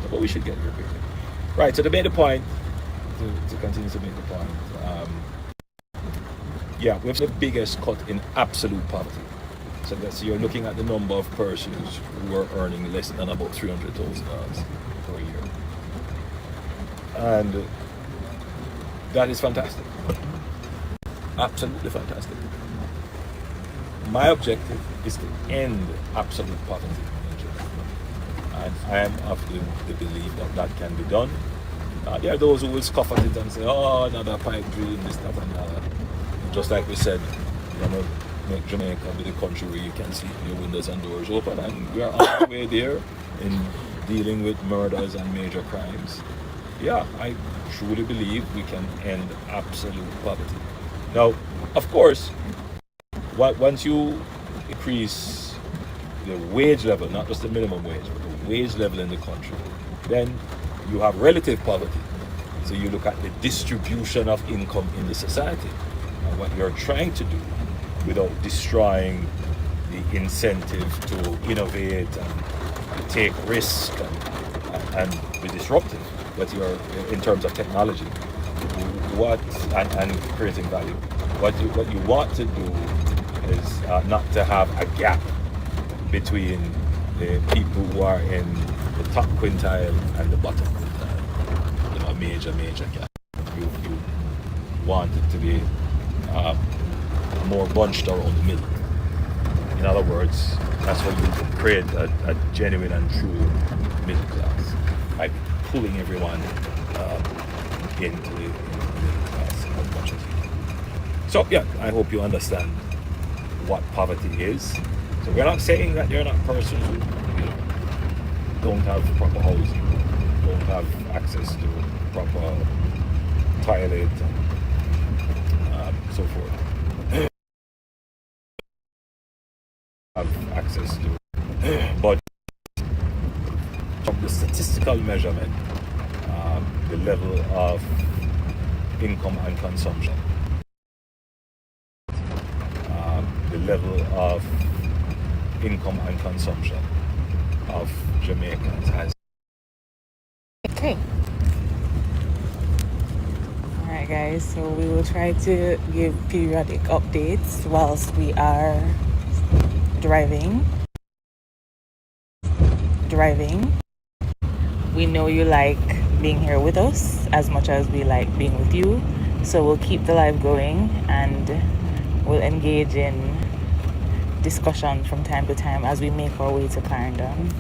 but we should get here quickly. Right, so to make the point, to continue to make the point, yeah, we have the biggest cut in absolute poverty. So that's you're looking at the number of persons who are earning less than about $300,000 per year, and that is fantastic, absolutely fantastic. My objective is to end absolute poverty in Jamaica, and I am of the belief that that can be done. There are those who will scoff at it and say, "Oh, another pipe dream, this, that, and that." Just like we said, you know, make Jamaica be the country where you can sleep with your windows and doors open, and we are on our way there in dealing with murders and major crimes. Yeah, I truly believe we can end absolute poverty. Now, of course, once you increase the wage level, not just the minimum wage, but the wage level in the country, then you have relative poverty. So you look at the distribution of income in the society and what you're trying to do without destroying the incentive to innovate and take risk and be disruptive. But you're in terms of technology, what and creating value. What you want to do is not to have a gap between the people who are in the top quintile and the bottom quintile. You know, a major gap. You want it to be more bunched around the middle. In other words, that's how you create a genuine and true middle class, by pulling everyone into the middle class as much as you can. So yeah, I hope you understand what poverty is. So we're not saying that you're not persons who don't have proper housing, don't have access to proper toilet and so forth. Have access to, but from the statistical measurement, the level of income and consumption, the level of income and consumption of Jamaicans has. Okay. Alright, guys, so we will try to give periodic updates whilst we are driving. We know you like being here with us as much as we like being with you, so we'll keep the live going and we'll engage in discussion from time to time as we make our way to Clarendon.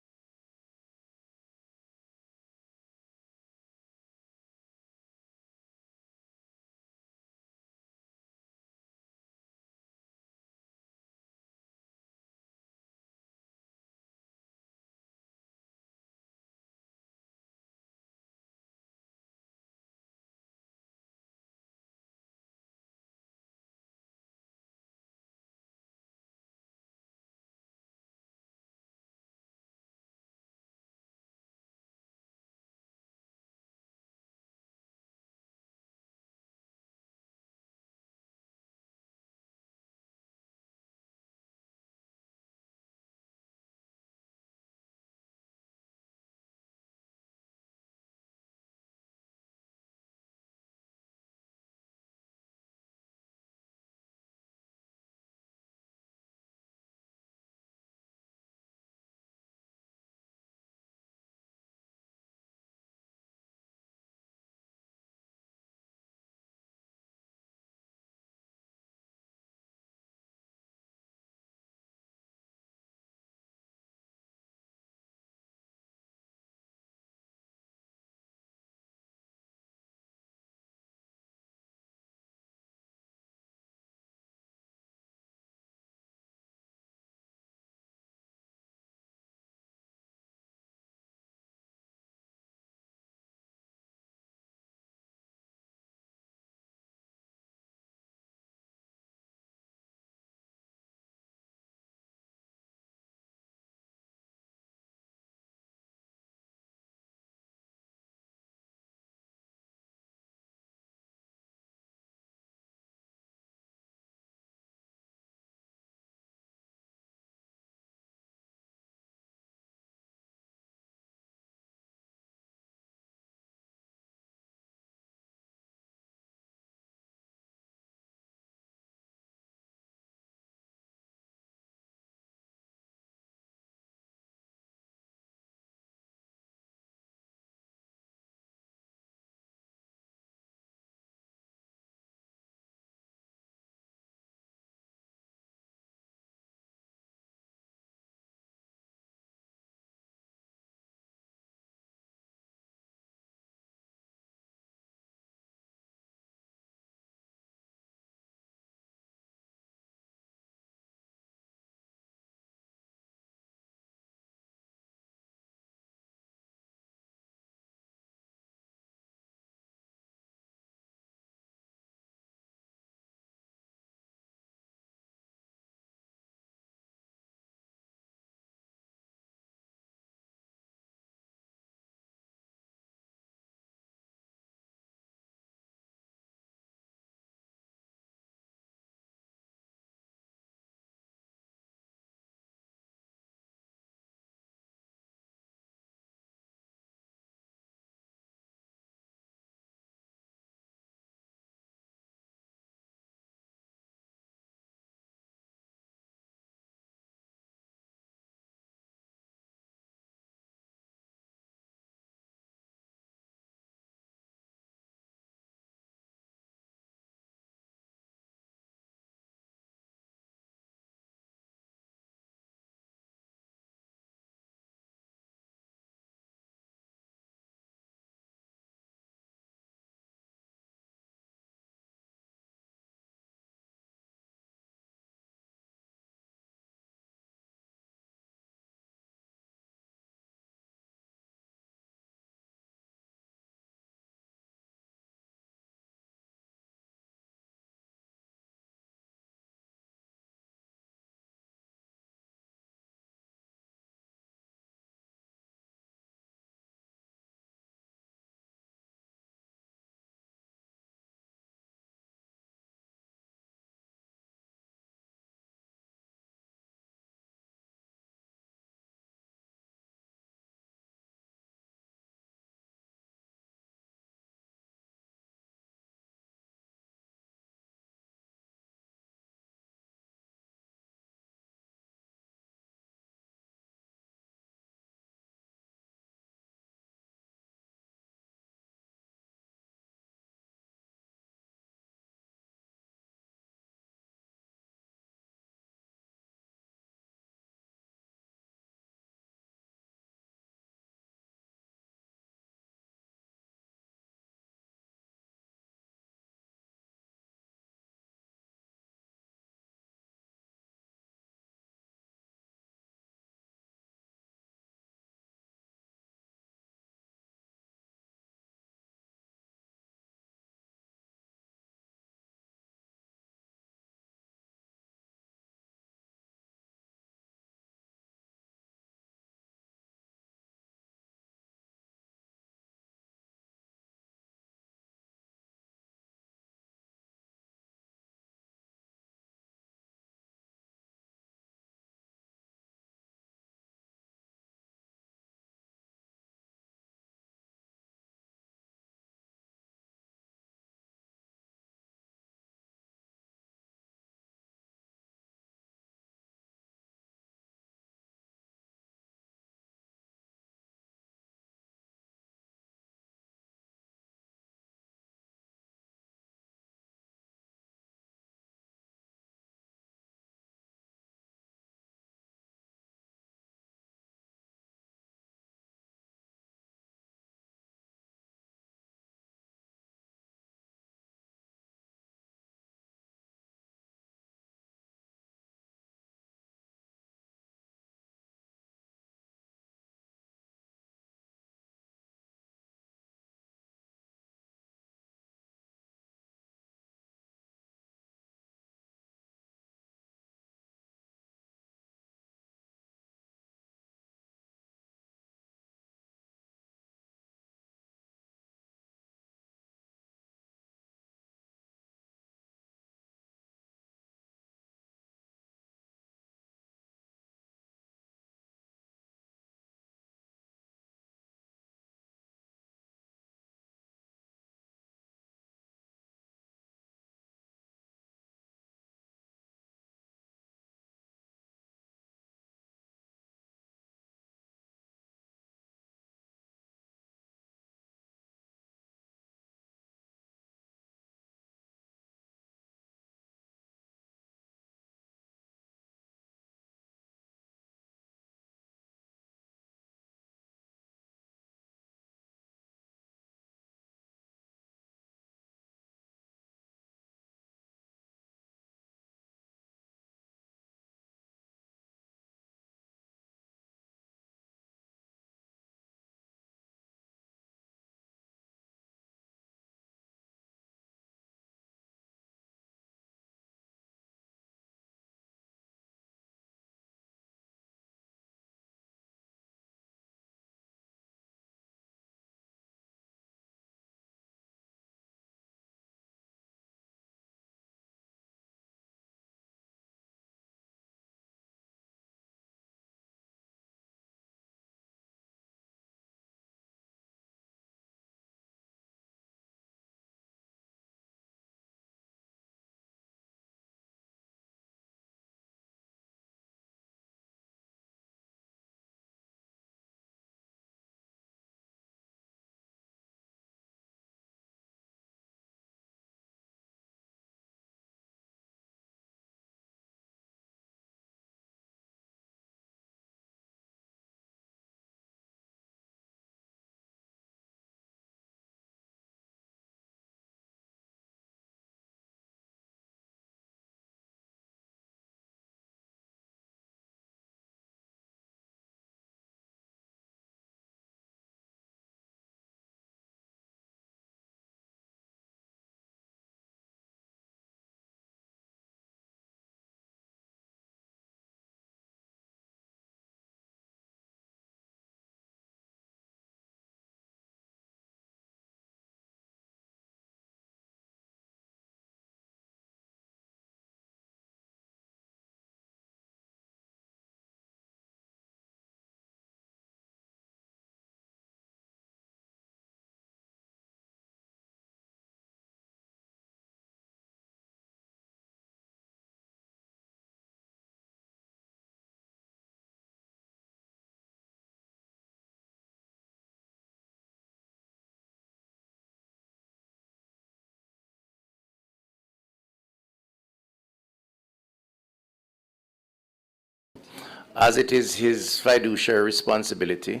as it is his fiduciary responsibility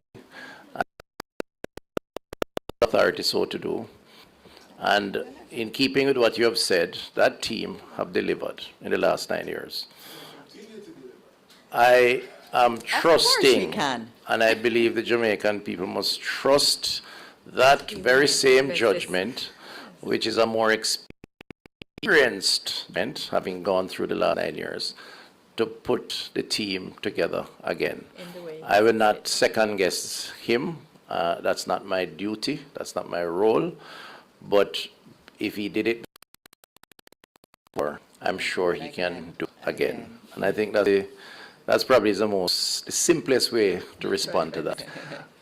and authority so to do. And in keeping with what you have said, that team have delivered in the last 9 years. I am trusting, and I believe the Jamaican people must trust that very same judgment, which is a more experienced, having gone through the last 9 years, to put the team together again. I will not second guess him. That's not my duty. That's not my role. But if he did it before, I'm sure he can do it again. And I think that's probably the simplest way to respond to that.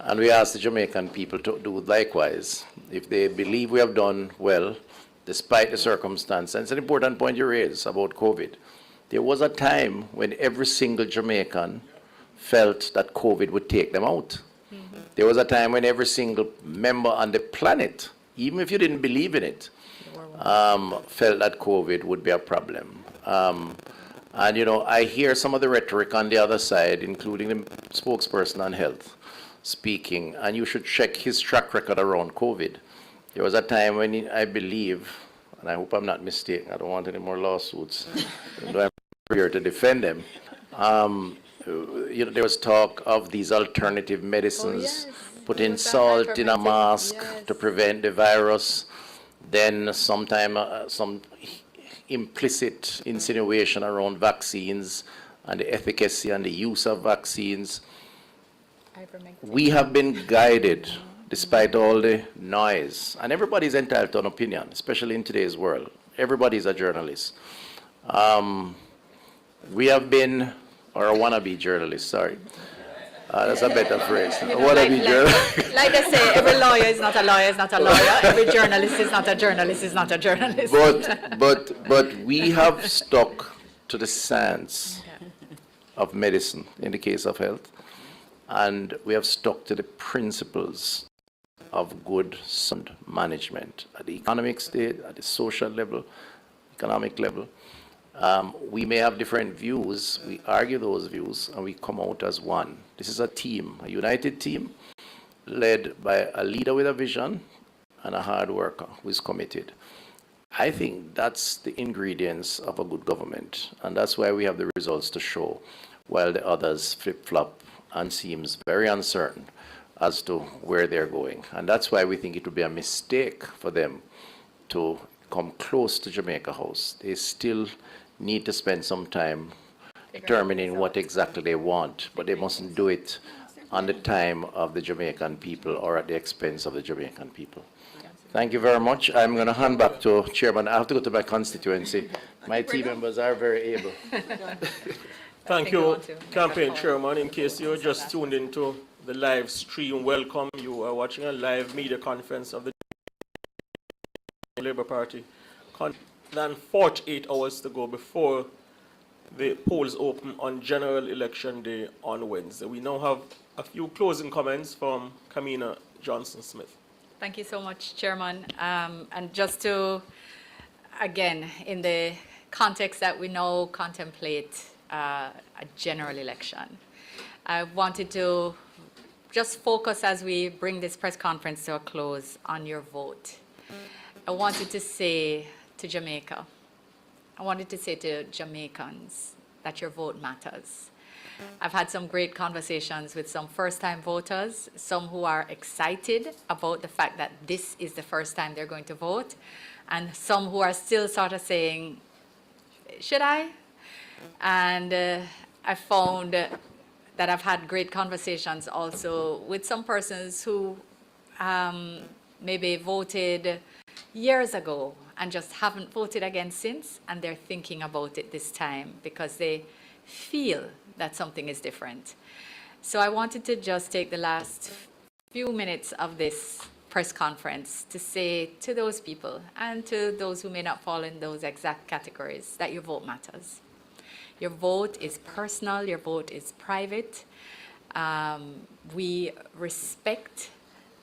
And we ask the Jamaican people to do likewise. If they believe we have done well, despite the circumstances. And it's an important point you raise about COVID. There was a time when every single Jamaican felt that COVID would take them out. There was a time when every single member on the planet, even if you didn't believe in it, felt that COVID would be a problem. And, you know, I hear some of the rhetoric on the other side, including the spokesperson on health, speaking, and you should check his track record around COVID. There was a time when I believe, and I hope I'm not mistaken, I don't want any more lawsuits, though I'm here to defend them. You know, there was talk of these alternative medicines, putting salt in a mask to prevent the virus, then sometime some implicit insinuation around vaccines and the efficacy and the use of vaccines. We have been guided despite all the noise, and everybody's entitled to an opinion, especially in today's world. Everybody's a journalist. We have been, or a wannabe journalist, sorry. That's a better phrase. A wannabe journalist. Like I say, every lawyer is not a lawyer, is not a lawyer. Every journalist is not a journalist, is not a journalist. But we have stuck to the science of medicine in the case of health, and we have stuck to the principles of good sound management at the economic state, at the social level, economic level. We may have different views, we argue those views, and we come out as one. This is a team, a united team, led by a leader with a vision and a hard worker who is committed. I think that's the ingredients of a good government, and that's why we have the results to show, while the others flip-flop and seems very uncertain as to where they're going. And that's why we think it would be a mistake for them to come close to Jamaica House. They still need to spend some time determining what exactly they want, but they mustn't do it on the time of the Jamaican people or at the expense of the Jamaican people. Thank you very much. I'm going to hand back to Chairman. I have to go to my constituency. My team members are very able. Thank you, Campaign Chairman. In case you're just tuned into the live stream, welcome. You are watching a live media conference of the Labour Party. Than 48 hours to go before the polls open on general election day on Wednesday. We now have a few closing comments from Kamina Johnson-Smith. Thank you so much, Chairman. And just to, again, in the context that we now contemplate a general election, I wanted to just focus as we bring this press conference to a close on your vote. I wanted to say to Jamaica, I wanted to say to Jamaicans that your vote matters. I've had some great conversations with some first-time voters, some who are excited about the fact that this is the first time they're going to vote, and some who are still sort of saying, should I? And I found that I've had great conversations also with some persons who maybe voted years ago and just haven't voted again since, and they're thinking about it this time because they feel that something is different. So I wanted to just take the last few minutes of this press conference to say to those people and to those who may not fall in those exact categories that your vote matters. Your vote is personal, your vote is private. We respect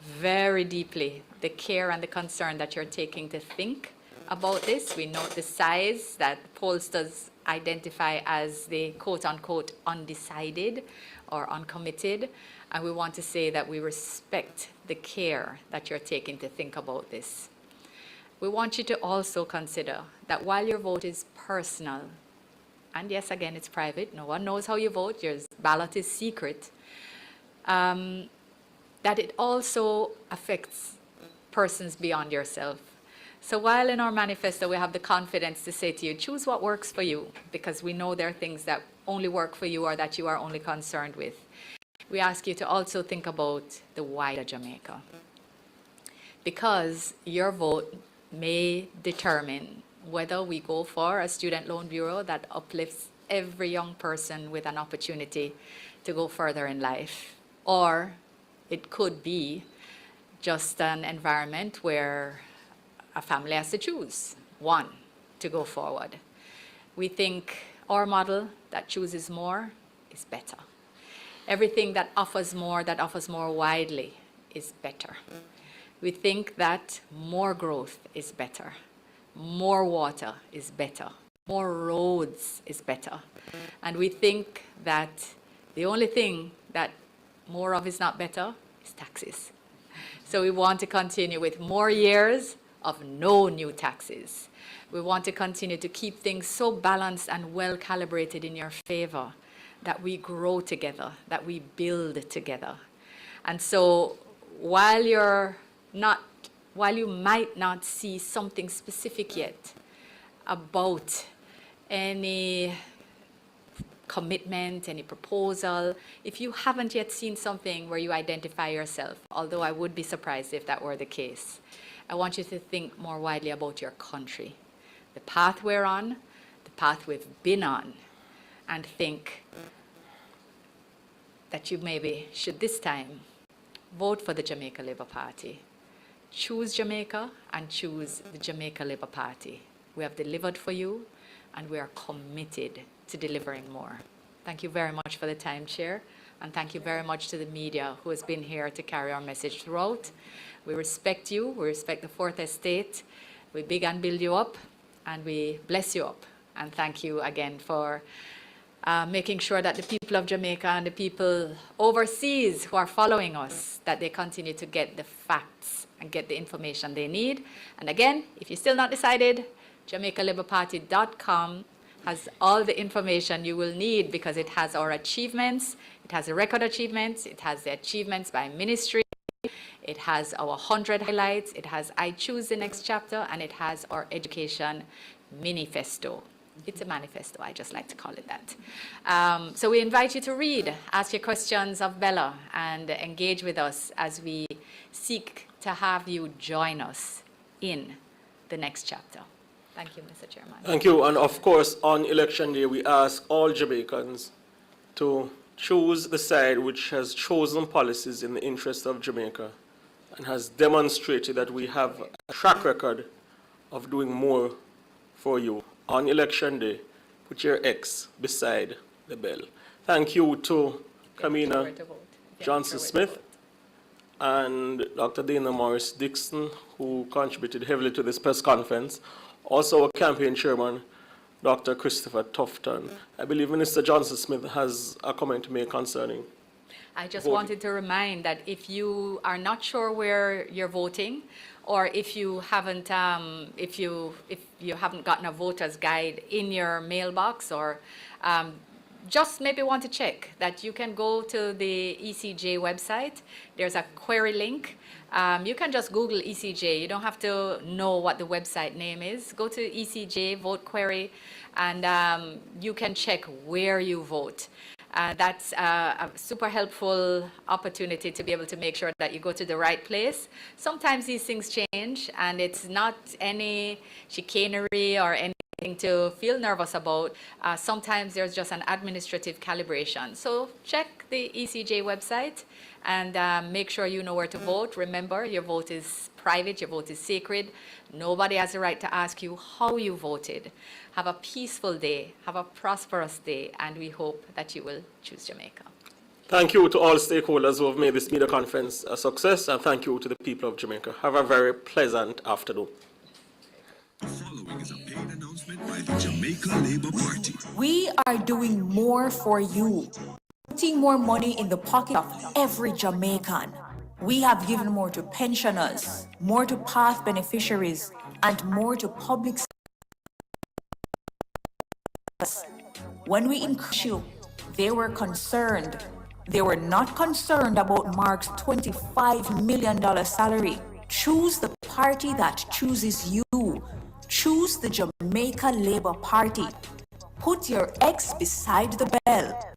very deeply the care and the concern that you're taking to think about this. We note the size that pollsters identify as the quote-unquote undecided or uncommitted. And we want to say that we respect the care that you're taking to think about this. We want you to also consider that while your vote is personal, and yes, again, it's private, no one knows how you vote, your ballot is secret, that it also affects persons beyond yourself. So while in our manifesto we have the confidence to say to you, choose what works for you, because we know there are things that only work for you or that you are only concerned with, we ask you to also think about the wider Jamaica. Because your vote may determine whether we go for a student loan bureau that uplifts every young person with an opportunity to go further in life, or it could be just an environment where a family has to choose one to go forward. We think our model that chooses more is better. Everything that offers more widely is better. We think that more growth is better. More water is better. More roads is better. And we think that the only thing that more of is not better is taxes. So we want to continue with more years of no new taxes. We want to continue to keep things so balanced and well calibrated in your favor that we grow together, that we build together. And so while you might not see something specific yet about any commitment, any proposal, if you haven't yet seen something where you identify yourself, although I would be surprised if that were the case, I want you to think more widely about your country, the path we're on, the path we've been on, and think that you maybe should this time vote for the Jamaica Labour Party. Choose Jamaica and choose the Jamaica Labour Party. We have delivered for you, and we are committed to delivering more. Thank you very much for the time, Chair, and thank you very much to the media who has been here to carry our message throughout. We respect you, we respect the Fourth Estate, we big and build you up, and we bless you up. And thank you again for making sure that the people of Jamaica and the people overseas who are following us, that they continue to get the facts and get the information they need. And again, if you're still not decided, JamaicaLabourParty.com has all the information you will need, because it has our achievements, it has the record achievements, it has the achievements by ministry, it has our 100 highlights, it has I Choose the Next Chapter, and it has our education manifesto. It's a manifesto, I just like to call it that. So we invite you to read, ask your questions of Bella, and engage with us as we seek to have you join us in the next chapter. Thank you, Mr. Chairman. Thank you. And of course, on election day, we ask all Jamaicans to choose the side which has chosen policies in the interest of Jamaica and has demonstrated that we have a track record of doing more for you. On election day, put your X beside the bell. Thank you to Kamina Johnson-Smith and Dr. Dana Morris-Dixon, who contributed heavily to this press conference. Also, our campaign chairman, Dr. Christopher Tufton. I believe Minister Johnson-Smith has a comment to make concerning. I just wanted to remind that if you are not sure where you're voting, or if you haven't, if you haven't gotten a voter's guide in your mailbox, or just maybe want to check, that you can go to the ECJ website. There's a query link. You can just Google ECJ. You don't have to know what the website name is. Go to ECJ, vote query, and you can check where you vote. That's a super helpful opportunity to be able to make sure that you go to the right place. Sometimes these things change, and it's not any chicanery or anything to feel nervous about. Sometimes there's just an administrative calibration. So check the ECJ website and make sure you know where to vote. Remember, your vote is private, your vote is sacred. Nobody has the right to ask you how you voted. Have a peaceful day, have a prosperous day, and we hope that you will choose Jamaica. Thank you to all stakeholders who have made this media conference a success, and thank you to the people of Jamaica. Have a very pleasant afternoon. The following is a paid announcement by Jamaica Labour Party. We are doing more for you, putting more money in the pocket of every Jamaican. We have given more to pensioners, more to path beneficiaries, and more to public service. When we increased you, they were concerned. They were not concerned about Mark's $25 million salary. Choose the party that chooses you. Choose the Jamaica Labour Party. Put your X beside the bell.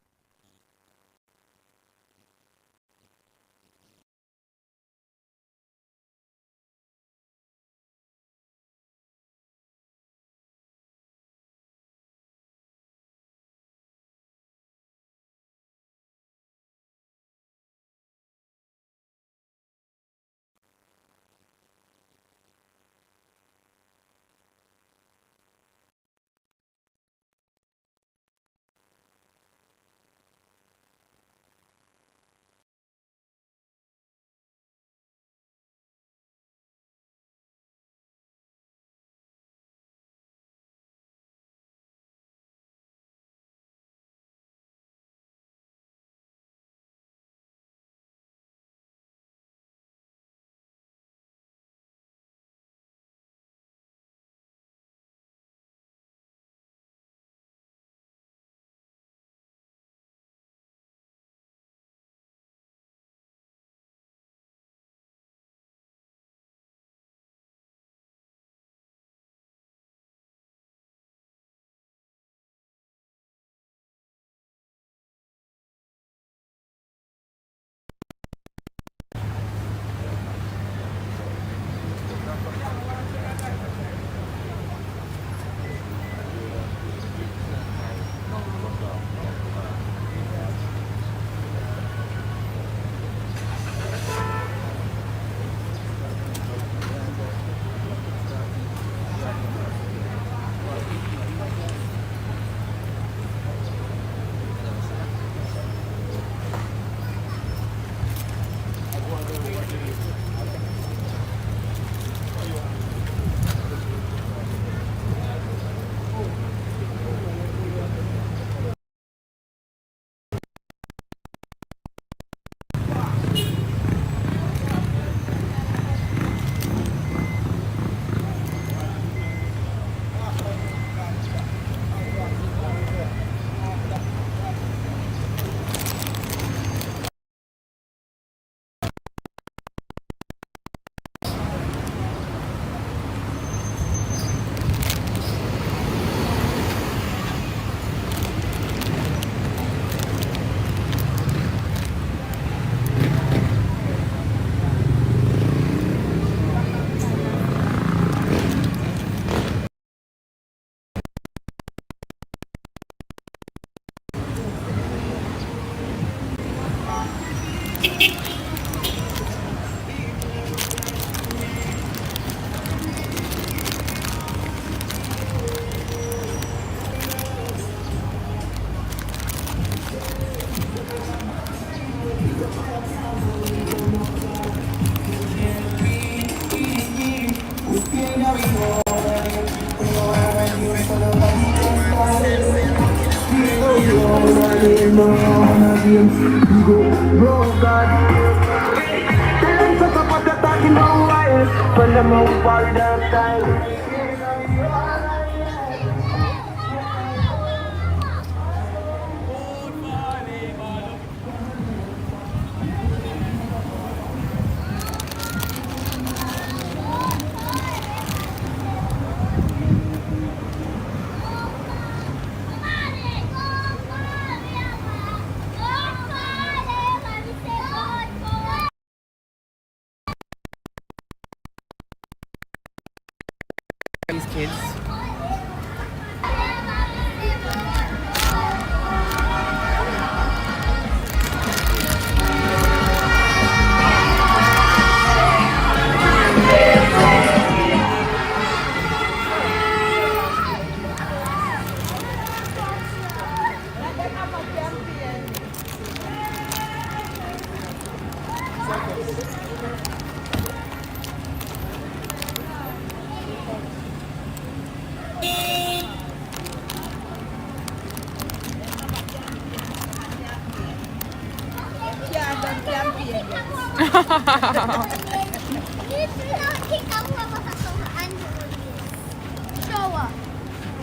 These kids.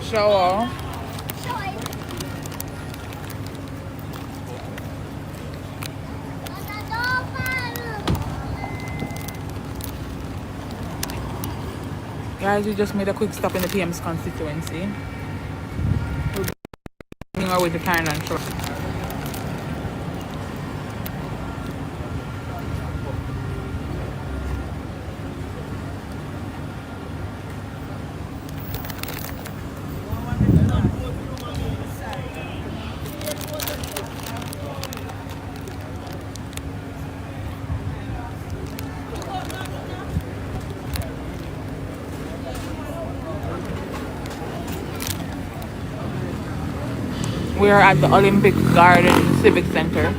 Shower. Guys, we just made a quick stop in the PM's constituency. We're going our way to Clarendon short. We are at the Olympic Garden Civic Center.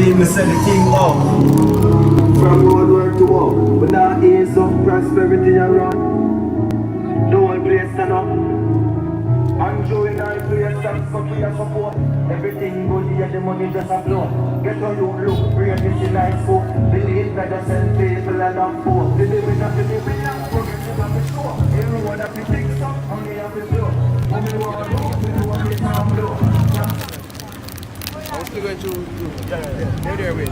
Me send the king off. From road work to walk, but now ease up prosperity around. No one place stand up. And join our place and support. Everything good, yeah, the money just a flow. Get how you look, bring this in nice food. Believe that you send people and not poor. The living of the living and progressing of the show. Everyone have to fix up, only have to blow. Only want to do, we want to time blow. I'm still going to yeah. There, wait.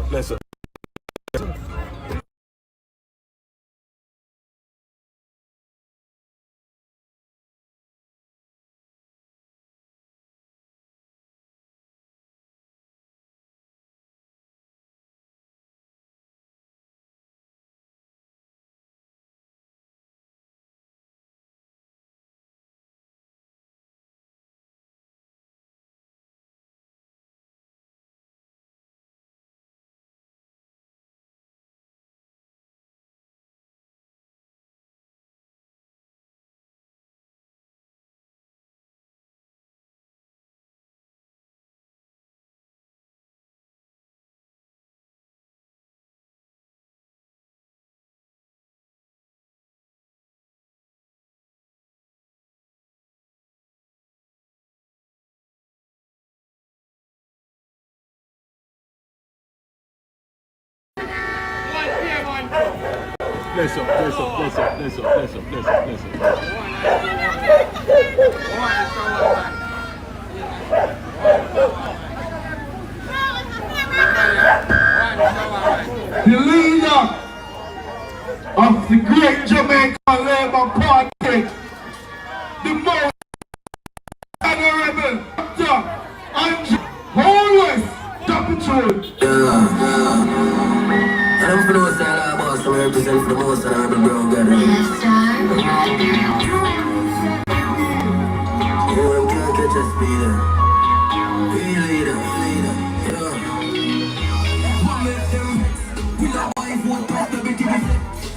Bless up. The leader of the great Jamaican Labour Party, the most honorable Dr. Holness, Capital. I'm for the most I boss, I represent for the most honorable brown guy. You can't catch a speeder. Be leader, yeah. One make them vex. We not wife, one prosperity.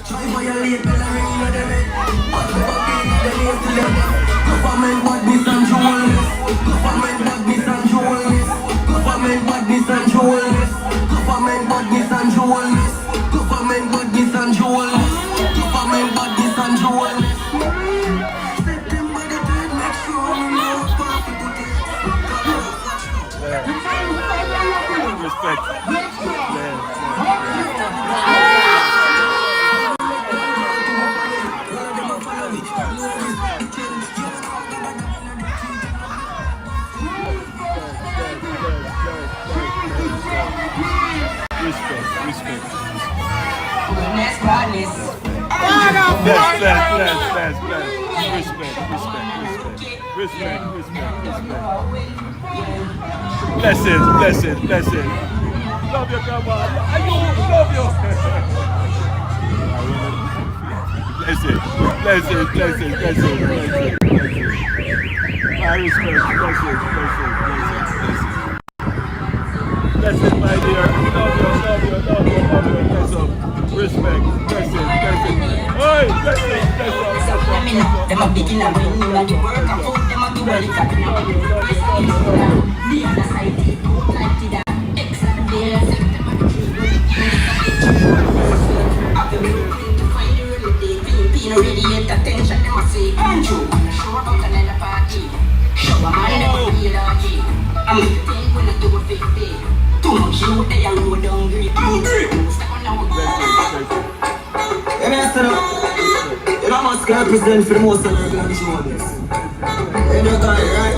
Try violate, but I ring with them. But the fucking the name to them. Government badness and jewelness. Government badness and jewelness. Government badness and jewelness. Government badness and jewelness. Government badness and jewelness. Government badness and jewelness. September the 3rd, make sure we know what's possible. Respect. Respect. Blessings. Love you, grandma. Love you. Blessings. I respect. Blessings, my dear. Love you. Bless up. Respect. Blessings. Oi, blessings. Them a begin and bring you like to work and put them on the well the other side, like to that excellent day. Find the reality, radiate attention. Them a say, Andrew, show up another party. Show a man never be lucky. I'm the thing when I do a 50. Too much you they are road hungry. Step on our You know, you must represent for the most honorable and jewelness. You know, guy, right?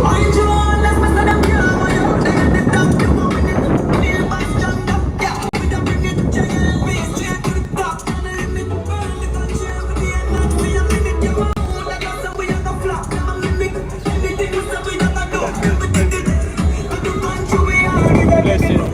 I jewelness, Mr. Them Yama, you take the top, you want me to be the best stand up. Yeah, we don't bring it to your face, straight to the top. And I limit, burn it and share with the end. Not we a minute, you want to like us, and we are the flop. Them a limit, anything we say we are the dog. We did it, to the country we are. Blessings.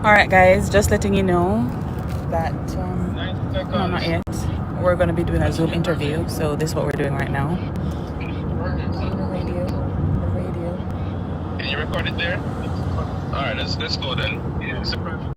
Alright guys, just letting you know that, no, not yet. We're going to be doing a Zoom interview, so this is what we're doing right now. The radio. Can you record it there? Alright, let's go then. Yeah, it's a perfect.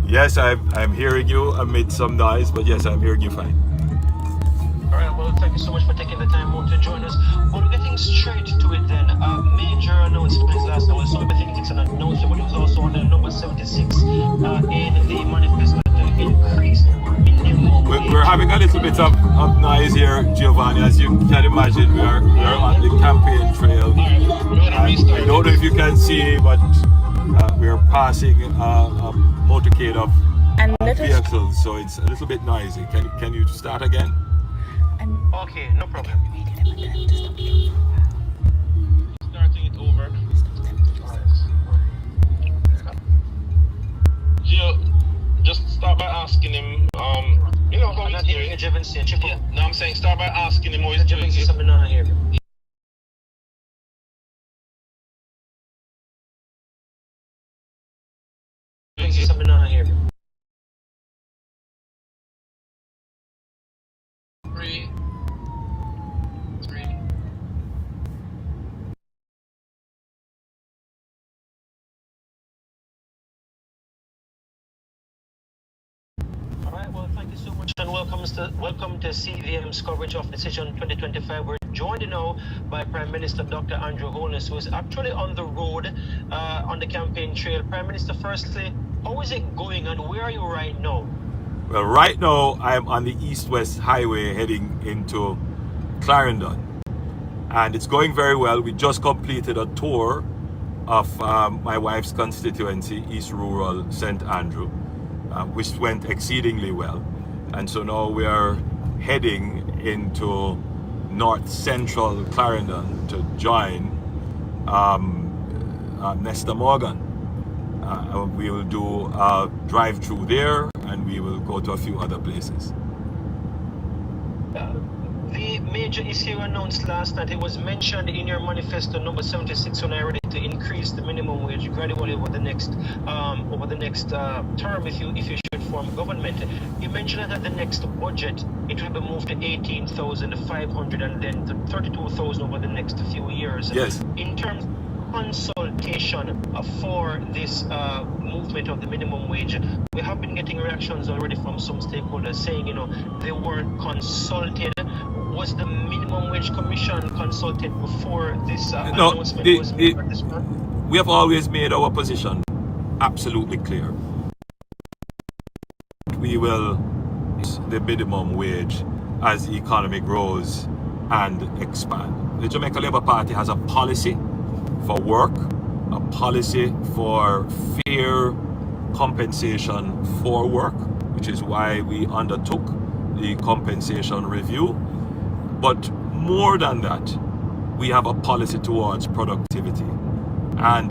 Yes, I'm hearing you amid some noise, but yes, I'm hearing you fine. All right, well, thank you so much for taking the time out to join us. Well, getting straight to it then, major announcement last night. So everything it's an announcement, but it was also on the number 76 in the manifesto to increase minimum wage. We're having a little bit of noise here, Giovanni. As you can imagine, we're on the campaign trail. I don't know if you can see, but we're passing a motorcade of vehicles, so it's a little bit noisy. Can you start again? Okay, no problem. Starting it over. Gio, just start by asking him, you know how he's doing. Yeah, no, I'm saying start by asking him how he's doing. Thank you so much and welcome to CVM's coverage of Decision 2025. We're joined now by Prime Minister Dr. Andrew Holness, who is actually on the road on the campaign trail. Prime Minister, firstly, how is it going and where are you right now? Well, right now I'm on the East-West Highway heading into Clarendon, and it's going very well. We just completed a tour of my wife's constituency, East Rural St. Andrew, which went exceedingly well. And so now we are heading into North Central Clarendon to join Nesta Morgan. We will do a drive-through there, and we will go to a few other places. The major issue announced last night, it was mentioned in your manifesto number 76 when I read it, to increase the minimum wage gradually over the next term if you should form government. You mentioned that the next budget it will be moved to 18,500 and then to 32,000 over the next few years. Yes. In terms of consultation for this movement of the minimum wage, we have been getting reactions already from some stakeholders saying, they weren't consulted. Was the Minimum Wage Commission consulted before this announcement was made? We have always made our position absolutely clear. We will the minimum wage as the economy grows and expand. The Jamaica Labour Party has a policy for work, a policy for fair compensation for work, which is why we undertook the compensation review. But more than that, we have a policy towards productivity, and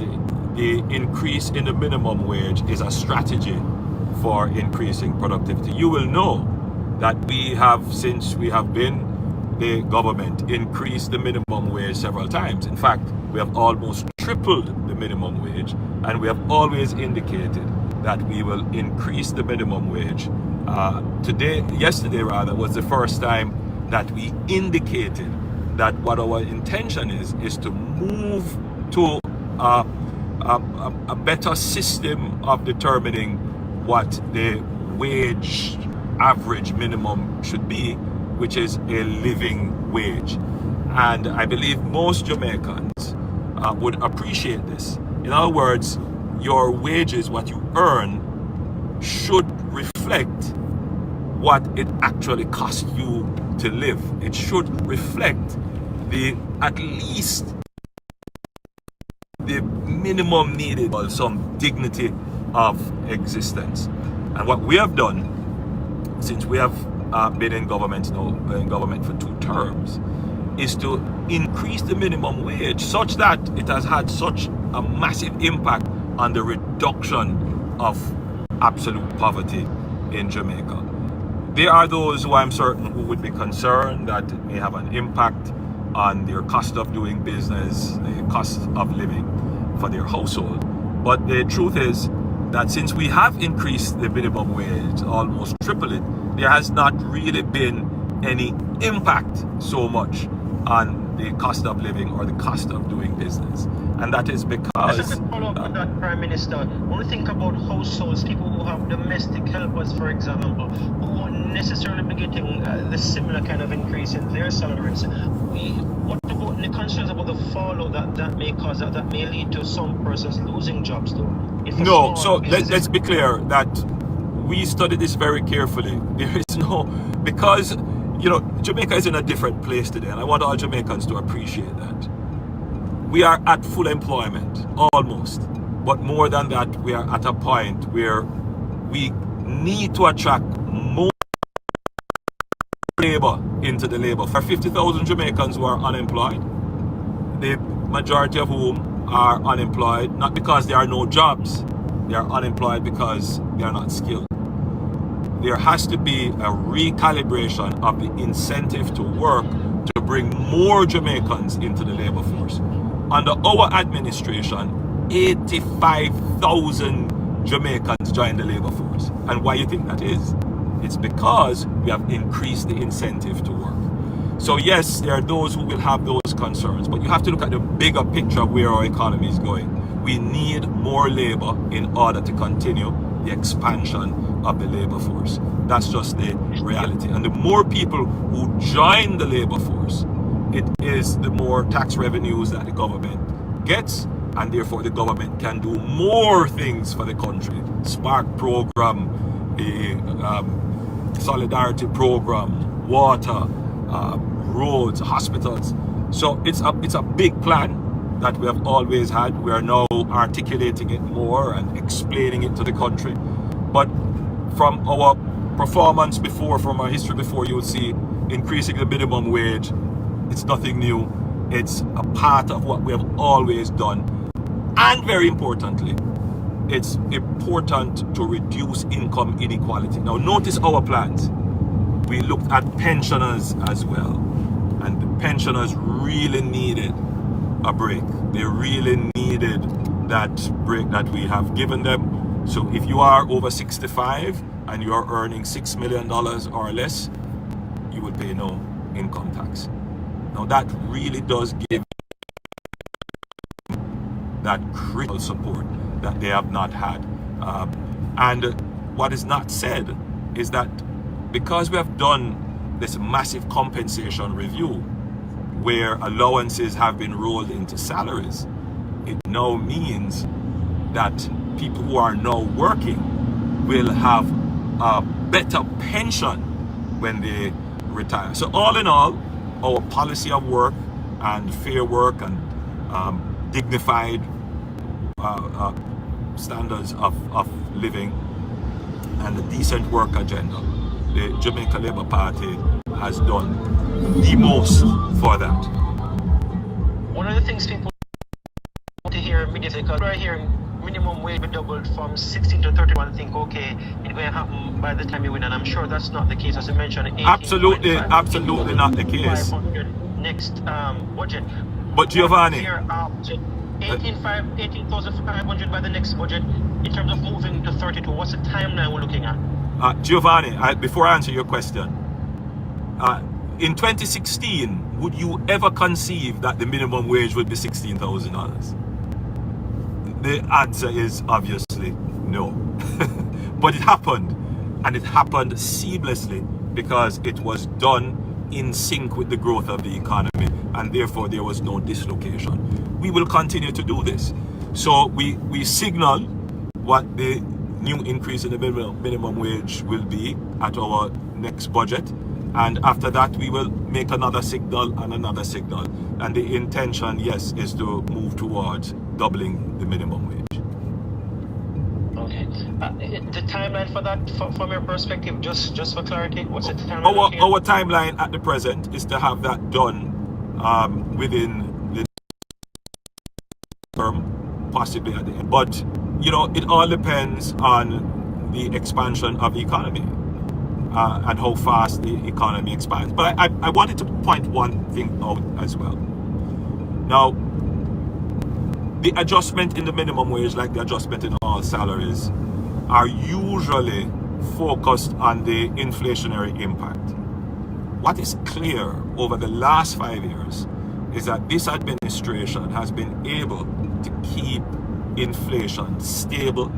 the increase in the minimum wage is a strategy for increasing productivity. You will know that we have, since we have been the government, increased the minimum wage several times. In fact, we have almost tripled the minimum wage, and we have always indicated that we will increase the minimum wage. Yesterday was the first time that we indicated that what our intention is to move to a better system of determining what the wage average minimum should be, which is a living wage. And I believe most Jamaicans would appreciate this. In other words, your wages, what you earn, should reflect what it actually costs you to live. It should reflect at least the minimum needed for some dignity of existence. And what we have done, since we have been in government now, for 2 terms, is to increase the minimum wage such that it has had such a massive impact on the reduction of absolute poverty in Jamaica. There are those who I'm certain who would be concerned that it may have an impact on their cost of doing business, the cost of living for their household. But the truth is that since we have increased the minimum wage, almost triple it, there has not really been any impact so much on the cost of living or the cost of doing business. And that is because... Just to follow up with that, Prime Minister, when we think about households, people who have domestic helpers, for example, who won't necessarily be getting the similar kind of increase in their salaries, what about the concerns about the fallout that may cause, that may lead to some persons losing jobs, though? No, so let's be clear that we studied this very carefully. There is no... Because, you know, Jamaica is in a different place today, and I want all Jamaicans to appreciate that. We are at full employment, almost. But more than that, we are at a point where we need to attract more labor into the labor. For 50,000 Jamaicans who are unemployed, the majority of whom are unemployed, not because there are no jobs, they are unemployed because they are not skilled. There has to be a recalibration of the incentive to work to bring more Jamaicans into the labor force. Under our administration, 85,000 Jamaicans joined the labor force. And why you think that is? It's because we have increased the incentive to work. So yes, there are those who will have those concerns, but you have to look at the bigger picture of where our economy is going. We need more labor in order to continue the expansion of the labor force. That's just the reality. And the more people who join the labor force, it is the more tax revenues that the government gets, and therefore the government can do more things for the country. Spark program, the solidarity program, water, roads, hospitals. So it's a big plan that we have always had. We are now articulating it more and explaining it to the country. But from our performance before, from our history before, you will see increasing the minimum wage. It's nothing new. It's a part of what we have always done. And very importantly, it's important to reduce income inequality. Now notice our plans. We looked at pensioners as well. And the pensioners really needed a break. They really needed that break that we have given them. So if you are over 65 and you are earning $6 million or less, you will pay no income tax. Now that really does give that critical support that they have not had. And what is not said is that because we have done this massive compensation review where allowances have been rolled into salaries, it now means that people who are now working will have a better pension when they retire. So all in all, our policy of work and fair work and dignified standards of living and the decent work agenda, the Jamaica Labour Party has done the most for that. One of the things people want to hear immediately, because we're hearing minimum wage be doubled from 16 to 31, think, okay, it's going to happen by the time you win, and I'm sure that's not the case, as you mentioned. Absolutely not the case. Next budget. But Giovanni, 18,500 by the next budget. In terms of moving to 32, what's the timeline we're looking at? Giovanni, before I answer your question, in 2016, would you ever conceive that the minimum wage would be $16,000? The answer is obviously no. But it happened, and it happened seamlessly because it was done in sync with the growth of the economy, and therefore there was no dislocation. We will continue to do this. So we signal what the new increase in the minimum wage will be at our next budget. And after that, we will make another signal and another signal. And the intention, yes, is to move towards doubling the minimum wage. Okay. The timeline for that, from your perspective, just for clarity, what's the timeline? Our timeline at the present is to have that done within the term, possibly at the end. But, you know, it all depends on the expansion of the economy. And how fast the economy expands. But I wanted to point one thing out as well. Now, the adjustment in the minimum wage, like the adjustment in all salaries, are usually focused on the inflationary impact. What is clear over the last 5 years is that this administration has been able to keep inflation stable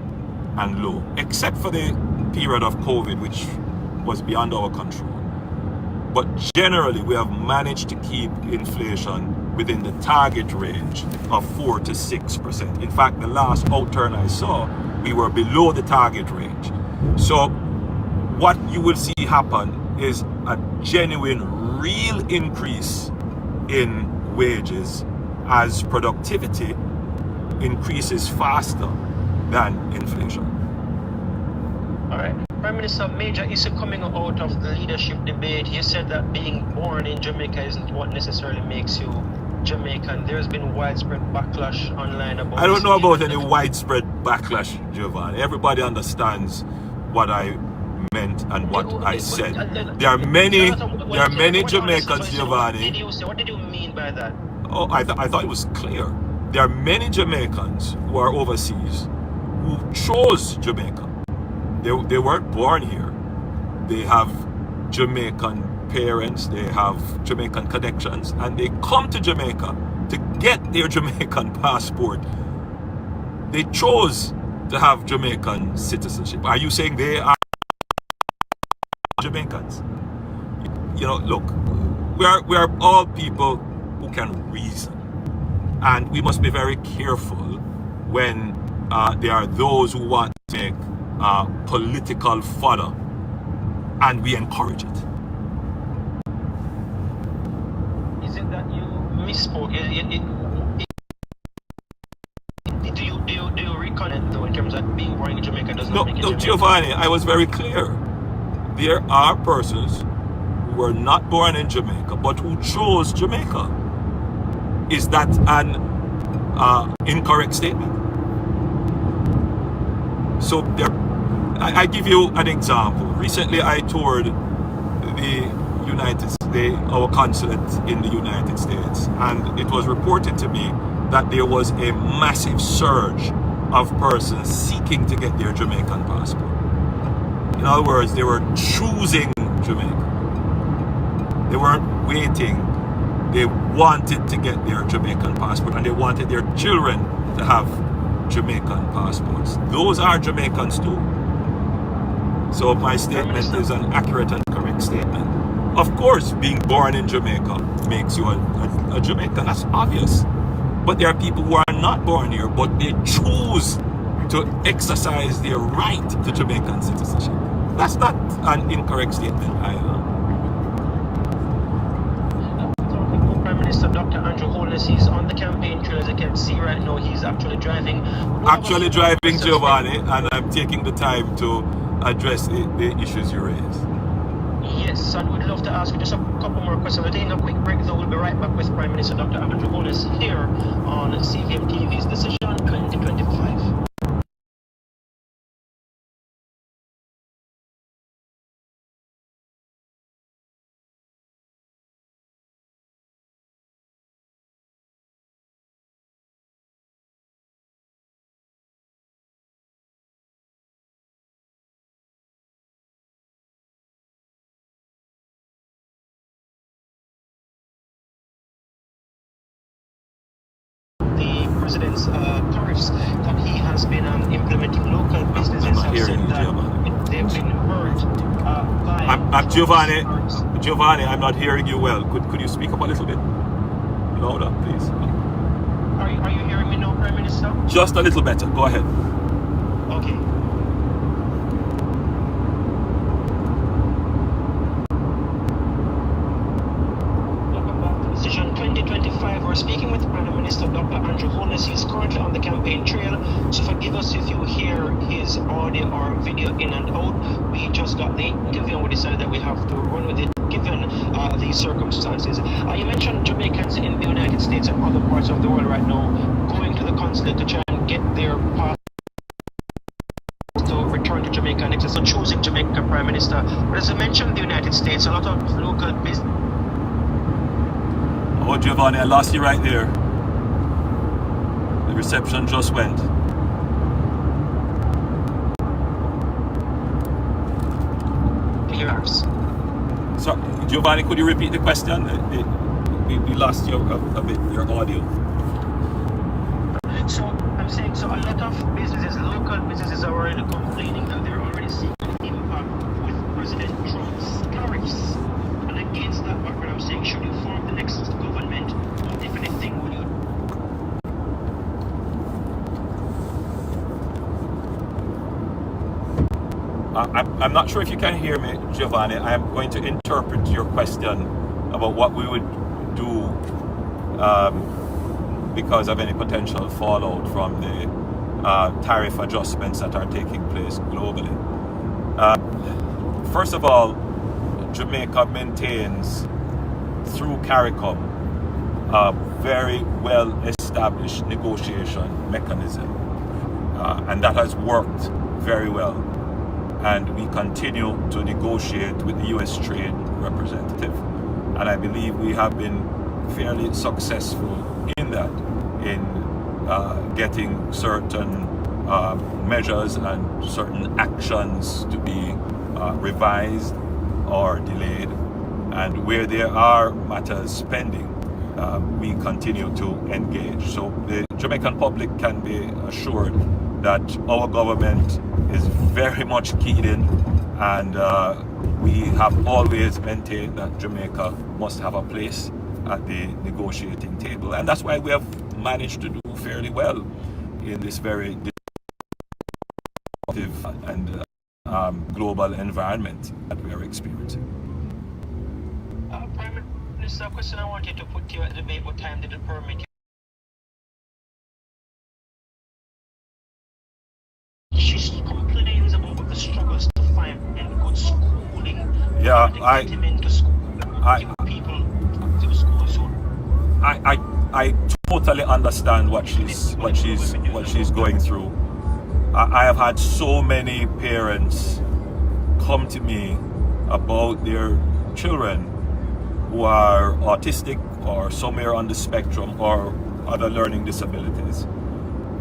and low, except for the period of COVID, which was beyond our control. But generally, we have managed to keep inflation within the target range of 4 to 6%. In fact, the last outturn I saw, we were below the target range. So what you will see happen is a genuine, real increase in wages as productivity increases faster than inflation. All right. Prime Minister, major issue coming out of the leadership debate. You said that being born in Jamaica isn't what necessarily makes you Jamaican. There's been widespread backlash online about... I don't know about any widespread backlash, Giovanni. Everybody understands what I meant and what I said. There are many Jamaicans, Giovanni. What did you mean by that? Oh, I thought it was clear. There are many Jamaicans who are overseas who chose Jamaica. They weren't born here. They have Jamaican parents, they have Jamaican connections, and they come to Jamaica to get their Jamaican passport. They chose to have Jamaican citizenship. Are you saying they are Jamaicans? You know, look, we are all people who can reason, and we must be very careful when there are those who want to make political fodder, and we encourage it. Is it that you misspoke? Do you reconnect though in terms of being born in Jamaica does not make it? No, Giovanni, I was very clear. There are persons who were not born in Jamaica but who chose Jamaica. Is that an incorrect statement? So I give you an example. Recently, I toured our consulate in the United States, and it was reported to me that there was a massive surge of persons seeking to get their Jamaican passport. In other words, they were choosing Jamaica. They weren't waiting. They wanted to get their Jamaican passport, and they wanted their children to have Jamaican passports. Those are Jamaicans too. So my statement is an accurate and correct statement. Of course, being born in Jamaica makes you a Jamaican. That's obvious. But there are people who are not born here, but they choose to exercise their right to Jamaican citizenship. That's not an incorrect statement either. Prime Minister Dr. Andrew Holness, he's on the campaign trail. As you can see right now, he's actually driving. Giovanni, and I'm taking the time to address the issues you raised. Yes, and we'd love to ask you just a couple more questions. We're taking a quick break, though. We'll be right back with Prime Minister Dr. Andrew Holness here on CVM TV's Decision 2025. President's tariffs that he has been implementing. Local businesses have said that they've been hurt by... Giovanni, I'm not hearing you well. Could you speak up a little bit louder, please? Are you hearing me now, Prime Minister? Just a little better. Go ahead. Okay. 5, we're speaking with Prime Minister Dr. Andrew Holness. He's currently on the campaign trail, so forgive us if you hear his audio or video in and out. We just got the interview and we decided that we have to run with it given these circumstances. You mentioned Jamaicans in the United States and other parts of the world right now going to the consulate to try and get their passport to return to Jamaica next. So choosing Jamaica Prime Minister. But as I mentioned, the United States, a lot of local business. Oh, Giovanni, I lost you right there. The reception just went. Yours. So, Giovanni, could you repeat the question? We lost your a bit, your audio. So I'm saying, so a lot of businesses, local businesses, are already complaining that they're already seeing an impact with President Trump's tariffs. And against that background, I'm saying, should you form the next government, what if anything will you? I'm not sure if you can hear me, Giovanni. I am going to interpret your question about what we would do because of any potential fallout from the tariff adjustments that are taking place globally. First of all, Jamaica maintains through CARICOM a very well established negotiation mechanism, and that has worked very well. And we continue to negotiate with the U.S. Trade Representative. And I believe we have been fairly successful in that, in getting certain measures and certain actions to be revised or delayed. And where there are matters pending, we continue to engage. So the Jamaican public can be assured that our government is very much keyed in, and we have always maintained that Jamaica must have a place at the negotiating table, and that's why we have managed to do fairly well in this very disruptive and global environment that we are experiencing. Prime Minister, a question I wanted to put to you at the debate, what time did it permit you? She complains about the struggles to find good schooling. Yeah, I totally understand what she's going through. I have had so many parents come to me about their children who are autistic or somewhere on the spectrum or other learning disabilities,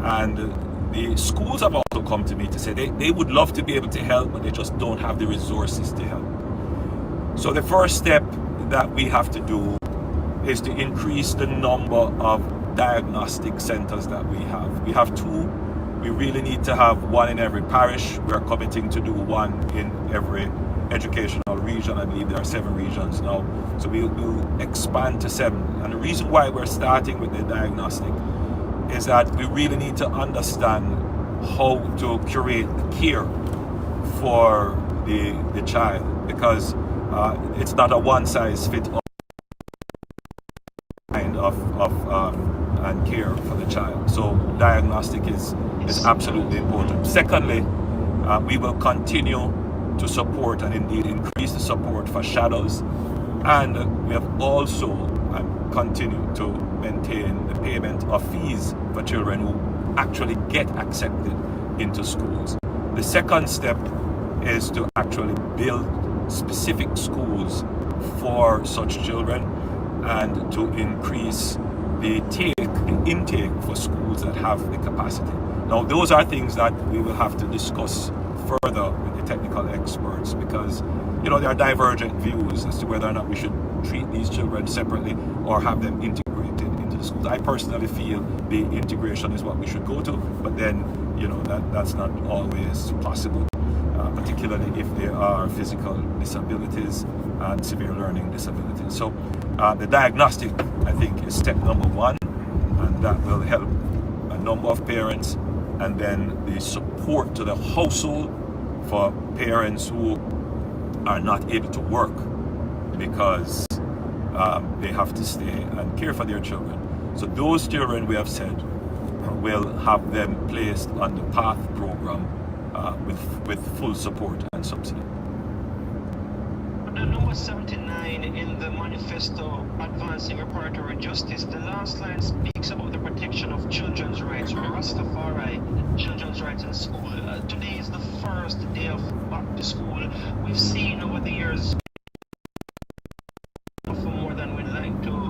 and the schools have also come to me to say they would love to be able to help, but they just don't have the resources to help. So the first step that we have to do is to increase the number of diagnostic centers that we have. We have 2. We really need to have 1 in every parish. We are committing to do 1 in every educational region. I believe there are 7 regions now. So we'll expand to 7. And the reason why we're starting with the diagnostic is that we really need to understand how to curate care for the child, because it's not a one-size-fits-all kind of and care for the child. So diagnostic is absolutely important. Secondly, we will continue to support and indeed increase the support for shadows, and we have also continue to maintain the payment of fees for children who actually get accepted into schools. The second step is to actually build specific schools for such children and to increase the intake for schools that have the capacity. Now, those are things that we will have to discuss further with the technical experts, because there are divergent views as to whether or not we should treat these children separately or have them integrated into the schools. I personally feel the integration is what we should go to, but then that's not always possible, particularly if there are physical disabilities and severe learning disabilities. So the diagnostic, I think, is step number 1, and that will help a number of parents. And then the support to the household for parents who are not able to work because they have to stay and care for their children. So those children, we have said, will have them placed on the PATH program with full support and subsidy. The number 79 in the manifesto advancing reparatory justice, the last line speaks about the protection of children's rights, Rastafari, children's rights in school. Today is the first day of back to school. We've seen over the years, for more than we'd like to,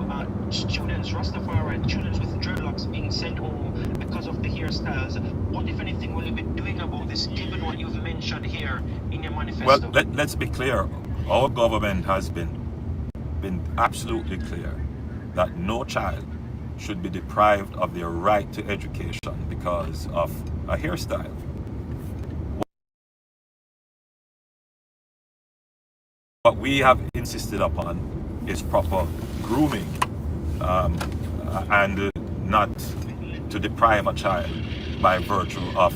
students, Rastafari, students with dreadlocks being sent home because of the hairstyles. What, if anything, will you be doing about this, given what you've mentioned here in your manifesto? Well, let's be clear. Our government has been absolutely clear that no child should be deprived of their right to education because of a hairstyle. What we have insisted upon is proper grooming and not to deprive a child by virtue of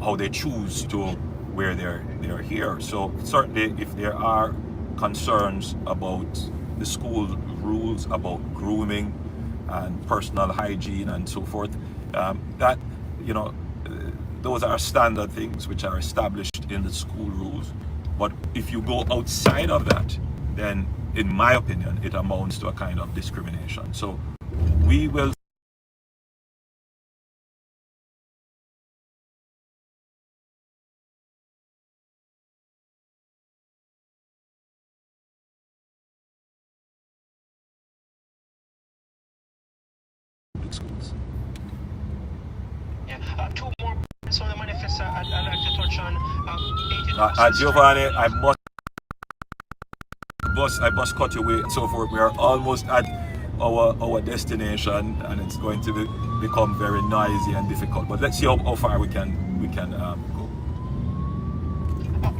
how they choose to wear their hair. So certainly if there are concerns about the school rules about grooming and personal hygiene and so forth, that, you know, those are standard things which are established in the school rules. But if you go outside of that, then in my opinion, it amounts to a kind of discrimination. So we will schools. Yeah. Two more points on the manifesto I'd like to touch on. Giovanni, I must cut you away and so forth. We are almost at our destination, and it's going to become very noisy and difficult. But let's see how far we can go.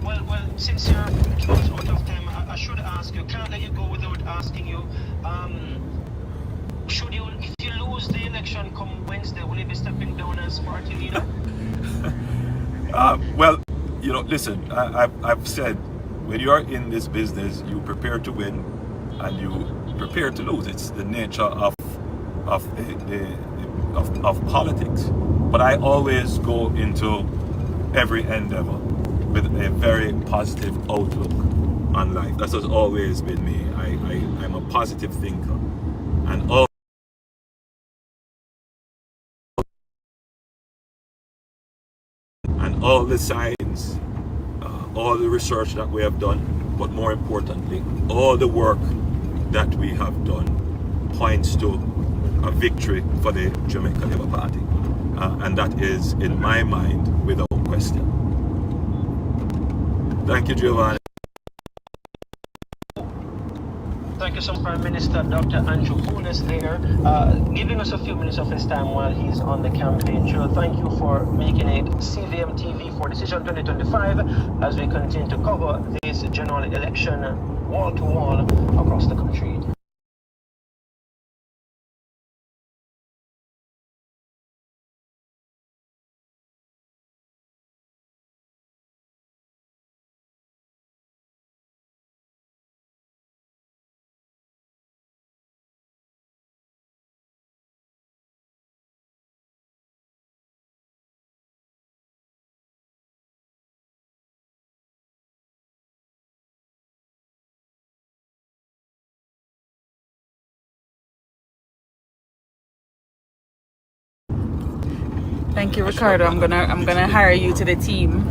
Well, since you're close out of time, I should ask you. Can't let you go without asking you. If you lose the election come Wednesday, will you be stepping down as party leader? Well, you know, listen. I've said, when you are in this business, you prepare to win and you prepare to lose. It's the nature of politics. But I always go into every endeavor with a very positive outlook on life. That has always been me. I'm a positive thinker, and all the science, all the research that we have done, but more importantly, all the work that we have done points to a victory for the Jamaica Labour Party. And that is, in my mind, without question. Thank you, Giovanni. Thank you so much, Prime Minister Dr. Andrew Holness there, giving us a few minutes of his time while he's on the campaign trail. Thank you for making it CVM TV for Decision 2025 as we continue to cover this general election wall to wall across the country. Thank you, Ricardo. I'm gonna hire you to the team.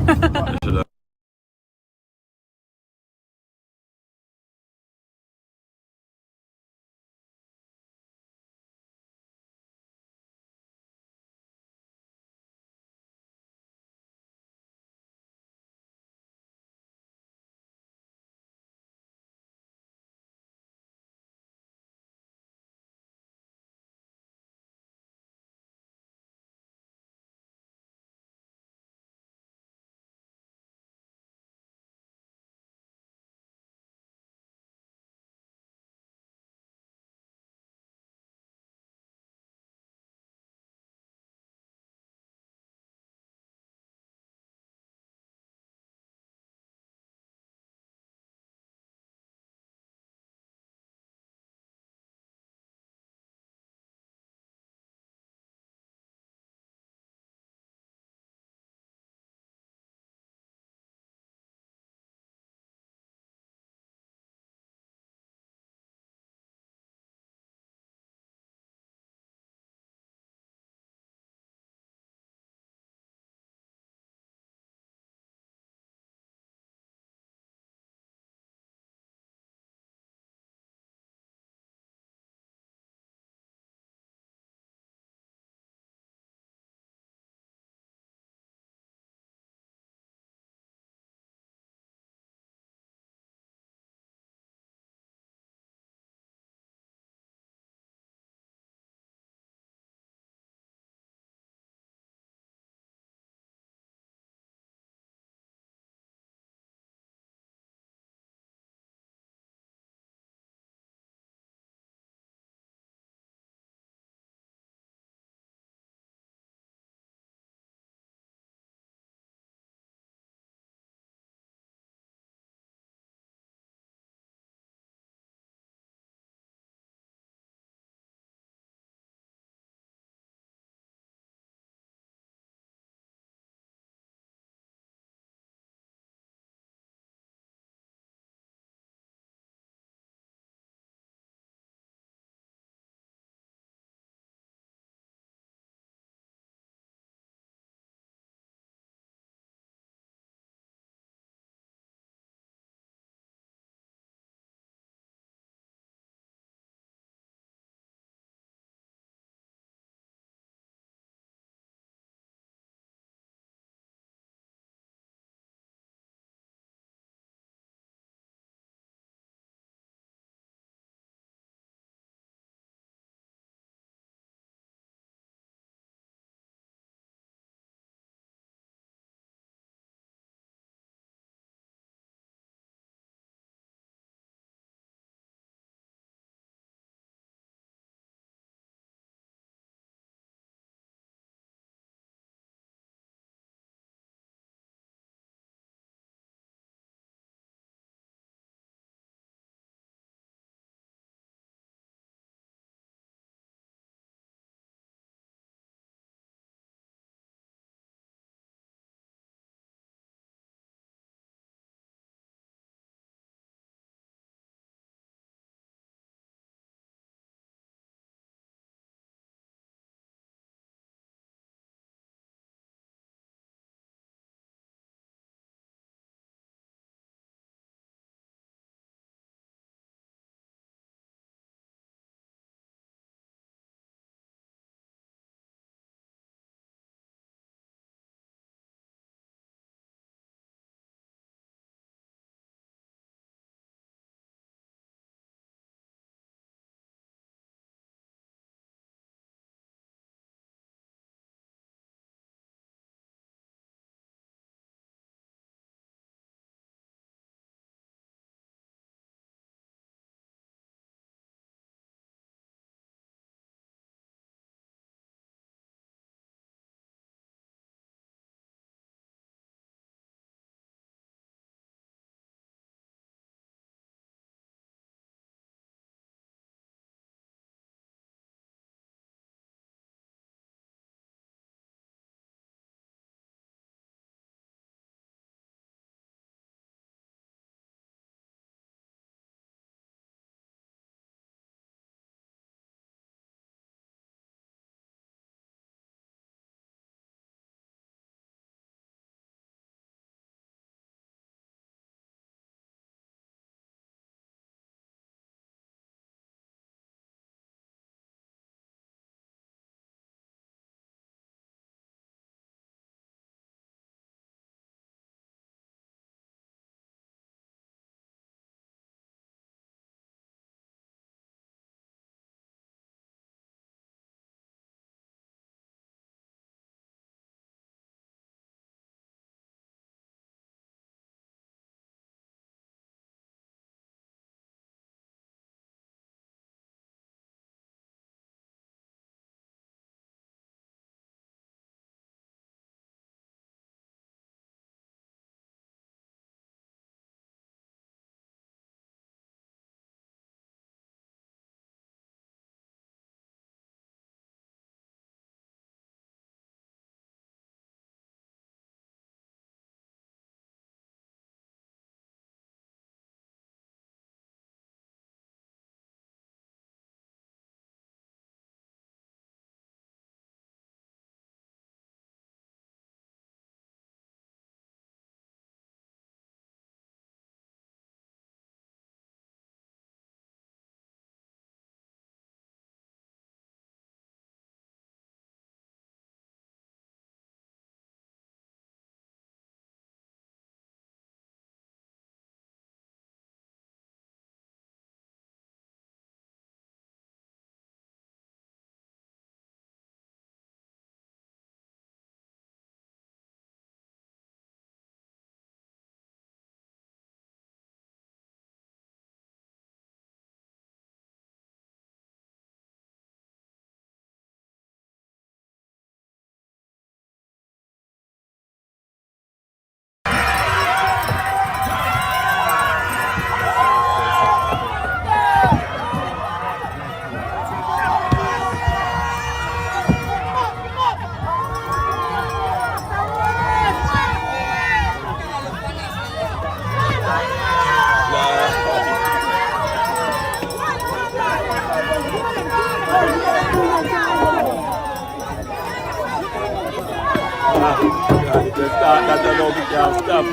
That's a no, we can't stop.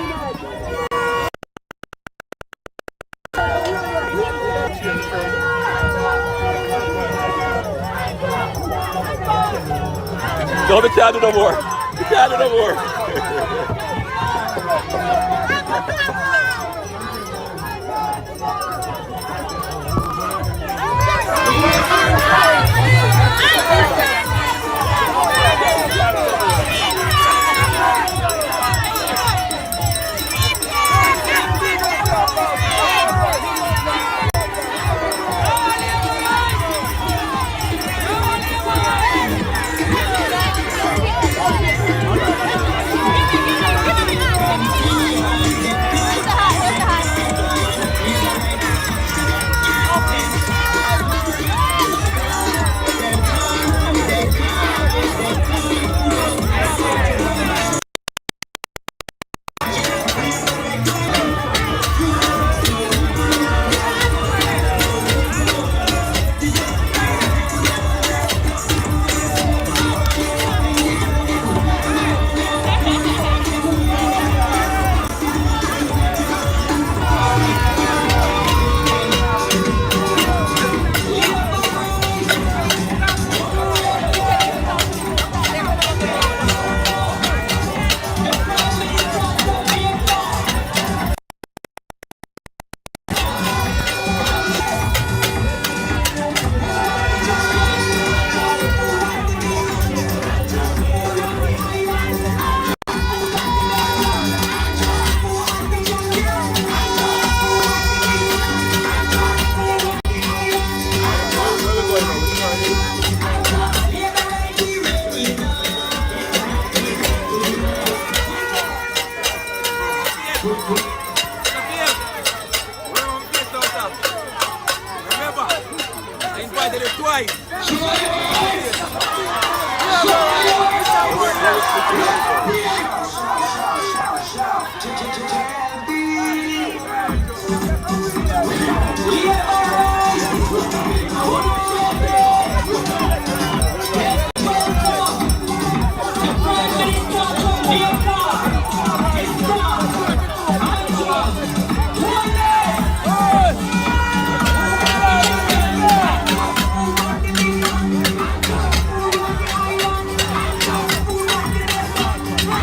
No, we can't do no more. We can't do no more.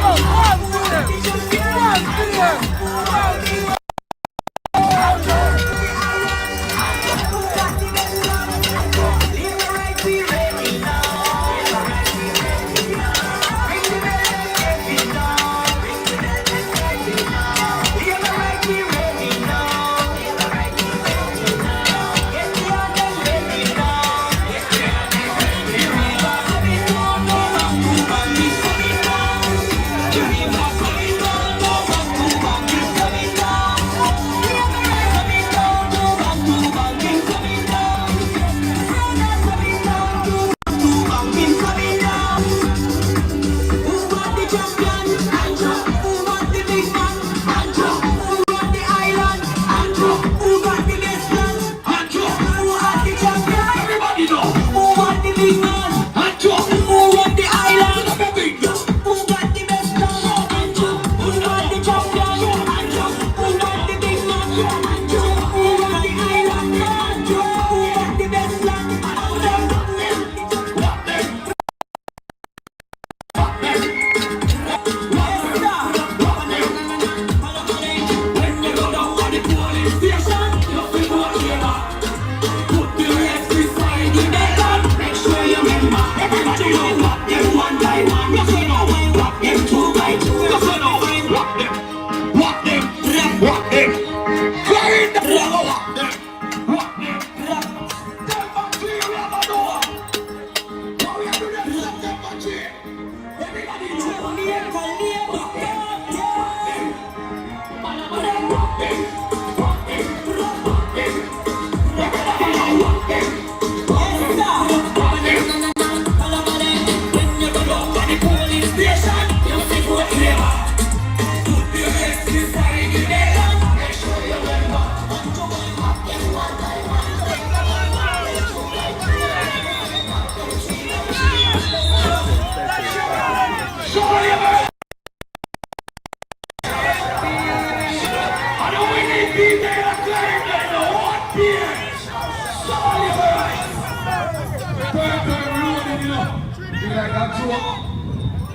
Oh,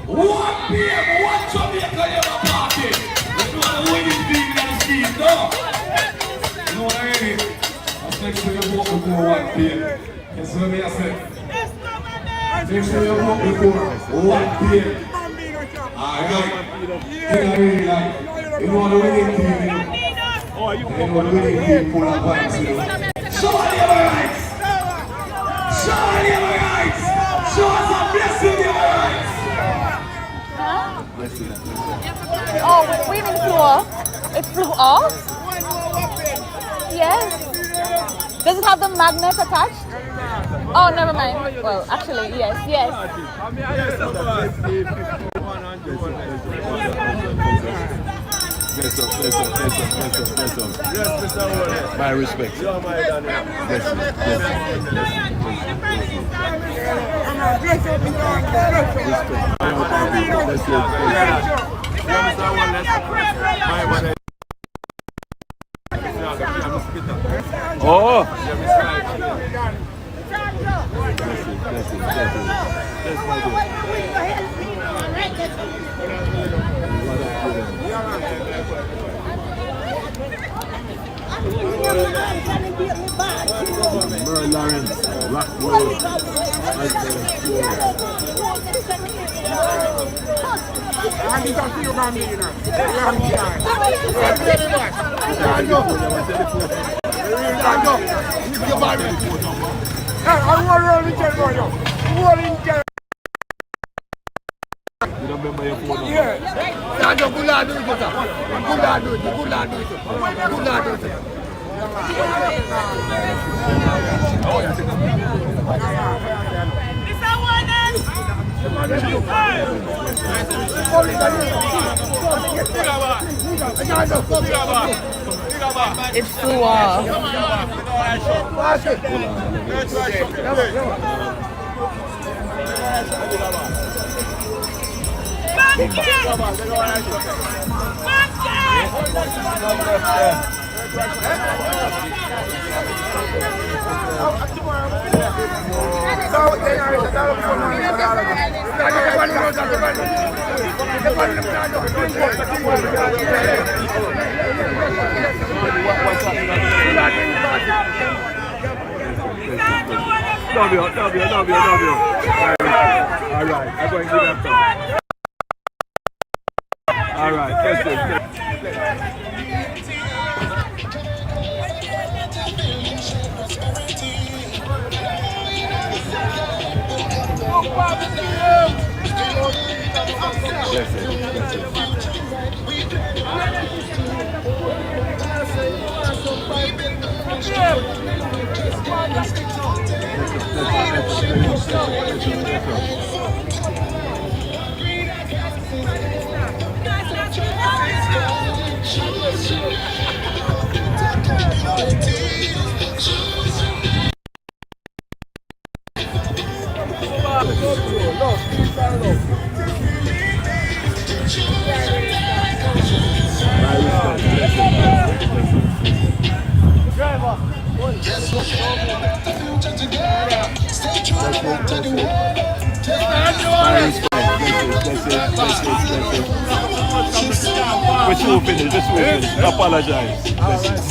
What PM, what Jamaica ever party? You know the winning team in the scheme, no? You know what I mean? I'll make sure you vote before 1 PM. That's what I say. Make sure you vote before 1 PM. Alright. You know the winning team, you know? You know the winning team full of vibes, you know? Show all the other rights! Show all the other rights! Show us some blessing, the other rights! Oh, we didn't flew off. It flew off? Yes. Does it have the magnet attached? Oh, never mind. Well, actually, yes, yes. Bless up. My respect. Oh! Merle Lawrence, Rockwell, you don't remember your phone number? Yeah. It flew off. Love you. All right, I'm going to give that time. All right, that's it. We're finished. Apologize. Apologize.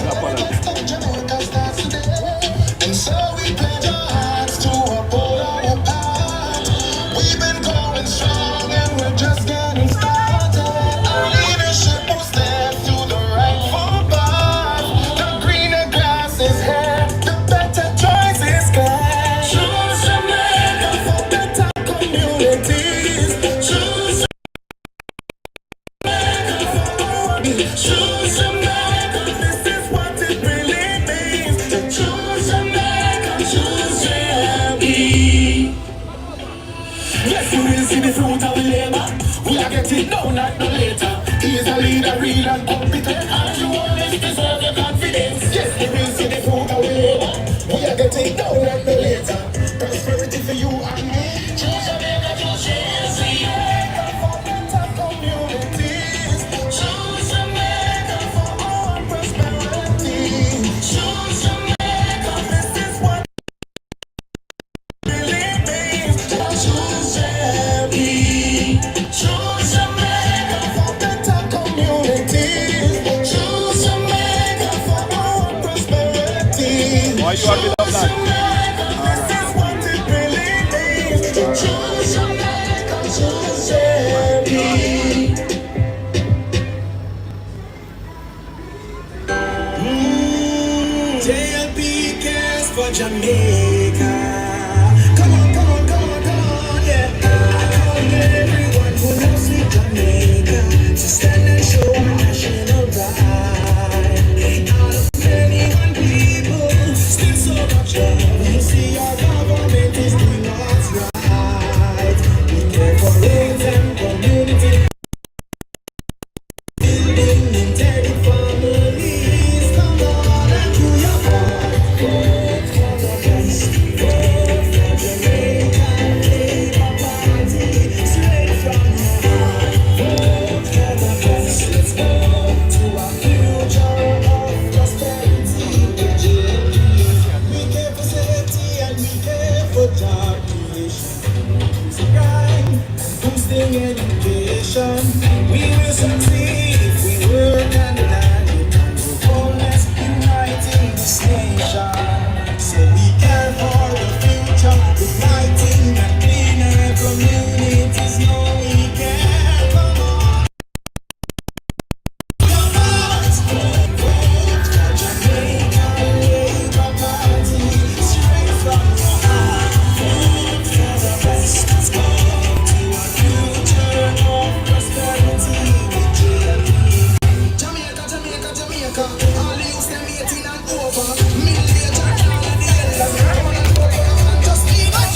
And so we pledge our hearts to uphold our path. We've been going strong and we're just getting started. Our leadership will stand through the rightful path. The greener grass is here, the better choice is clear. Choose Jamaica for better communities. Choose Jamaica for all. Choose Jamaica, this is what it really means. To choose Jamaica, choose JME. Yes, we will see the fruit of the labor. We are getting down not no later. He is a leader, real and competent, and you always deserve your confidence. Yes, we will see the fruit of the labor. We are getting down not no later. Prosperity for you and me. Choose Jamaica, choose JME. For better communities. Choose Jamaica for all prosperity. Choose Jamaica, this is what really Jamaica. Come on, come on, come on, come on, yeah. I call everyone who loves sweet Jamaica to stand and show our national pride. Out of 21 people, still so much love. You see, our government is doing what's right. We care for roads and community. Building integrated families. Come on and do your part. Vote for the best. Vote for Jamaican Labour Party. Straight from your heart. Vote for the best. Let's go to a future of prosperity. We care for safety and we care for job creation. Crime and boosting education. We will succeed if we work hand in hand with Holness, uniting this nation. So we care for the future, uniting and cleaner communities. No, we care. Come on, your hearts. Vote for Jamaica Labour Party. Straight from your heart. Vote for the best. Let's go to a future of prosperity with JLP. Jamaica, Jamaica, Jamaica. All the youths them 18 and over. Middle-aged and all of the elders. Come on and go, come on and just leave us.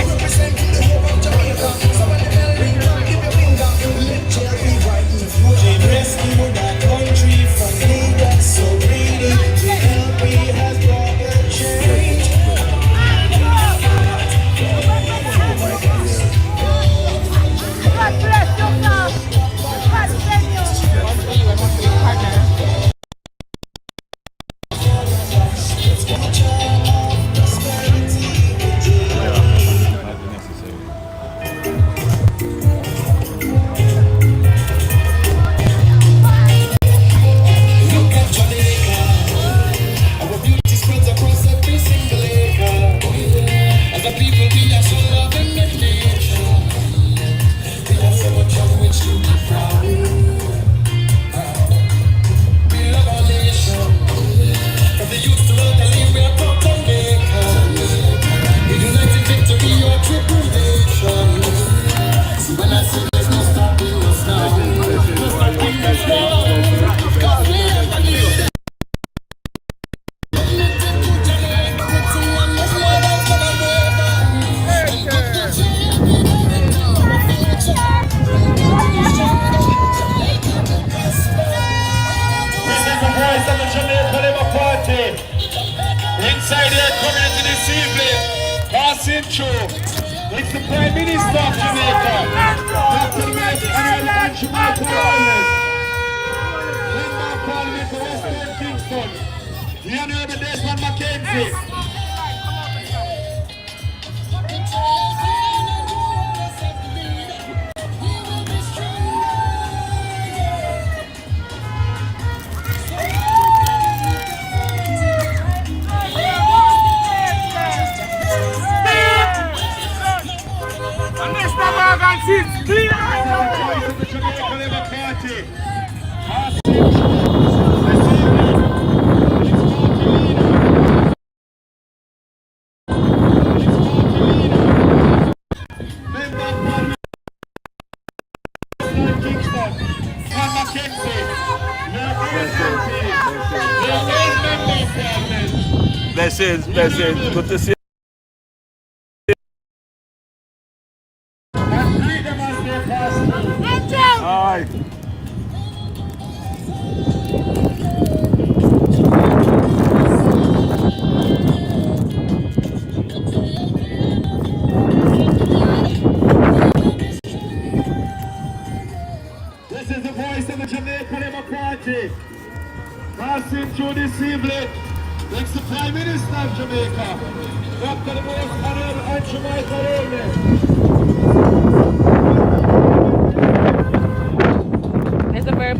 Representing the whole of Jamaica. So when the bell ring, give your finger. Let JLP brighten the future. Rescue that country from leaders so greedy. JLP has brought the change. Look at Jamaica. Our beauty spreads across every single acre. As a people, we are so loving the nation. We have so much of which to be proud. We love our nation. From the youth to elderly, we are proud Jamaicans. We unite in victory or tribulation. So when I say there's no stopping us now, no stopping us now. 'Cause we are the leaders. This is the voice of the Jamaica Labour Party. Inside their community this evening, passing through. It's the Prime Minister of Jamaica, Dr. Honorable Jamaica Holness. Member of Parliament for West End Kingston, the Honorable Desmond Mackenzie. Blessings, blessings. Good to see you. Aye. This is the voice of the Jamaica Labour Party. Passing through this evening. Next the Prime Minister of Jamaica, Dr. the Most Honorable Jamaica Holness. It's a very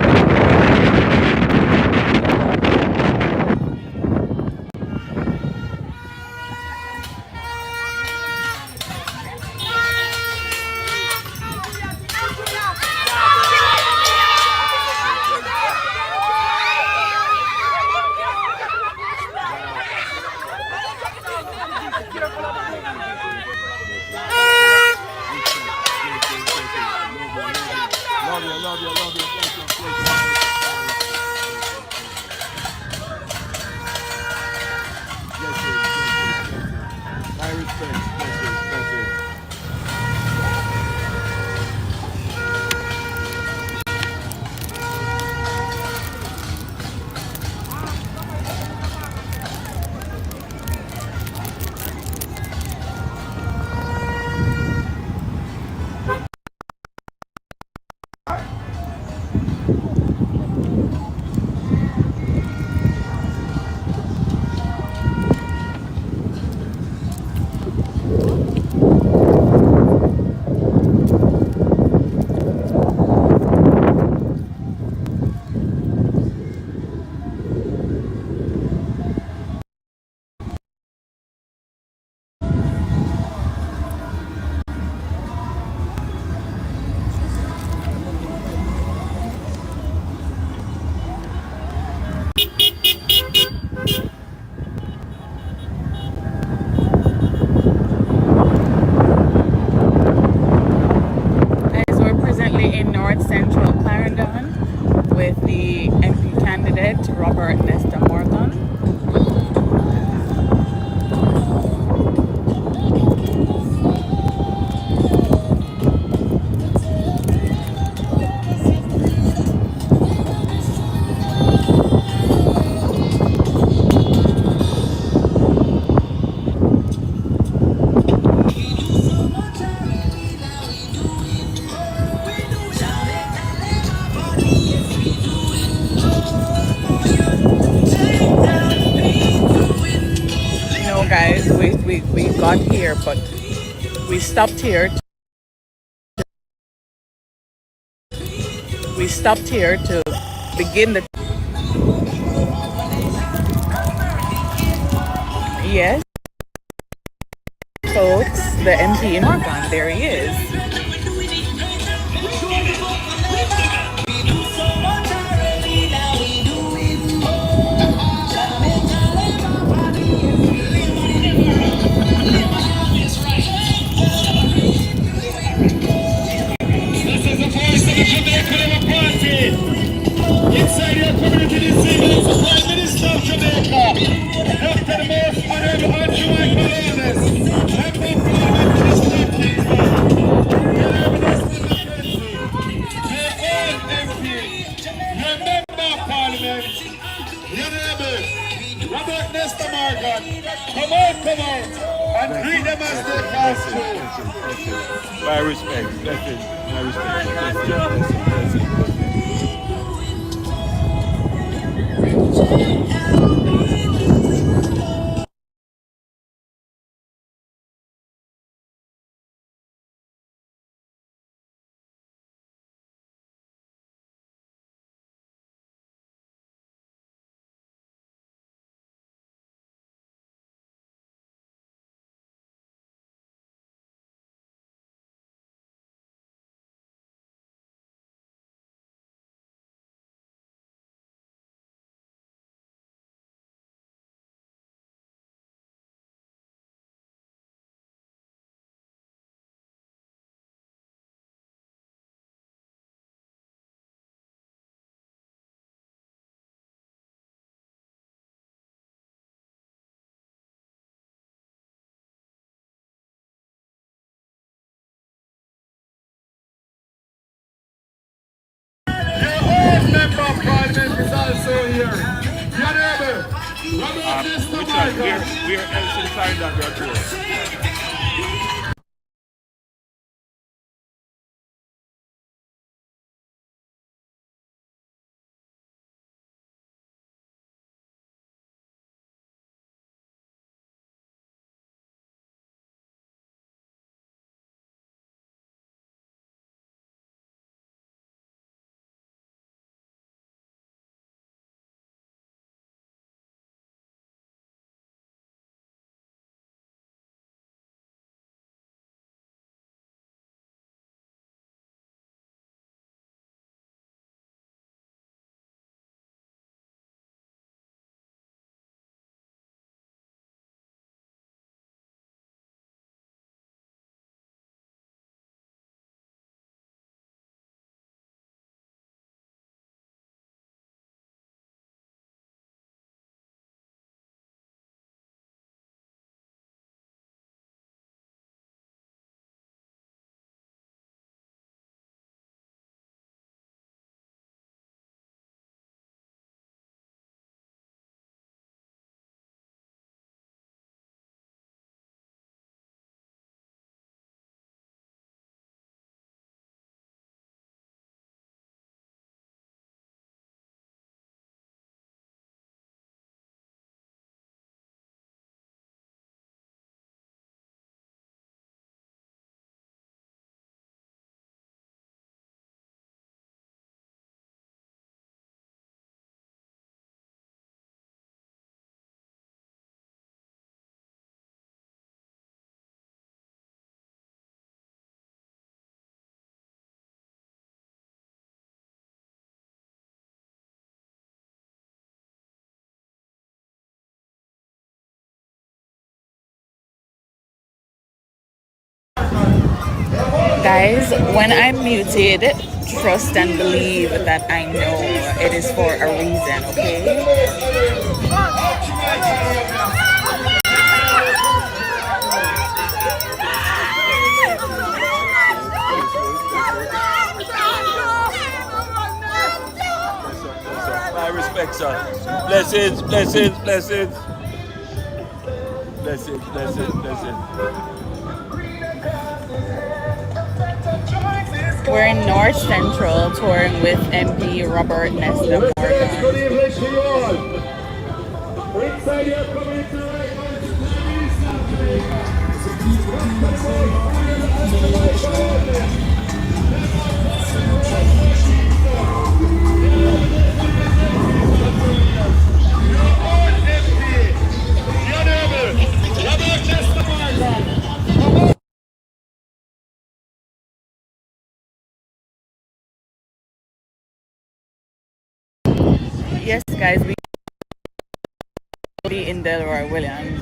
presently in North Central Clarendon with the MP candidate Robert Nesta Morgan. No, guys, we got here, but we stopped here. We stopped here to begin the. Yes, folks, the MP in Morgan. There he is. Inside your community this evening, the Prime Minister of Jamaica, Dr. the Most Honorable Andrew Michael Holness, Member of Parliament for the State of Kingston, Honorable Desmond Mackenzie, their own MP, your Member of Parliament, the Honorable Robert Nesta Morgan. Come out, and greet them as they pass through. My respect, blessing, my respect, blessing. Member of Parliament is also here. The Honorable Robert Nesta Morgan. We are else in Clarendon, we are tour. Guys, when I'm muted, trust and believe that I know it is for a reason, okay? My respect, sir. Blessings, blessings, blessings. Blessings, blessings, blessings. We're in North Central touring with MP Robert Nesta Morgan. Good evening to you all. Inside your community right now is the Yes, guys, we will be in Delroy Williams.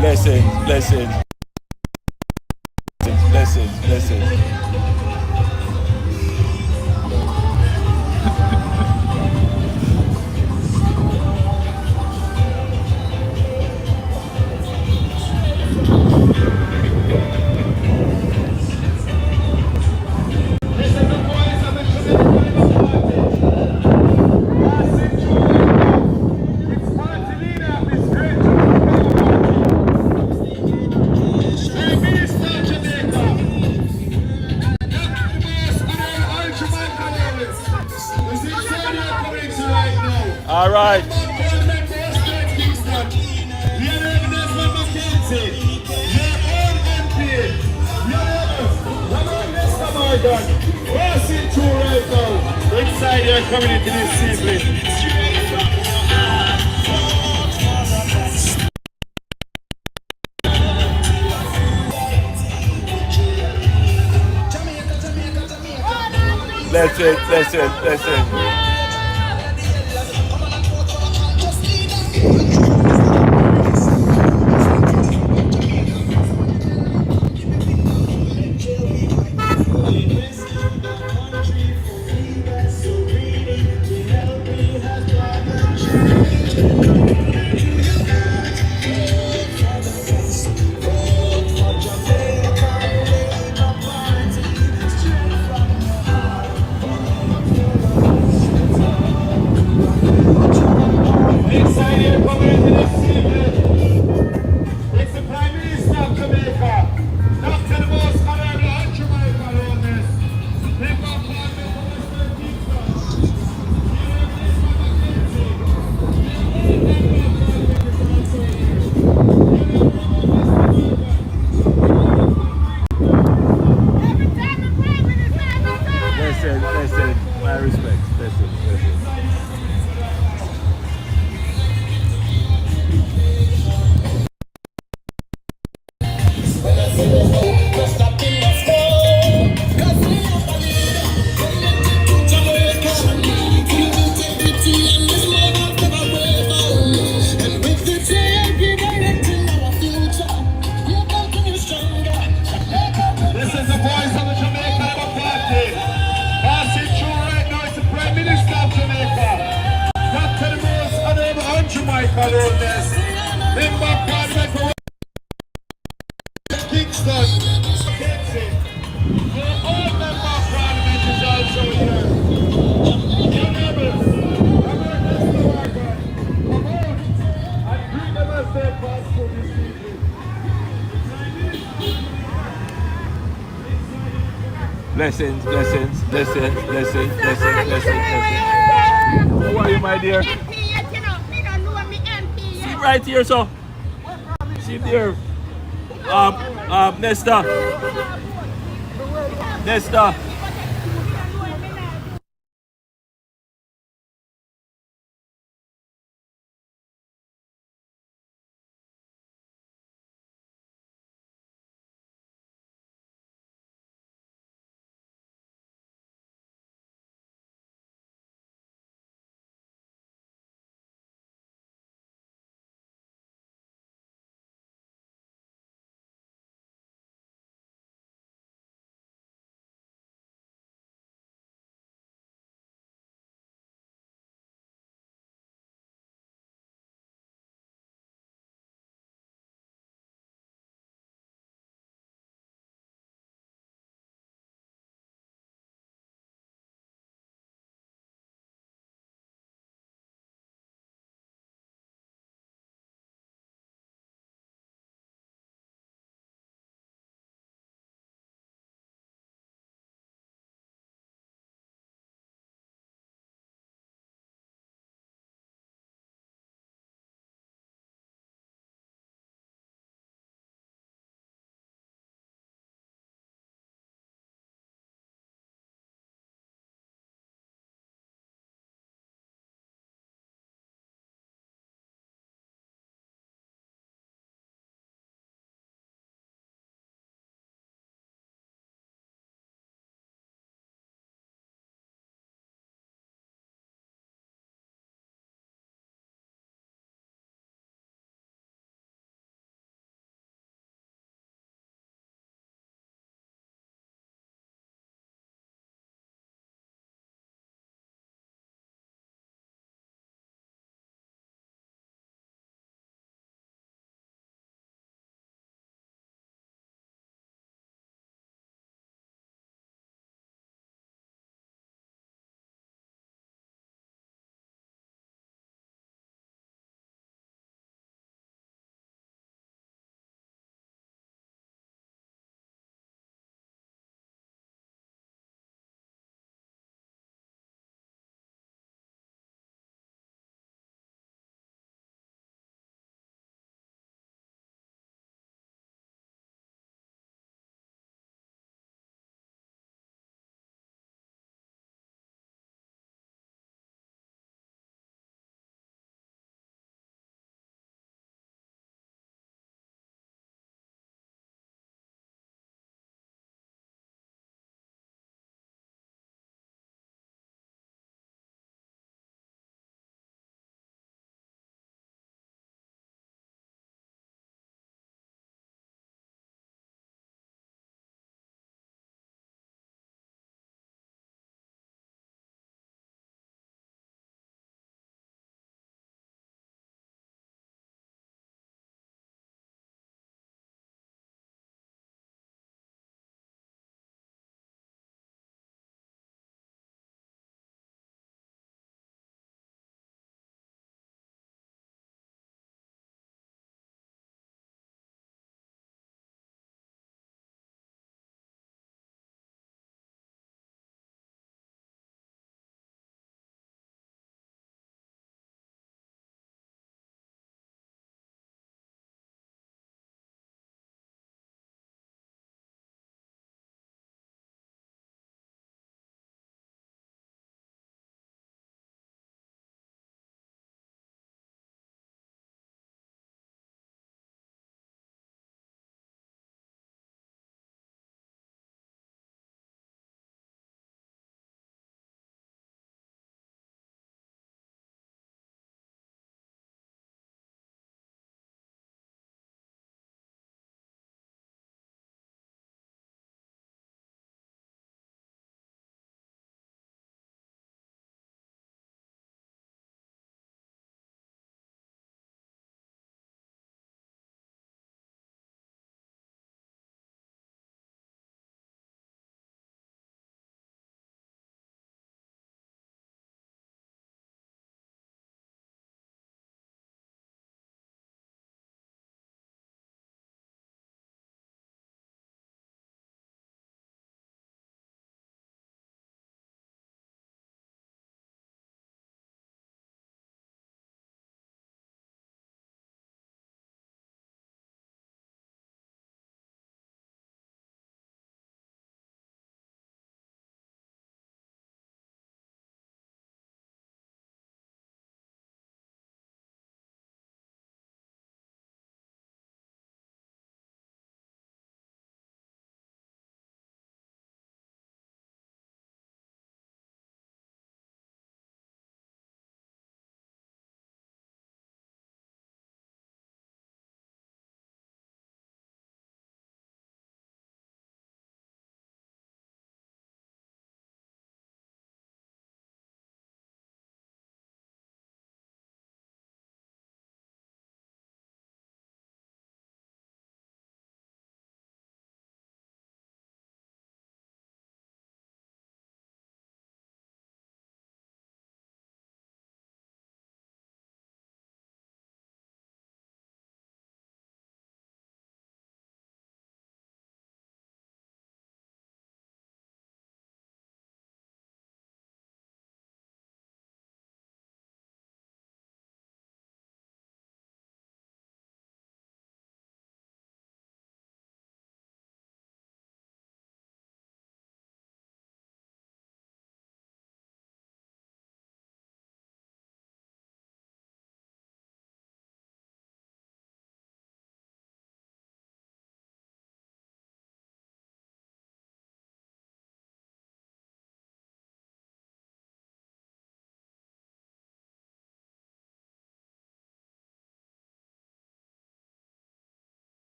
Blessings, blessings. Blessings, blessings. All right. Inside your community this evening. Blessings, blessings, blessings. Inside your community this evening. It's the Prime Minister of Jamaica, Dr. the Most Honorable and Jamaica Holness, Member of Parliament for Western Kingston, Blessings, blessings. My respect. Blessings, blessings. this is the voice of the Jamaica Labour Party. Passing through right now is the Prime Minister of Jamaica, Dr. the Most Honorable and Jamaica Holness, Member of Parliament for Western Kingston, Kensington. Your own Member of Parliament is also here. Honorable. Blessings, blessings, blessings, blessings, blessings, blessings, blessings. How are you, my dear? See right here, so. See there. Nesta. Nesta.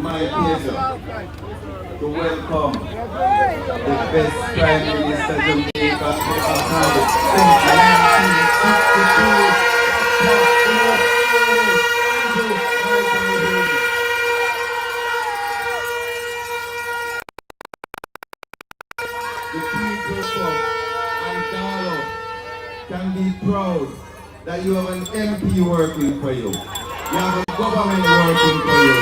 my pleasure to welcome the best Prime Minister Jamaica ever had since 1962. The people and Carlo can be proud that you have an MP working for you. You have a government working for you.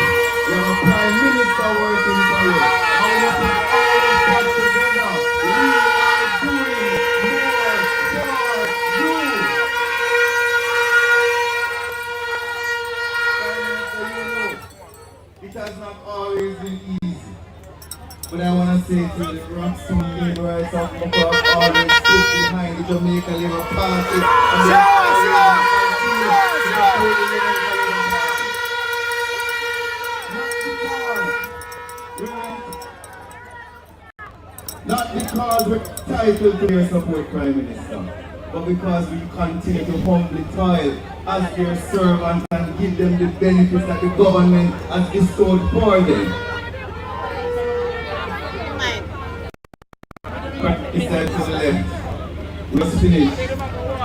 You have a Prime Minister working for you. And when you put all of that together, we are doing more for you. It has not always been easy. But I want to say to the Rockstone Labor Rights of Mokwa always stood behind the Jamaica Labour Party. And they always continue to support the Jamaica Labour Party. Not because we're entitled to their support, Prime Minister, but because we continue to humbly toil as their servants and give them the benefits that the government has bestowed for them. He said to the left, we must finish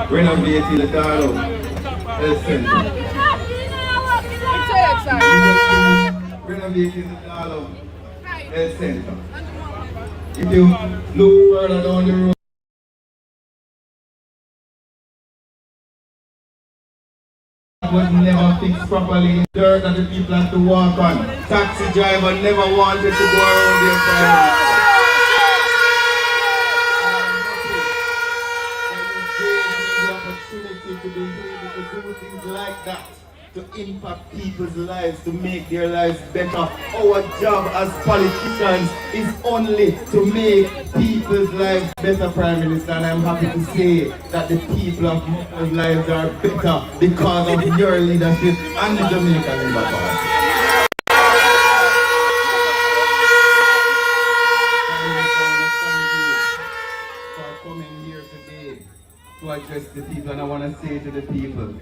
renovating the Darlow Health Center. Renovating the Darlow Health Center. If you look further down the road, was never fixed properly. Dirt that the people have to walk on. Taxi driver never wanted to go around their family. To be able to do things like that, to impact people's lives, to make their lives better. Our job as politicians is only to make people's lives better, Prime Minister, and I'm happy to say that the people of Moko's lives are better because of your leadership and the Jamaican Labour Party. To address the people, and I want to say to the people,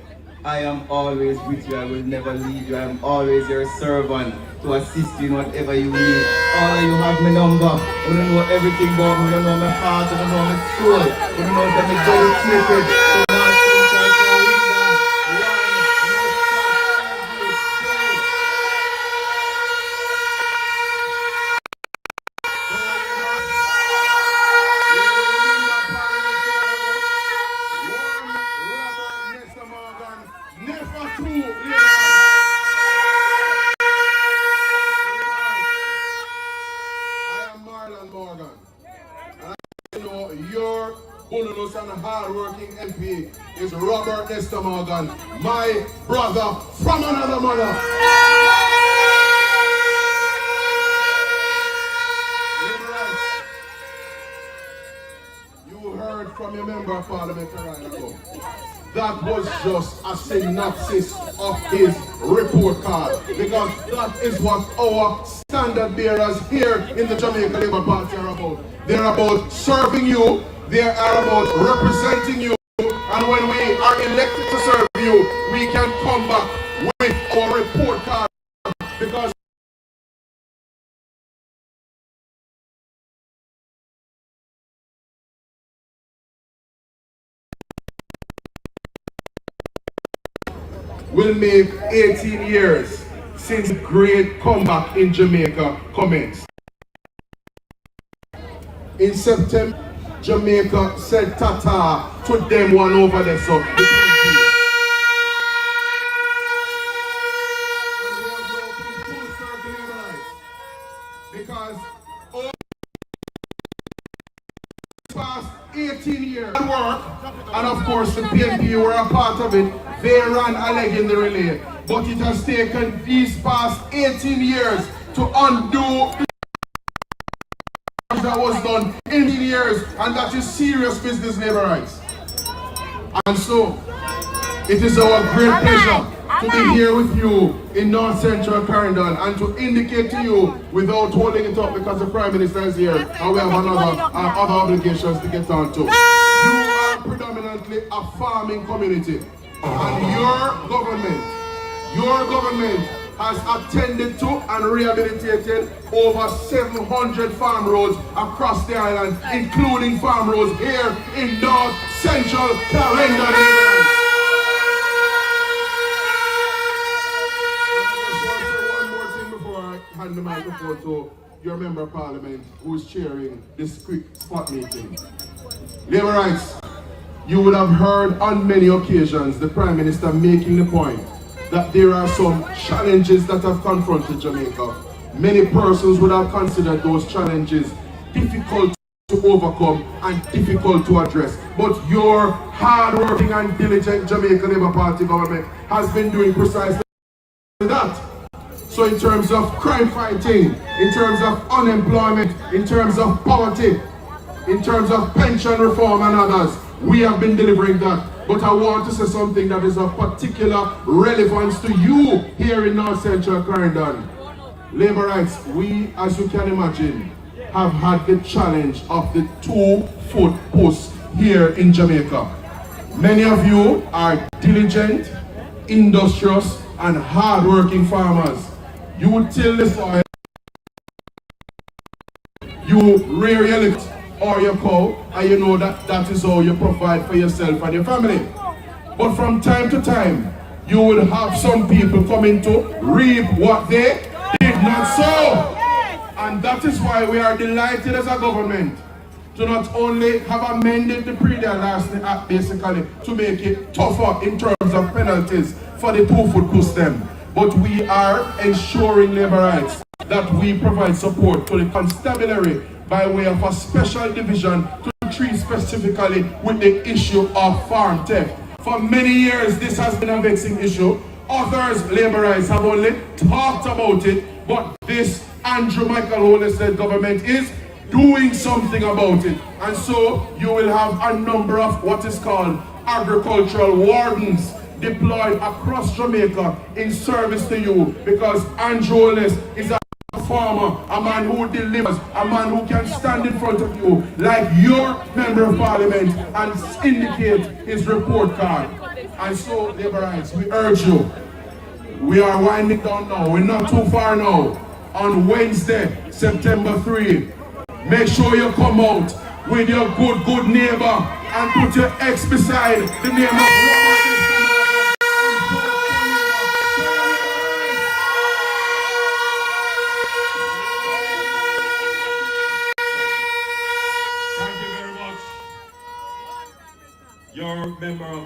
I am always with you, I will never leave you, I am always your servant to assist you in whatever you need. All of you have my number, you don't know everything about me, you don't know my heart, you don't know my soul, you don't know that I'm dedicated to one thing, your Holness and hard-working MP is Robert Nestor Morgan, my brother from another mother. You heard from your member of parliament a while ago. That was just a synopsis of his report card, because that is what our standard bearers here in the Jamaica Labour Party are about. They're about serving you, they are about representing you, and when we are elected to serve you, we can come back with our report card, because will make 18 years since the great comeback in Jamaica commenced. In September, Jamaica said tata to them one over there, so because all past 18 years of work, and of course the PNP were a part of it, they ran a leg in the relay. But it has taken these past 18 years to undo that was done in years, and that is serious business labor rights. And so, it is our great pleasure to be here with you in North Central Clarendon and to indicate to you, without holding it up because the Prime Minister is here and we have other obligations to get on to. You are predominantly a farming community, and your government has attended to and rehabilitated over 700 farm roads across the island, including farm roads here in North Central Clarendon. One more thing before I hand the microphone to your member of parliament who is chairing this quick spot meeting. Labour rights, you would have heard on many occasions the Prime Minister making the point that there are some challenges that have confronted Jamaica. Many persons would have considered those challenges difficult to overcome and difficult to address. But your hard-working and diligent Jamaica Labour Party government has been doing precisely that. So in terms of crime fighting, in terms of unemployment, in terms of poverty, in terms of pension reform and others, we have been delivering that. But I want to say something that is of particular relevance to you here in North Central Clarendon. Labour rights, we, as you can imagine, have had the challenge of the 2-foot post here in Jamaica. Many of you are diligent, industrious, and hard-working farmers. You would till the soil, you rear your lift or your cow, and you know that that is how you provide for yourself and your family. But from time to time, you will have some people coming to reap what they did not sow. And that is why we are delighted as a government to not only have amended the Pre-Dialasting Act basically to make it tougher in terms of penalties for the 2-foot post them, but we are ensuring labour rights that we provide support to the constabulary by way of a special division to treat specifically with the issue of farm theft. For many years this has been a vexing issue. Others, labour rights, have only talked about it, but this Andrew Michael Holness led government is doing something about it. And so you will have a number of what is called agricultural wardens deployed across Jamaica in service to you, because Andrew Holness is a farmer, a man who delivers, a man who can stand in front of you like your member of parliament and indicate his report card. And so, labour rights, we urge you, we are winding down now, we're not too far now. On Wednesday, September 3, make sure you come out with your good neighbor and put your X beside the name of your member of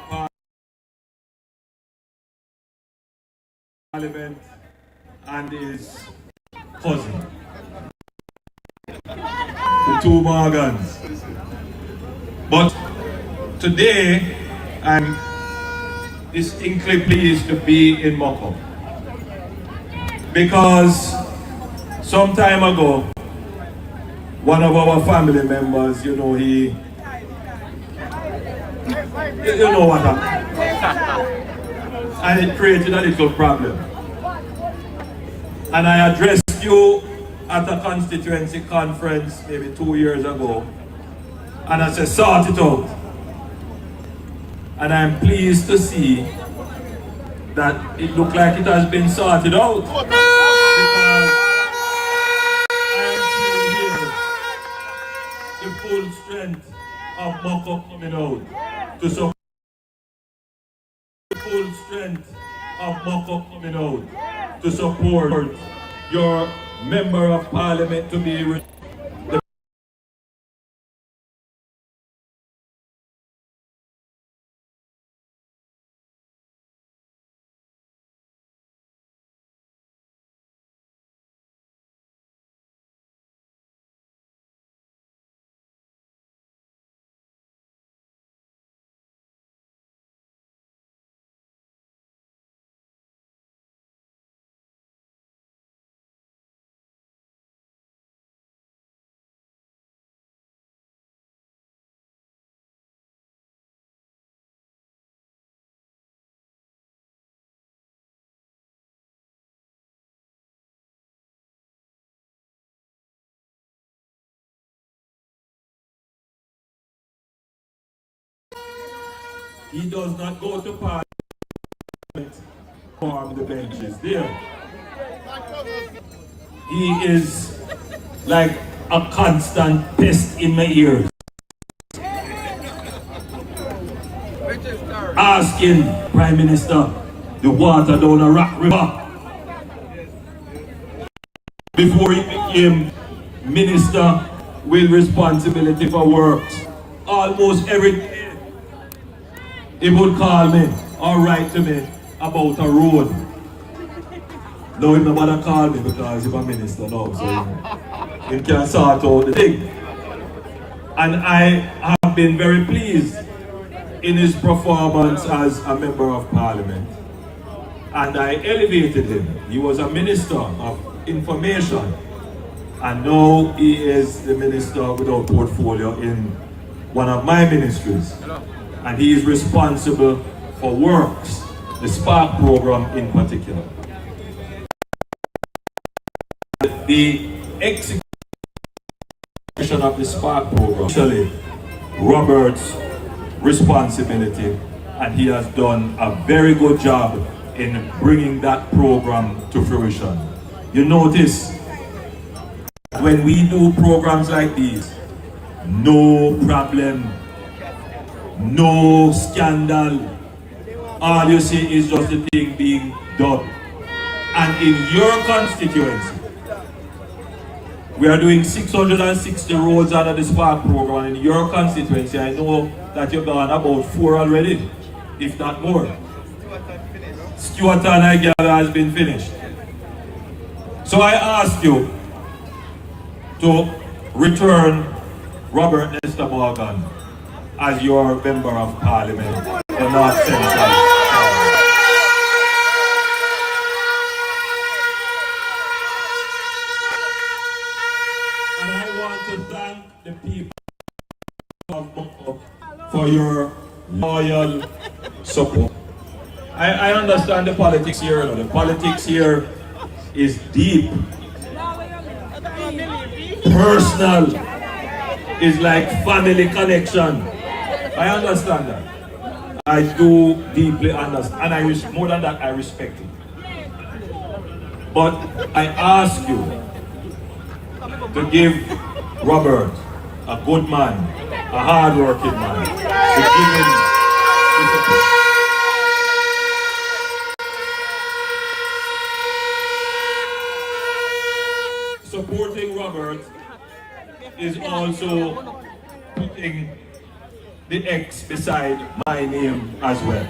parliament and his cousin, the two Morgans. But today I'm distinctly pleased to be in Moko, because some time ago one of our family members, you know, you know what happened. And it created a little problem. And I addressed you at a constituency conference maybe 2 years ago. And I said, sort it out. And I'm pleased to see that it looked like it has been sorted out. Because I am seeing here the full strength of Moko coming out to support. The full strength of Moko coming out to support your member of parliament to be the he does not go to parliament form the benches there. he is like a constant pest in my ears. Asking Prime Minister the water down a Rock River before he became Minister with responsibility for works. Almost every day he would call me or write to me about a road. Now he never call me because he's a minister now, so he can sort out the thing. And I have been very pleased in his performance as a member of parliament. And I elevated him. He was a minister of information. And now he is the minister without portfolio in one of my ministries. And he is responsible for works, the Spark program in particular. The execution of the Spark program, actually Robert's responsibility, and he has done a very good job in bringing that program to fruition. You notice, when we do programs like these, no problem, no scandal. All you see is just the thing being done. And in your constituency, we are doing 660 roads under the Spark program. In your constituency, I know that you've gone about 4 already, if not more. Stuart and I gather has been finished. So I ask you to return Robert Nesta Morgan as your member of parliament for North Central. And I want to thank the people of Buck for your loyal support. I understand the politics here. The politics here is deep, personal, is like family connection. I understand that. I do deeply understand, and more than that, I respect it. But I ask you to give Robert, a good man, a hard-working man, to give him the support. Supporting Robert is also putting the X beside my name as well.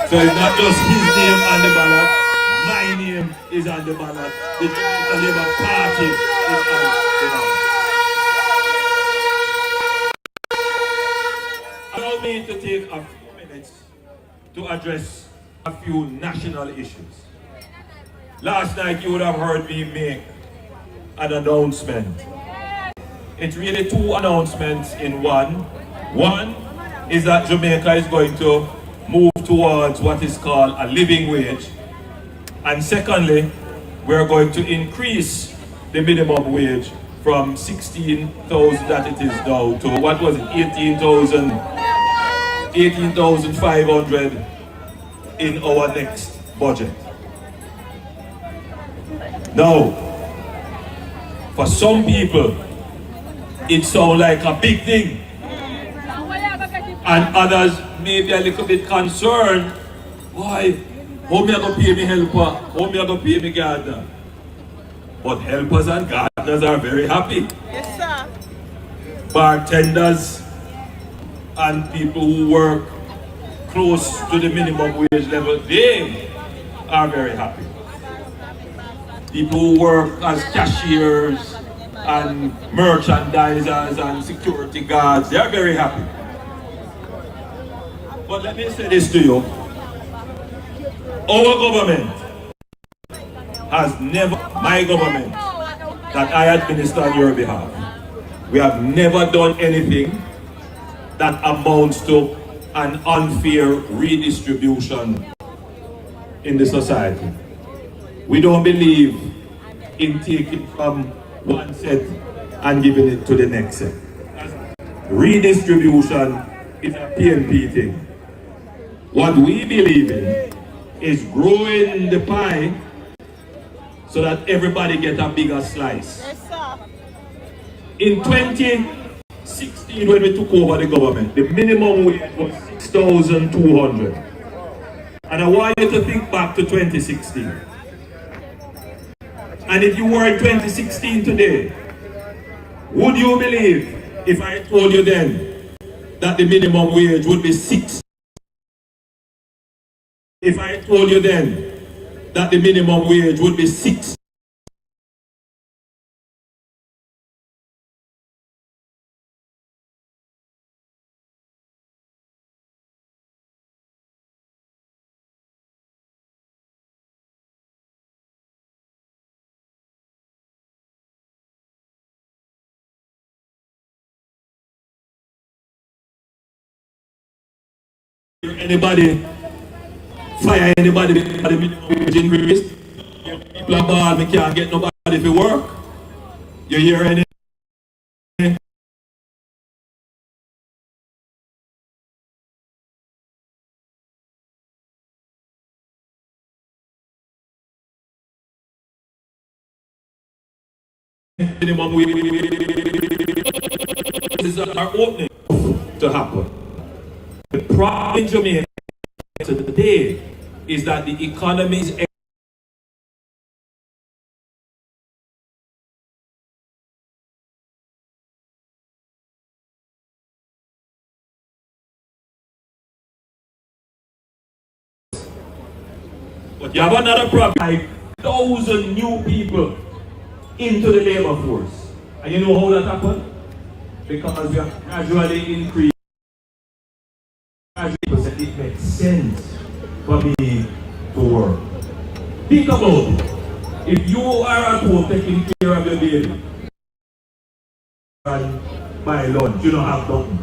So it's not just his name on the ballot, my name is on the ballot, the Jamaica Labour Party is on the ballot. Allow me to take a few minutes to address a few national issues. Last night you would have heard me make an announcement. It's really 2 announcements in one. One is that Jamaica is going to move towards what is called a living wage. And secondly, we're going to increase the minimum wage from 16,000 that it is now to, what was it, 18,500 in our next budget. Now, for some people, it sounds like a big thing. And others may be a little bit concerned. Why? How me I go pay me helper? How me I go pay me gardener? But helpers and gardeners are very happy. Yes, sir. Bartenders and people who work close to the minimum wage level, they are very happy. People who work as cashiers and merchandisers and security guards, they are very happy. But let me say this to you. Our government has never, my government, that I administer on your behalf, we have never done anything that amounts to an unfair redistribution in the society. We don't believe in taking from one set and giving it to the next set. Redistribution is a PNP thing. What we believe in is growing the pie so that everybody get a bigger slice. In 2016, when we took over the government, the minimum wage was 6,200. And I want you to think back to 2016. And if you were in 2016 today, would you believe if I told you then that the minimum wage would be 6? If I told you then that the minimum wage would be 6? Anybody fire anybody with the minimum wage increase? People are bad, we can't get nobody to work. You hear any? Minimum wage are opening to happen. The problem in Jamaica today is that the economy is but you have another problem. 5,000 new people into the labor force. And you know how that happened? Because we have gradually increased. It makes sense for me to work. Think about it. If you are at home taking care of your baby and buy lunch, you don't have nothing.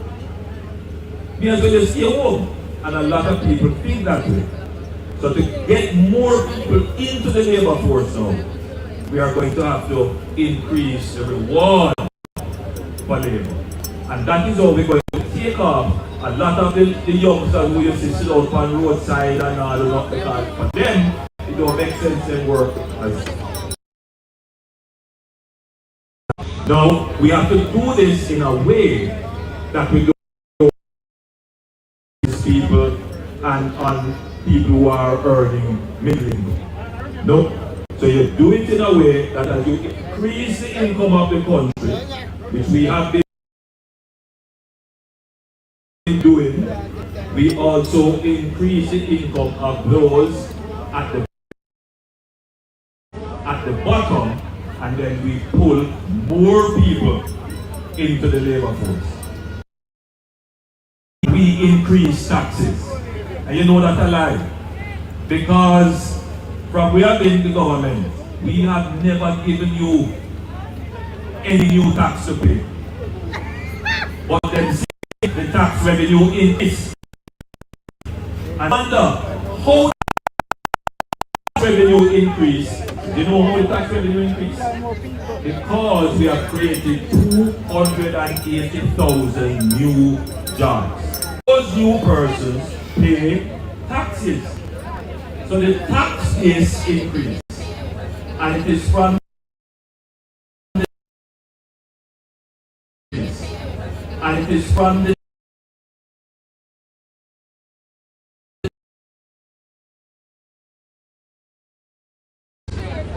Because when you stay home, and a lot of people think that way. So to get more people into the labor force now, we are going to have to increase the reward for labor. And that is how we're going to take off a lot of the youngsters who used to sit out on the roadside and all that, because for them, it don't make sense in work. Now, we have to do this in a way that we don't these people and on people who are earning middling. No? So you do it in a way that as you increase the income of the country, which we have been doing, we also increase the income of those at the bottom, and then we pull more people into the labor force. We increase taxes, and you know that's a lie, because from we have been in the government, we have never given you any new tax to pay. But then the tax revenue increase. And wonder how tax revenue increase. Do you know how the tax revenue increase? Because we have created 280,000 new jobs. Those new persons pay taxes. So the tax base increase. And it is from the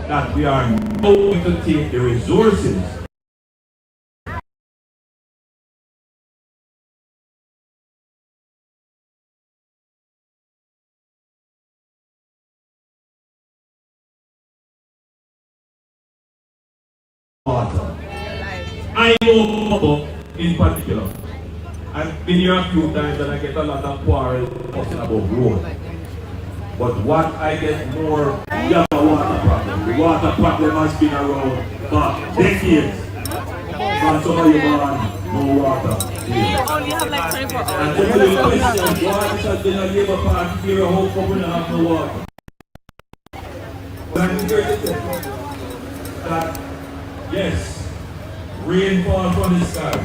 that we are going to take the resources I know in particular. I've been here a few times and I get a lot of quarrels talking about road. But what I get more, we have a water problem. The water problem has been around for decades. But some of you man, no water. We only have like 24 hours. And then the question, why has been a Labour Party here, how come we don't have no water? But I'm here to say that, yes, rain falls from the sky.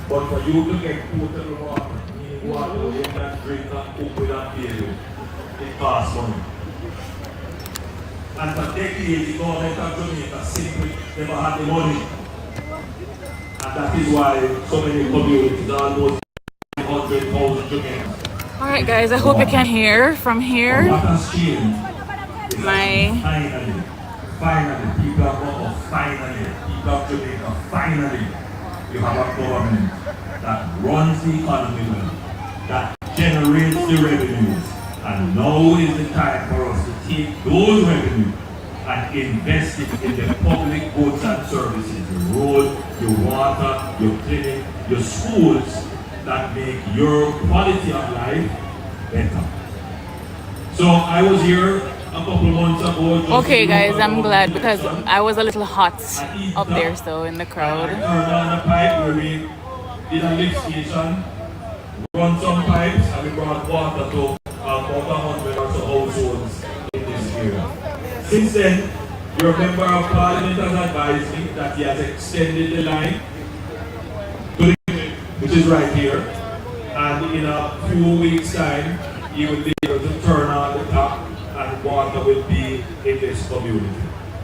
But for you to get potable water, meaning water you can drink and cook with and baby, it costs money. And for decades, the government of Jamaica simply never had the money. And that is why so many communities, almost 100,000 Jamaicans. Alright guys, I hope you can hear from here. What has changed is My finally, people of Ghana, finally, people of Jamaica, finally, you have a government that runs the economy well, that generates the revenues. And now is the time for us to take those revenues and invest it in the public goods and services, your road, your water, your clinic, your schools, that make your quality of life better. So I was here a couple months ago. Okay guys, I'm glad because I was a little hot up there so in the crowd. I turned on the pipe where we did a lift station, run some pipes, and we brought water to about 100 or so households in this area. Since then, your member of parliament has advised me that he has extended the line to the, which is right here, and in a few weeks' time, he will be able to turn on the tap and water will be in this community.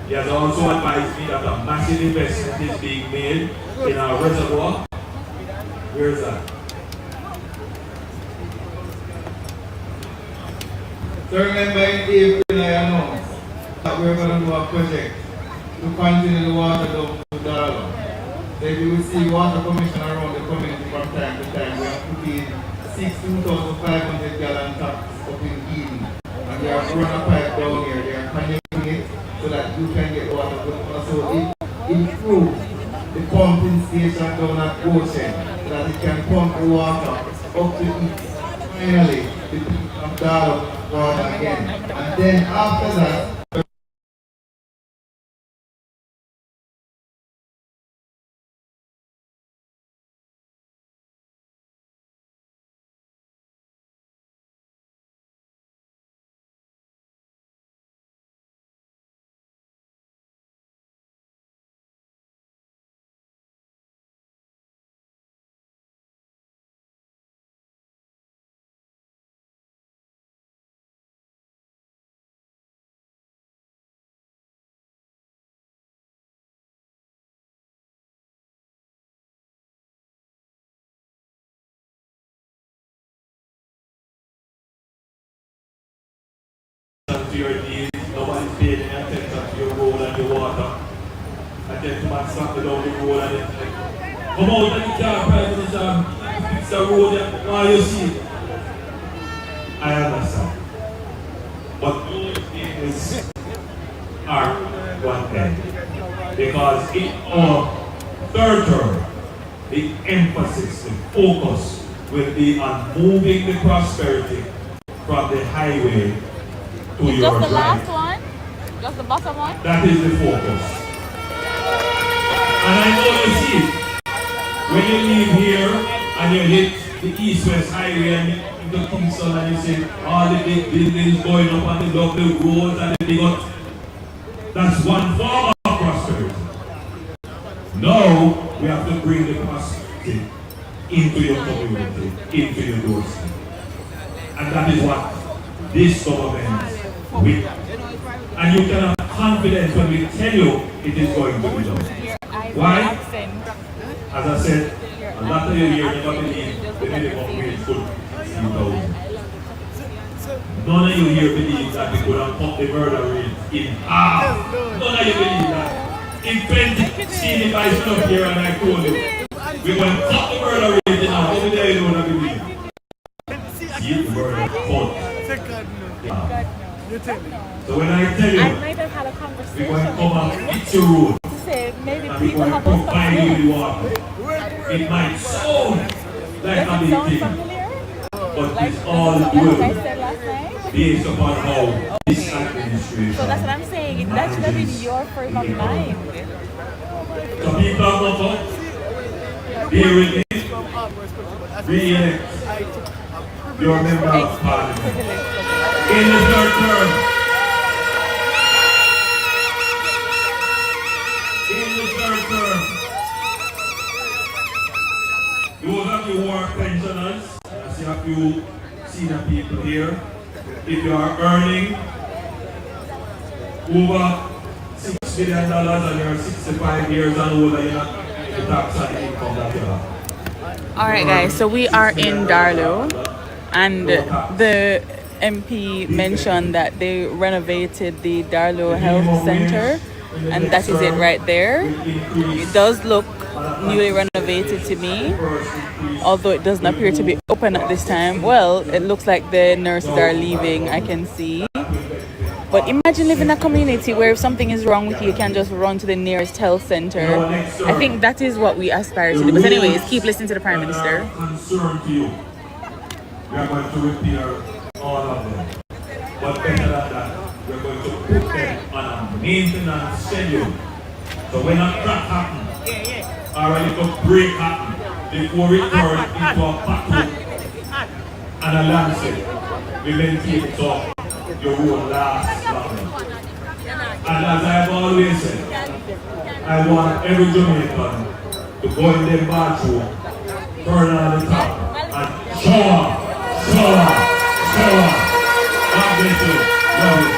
He has also advised me that a massive investment is being made in our reservoir. Where is that? So remember in April I announced that we're going to do a project to continue the water down to Darla. So if you will see water commission around the community from time to time, we have put in 16,500 gallon taps up in Eden. And we have run a pipe down here, they are connecting it so that you can get water. But also it improves the pumping station down at Goshen so that it can pump the water up to it. Finally, the people of Darla water again. And then after that, to your needs, nobody's paying any attention to your road and your water. And then man slap it down the road and it's like, come out and you can't price this fix the road and now you see it. I understand. But those things are one thing. Because in our third term, the emphasis, the focus will be on moving the prosperity from the highway to your Just the drive. last one? Just the bottom one? That is the focus. And I know you see it. When you leave here and you hit the east-west highway and you into Kingston and you see all the big buildings going up on the lovely roads and the big up. That's one form of prosperity. Now we have to bring the prosperity into your community, into your doorstep. And that is what this government will. And you can have confidence when we tell you it is going to be done. Why? As I said, a lot of you here never believe the minimum wage could be 3,000. None of you here believe that we could have put the murder rate in half. None of you believe that. In 2016, if I stood up here and I told you, we're going to cut the murder rate in half, how many of you don't believe? See, the murder cut. So when I tell you, I might have had a we're conversation going to come and fix your road, to say maybe and we're people going to have us provide you with water. It might sound like a big thing, but it's all Like I doable said last night. based upon how this administration. So that's what I'm saying. That should have been your frame of mind. So people are not up. Bear with me. Re-elect your member of parliament in the third term. In the third term. Those of you who are pensioners, I see a few senior people here. If you are earning over $6 billion and you're 65 years and older, you're not paying the tax on the income that you have. Alright guys, so we are in Darlow and the MP mentioned that they renovated the Darlow Health Centre and that is it right there. It does look newly renovated to me, although it doesn't appear to be open at this time. Well, it looks like the nurses are leaving, I can see. But imagine living in a community where if something is wrong with you, you can just run to the nearest health center. I think that is what we aspire to do. But anyways, keep listening to the Prime Minister. Concern to you. We are going to repair all of them. But better than that, we are going to put them on a maintenance schedule. So when a crack happens, or a little break happens, before it turns into a pathway and a landslide, we maintain it up. Your whole last long. And as I have always said, I want every Jamaican to go in their bathroom, turn on the tap, and shower. God bless you. Love you.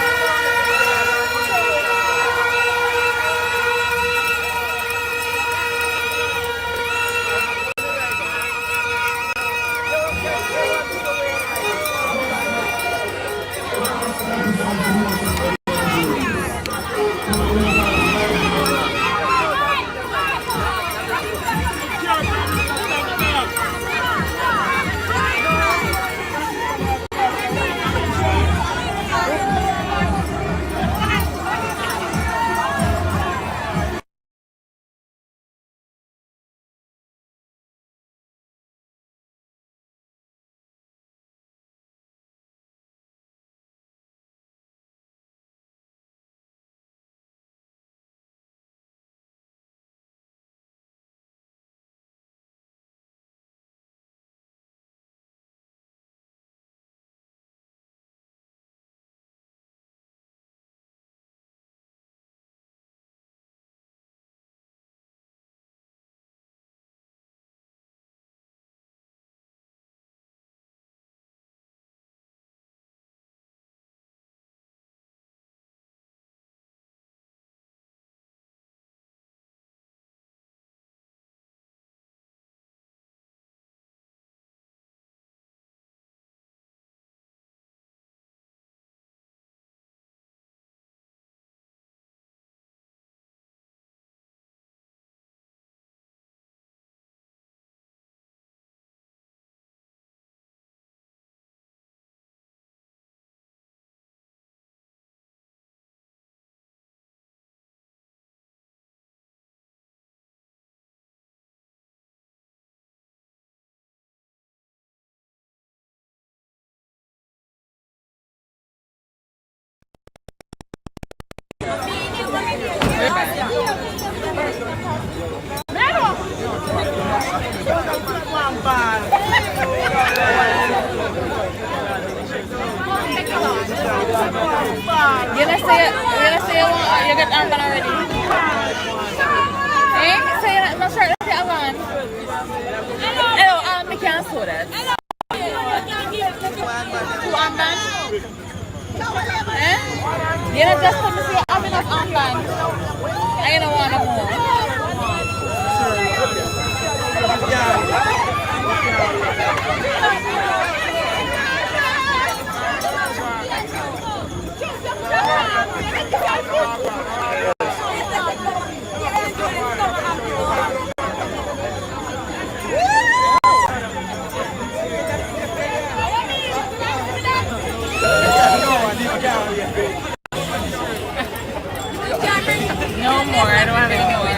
You get armband already. Eh? So you're not sure that you're on? Hello, I can't show that. Two armband? Eh? You know, just come to see I'm enough armband. I don't want no more. No more, I don't have any more.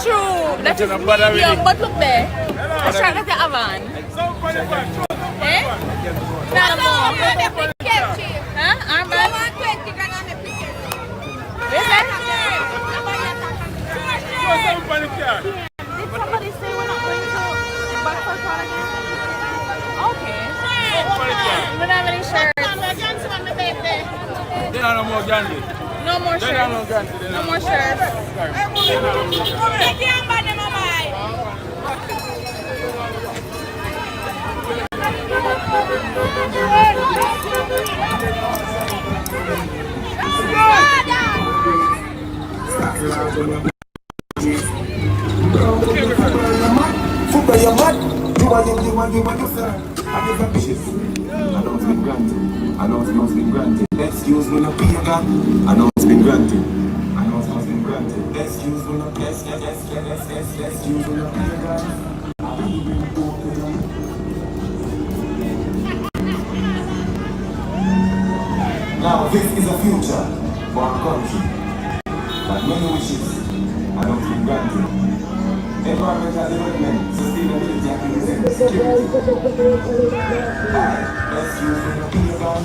True, that is medium, but look there. I shot at the Avan. Eh? No more. Huh? Armband? Yes, sir? Did somebody say we're not going to Buckford Park again? Okay. We don't have any shirts. They are no more candy. No more shirts. No more shirts. Excuse me, not be a gun. I know it's been granted. I know it's been granted. Excuse me, not excuse me, not be a gun. Now this is a future for our country. But many wishes are not been granted. Environmental development, sustainability, activism, security. Excuse me, not be a gun.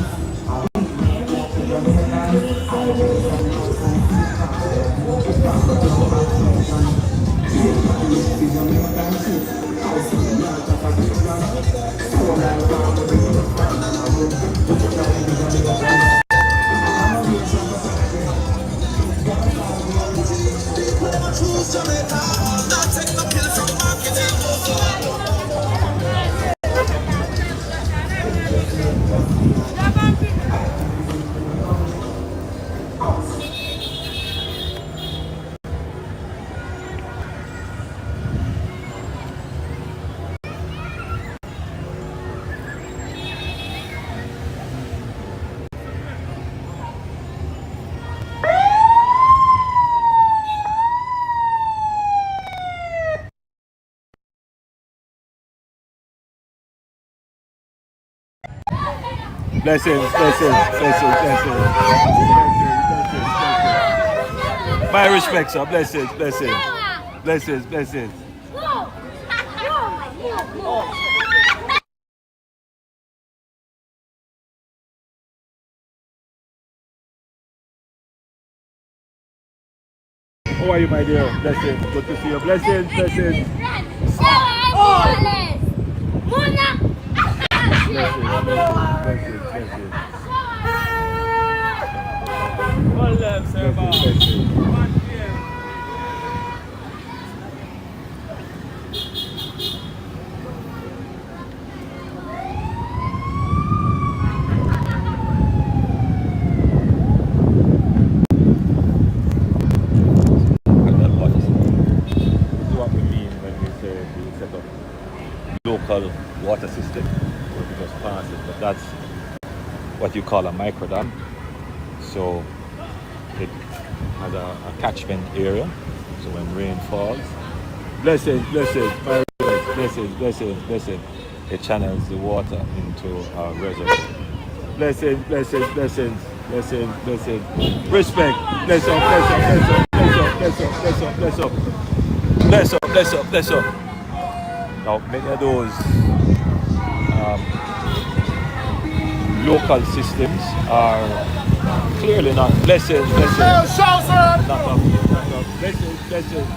Blessings. My respect, sir. Blessings. How are you, my dear? Blessings. Good to see you. Blessings. What we mean when we say we set up local water system, we just pass it, but that's what you call a micro dam. So it has a catchment area. So when rain falls, blessings, it channels the water into a reservoir. Blessings. Respect. Bless up. Now many of those local systems are clearly not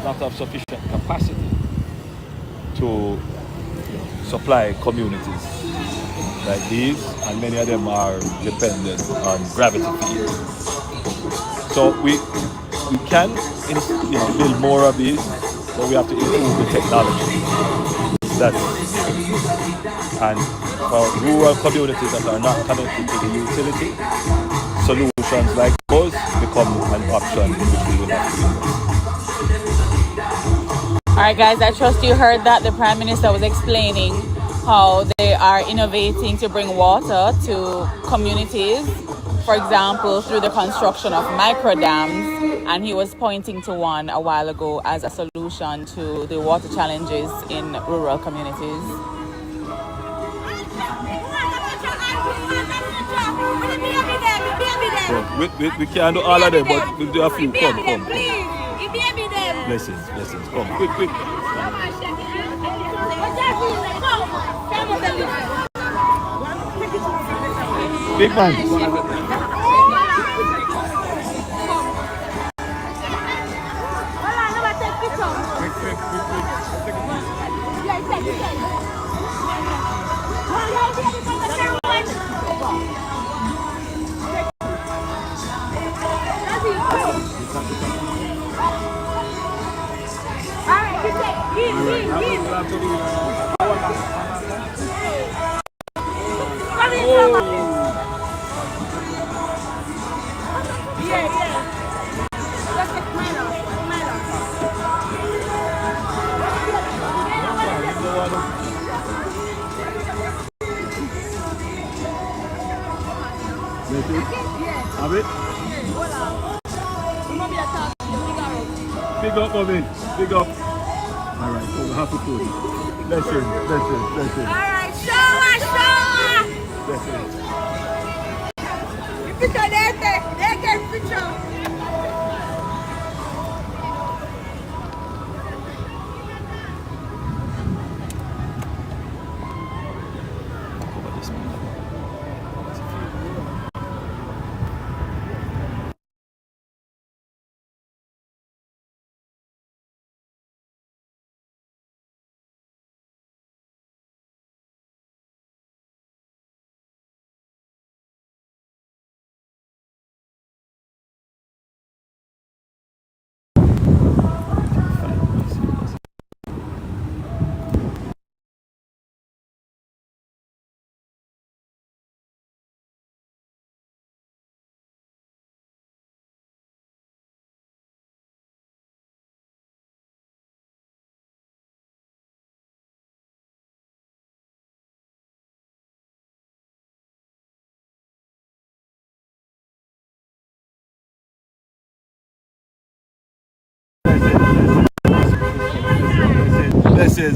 not of sufficient capacity to supply communities like these, and many of them are dependent on gravity fields. So we can build more of these, but we have to improve the technology. And for rural communities that are not connected to the utility, solutions like those become an option which we will have to use. Alright guys, I trust you heard that the Prime Minister was explaining how they are innovating to bring water to communities, for example, through the construction of micro dams, and he was pointing to one a while ago as a solution to the water challenges in rural communities. So we can't do all of them, but we'll do a few. Come. Blessings. Come, quick. Big man. Big up, Bobby. Big up. All right, so we have to put it. Blessing. All right, show us. Blessing. You picture they get picture.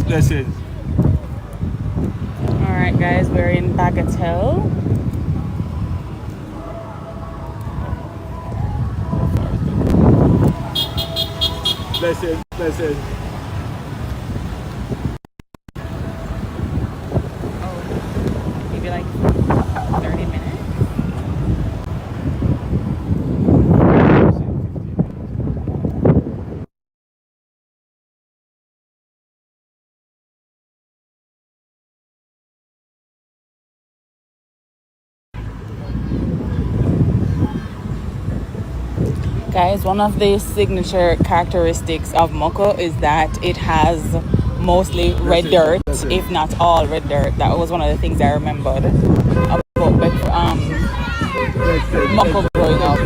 Blessings. All right, guys, we're in Bagatelle. Blessings. Maybe like 30 minutes. Guys, one of the signature characteristics of Moko is that it has mostly red dirt, if not all red dirt. That was one of the things I remembered about Moko growing up.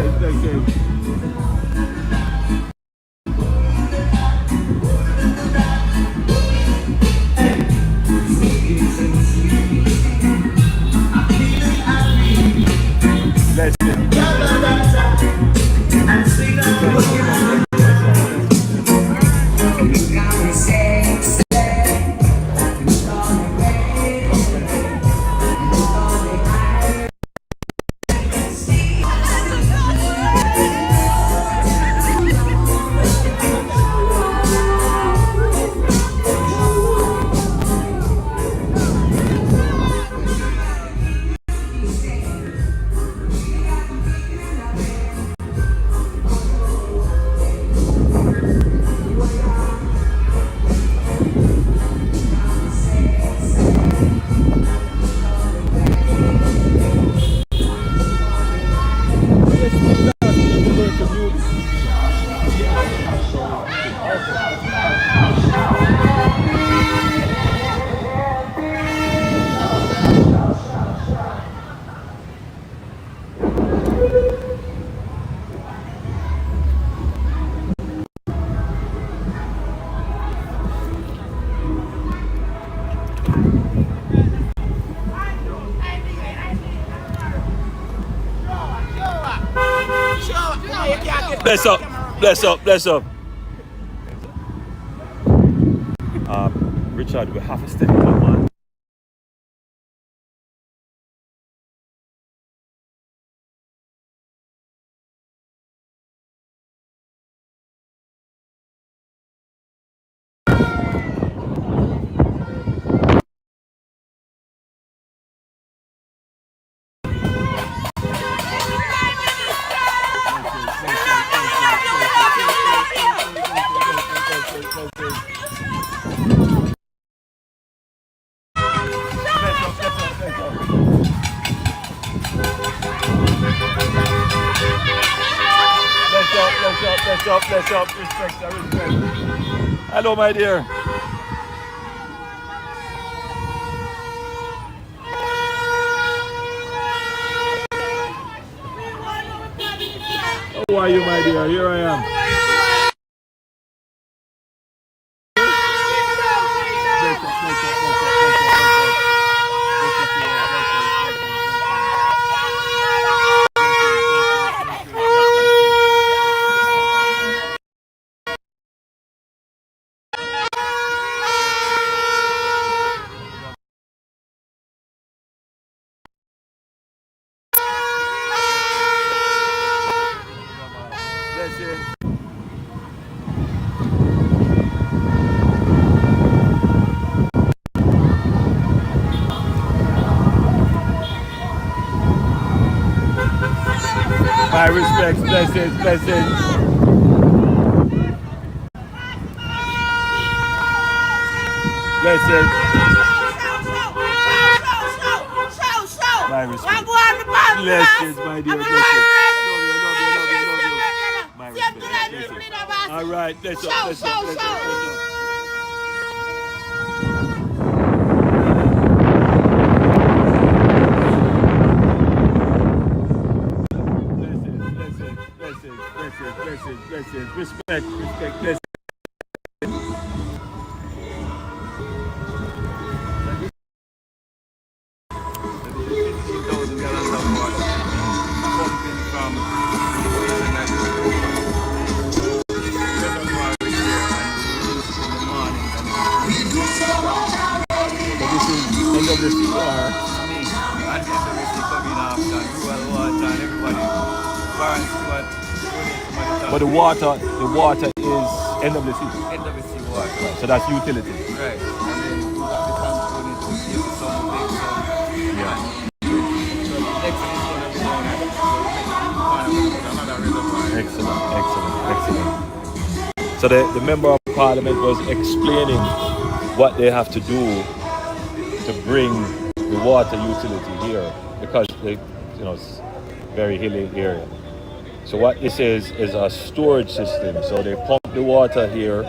Bless up. Richard, we have to step up, man. Bless up. Respect. Hello, my dear. How are you, my dear? Here I am. Blessings. My respects, blessings, blessings. Blessings. My respect. Blessings, my dear, blessings. Love you. My respect, blessings. All right, bless up, bless up, bless up, bless up. Blessings, respect, blessings. But the water is NWC. NWC water. Right, so that's utility. Right. And then we got the tank going into some big some. Yeah. So next is going to be down at another reservoir. Excellent. So the member of parliament was explaining what they have to do to bring the water utility here because it's very hilly area. So what this is a storage system. So they pump the water here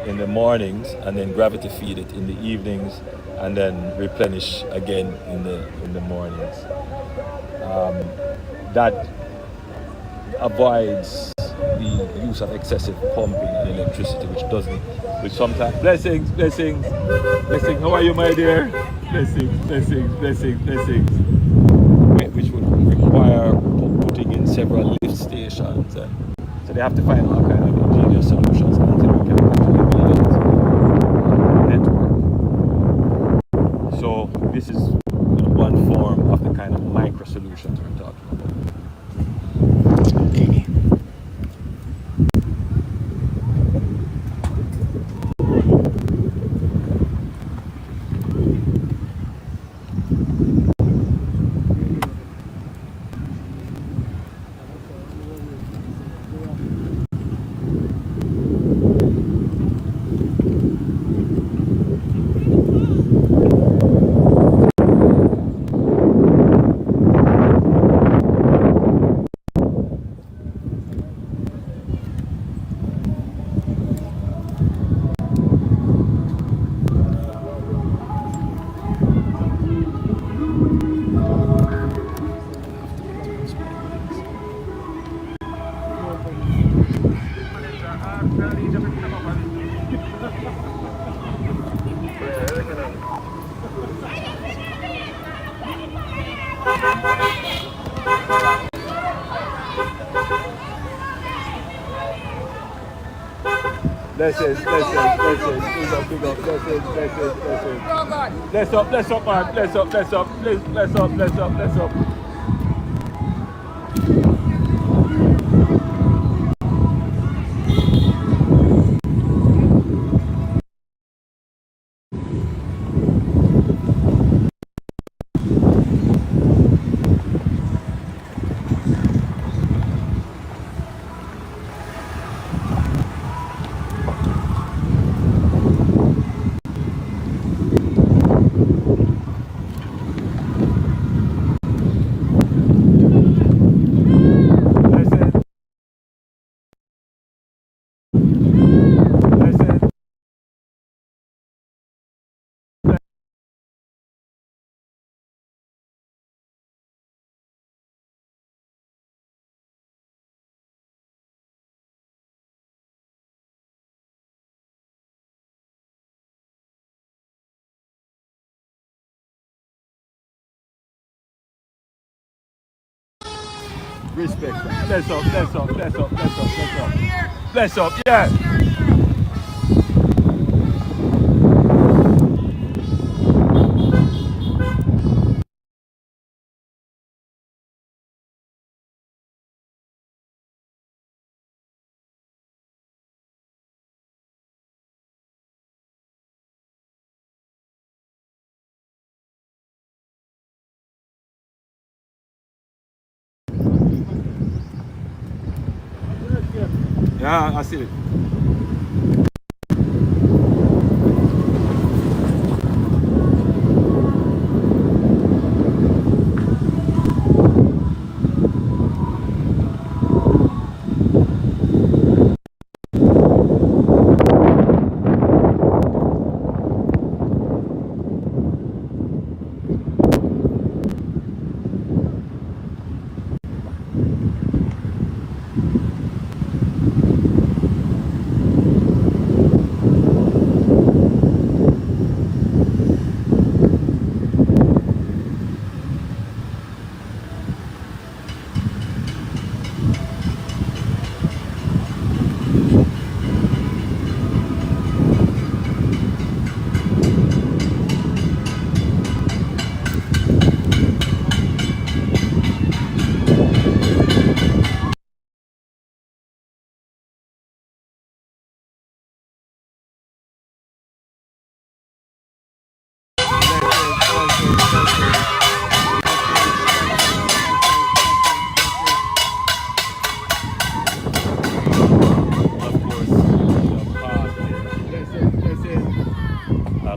in the mornings and then gravity feed it in the evenings and then replenish again in the mornings. That avoids the use of excessive pumping and electricity, which sometimes blessings. How are you, my dear? Blessings. Which would require putting in several lift stations, and so they have to find all kind of ingenious solutions until we can actually build a network. So this is one form of the kind of micro solutions we're talking about. Blessings. Big up. Blessings. Bless up, man. Bless up. Respect. Bless up, yeah. Yeah, I see it.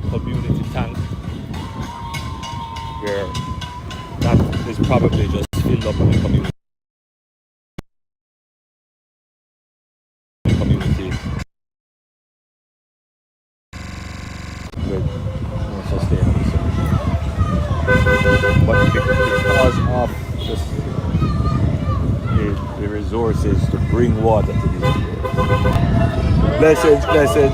Community tank where that is probably just filled up with the community with more sustainable solutions. But because of just the resources to bring water to these areas. Blessings, blessings.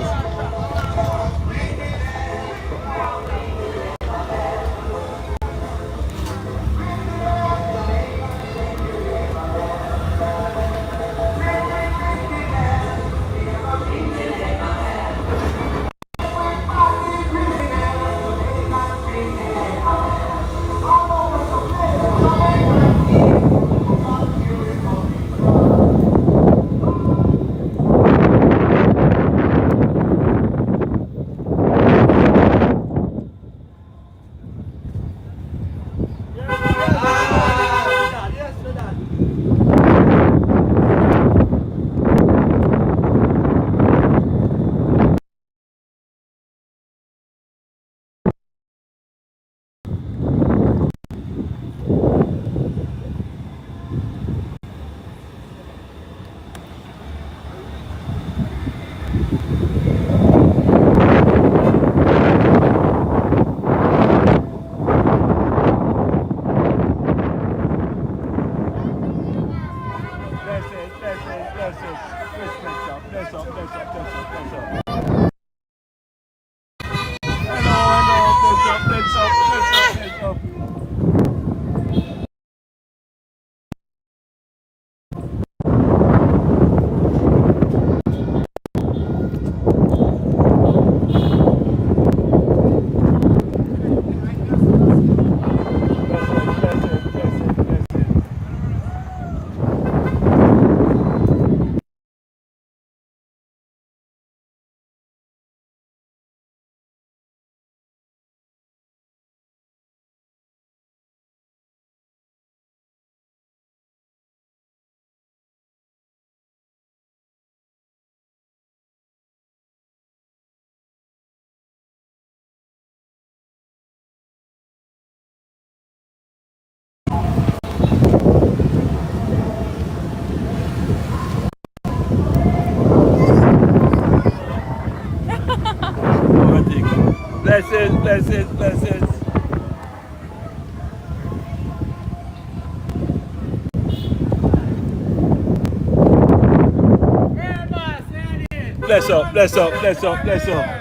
Blessings, blessings, blessings. Bless up, bless up, bless up, bless up.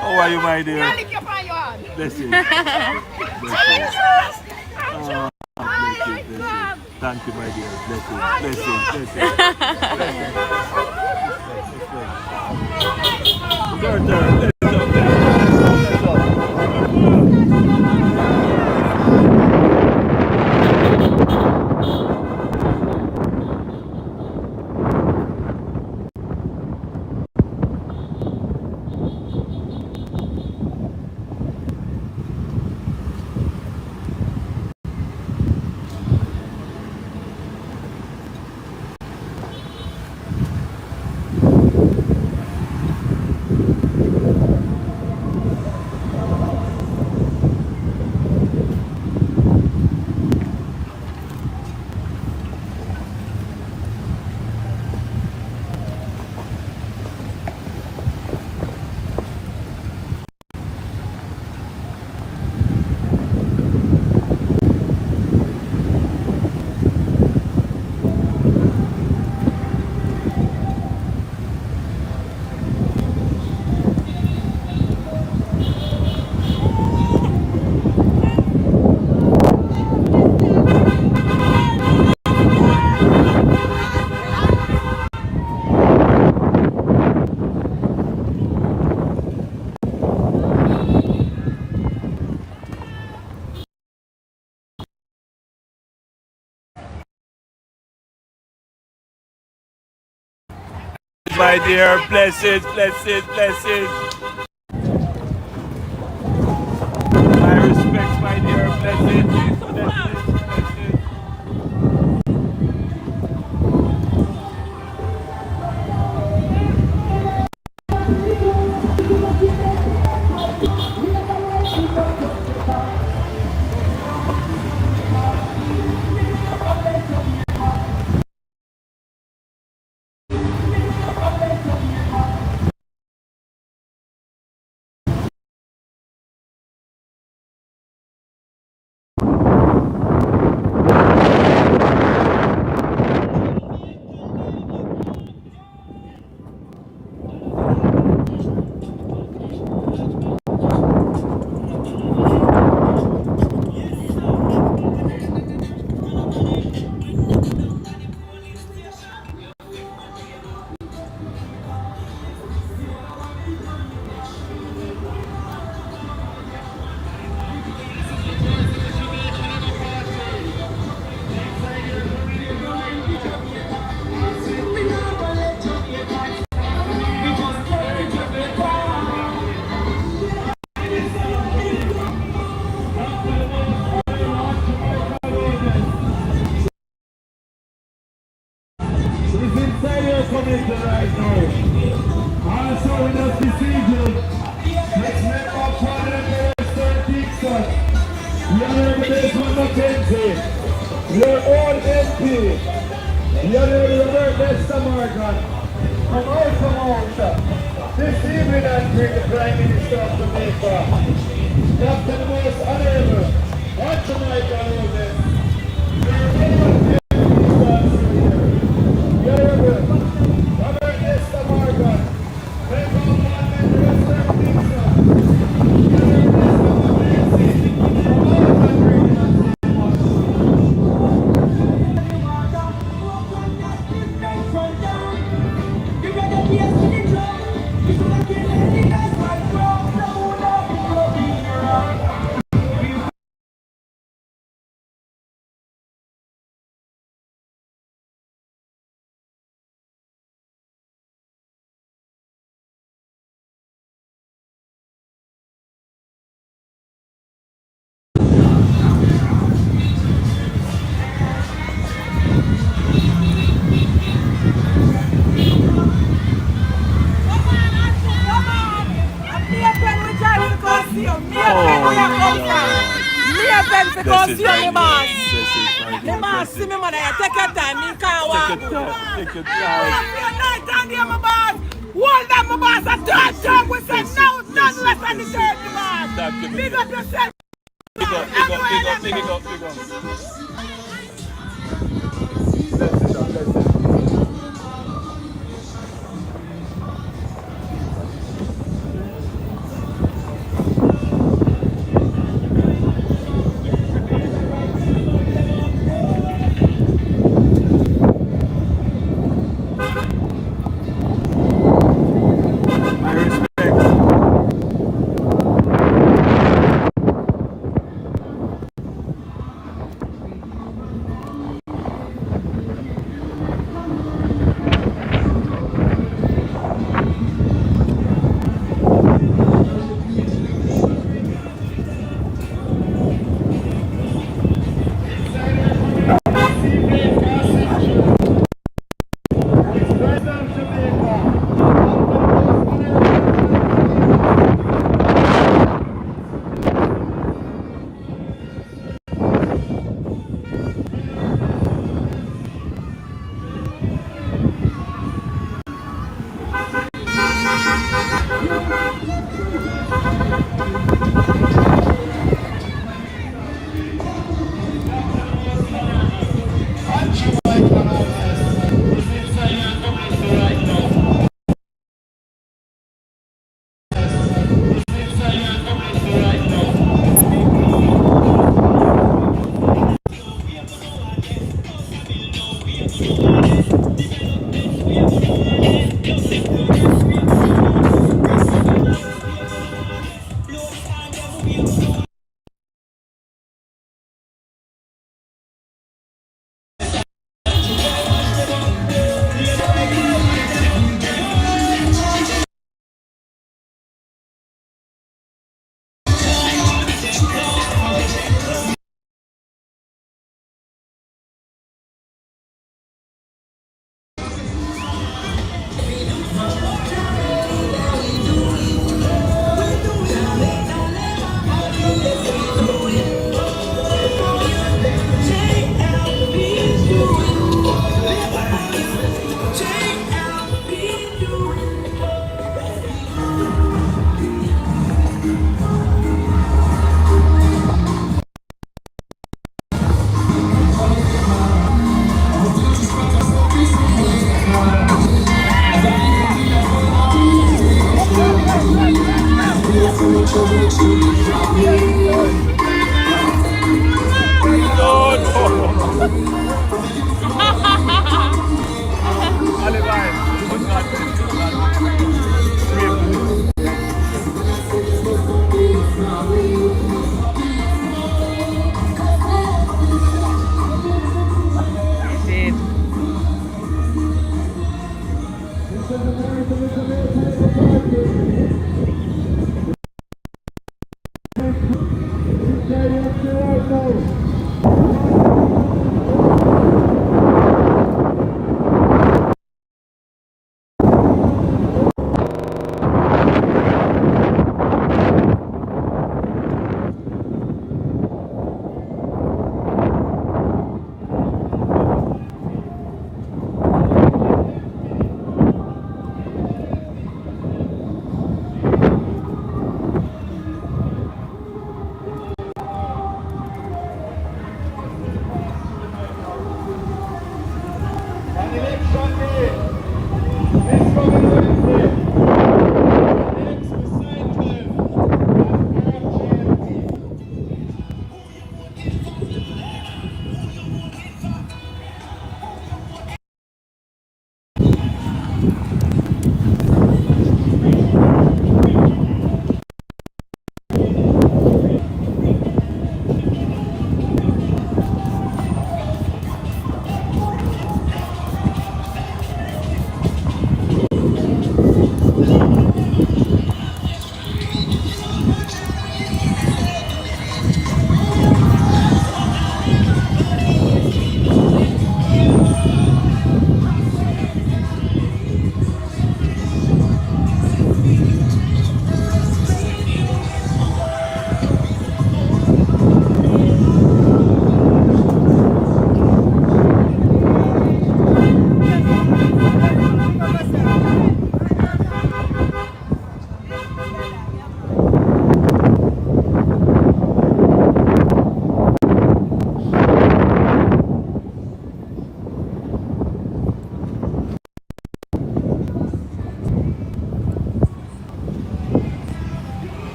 How are you, my dear? Blessings. Blessings. Thank you, my dear. Blessings. Your turn. My dear, blessings. My respects, my dear, blessings. community right now. Also with us this evening, let's make our Parliament Minister Dixon, the Honourable Desmond Mackenzie, your own MP, the Honourable Robert Lester Morgan, from out. This evening I bring the Prime Minister of Jamaica, Dr. the Most Honourable, Dr. Michael Holness, your own MP.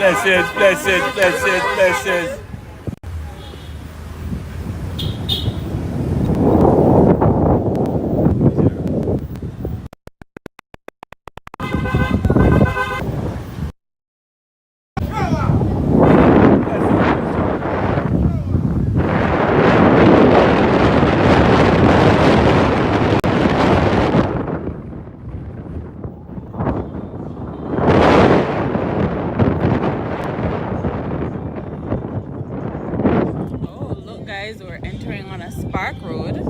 blessings, blessings, blessings, blessings. Oh, look, guys, we're entering on a spark road.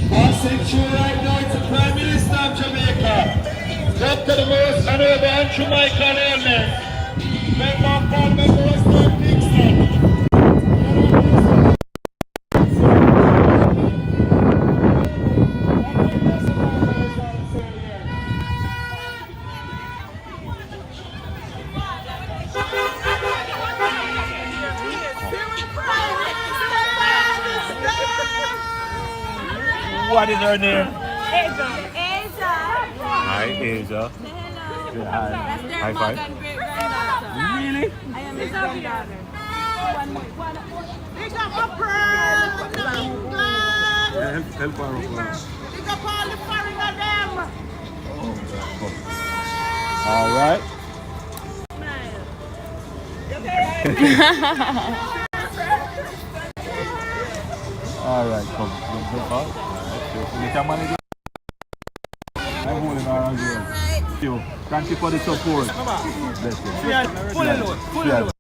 Passing through right now to Prime Minister of Jamaica, Dr. the Most Honorable Andrew Michael Holness, Member of Parliament for Western Kingston. What is her name? Asia. Hi, Asia. Hello. Hi. That's their High five. mother and great-granddaughter. Really? I am his granddaughter. Big up April from England. Help her up. Big up all the foreigner them. All right. All right, come. All right. You can manage it. I'm holding her on here. Thank you for the support. Bless you. Full load, full load.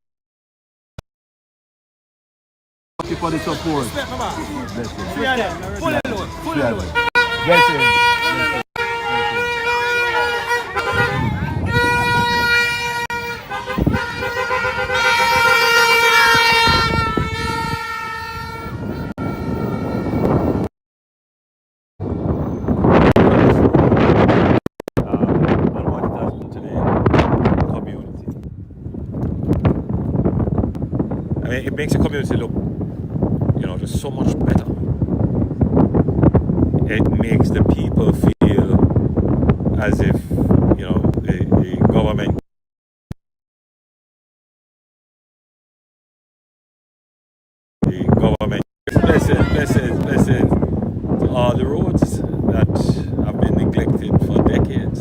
Thank you for the support. Bless you. Full load, full load. Bless you. I mean, it makes the community look, just so much better. It makes the people feel as if, the government blessings to all the roads that have been neglected for decades.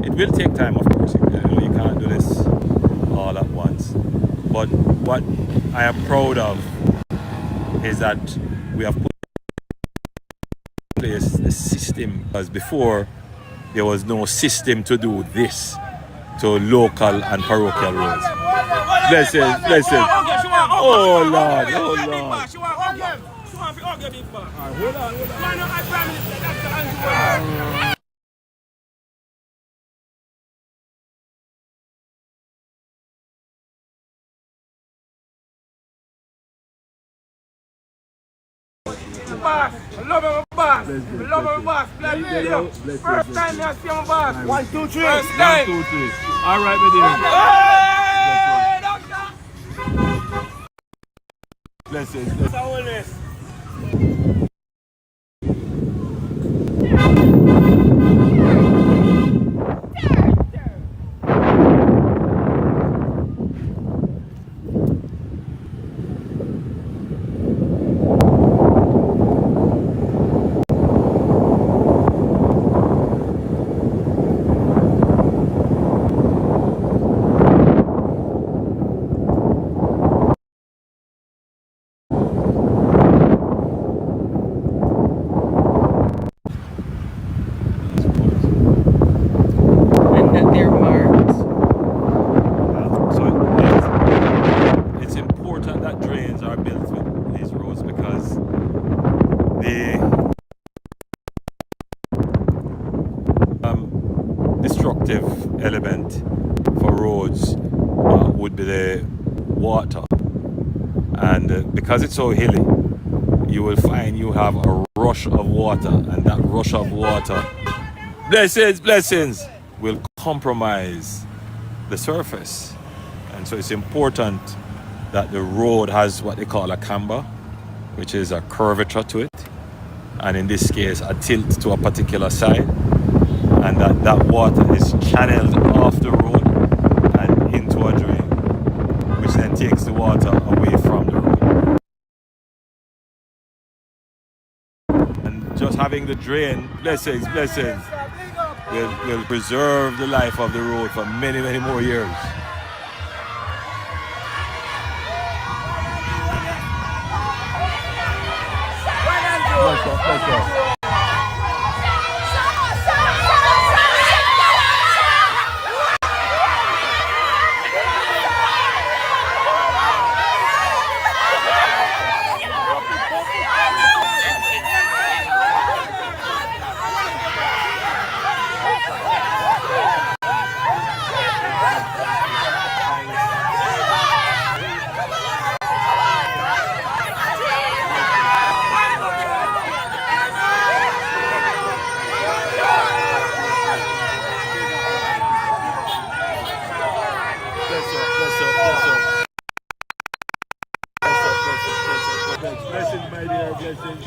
It will take time, of course. You can't do this all at once. But what I am proud of is that we have put in place the system, because before there was no system to do this to local and parochial roads. Blessings, blessings. Oh Lord, oh Lord. Hold on. Boss, I love my boss. I love my boss. Bless you. First time I see my boss. 1, 2, 3. First time. 1, 2, 3. All right, my dear. Hey, doctor. Blessings. Holness. Element for roads would be the water. And because it's so hilly, you will find you have a rush of water, and that rush of water, blessings, will compromise the surface. And so it's important that the road has what they call a camber, which is a curvature to it, and in this case a tilt to a particular side, and that water is channeled off the road and into a drain, which then takes the water away from the road. And just having the drain, blessings, will preserve the life of the road for many, many more years. Let's go. Blessings, my dear, blessings.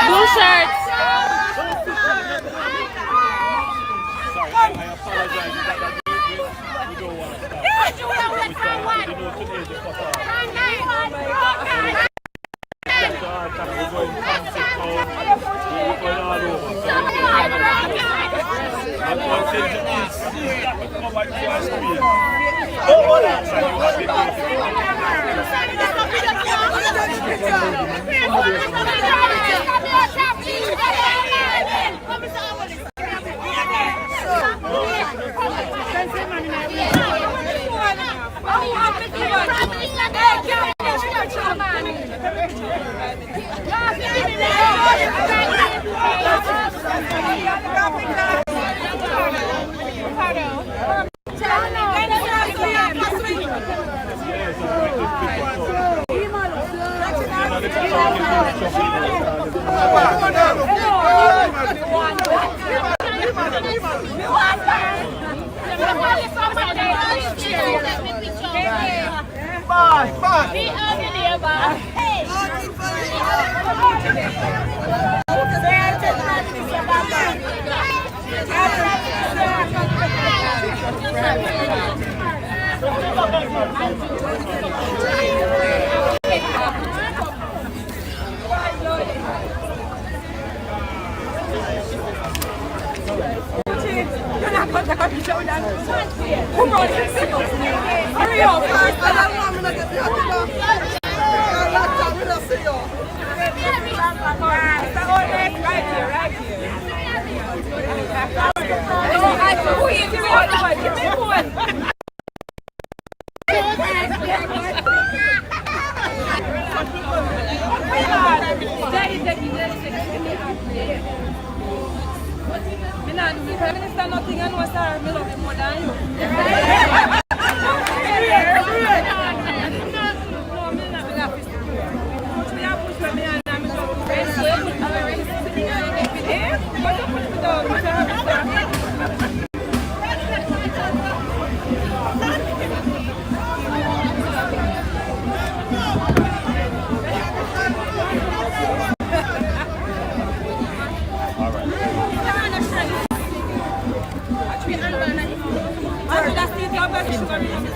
Blue shirts. I apologize that we don't want to stop. We know today is the cut off. We're going concept now. We're going all over. And one thing to insist that we come back to our screen. Oh, that's how you have Hurry up!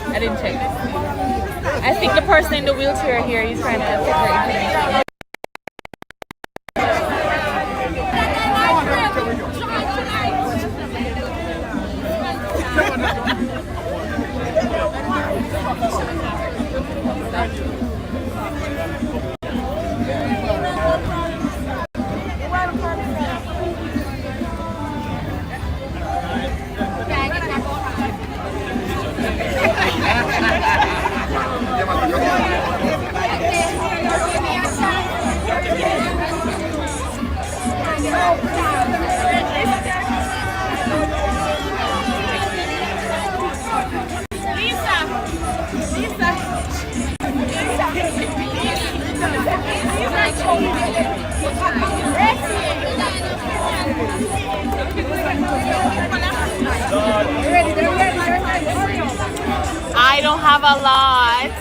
I didn't check. I think the person in the wheelchair here, he's trying to separate information. I don't have a lot.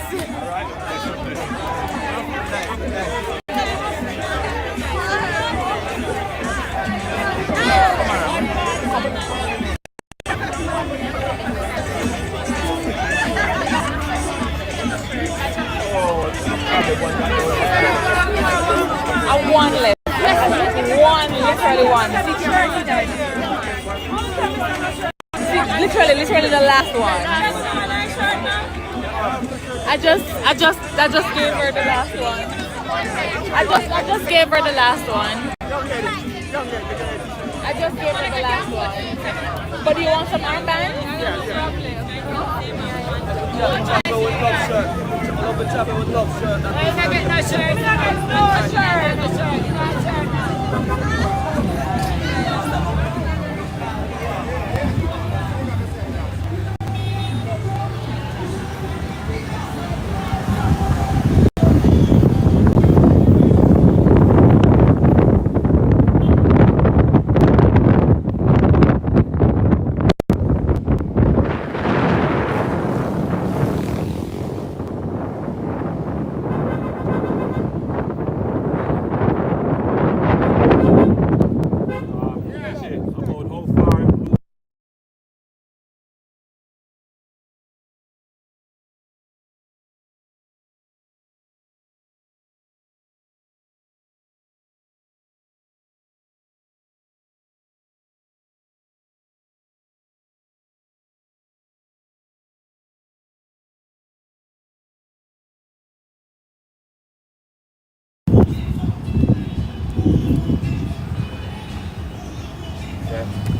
One left. Literally one. Literally the last one. I just gave her the last one. I just gave her the last one. I just gave her the last one. But do you want some armbands?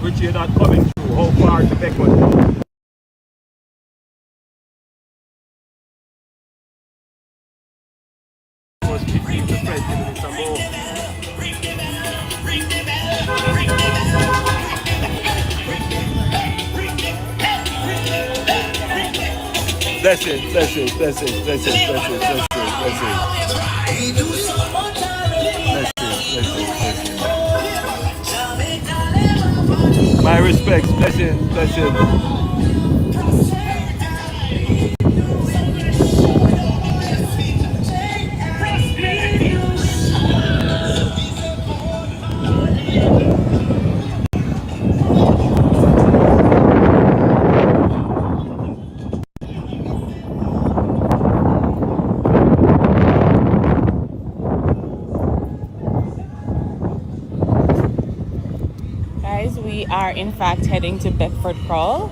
Which you're not coming through. How far to Beckwood? Almost 15 to 20 minutes ago. That's it. My respects, blessing. We are in fact heading to Beckford Crawl,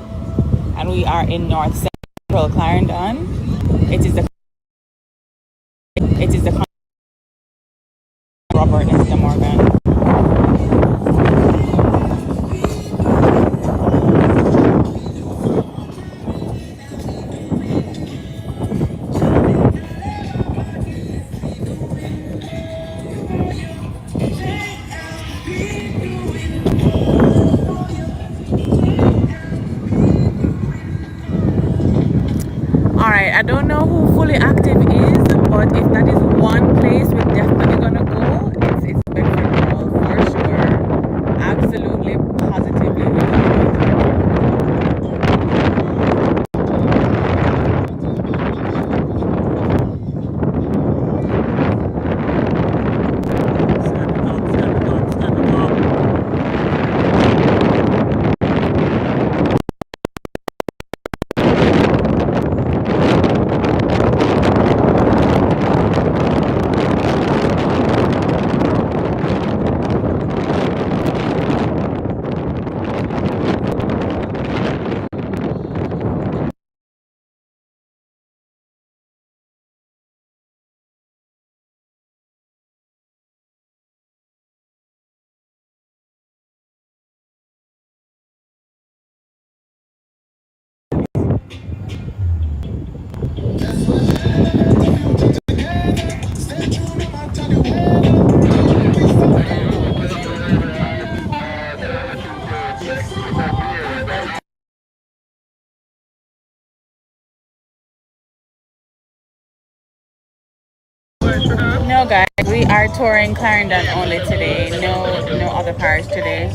and we are in North Central Clarendon. It is the Robert and Mr. Morgan. I don't know who fully active is, but if that is one place we're definitely gonna go, it's Beckford Hall for sure. Absolutely, positively, we're gonna go to No, guys, we are touring Clarendon only today. No other parish today.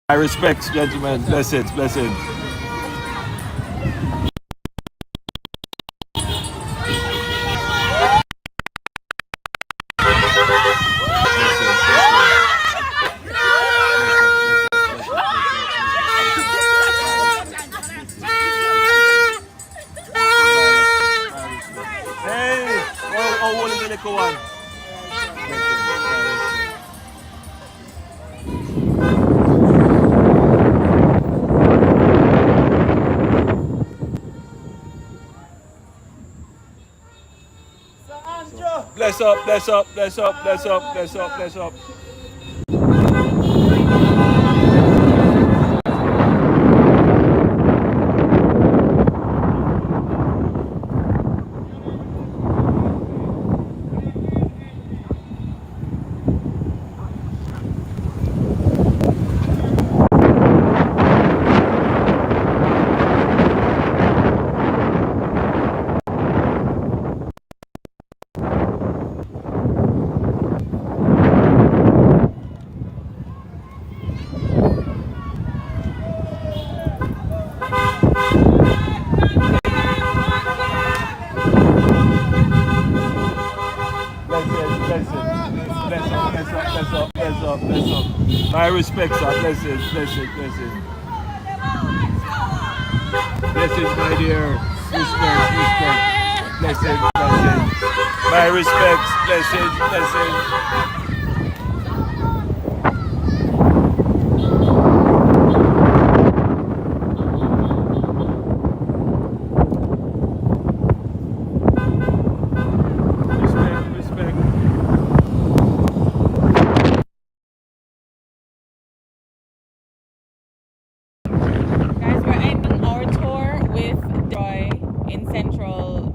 My respects, gentlemen. Blessings, blessings. Hey, oh, what is the little one? Bless up, bless up, bless up, bless up, bless up, bless up. Bless up. My respects are blessings, blessings, blessings. Blessings, my dear. Respect, respect. Blessings, blessings. My respects, blessings, blessings. In central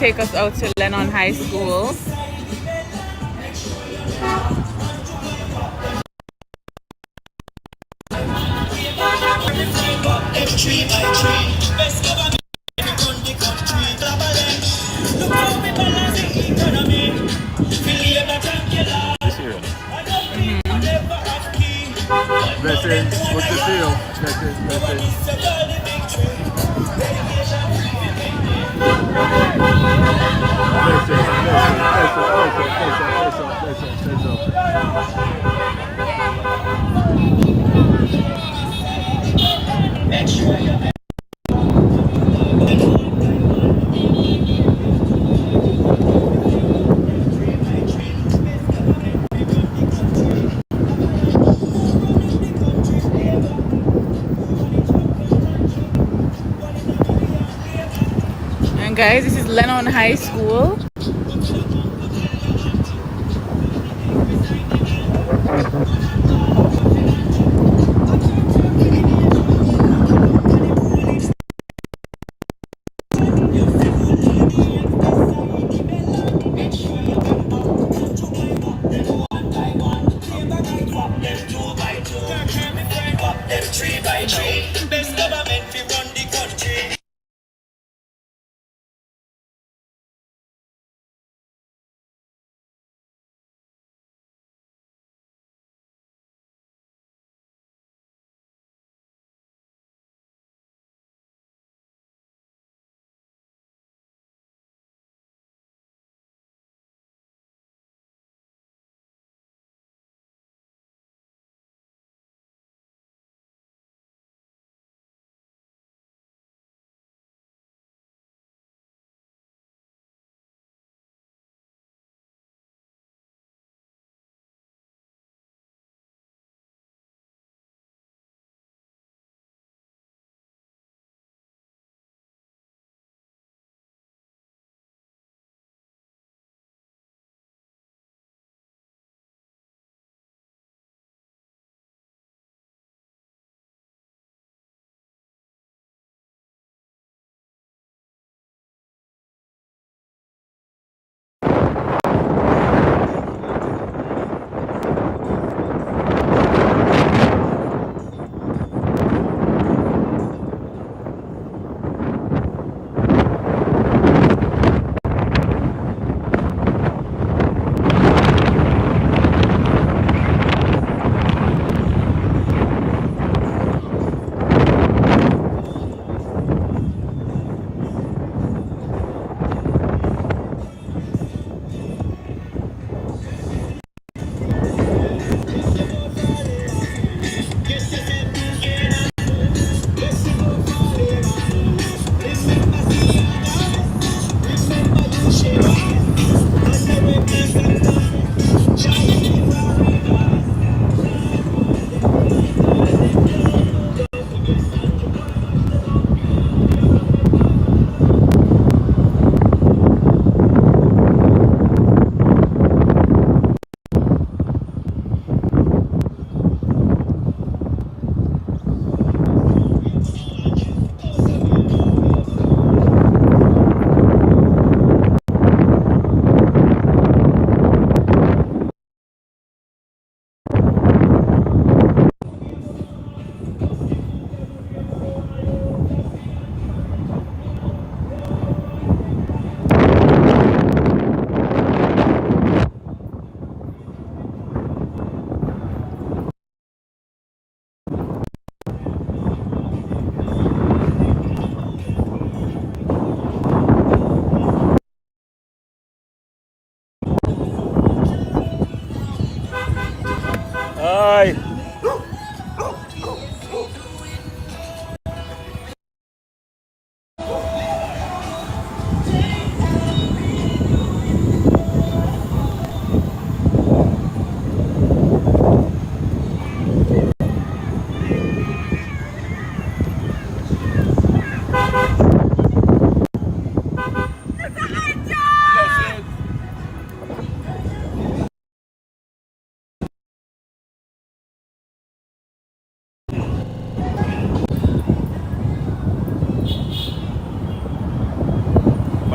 take us out to Lennon High School. This area. Blessings, good to see you. Blessings, blessings. Blessings, And guys, this is Lennon High School.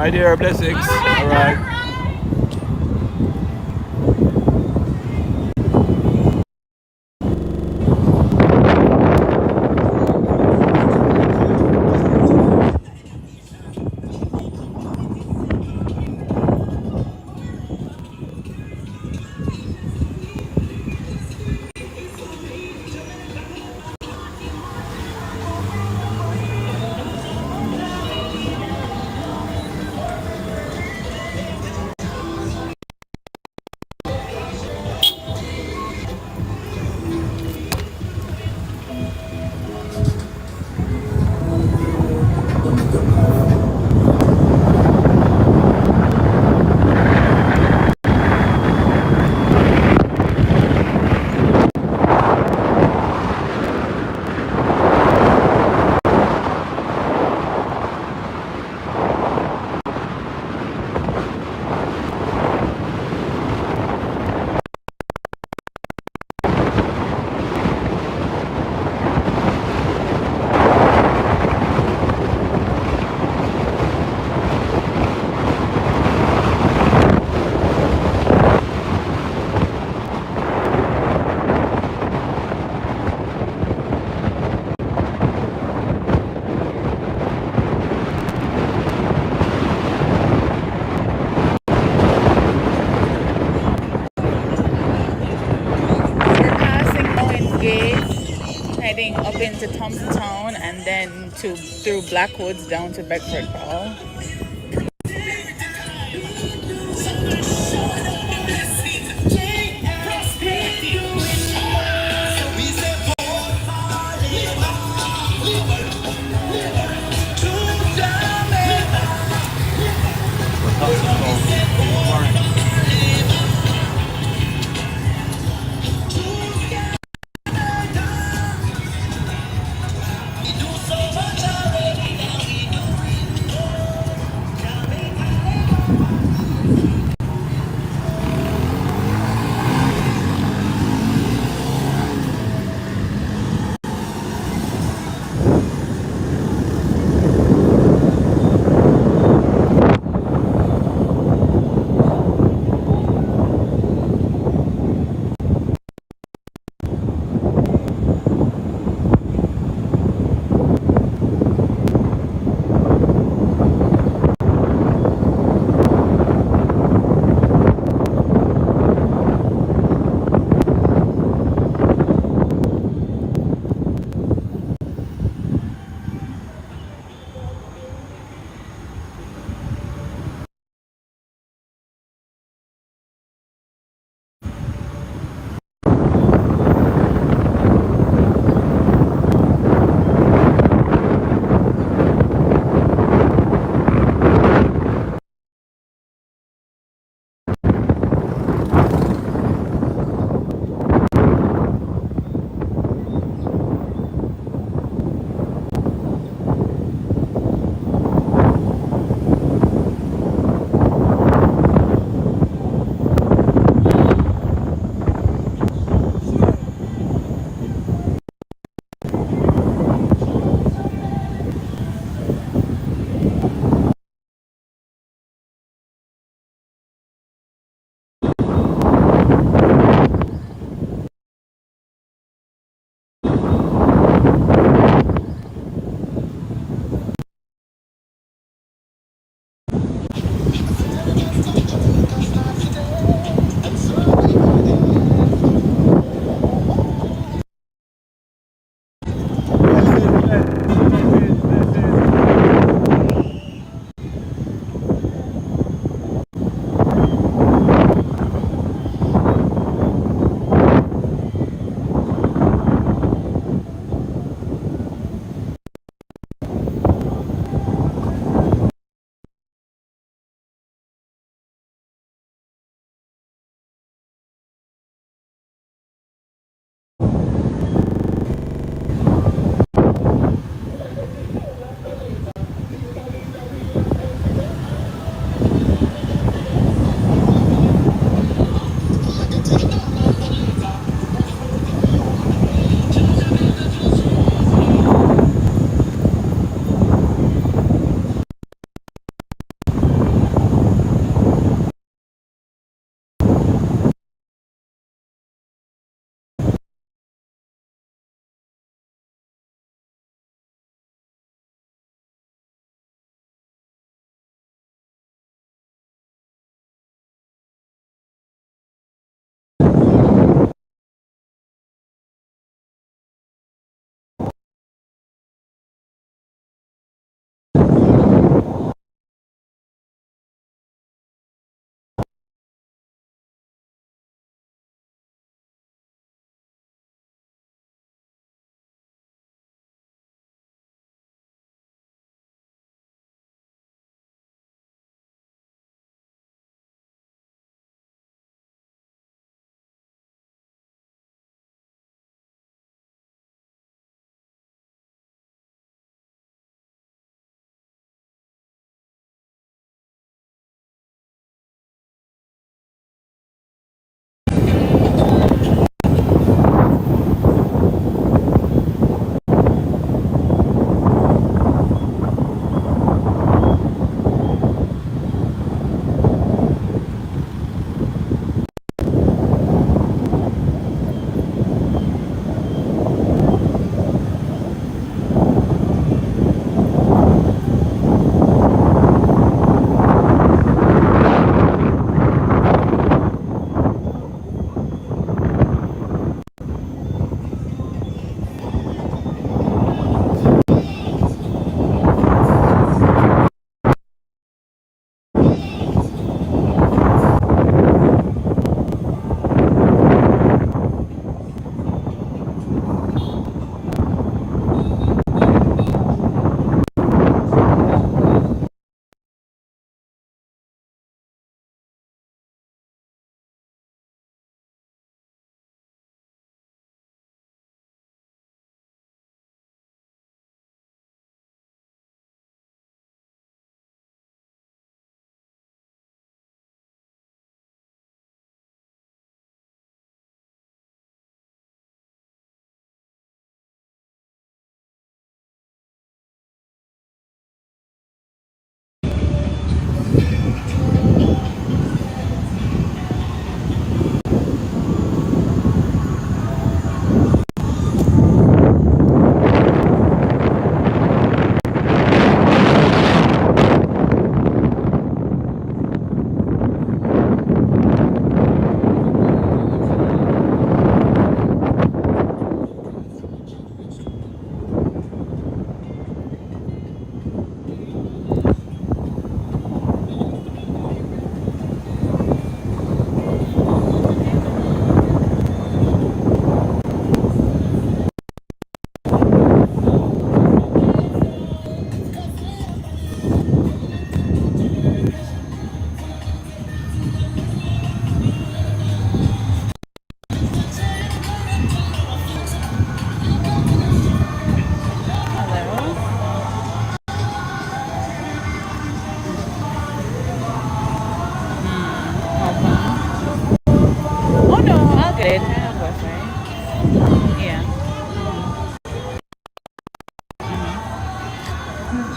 right, dear. Blessings. All right. Heading up into Thompson and then through Blackwoods down to Beckford Hall.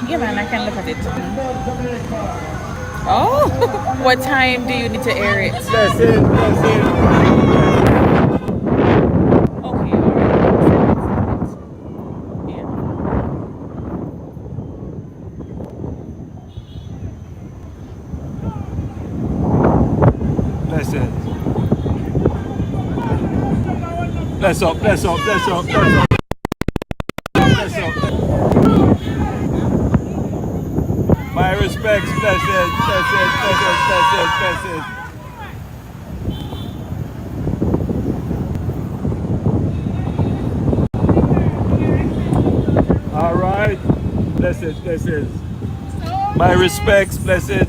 Yeah, man, I can look at it. Oh, what time do you need to air it? That's it. That's it. Okay, all right. Yeah. Bless it. Bless up. Bless up. Bless up. Bless up. Bless up. My respects. Bless it. Bless it. Bless it. Bless it. Bless it. All right. Bless it. Bless it. My respects. Bless it.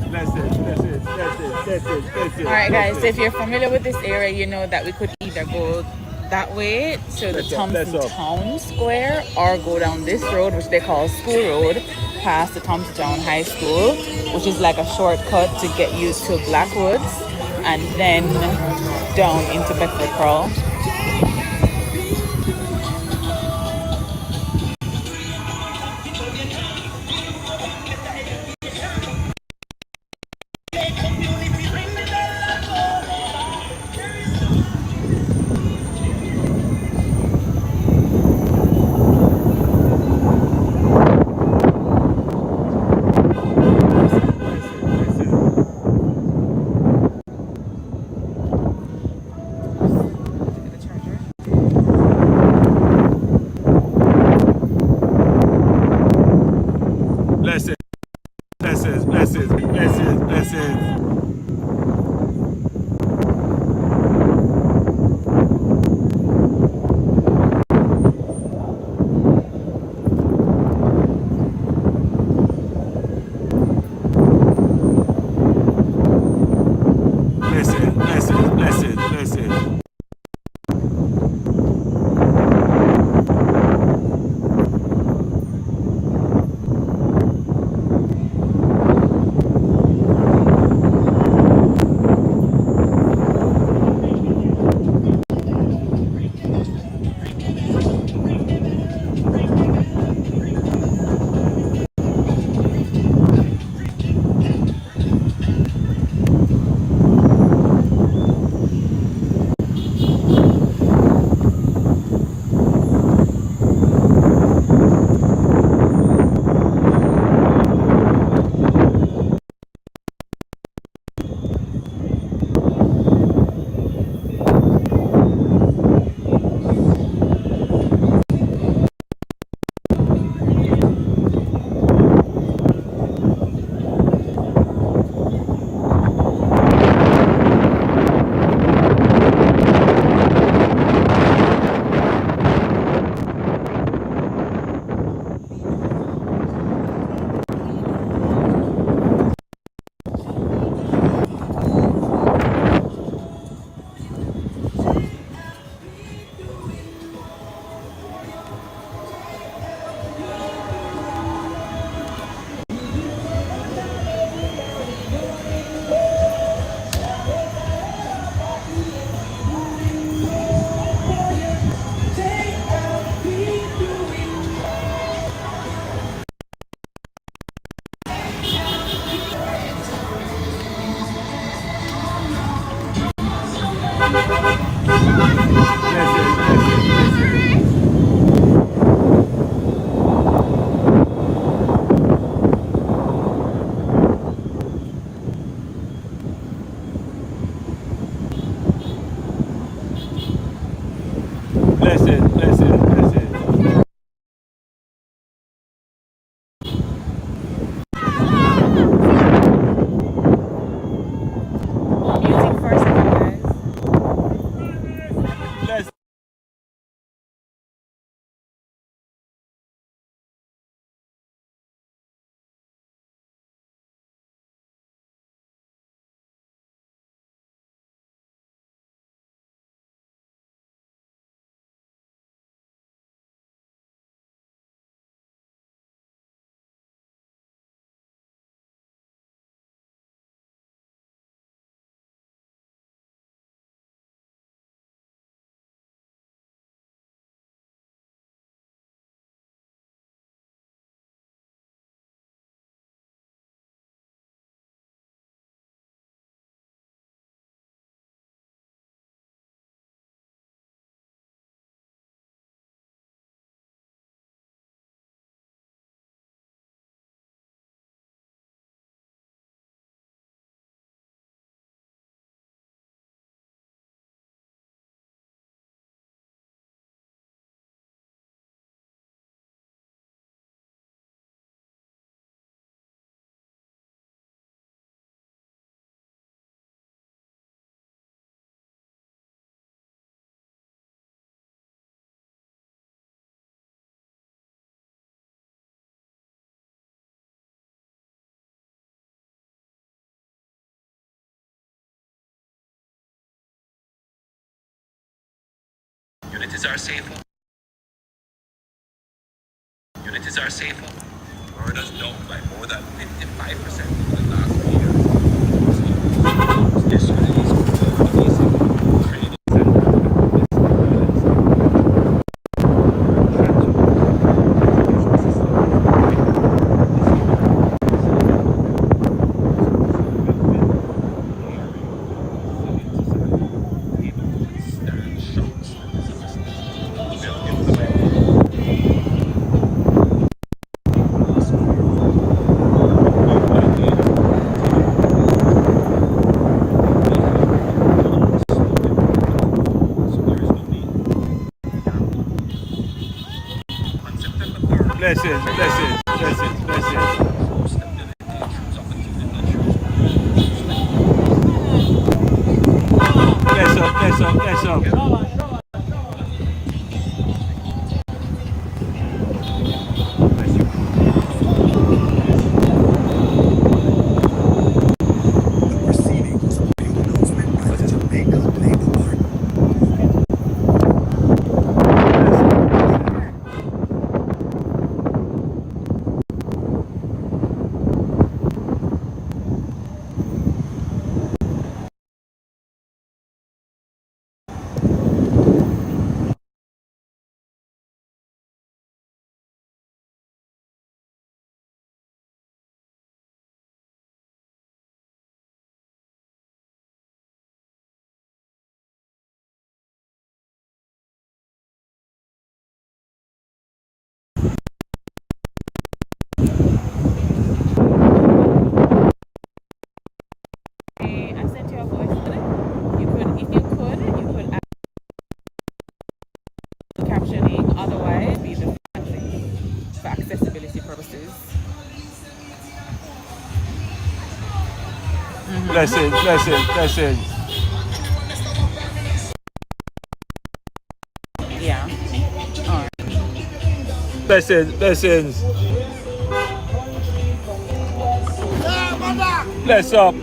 Bless it. Bless it. Bless it. All right, guys. So if you're familiar with this area, you know that we could either go that way to the Thompson Town Square or go down this road, which they call School Road, past the Thompson Town High School, which is like a shortcut to get you to Blackwoods and then down into Bedford Pearl. Blessings, blessings, blessings. Music first, guys. Blessings. Units are safer. Units are safer. Florida's down by more than 55% in the last year. This is training Blessings, blessings, blessings, blessings. Bless up, bless up, bless up. Okay, I sent you a voice today. You could, if you could add the captioning, otherwise be the thing for accessibility purposes. Blessings, blessings, blessings. Yeah. All right. Blessings, blessings. Bless up.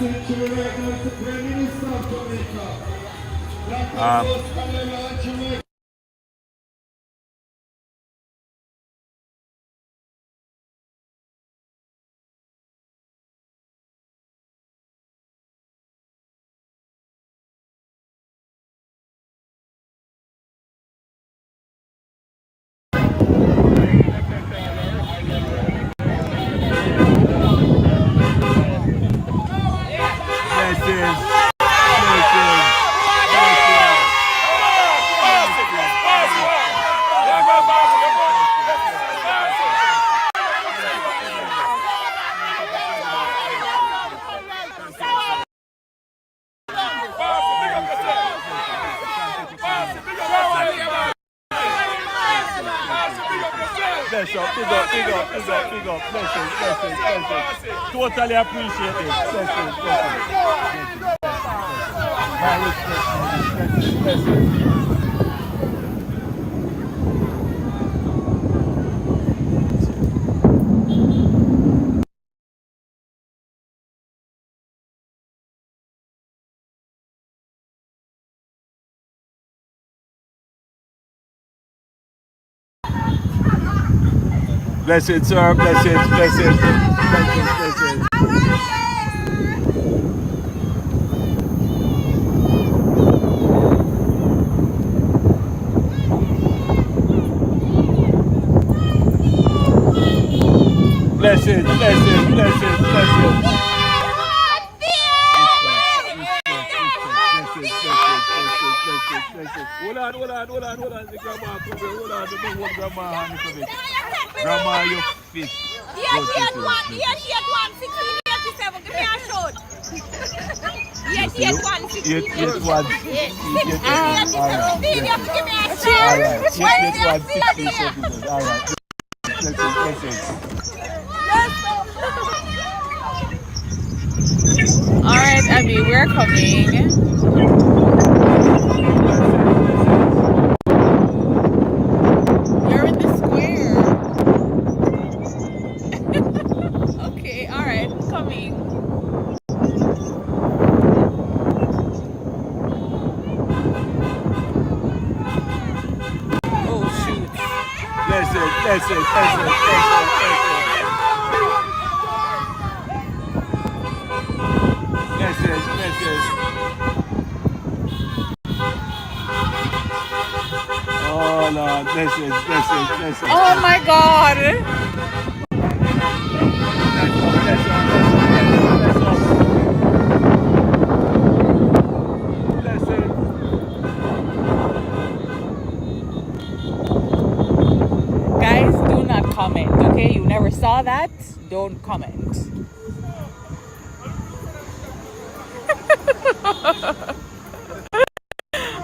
century right now is the Prime Minister of Jamaica. Dr. Um, Jamaica. Bless up, big up, big up, big up, big up. Blessings, blessings, blessings. Totally appreciate it. Blessings, blessings. My respect, blessings. Blessed, sir. Blessed, blessed, blessed, blessed. Blessed, blessed, blessed, blessed. Hold on, hold on, hold on, hold on. The grandma come here. Hold on, the big one grandma hand it a bit. Grandma, your fist. Yes, 11687. Give me a shot. Yes, 11687. Yes, 11687. Give me a shot. All right. Yes, 11687. All right. All right, Abby, we're coming. You're in the square. Okay, all right, coming. Oh shoot! Oh Lord, blessings. Oh my God! Guys, do not comment, okay? You never saw that. Don't comment.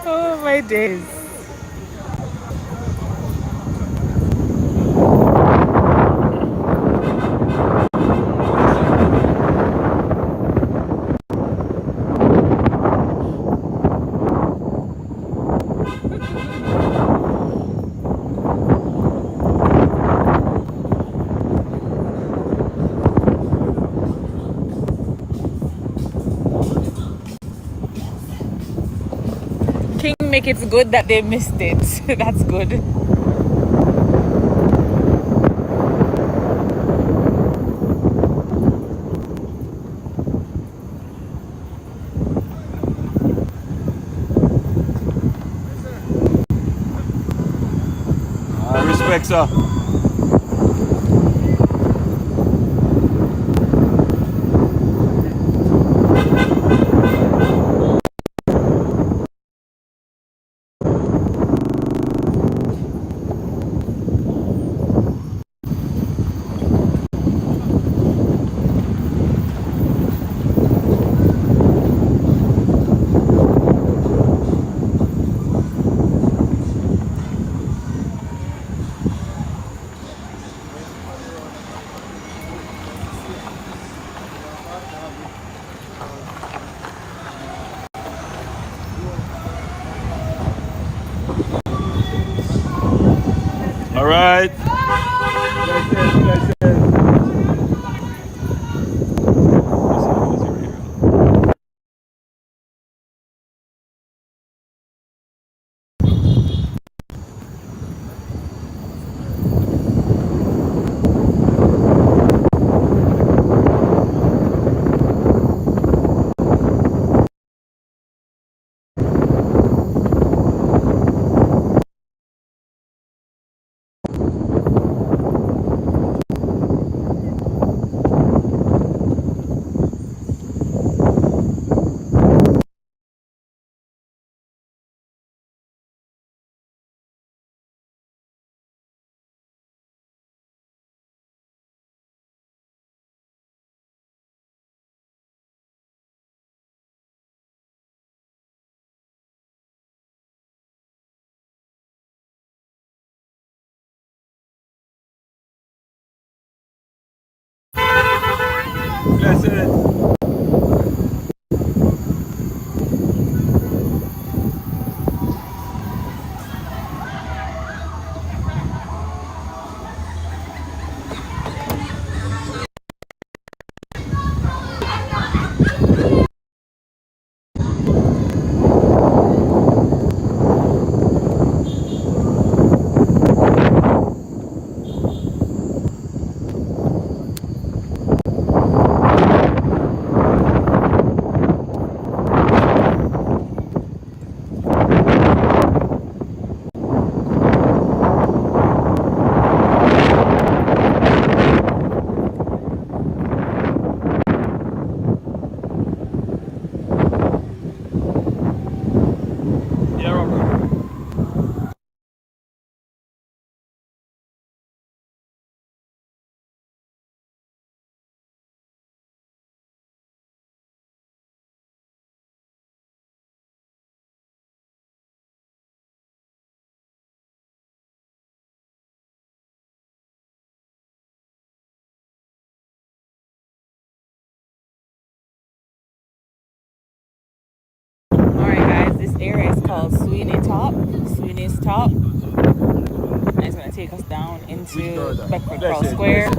Oh my days. King make it good that they missed it. That's good. Respect, sir. Alright guys, this area is called Sweeney's Top. And it's going to take us down into Beckford Cross Square.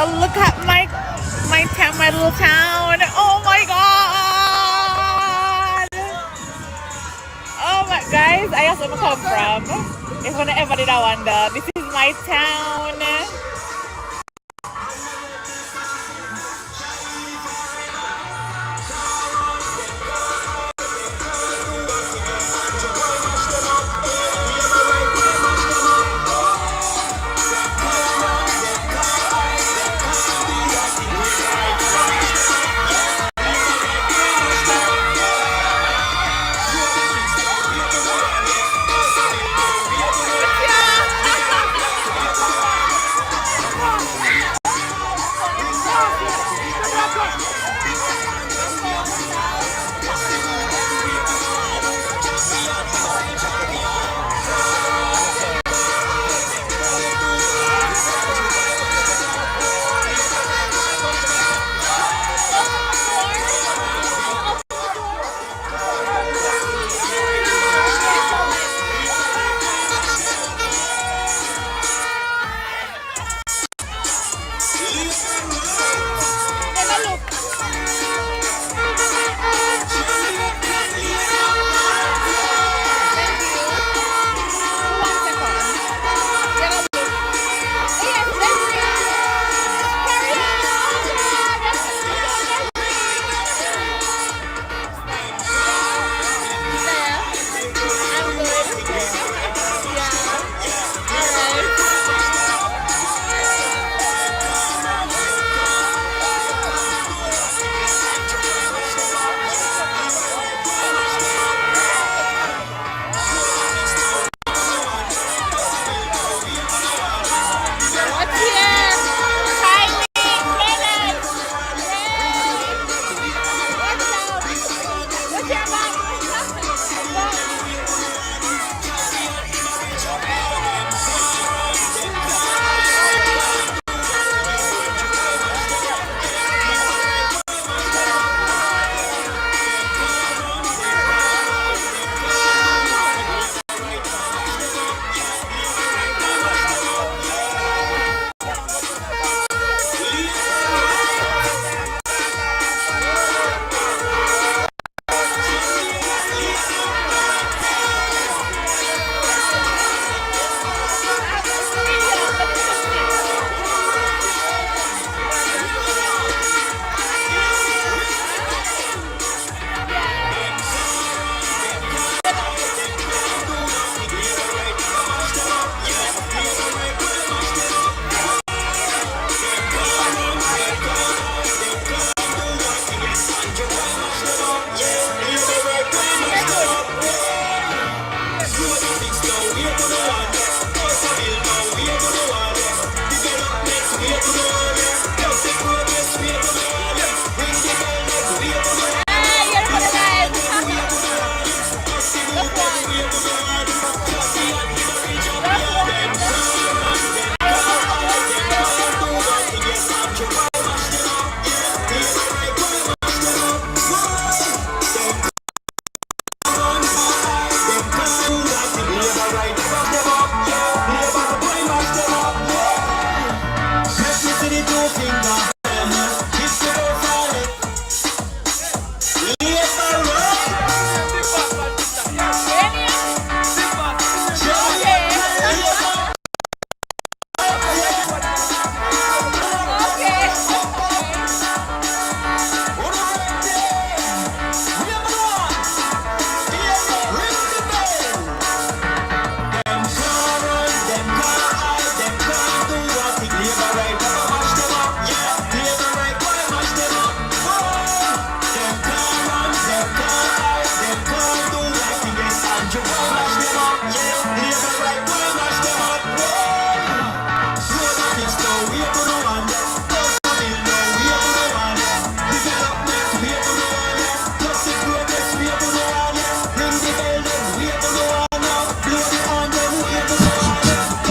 Look at my little town. Oh my god. Oh my guys, I also come from. If I ever did I wonder, this is my town.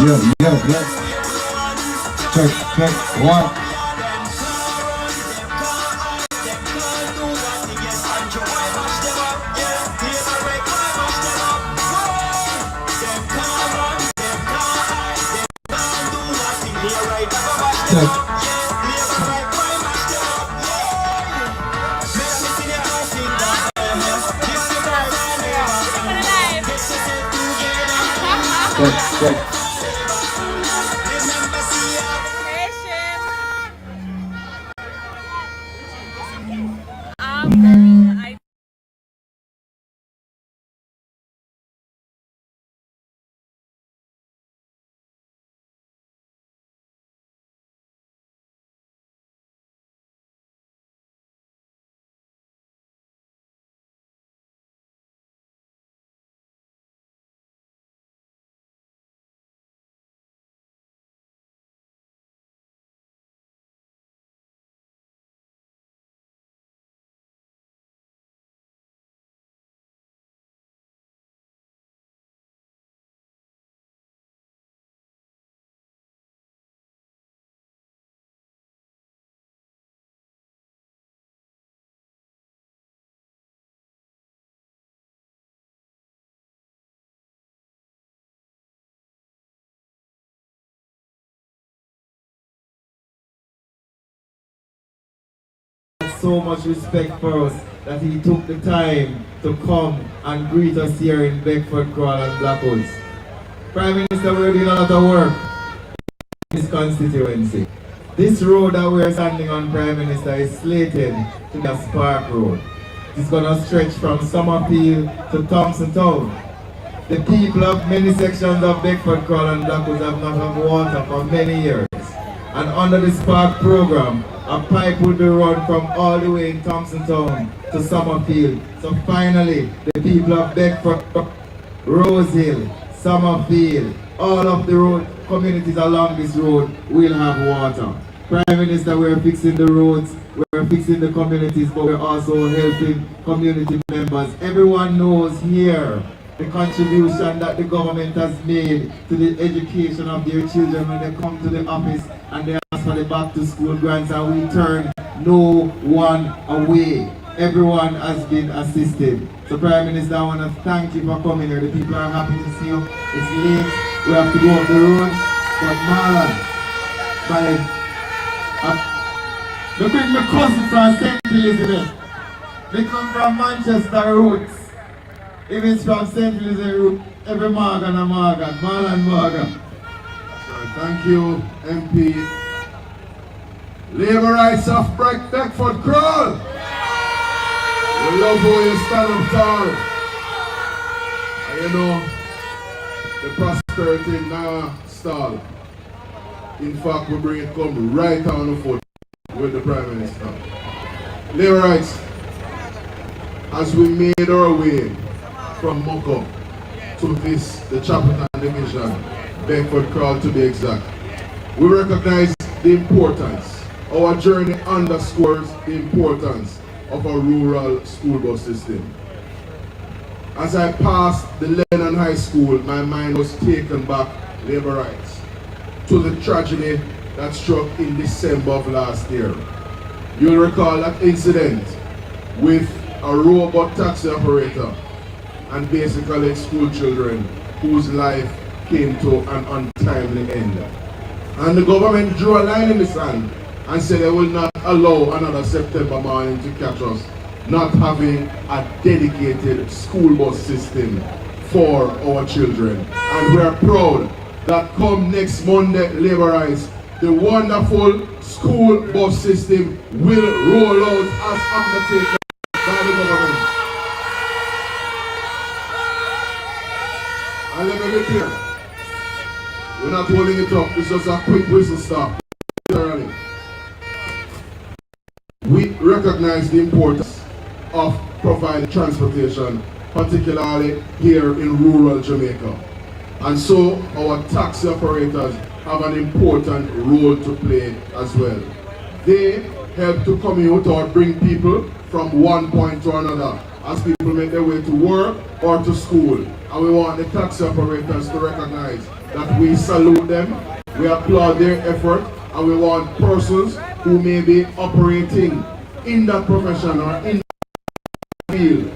Check, one. Check. So much respect for us that he took the time to come and greet us here in Beckford, Crawley and Blackwood. Prime Minister, we're doing a lot of work in this constituency. This road that we're standing on, Prime Minister, is slated to be a Spark Road. It's going to stretch from Summerfield to Thompson Town. The people of many sections of Beckford, Crawley and Blackwood have not had water for many years. And under the Spark program, a pipe will be run from all the way in Thompson Town to Summerfield. So finally, the people of Beckford, Rose Hill, Summerfield, all of the road communities along this road will have water. Prime Minister, we're fixing the roads, we're fixing the communities, but we're also helping community members. Everyone knows here the contribution that the government has made to the education of their children when they come to the office and they ask for the back to school grants, and we turn no one away. Everyone has been assisted. So Prime Minister, I want to thank you for coming here. The people are happy to see you. It's late, we have to go up the road, but Marlon, they bring my cousin from St. Elizabeth. They come from Manchester roots. If it's from St. Elizabeth root, every Marlon. Thank you, MP. Labour rights of Beckford Crawl. We love how you stand up tall. And you know, the prosperity now stall. In fact, we bring it come right on the foot with the Prime Minister. Labour rights, as we made our way from Moko to this, the Chapelton Division, Beckford Crawl to be exact, we recognize the importance. Our journey underscores the importance of a rural school bus system. As I passed the Lennon High School, my mind was taken back, Labour rights, to the tragedy that struck in December of last year. You'll recall that incident with a robot taxi operator and basically school children whose life came to an untimely end. And the government drew a line in the sand and said they will not allow another September morning to catch us not having a dedicated school bus system for our children. And we are proud that come next Monday, Labour rights, the wonderful school bus system will roll out as undertaken by the government. And let me be clear, we're not holding it up, it's just a quick whistle stop. We recognize the importance of providing transportation, particularly here in rural Jamaica. And so our taxi operators have an important role to play as well. They help to commute or bring people from one point to another as people make their way to work or to school. And we want the taxi operators to recognize that we salute them, we applaud their effort, and we want persons who may be operating in that profession or in that field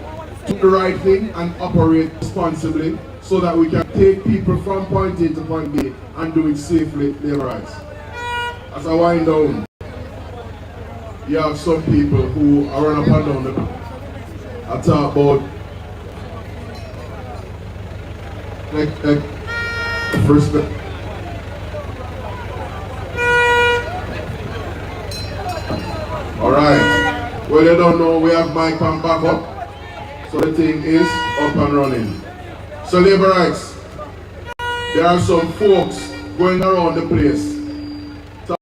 to do the right thing and operate responsibly so that we can take people from point A to point B and do it safely, labor rights. As I wind down, you have some people who are run up and down the I talk about first. Alright. Well, you don't know, we have mic and backup. So the thing is up and running. So labor rights, there are some folks going around the place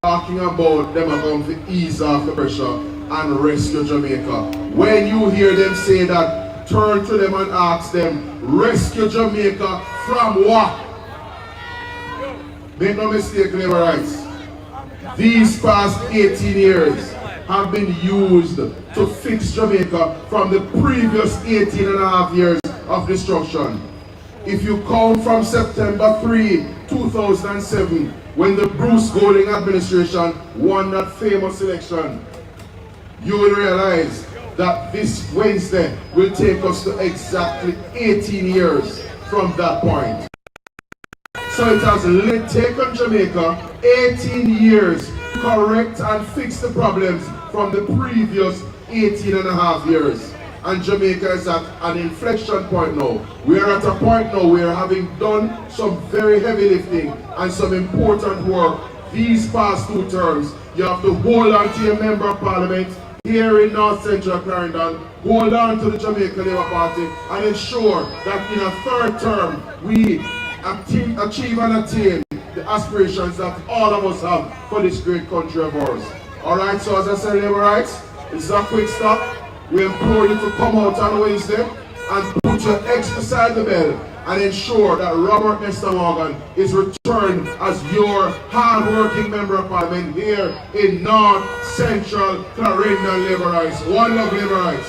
talking about them are going to ease off the pressure and rescue Jamaica. When you hear them say that, turn to them and ask them, rescue Jamaica from what? Make no mistake, labor rights. These past 18 years have been used to fix Jamaica from the previous 18 and a half years of destruction. If you count from September 3, 2007, when the Bruce Golding administration won that famous election, you will realize that this Wednesday will take us to exactly 18 years from that point. So it has taken Jamaica 18 years to correct and fix the problems from the previous 18 and a half years. And Jamaica is at an inflection point now. We are at a point now where, having done some very heavy lifting and some important work these past 2 terms, you have to hold on to your member of parliament here in North Central Clarendon, hold on to the Jamaica Labour Party, and ensure that in a 3rd term we achieve and attain the aspirations that all of us have for this great country of ours. Alright, so as I said, labor rights, this is a quick stop. We implore you to come out on Wednesday and put your X beside the bell and ensure that Robert Nesta Morgan is returned as your hard-working member of parliament here in North Central Clarendon Labour Rights. One love, Labour Rights.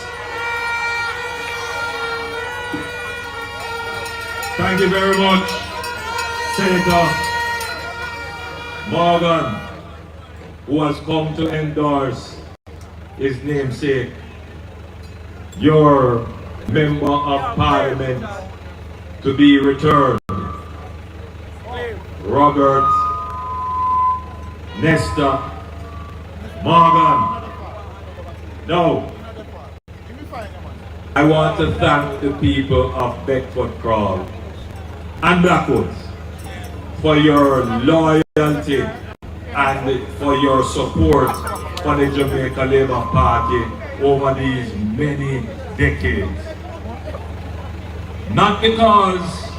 Thank you very much, Senator Morgan, who has come to endorse his namesake, your member of parliament to be returned, Robert Nesta Morgan. Now, I want to thank the people of Bedford Crawl and Blackwoods for your loyalty and for your support for the Jamaica Labour Party over these many decades. Not because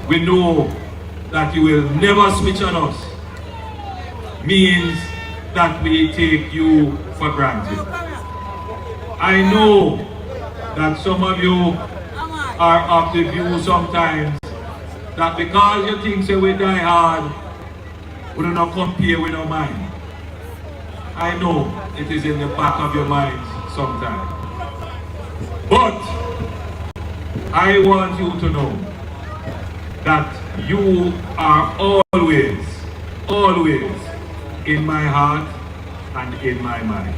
we know that you will never switch on us, means that we take you for granted. I know that some of you are of the view sometimes that because you think say we die hard, we do not compare with our mind. I know it is in the back of your minds sometimes. But I want you to know that you are always, always in my heart and in my mind.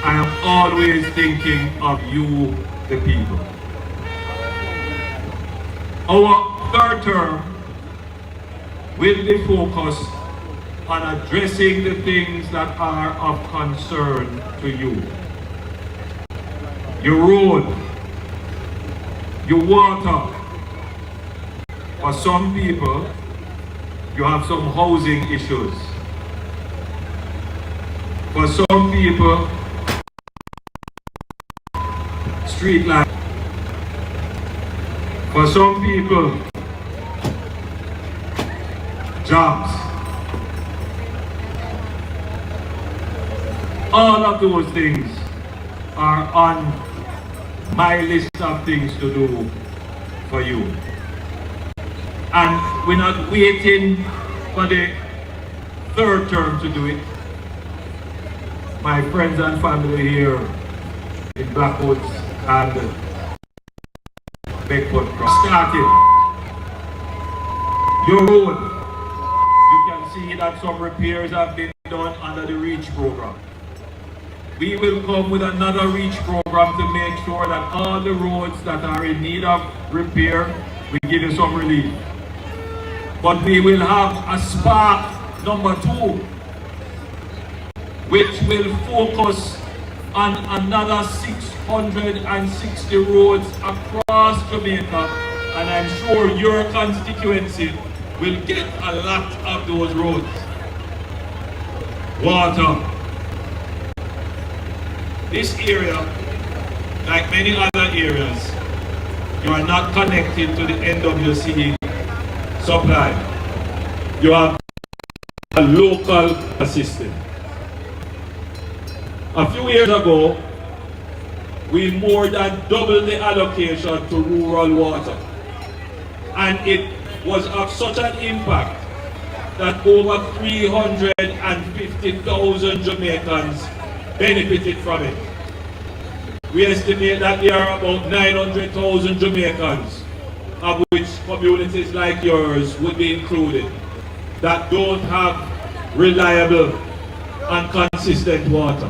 I am always thinking of you, the people. Our 3rd term will be focused on addressing the things that are of concern to you. Your road, your water. For some people, you have some housing issues. For some people, street light. For some people, jobs. All of those things are on my list of things to do for you. And we're not waiting for the 3rd term to do it. My friends and family here in Blackwoods and Bedford Cross started. Your road, you can see that some repairs have been done under the REACH program. We will come with another REACH program to make sure that all the roads that are in need of repair, we give you some relief. But we will have a spark number 2, which will focus on another 660 roads across Jamaica, and I'm sure your constituency will get a lot of those roads. Water. This area, like many other areas, you are not connected to the NWC supply. You have a local system. A few years ago, we more than doubled the allocation to rural water. And it was of such an impact that over 350,000 Jamaicans benefited from it. We estimate that there are about 900,000 Jamaicans, of which communities like yours would be included, that don't have reliable and consistent water.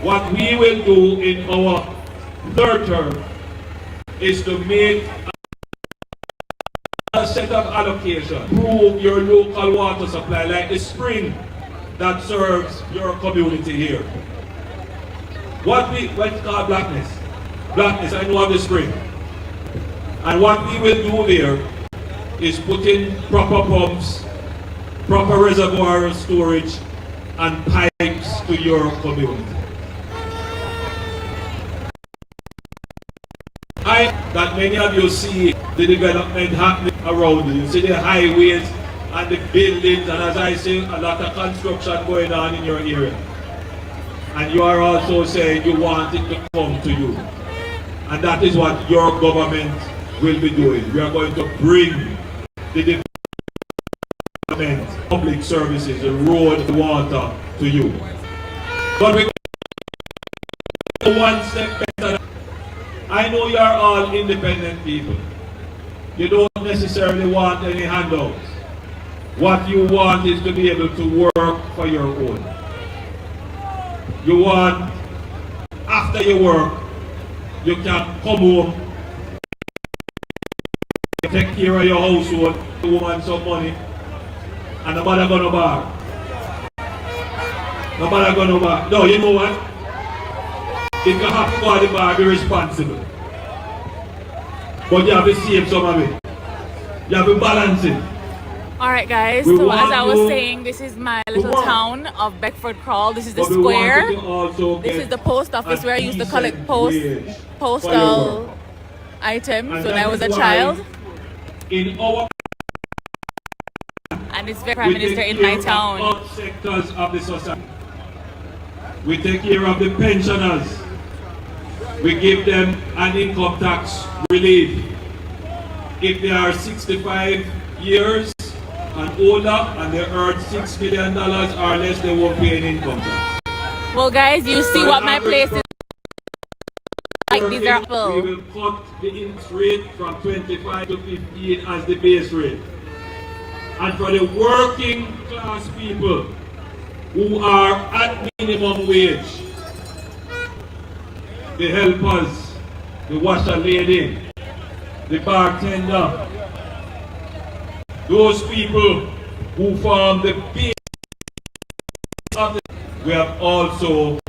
What we will do in our third term is to make a set of allocation, improve your local water supply, like the spring that serves your community here. What we call Blackness, I know of the spring. And what we will do there is put in proper pumps, proper reservoir storage, and pipes to your community. That many of you see the development happening around you. You see the highways and the buildings, and as I say, a lot of construction going on in your area. And you are also saying you want it to come to you. And that is what your government will be doing. We are going to bring the development, public services, the road, the water to you. But we go one step better. I know you are all independent people. You don't necessarily want any handouts. What you want is to be able to work for your own. You want, after you work, you can come home, take care of your household, the woman some money, and nobody gonna bar. Nobody gonna bar. No, you know what? If you have to go to the bar, be responsible. But you have to save some of it. You have to balance it. Alright guys, so as I was saying, this is my little town of Beckford Crawl. This is the square. This is the post office where I used to collect postal items when I was a child. And it's very prime minister in my town. All sectors of the society. We take care of the pensioners. We give them an income tax relief. If they are 65 years and older and they earn $6 million or less, they won't pay an income tax. Well guys, you see what my place is like. These are people. We will cut the interest rate from 25 to 15 as the base rate. And for the working class people who are at minimum wage, the helpers, the washer lady, the bartender, those people who form the base of the... We have also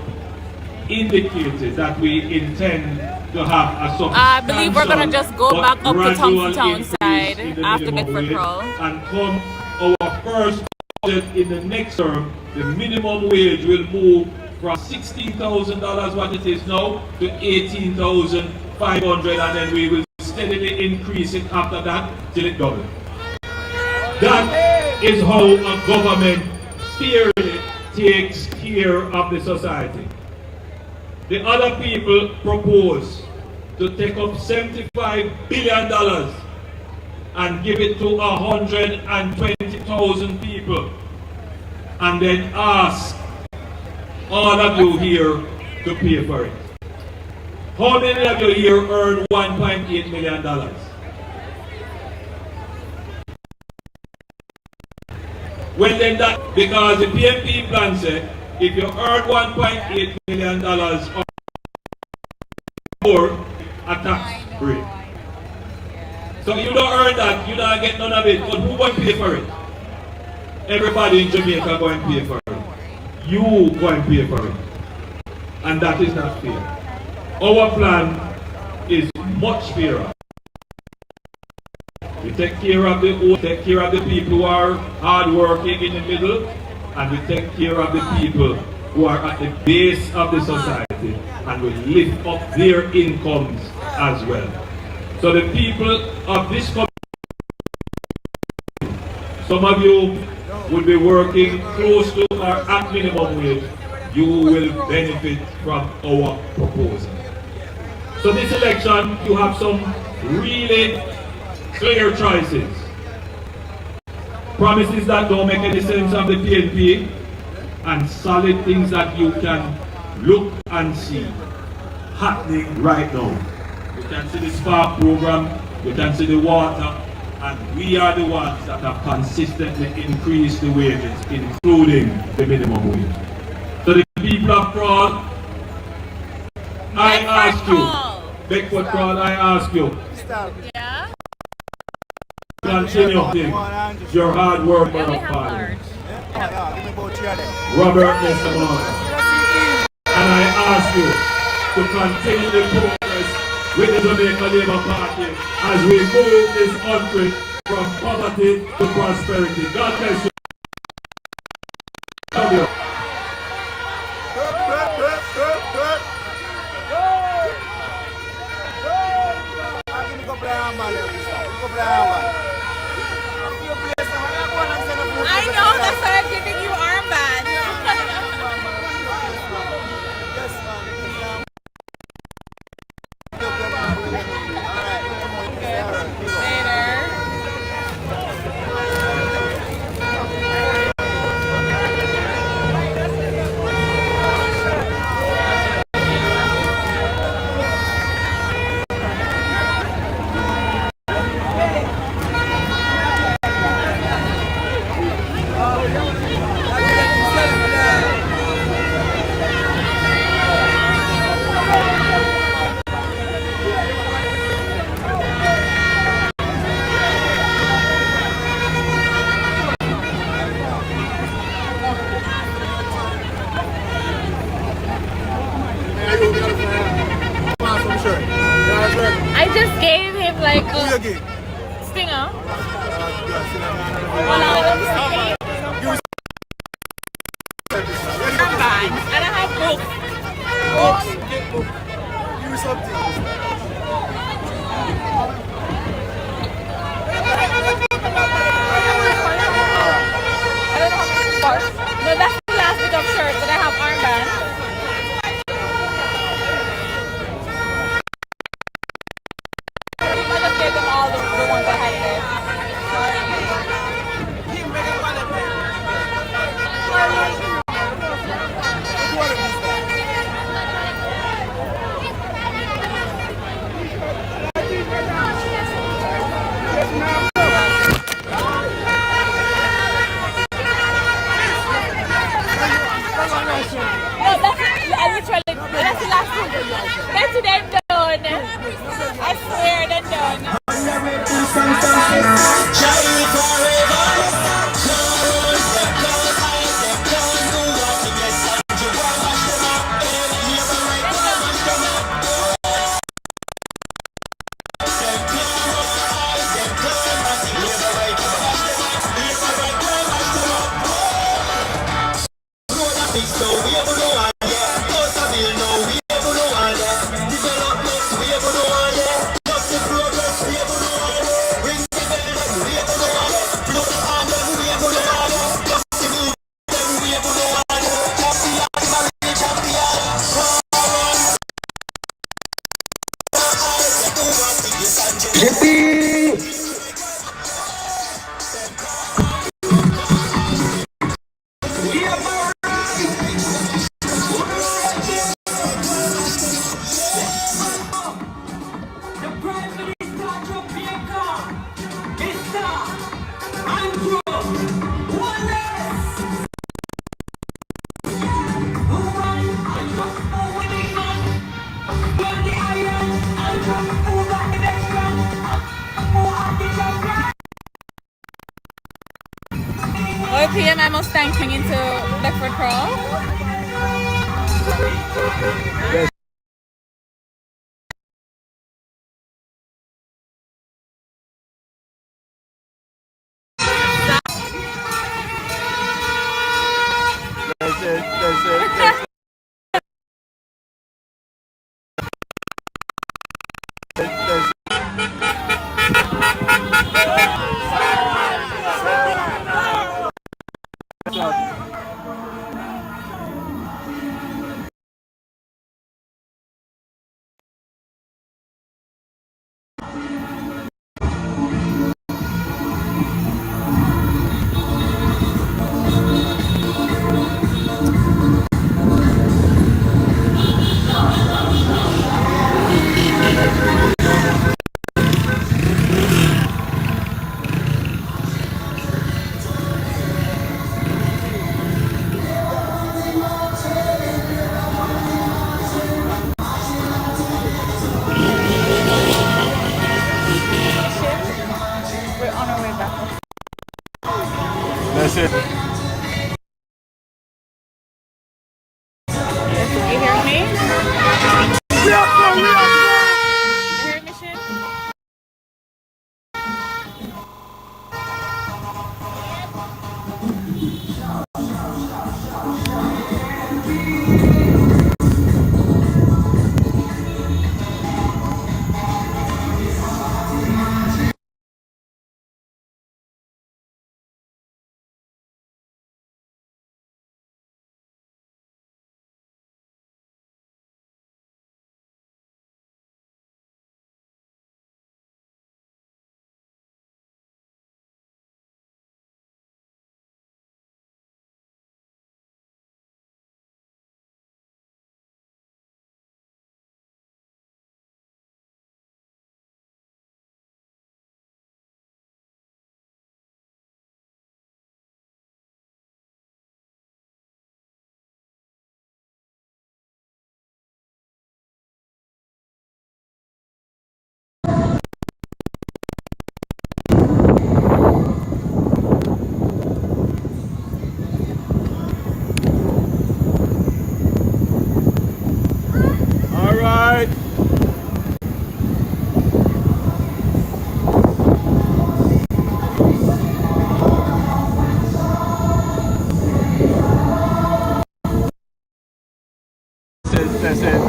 indicated that we intend to have a substantial, I believe we're going to just go back up to Town side after Beckford Crawl. And come our first budget in the next term, the minimum wage will move from $16,000 what it is now to $18,500, and then we will steadily increase it after that till it doubles. That is how a government fairly takes care of the society. The other people propose to take up $75 billion and give it to 120,000 people, and then ask all of you here to pay for it. How many of you here earn $1.8 million? Well then that, because the PMP plan said, if you earn $1.8 million or more, a tax break. So you don't earn that, you don't get none of it, but who going to pay for it? Everybody in Jamaica going to pay for it. You going to pay for it. And that is not fair. Our plan is much fairer. We take care of the people who are hardworking in the middle, and we take care of the people who are at the base of the society, and we lift up their incomes as well. So the people of this community, some of you will be working close to or at minimum wage, you will benefit from our proposal. So this election, you have some really clear choices. Promises that don't make any sense of the PNP, and solid things that you can look and see happening right now. You can see the Spark program, you can see the water, and we are the ones that have consistently increased the wages, including the minimum wage. So the people of Crawl, I ask you, Beckford Crawl, I ask you, continue your hard work for our Parliament. Robert Nestamon. And I ask you to continue the progress with the Jamaica Labour Party as we move this country from poverty to prosperity. God bless you. Love you. I know, that's why I'm giving you armband. I just gave him like a stinger. And I have books. Give me something. No, that's the last bit of shirt, but I have armbands. I just gave them all the ones I had there. No, that's the last one. That's them done. I swear they're done. Well, PM, I must thank him into Leopard Crawl. We're on our way back. That's it. You hear me? You hear me, Shin? All right. That's it.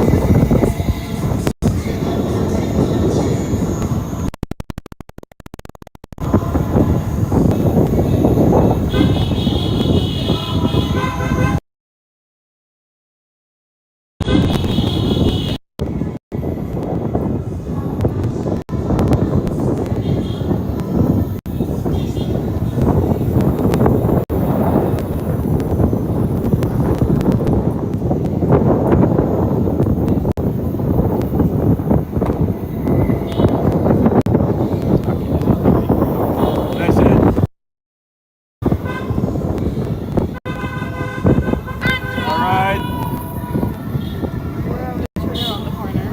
That's it. All right. We're literally around the corner.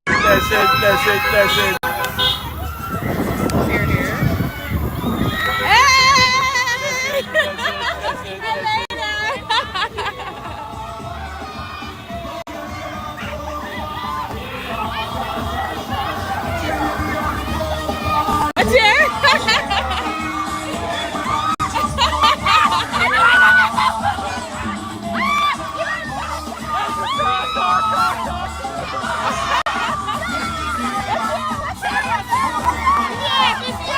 That's it. That's it. That's it. Here, here. That's it. That's it. What's here? Yes, it's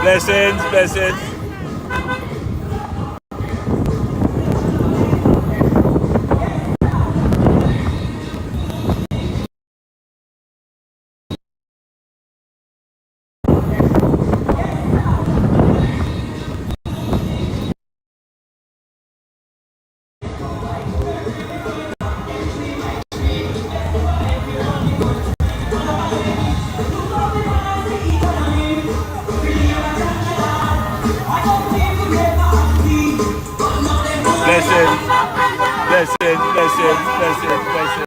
Blessings, blessings. Blessings, blessings, blessings, blessings, blessings.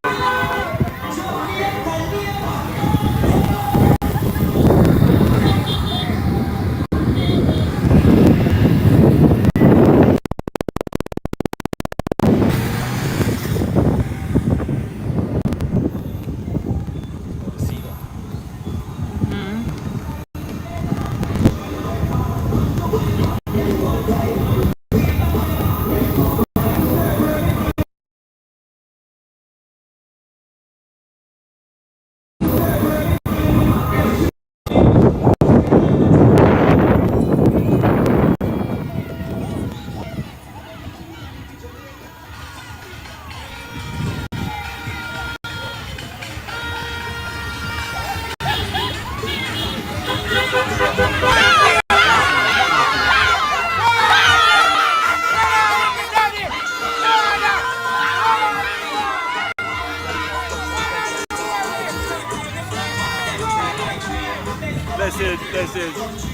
Blessings, blessings.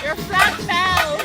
Your flag fell.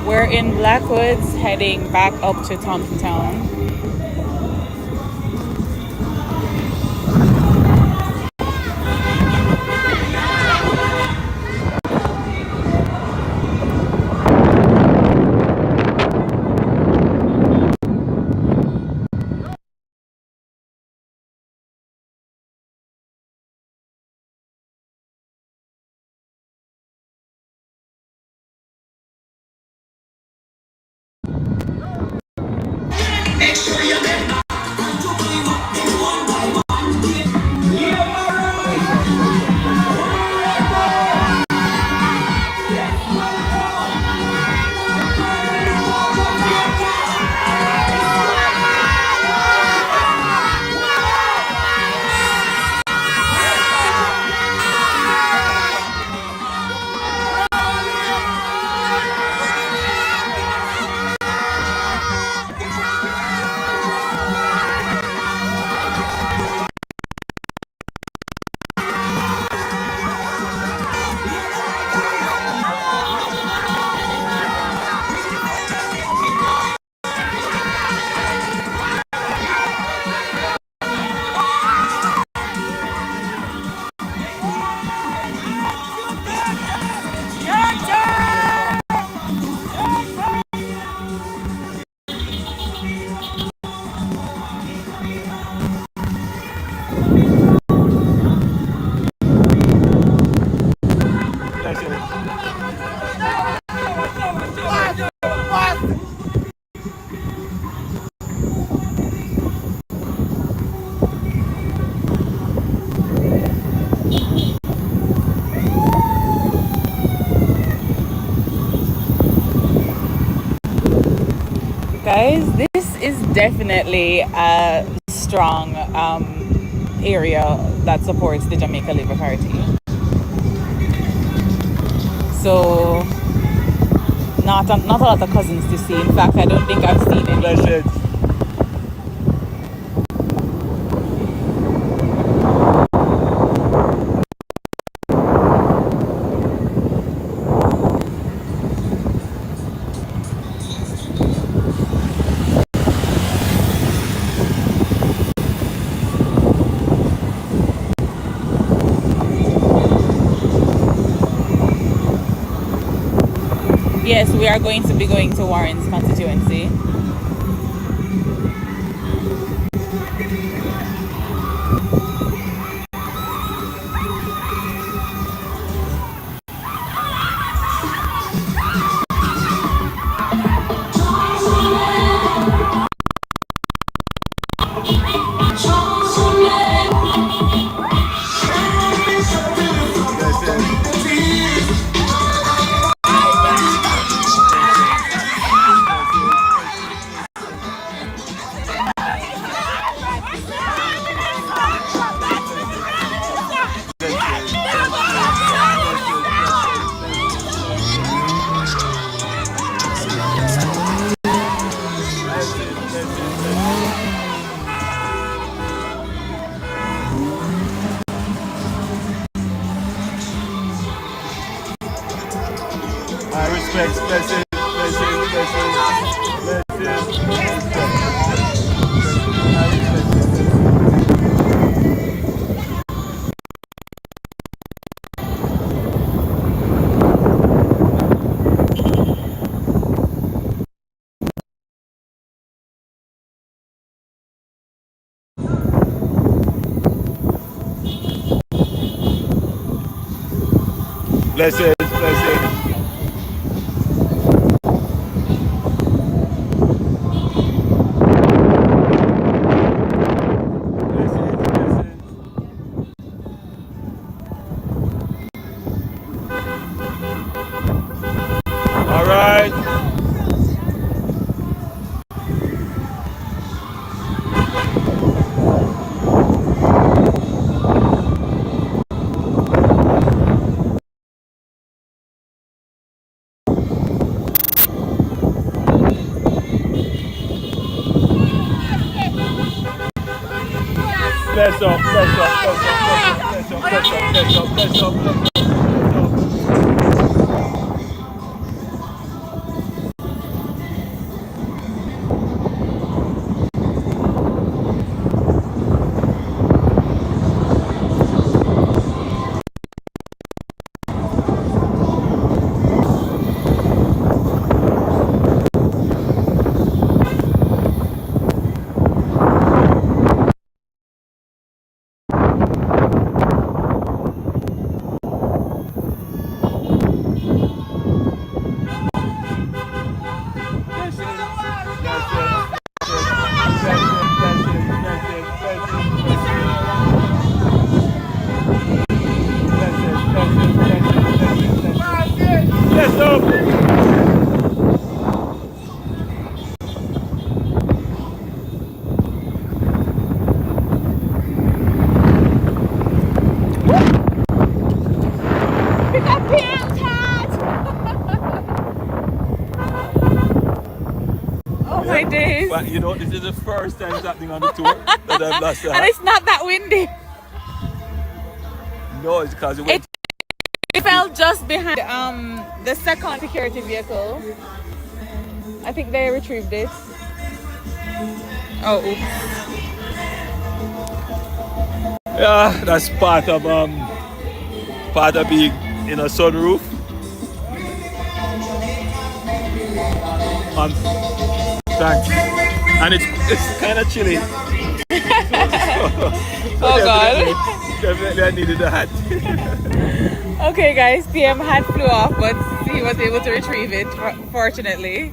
We're in Blackwoods heading back up to Thompson. Guys, this is definitely a strong area that supports the Jamaica Labour Party. So not a lot of cousins to see. In fact, I don't think I've seen any. That's it. Yes, we are going to be going to Warren's constituency. Blessed, blessed. All right. Bless up, bless up, bless up, bless up, bless up, bless up, bless up, bless up. Oh my days. Well, you know, this is the first time it's happening on the tour that I've lost a hat. And it's not that windy. No, it's because It fell just behind the second security vehicle. I think they retrieved it. Oh, oops. Yeah, that's part of being in a sunroof. Thanks. And it's kind of chilly. Oh God. Definitely I needed a hat. Okay guys, PM hat flew off, but he was able to retrieve it, fortunately.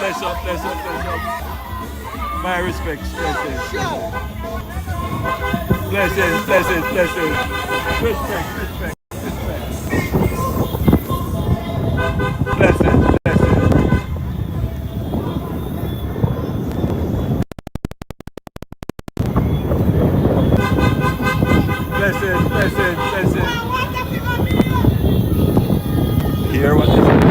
Bless up. My respects, blessings. Blessings. Respect. Blessings. Hear what they say.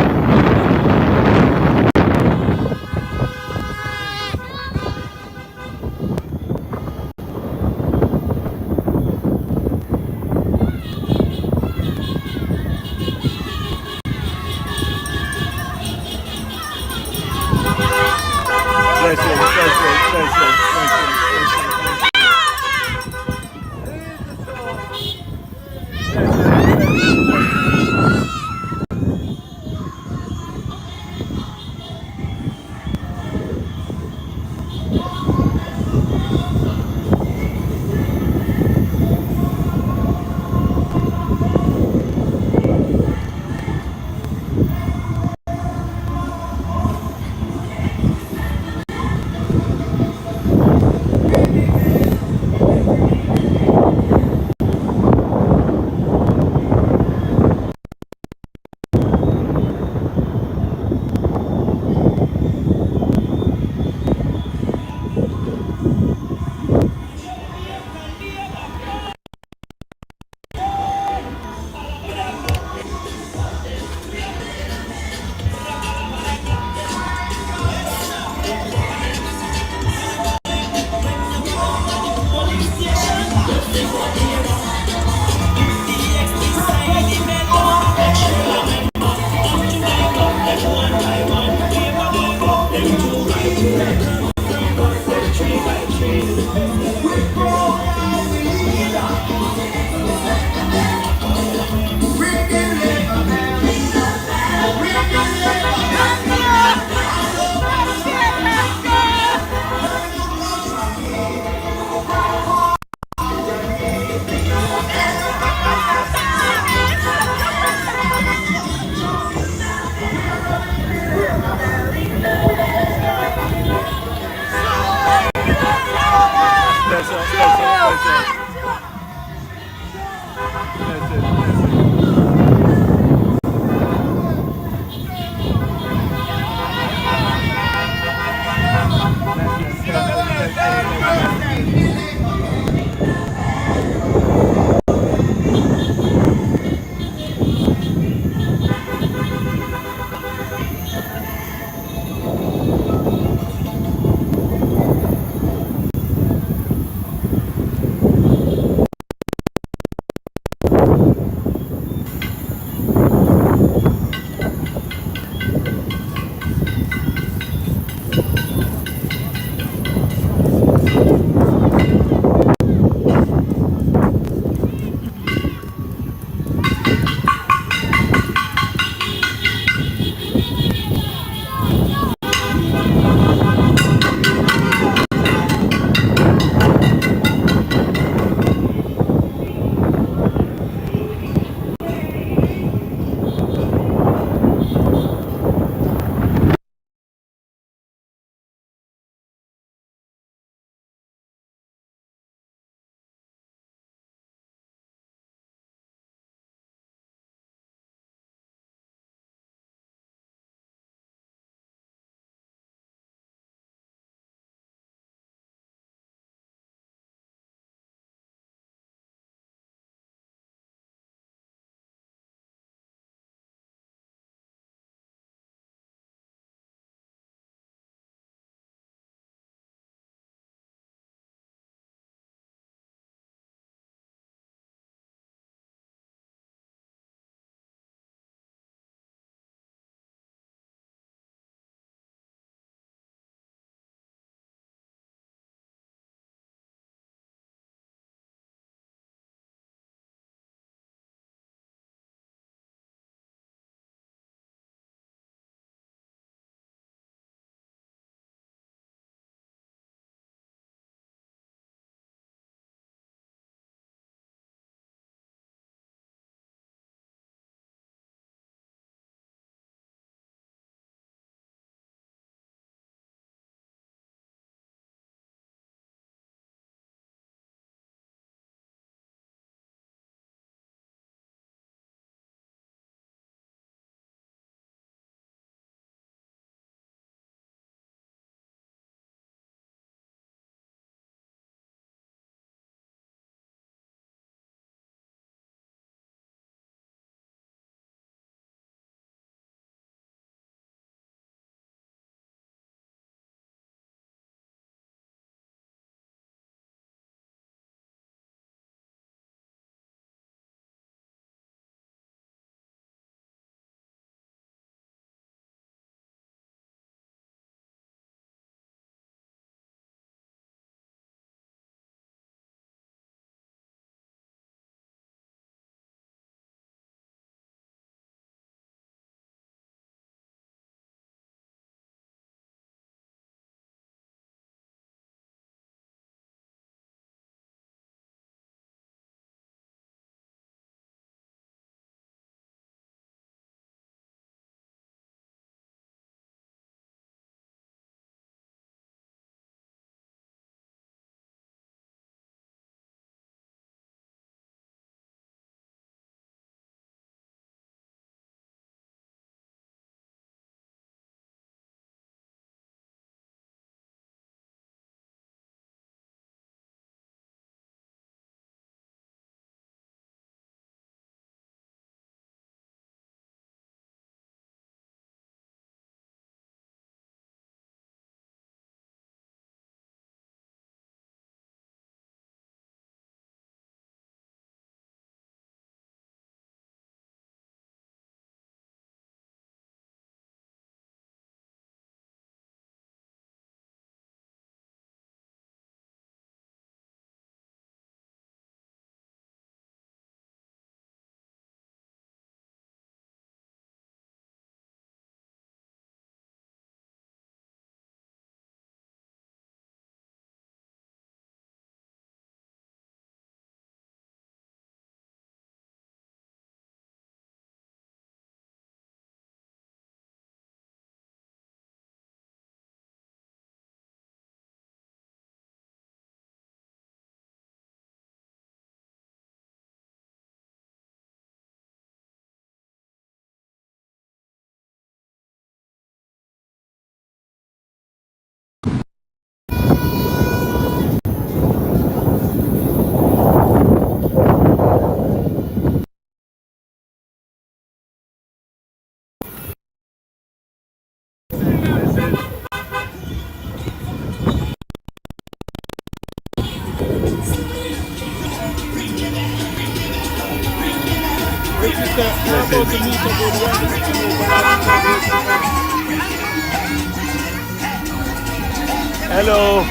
Hello.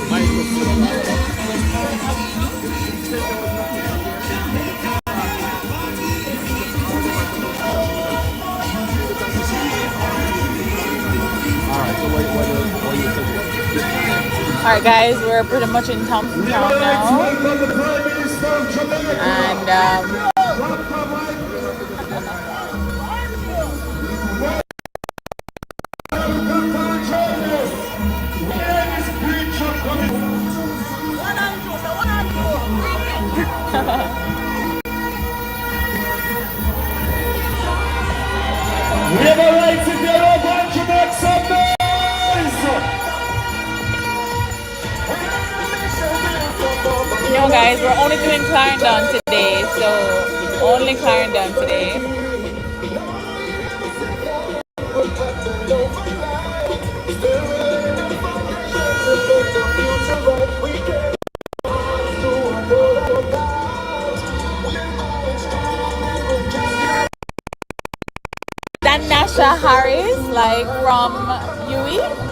How you going Alright guys, we're pretty much in Thompson Town now. And We have a right to get over and to make some noise. you know guys, we're only doing Clarendon today, so only Clarendon today. That Nasha Harris, like from UE.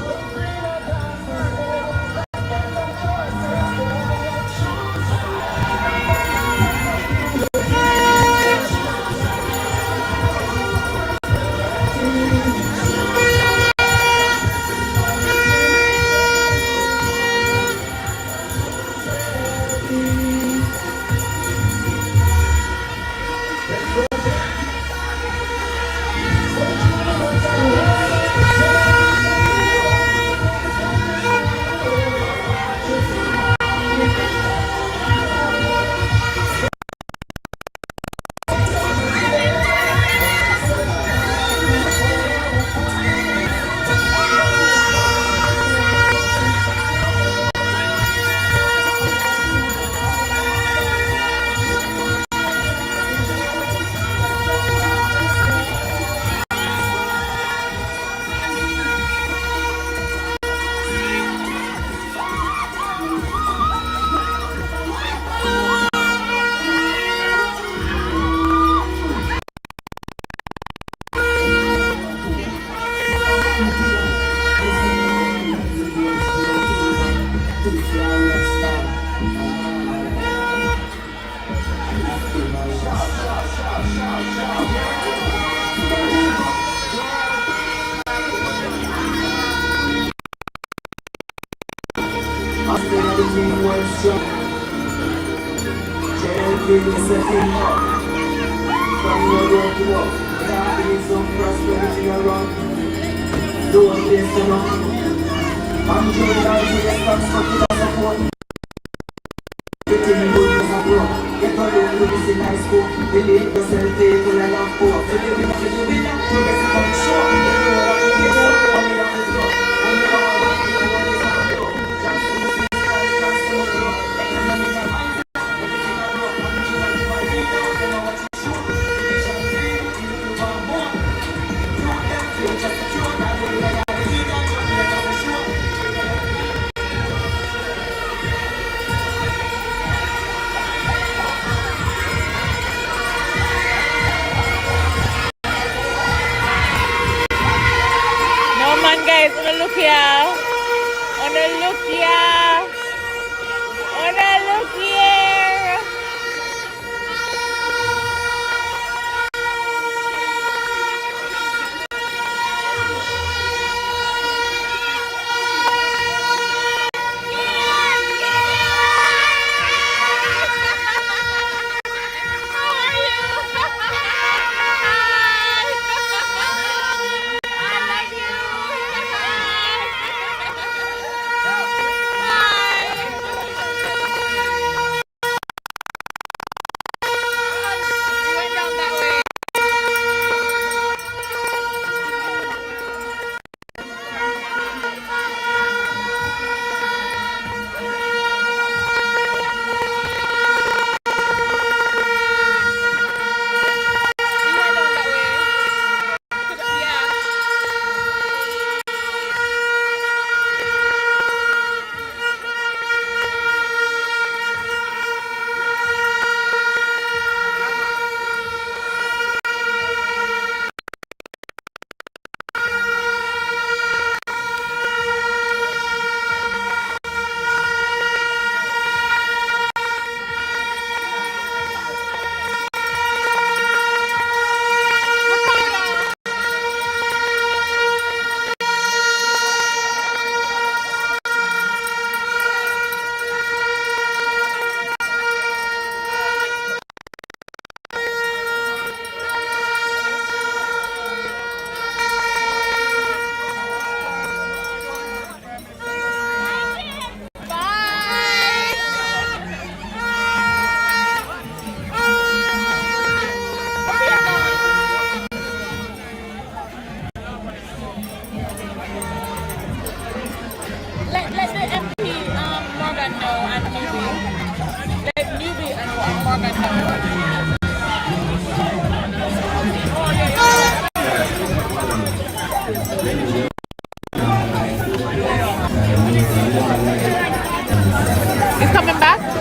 He's coming back? He's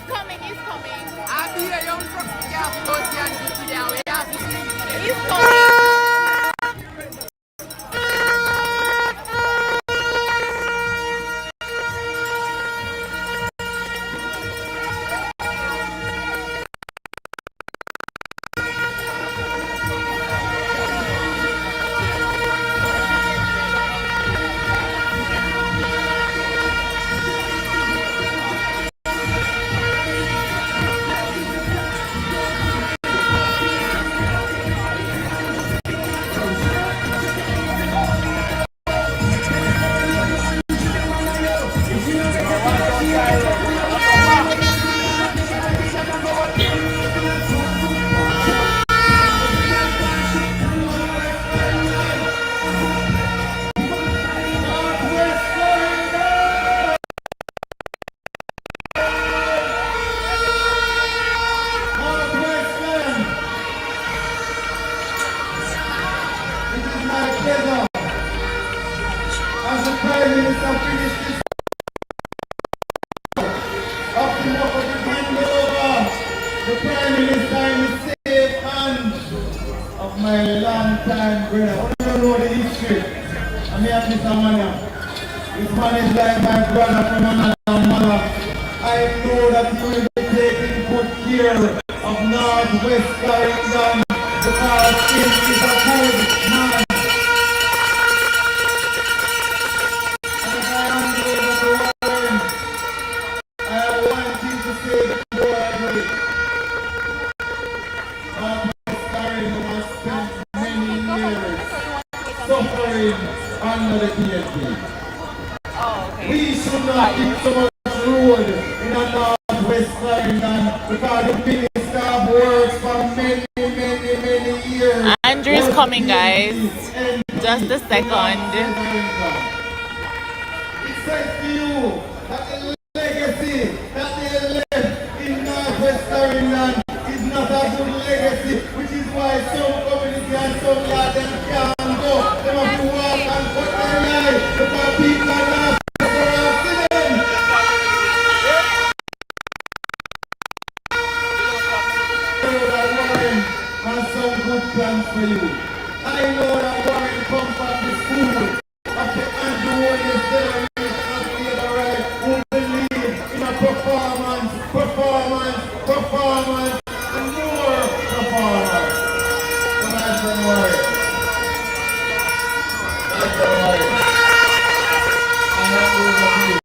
coming, he's coming. He's coming. As the Prime Minister finished this of the work of the hand over, the Prime Minister in the safe hands of my long-time brother. I don't know the history. I may have this man. This man is like my brother from another mother. I know that he will be taking good care of Northwest Clarendon because he is a good man. Suffering under the PSP. We should not keep so much road in a Northwest Clarendon because the minister works for many years. Andrew is coming, guys. Just a second. It says to you that the legacy that they left in Northwest Clarendon is not a good legacy, which is why some community and some lot them can't go. They have to walk and put their life because people are not for accident. Warren has some good plans for you. I know that Warren comes from the school of the Andrew Holness generation of labor rights who believe in a performance, and more performance. So that's the Warren. That's the Warren. And that's over to you.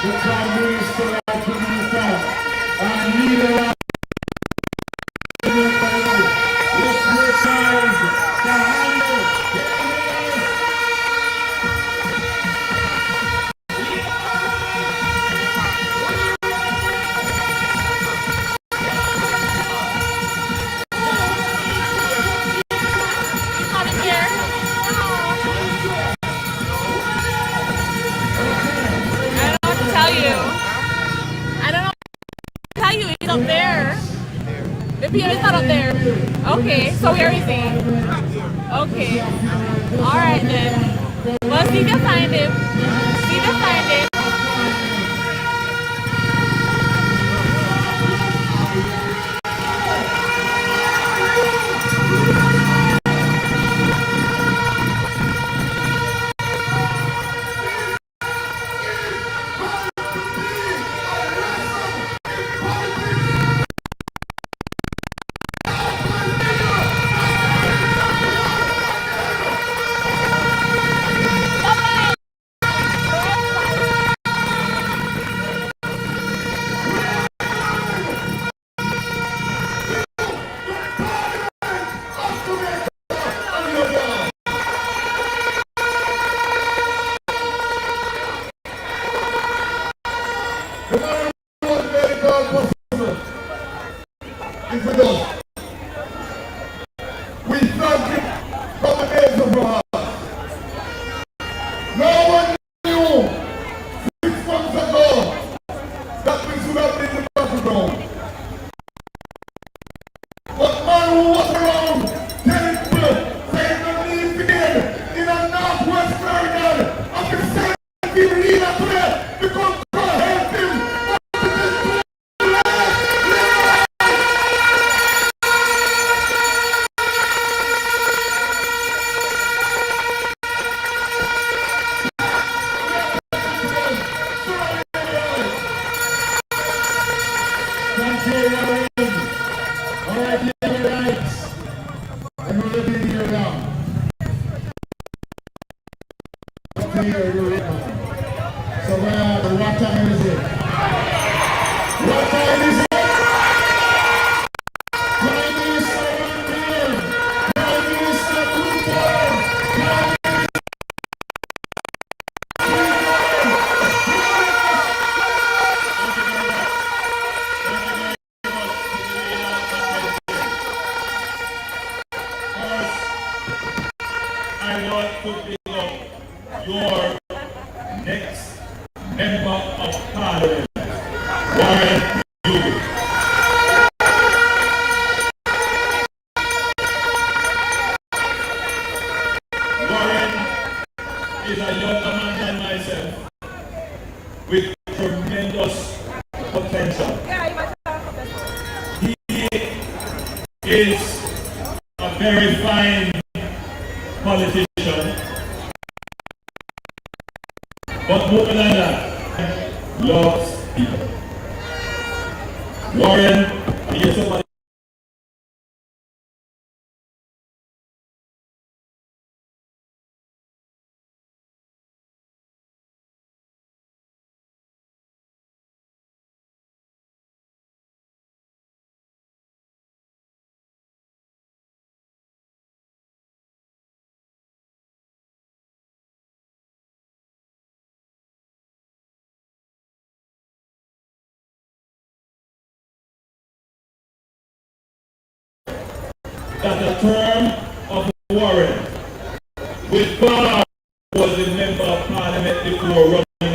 The Prime Minister of the Minister and leader of the let's work hard to handle He's up there. The PO is not up there. Okay, so where is he? Okay. Alright then. Well, see if you find him. See if you find him. House. We thank you from the depths of our heart. No one knew 6 months ago that we should have been in the battleground. But man who was around telling people, saying no need to get in a northwest Clarendon, and the same people leader today, because God helped him. So what time is it? What time is it? Prime Minister Randall, Prime Minister Cooper, I want to pick up your next member of Parliament, Warren Hughes. Warren is a younger man than myself with tremendous potential. He is a very fine politician, but more than that, loves people. Warren, he is somebody. That the term of Warren with Bob was the member of Parliament before running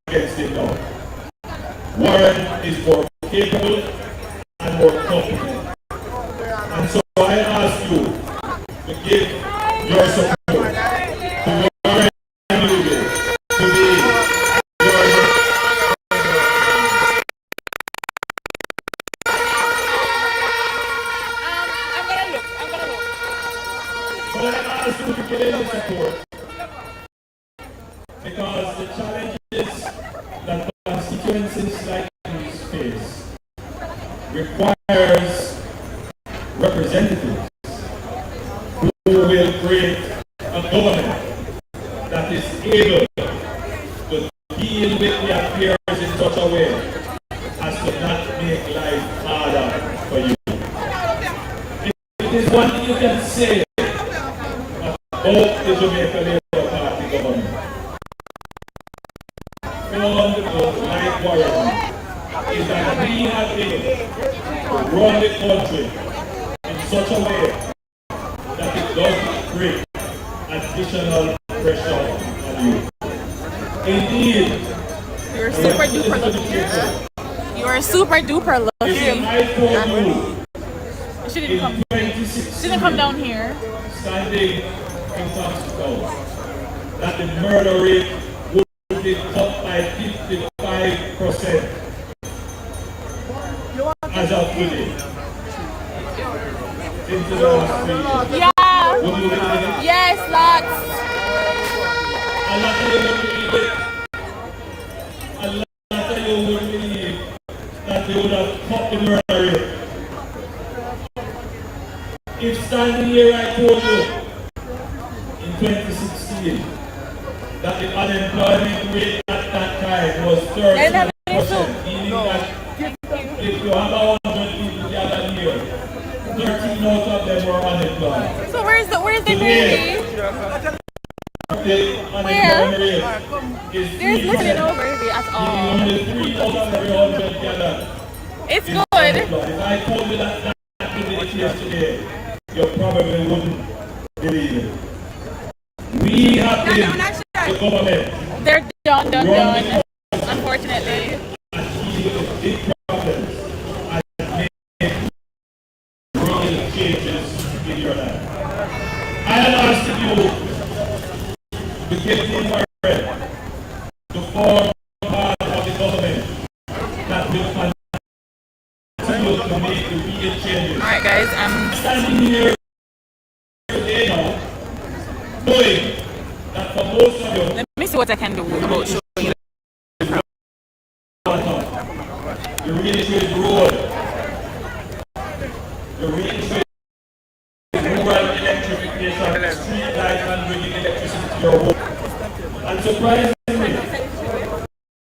against him now. Warren is more capable and more competent. And so I ask you to give your support to Warren to be your support, because the challenges that constituencies like these face requires representatives who will create a government that is able to deal with the affairs in such a way as to not make life harder for you. It is one thing you can say about the Jamaica Labour Party government. From the book, like Warren, is that we have been to run the country in such a way that it doesn't create additional pressure on you. Indeed, you're super duper looking. You're super duper looking. You shouldn't come down here. Standing in Foxconn, that the murder rate would be cut by 55% as of today. Into the last 3 years. Yeah. Would you believe it? Yes, lots. A lot of you would believe it. A lot of you would believe that they would have cut the murder rate. If standing here I told you in 2016 that the unemployment rate at that time was 13%, meaning that if you have 100 people gathered here, 13 out of them were unemployed. So where's the baby? The unemployment rate is there's nothing no baby at all. Only 3 out of every 100 gathered. It's good. If I told you that that would be the case today, you probably wouldn't believe it. We have been the government. They're done. Unfortunately. Big problems and make real changes in your life. I am asking you to get involved to form part of the government that will continue to make the real changes. Alright guys, I'm standing here today now, knowing that for most of you, let me see what I can do about showing you. the real trade road, the real trade rural electrification, street lights and bringing electricity to your home. And surprisingly,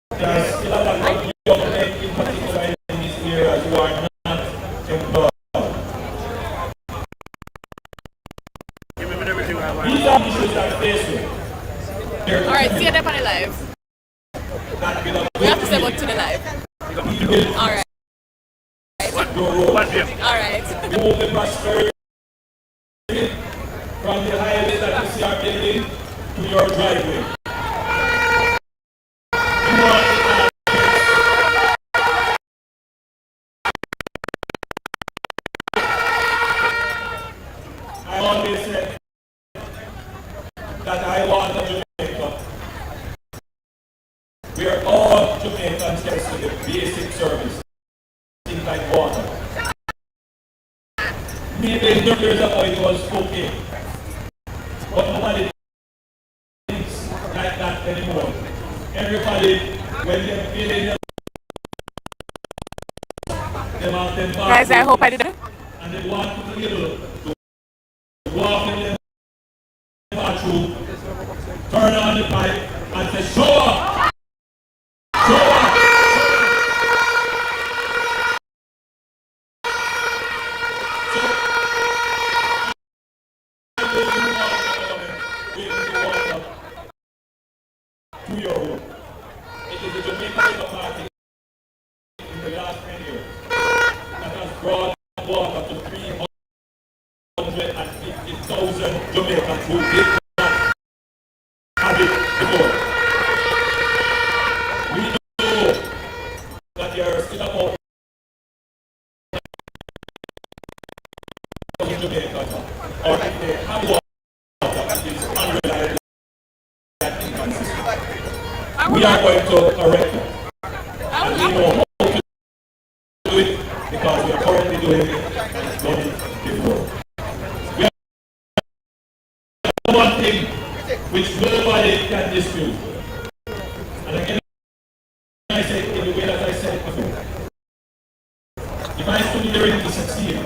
there are still a lot of young men in particular in these areas who are not employed. These are issues that face you. Alright, see you there on the live. We have to say what to the live. Alright. Alright. Remove the prosperity from the highway that you see are building to your driveway. I always said that I want a Jamaica where all Jamaicans get to the basic service, things like water. Maybe 30 years ago it was okay, but nobody thinks like that anymore. Everybody, when they're feeling the mountain park, Guys, I hope I did it. and they want to be able to walk in the bathroom, turn on the pipe, and say, show up! Show up! To your home. It is the Jamaican Labour Party in the last 10 years that has brought water to 350,000 Jamaicans who did not have it before. We know that there are still about 1,000 Jamaicans, or if they have water, it is unreliable. We are going to correct it. And we know how to do it because we are currently doing it and it's done it before. We have one thing which nobody can dispute. And again, I say it in the way that I said it before. If I stood here in 2016,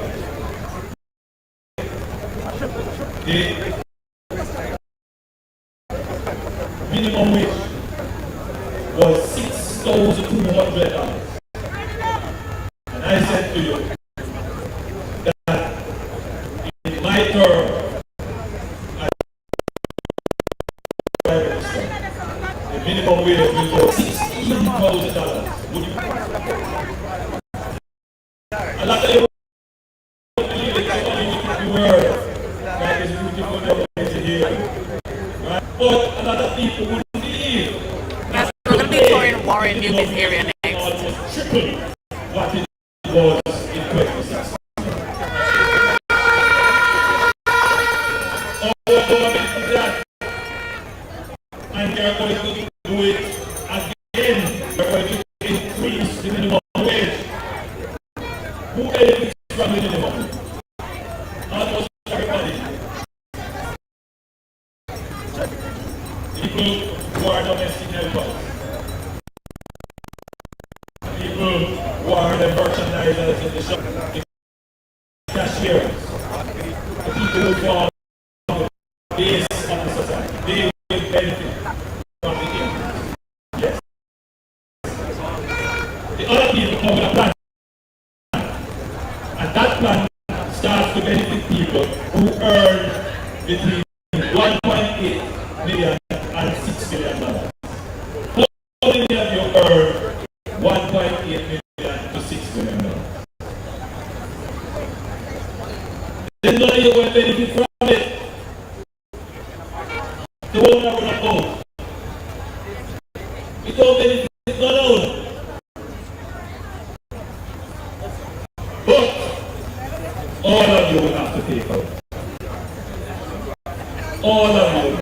the minimum wage was $6,200. And I said to you that in my term as Prime Minister, the minimum wage will go $16,000. Would you? A lot of you believe it, somebody will take the word. Right? It's beautiful government here. Right? But a lot of people wouldn't believe. We're going to be touring Warren in this area next. Triple what it was in 2016. Our government did that, and they are going to do it again. We're going to increase the minimum wage. Who benefits from the minimum? Almost everybody. People who are domestic helpers. People who are the merchandisers in the shop, the cashiers, the people who form the base of the society, they will benefit from the increase. Yes. The other people come with a plan, and that plan starts to benefit people who earn between $1.8 million and $6 million. How many of you earn $1.8 million to $6 million? Then none of you will benefit from it. The owner will not go. It don't benefit none owner. But all of you will have to pay for it. All of you.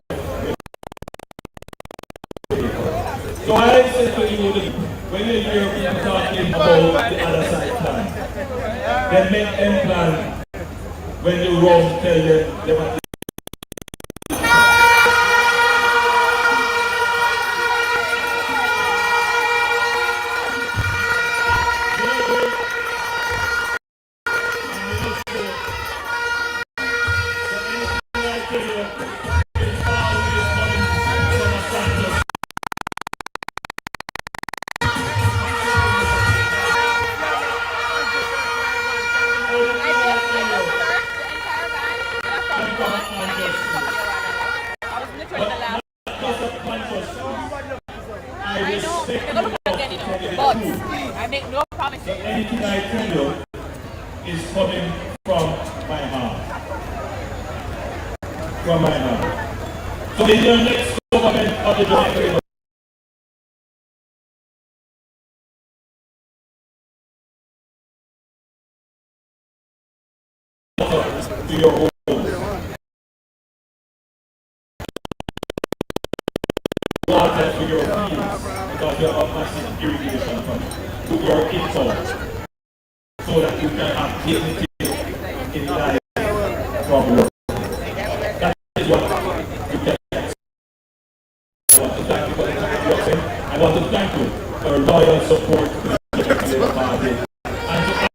So I said to you, when you hear people talking about the other side plan, then make them plan when you wrong tell them I make no promises. anything I tell you is coming from my heart. From my heart. So in your next government of the Jamaica to your home. Water to your fields because you have massive irrigation from to your income so that you can have dignity in life from work. That is what you can get. I want to thank you for the introduction. I want to thank you for your loyal support to the Labour Party. And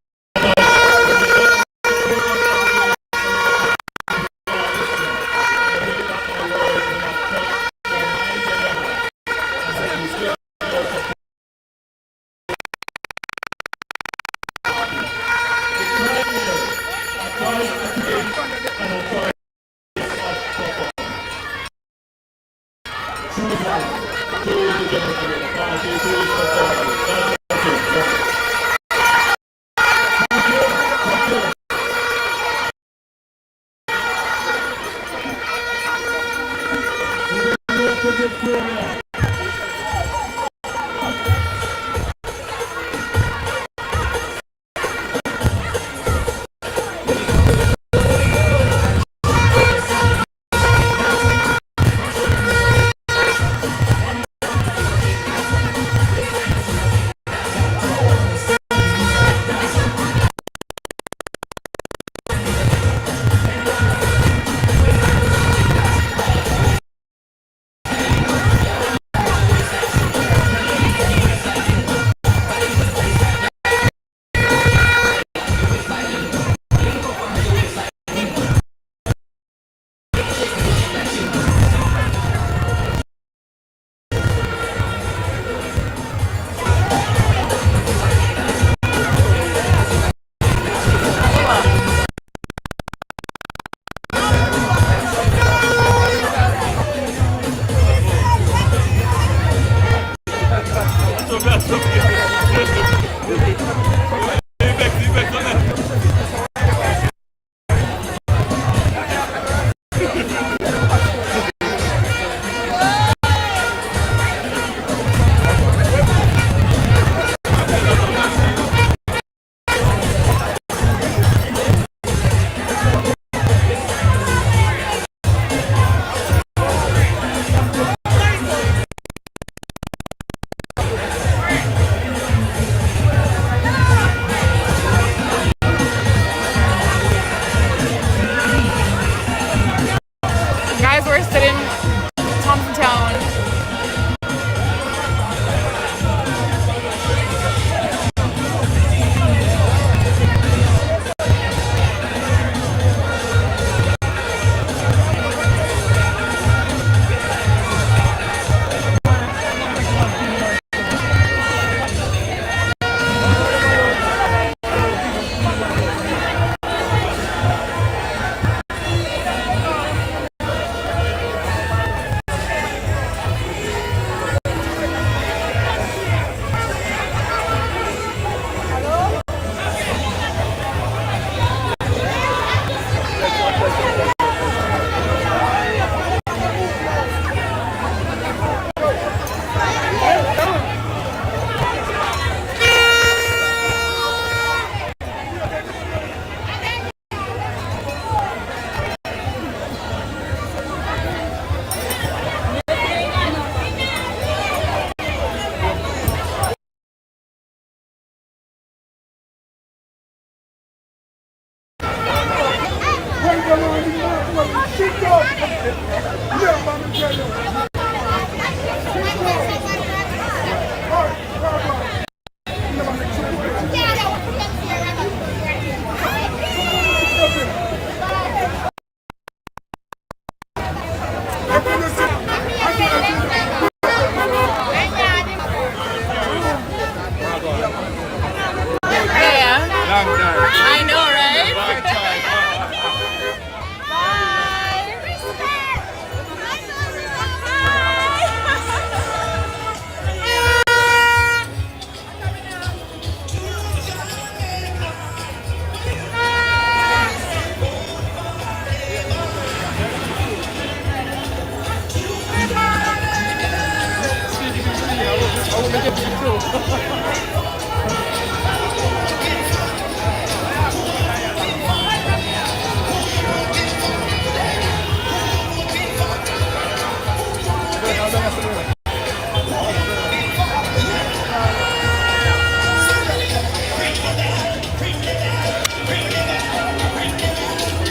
I know, right?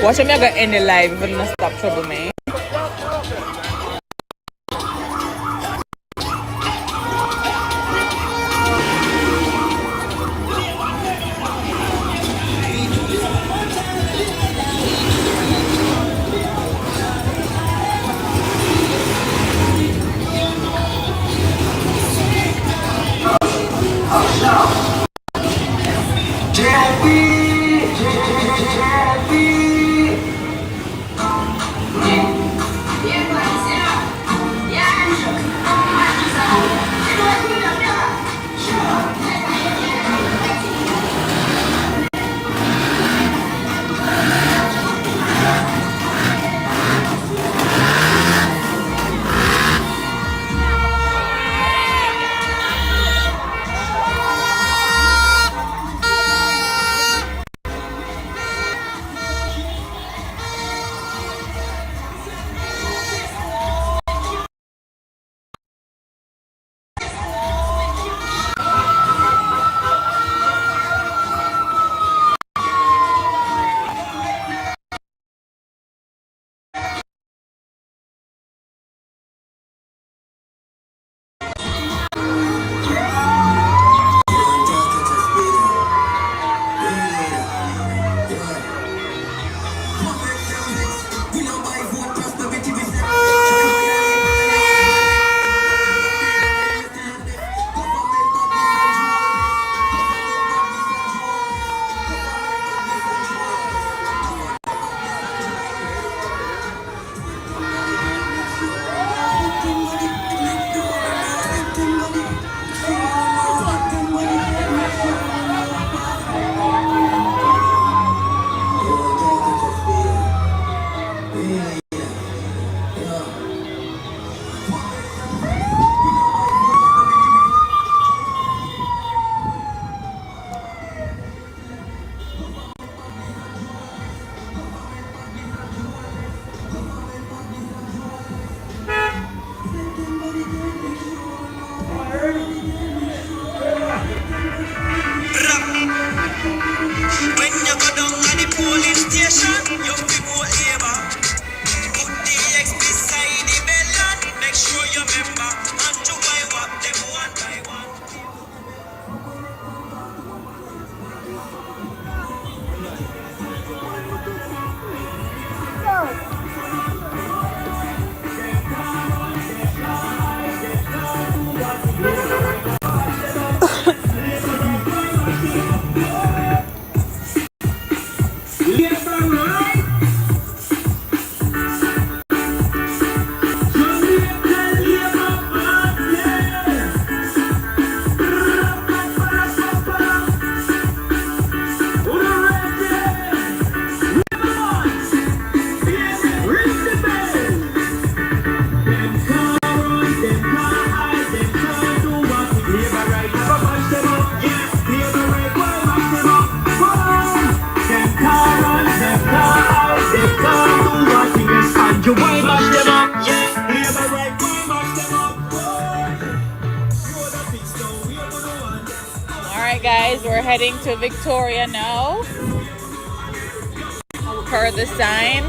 Watch me, I got any live if I'm not stop trouble me. Alright guys, we're heading to Victoria now. per the sign.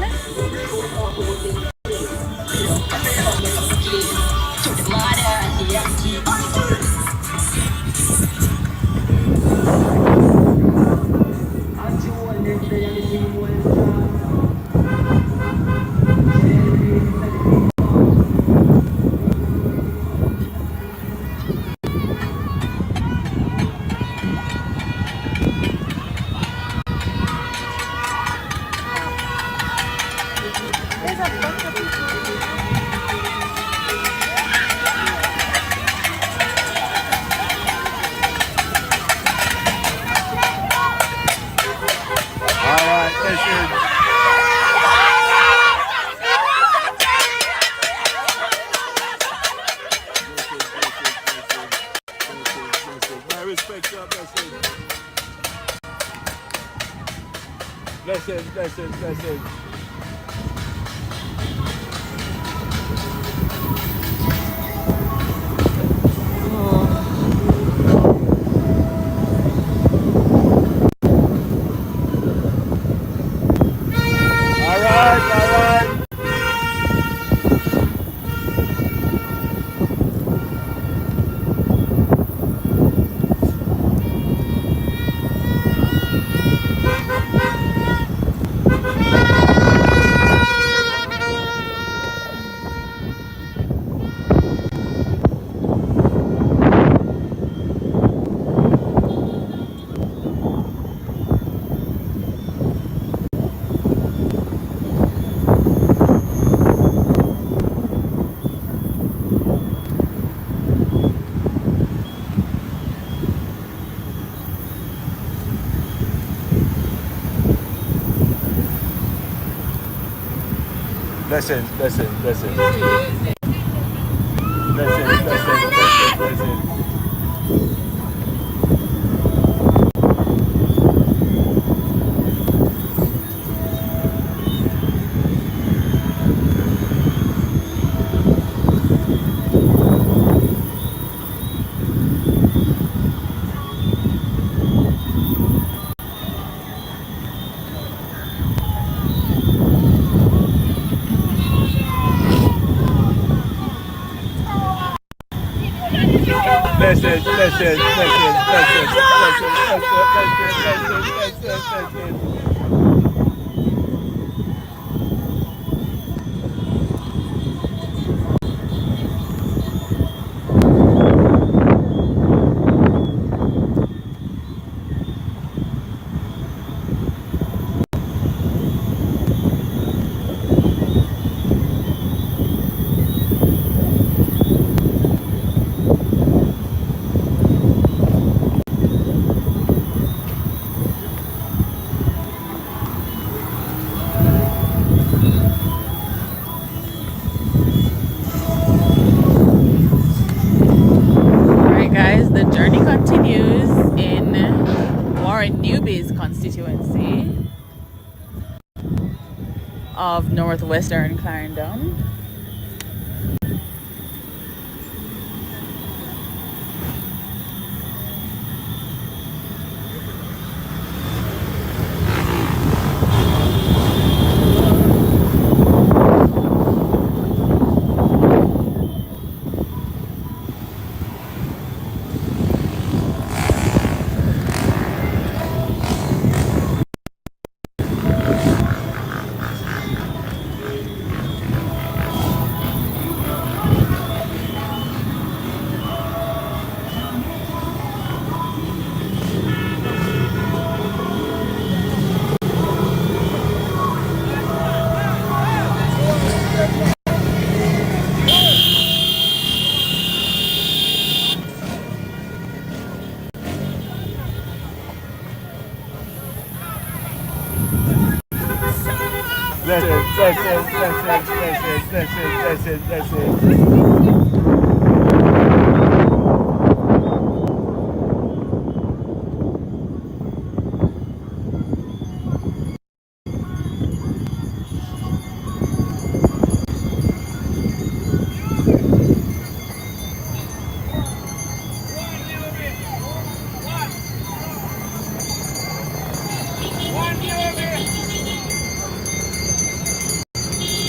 Blessing. All right. Blessing. Constituency of northwestern Clarendon.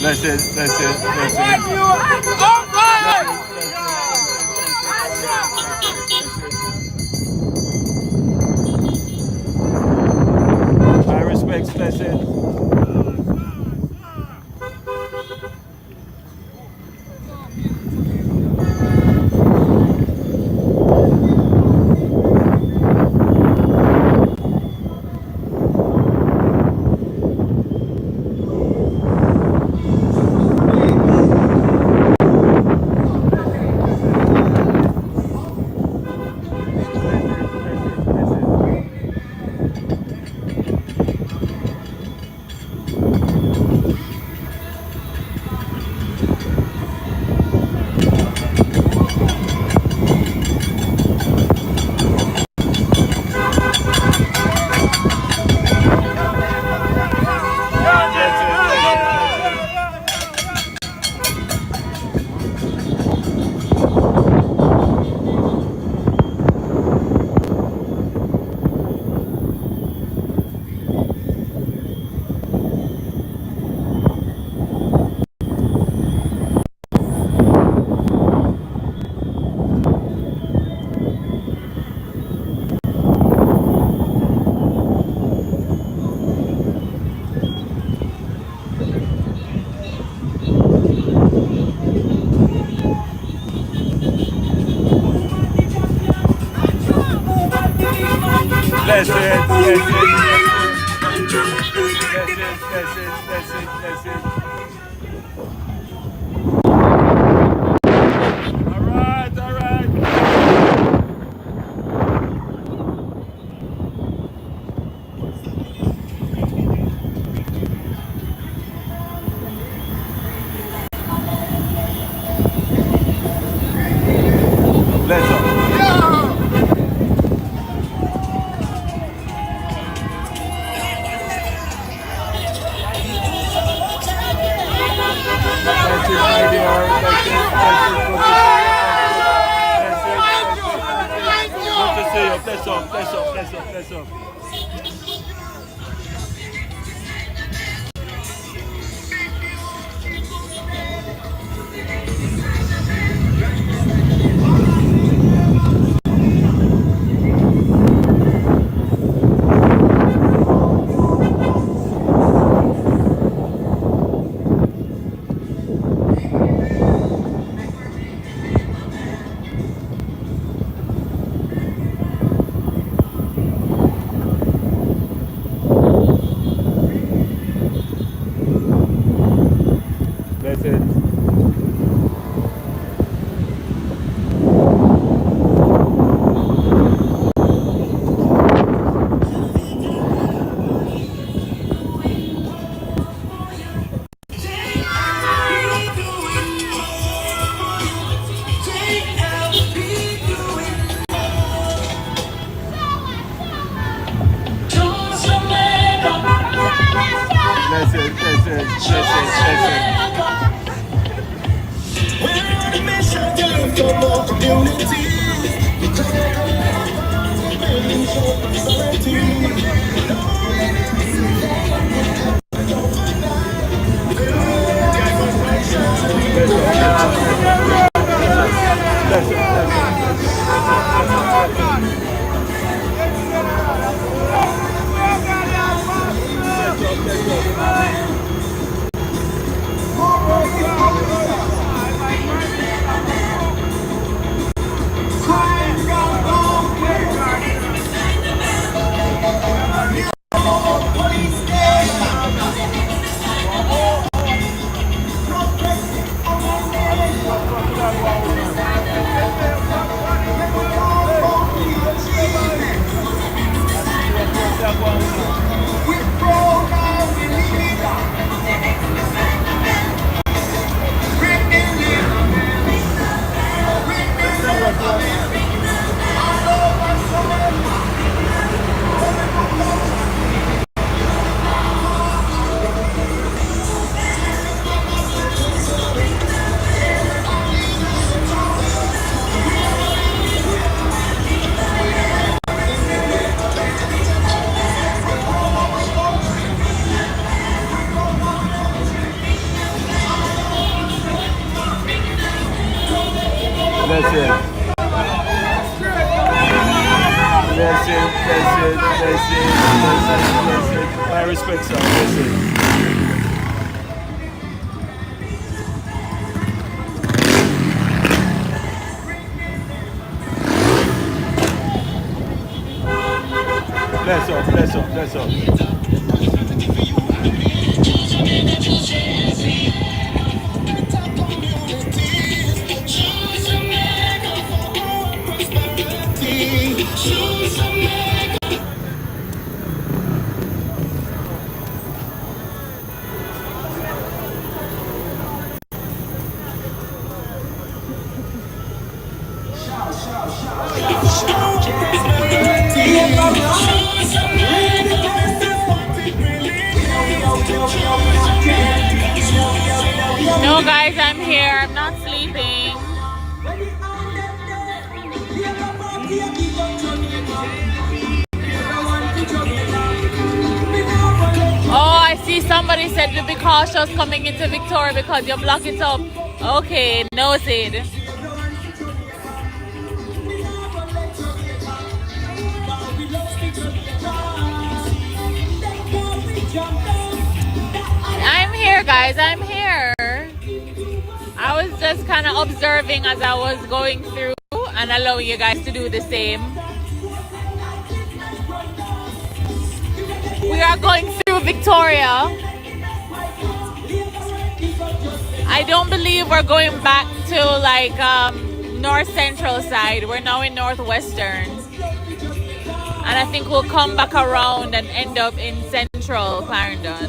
My respects, blessed. Bless it. Bless it, bless it, bless it, bless it, bless it. My respect, sir. Bless it. Bless up, bless up, bless up. No, guys, I'm here. I'm not sleeping. Oh, I see somebody said to be cautious coming into Victoria because you block it up. Okay, noted. I'm here, guys. I'm here. I was just kind of observing as I was going through and allowing you guys to do the same. We are going through Victoria. I don't believe we're going back to like north central side. We're now in northwestern. And I think we'll come back around and end up in central Clarendon.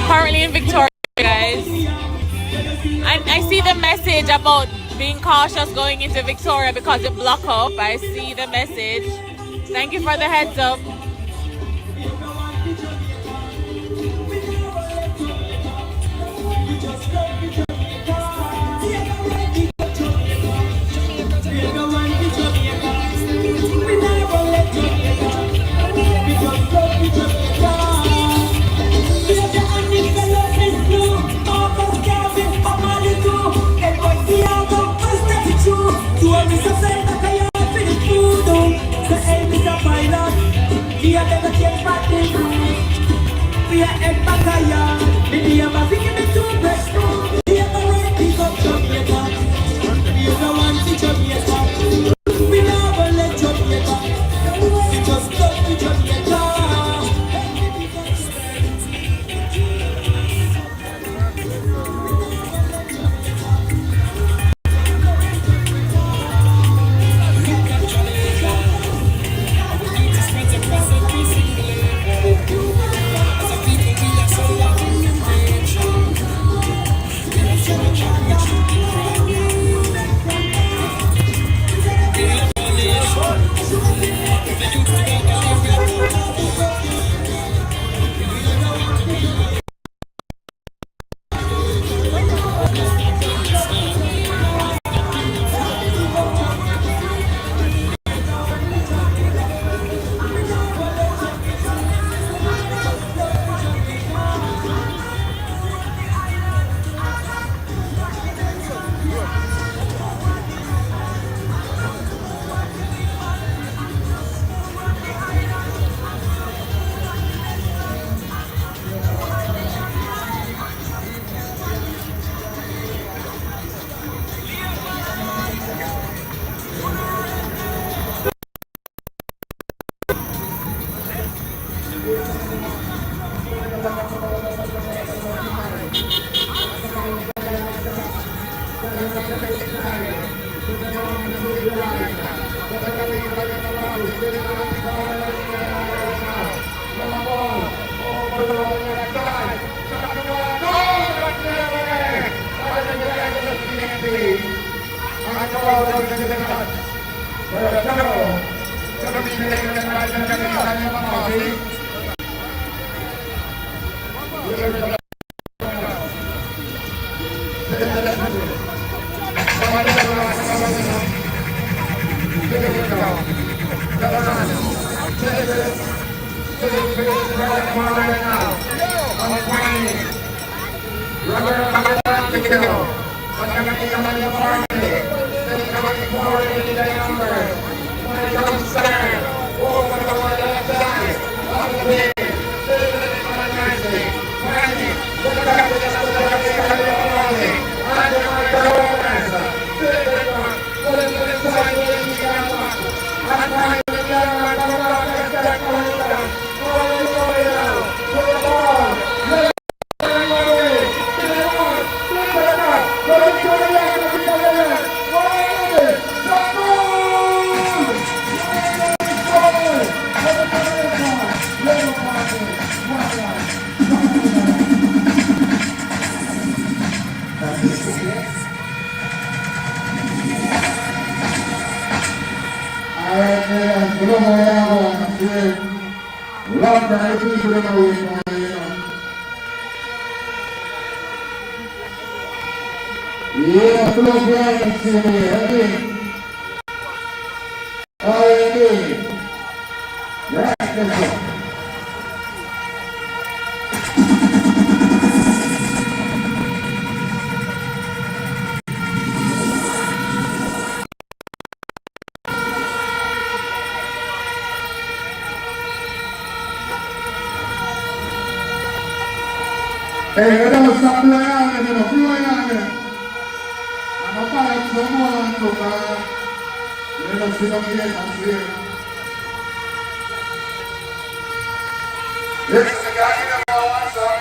Currently in Victoria, guys. I see the message about being cautious going into Victoria because it block up. I see the message. Thank you for the heads up. Yeah, close your eyes to me, okay? Alright, right, let's go. Hey, you don't stop blowing on me, you know, blowing on me. I'm a fan of someone to, you know, sit up here and see you. Yes, the guy in the wall, sir.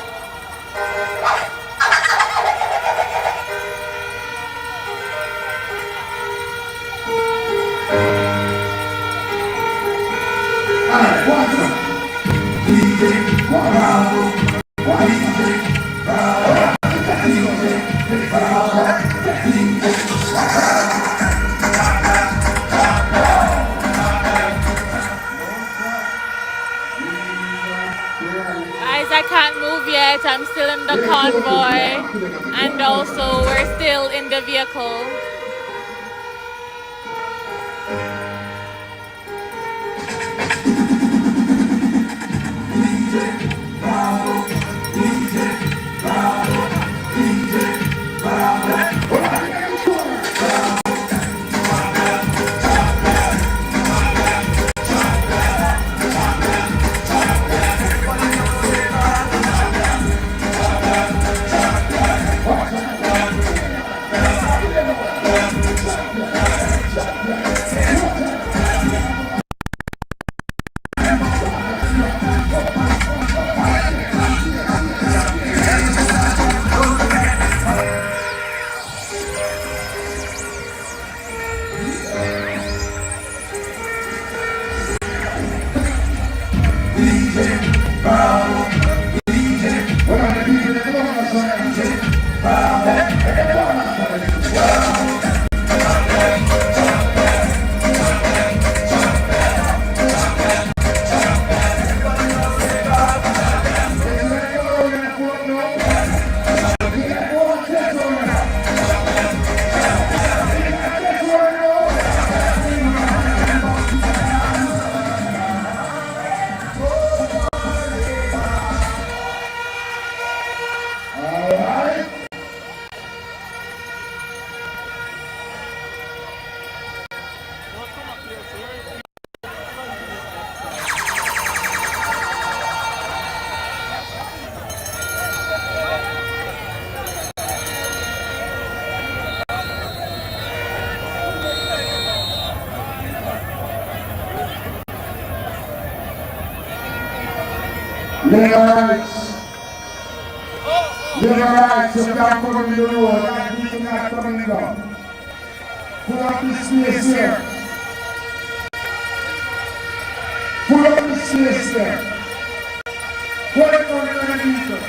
Alright, what's up? DJ, bravo. DJ, bravo. DJ, bravo. Guys, I can't move yet. I'm still in the convoy. And also, we're still in the vehicle. Liberals, you can't come on the road and people not coming down. Pull up the space here. Pull up the space here. Pull it on the people.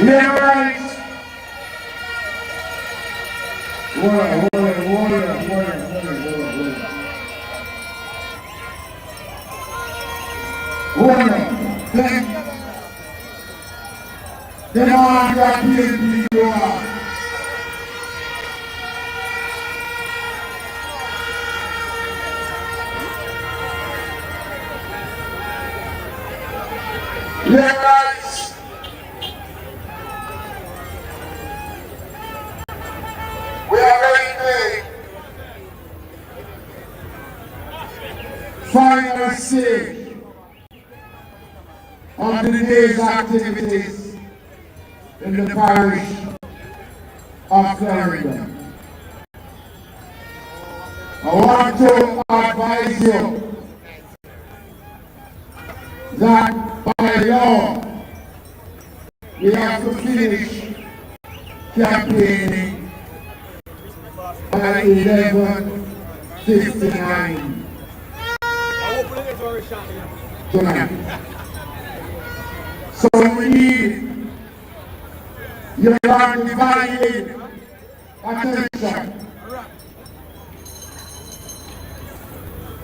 Yeah, right. Water. Then all got PNP you are. Yeah, right. We are ready. Final stage of the day's activities in the parish of Clarendon. I want to advise you that by law we have to finish campaigning by 11:59 tonight. So we need your undivided attention.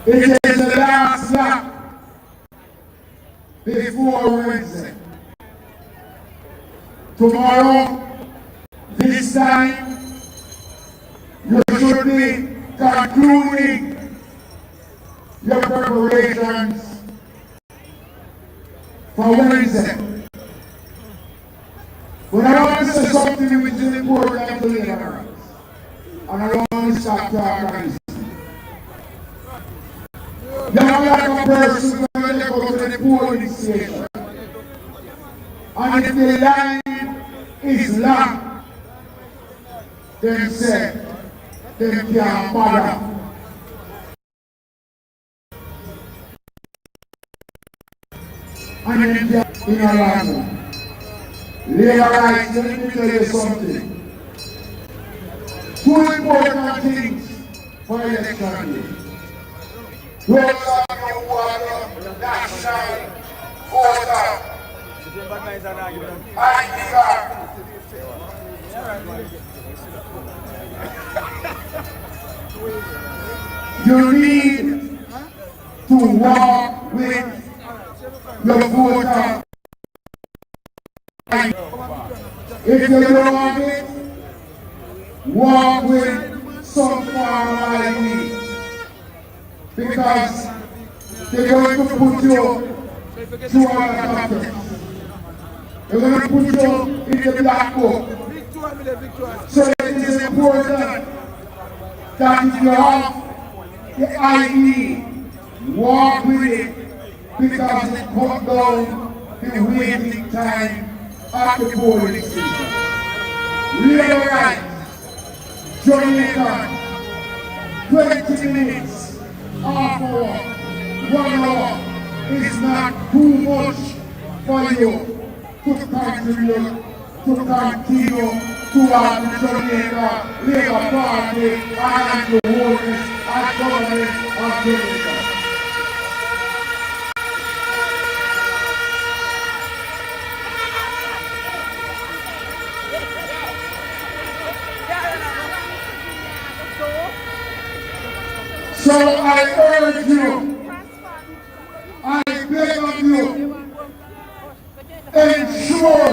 It is the last lap before Wednesday. Tomorrow, this time, you should be concluding your preparations for Wednesday. But I want to say something which is important to leaders. And I don't want to stop talking. You're like a person when they go to the polling station. And if the line is long, then say, they can't bother. And then they're in a line. Realize, let me tell you something. Two important things for election day. Those of you who are the national voter ID card. You need to walk with your voter. If you don't want it, walk with some form of ID. Because they're going to put you through other subjects. They're going to put you in the black book. So it is important that if you have the ID, walk with it, because it cuts down the waiting time at the polling station. Real right, Jamaican, 20 minutes, half hour, 1 hour is not too much for you to contribute, to continue to have the Jamaica Labour Party and the Holness and government of Jamaica. So I urge you, I beg of you, ensure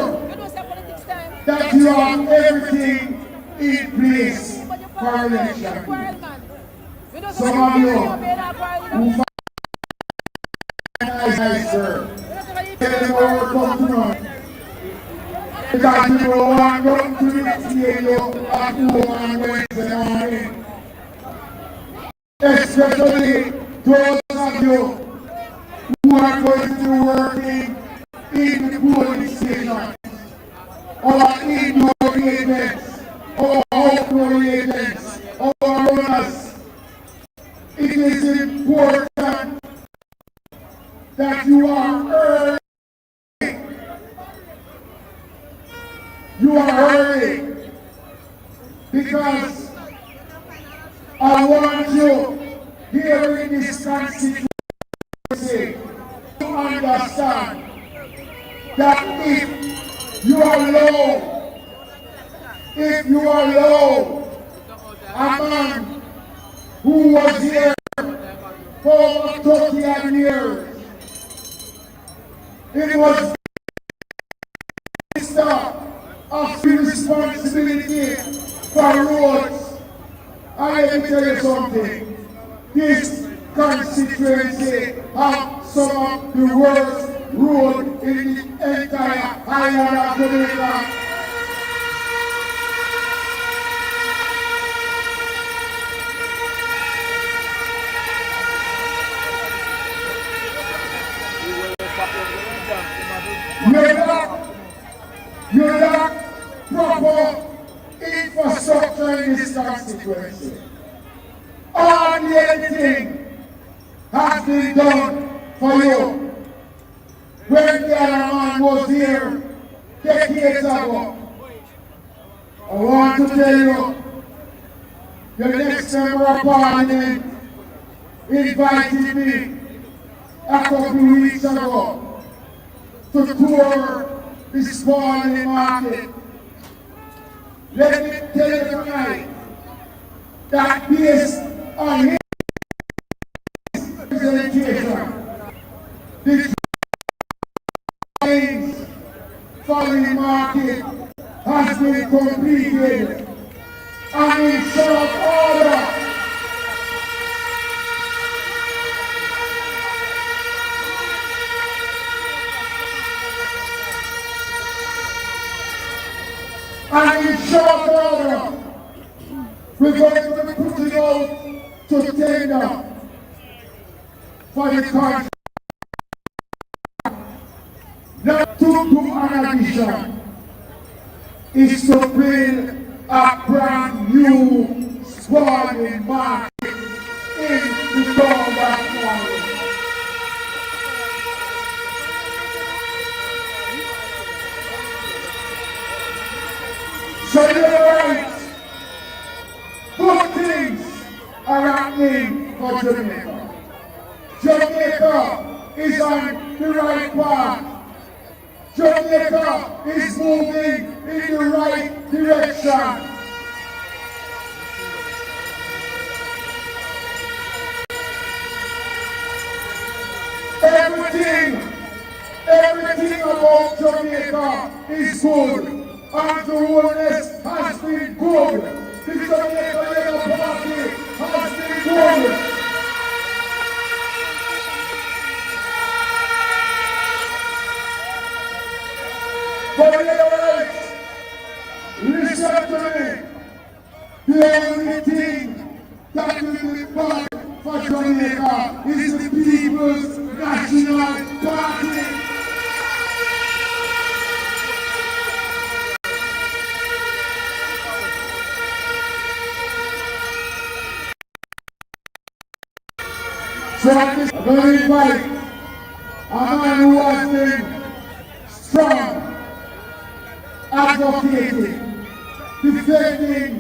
that you have everything in place for election. Some of you who find nice, sir, they will come to know. Because you don't want to come to the stadium at 2 on Wednesday morning. Especially those of you who are going to be working in the polling station or in your agents or outdoor agents or runners. It is important that you are early. You are early because I want you here in this constituency to understand that if you are low, if you are low, a man who was here for over 30 years, it was Minister of responsibility for roads. And let me tell you something, this constituency has some of the worst road in the entire island of Jamaica. You lack proper infrastructure in this constituency. Hardly anything has been done for you. When the other man was here decades ago, I want to tell you, your next member of parliament invited me a couple of weeks ago to tour this morning market. Let me tell you tonight that based on his presentation, the things for the market has been completed and in short order. And in short order, we're going to be putting out to tender for the contract. Not to do an addition is to build a brand new spawning market in the town of Clarendon. So you're right, good things are happening for Jamaica. Jamaica is on the right path. Jamaica is moving in the right direction. Everything about Jamaica is good. And the Holness has been good. The Jamaica Labour Party has been good. But listen to me. The only thing that will be bad for Jamaica is the People's National Party. So I'm going to invite a man who has been strong, advocating, defending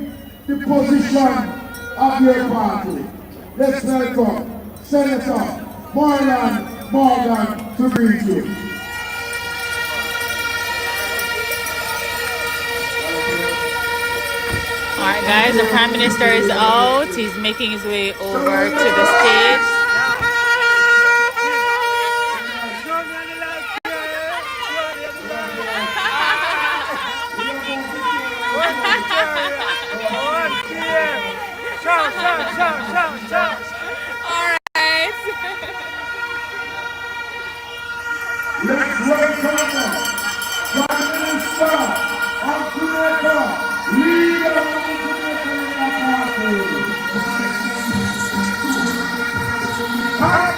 the position of your party. Let's welcome Senator Marlon Morgan to greet you. Alright guys, the Prime Minister is out. He's making his way over to the stage. Alright. Let's welcome Prime Minister of Jamaica, leader of the Jamaican Party,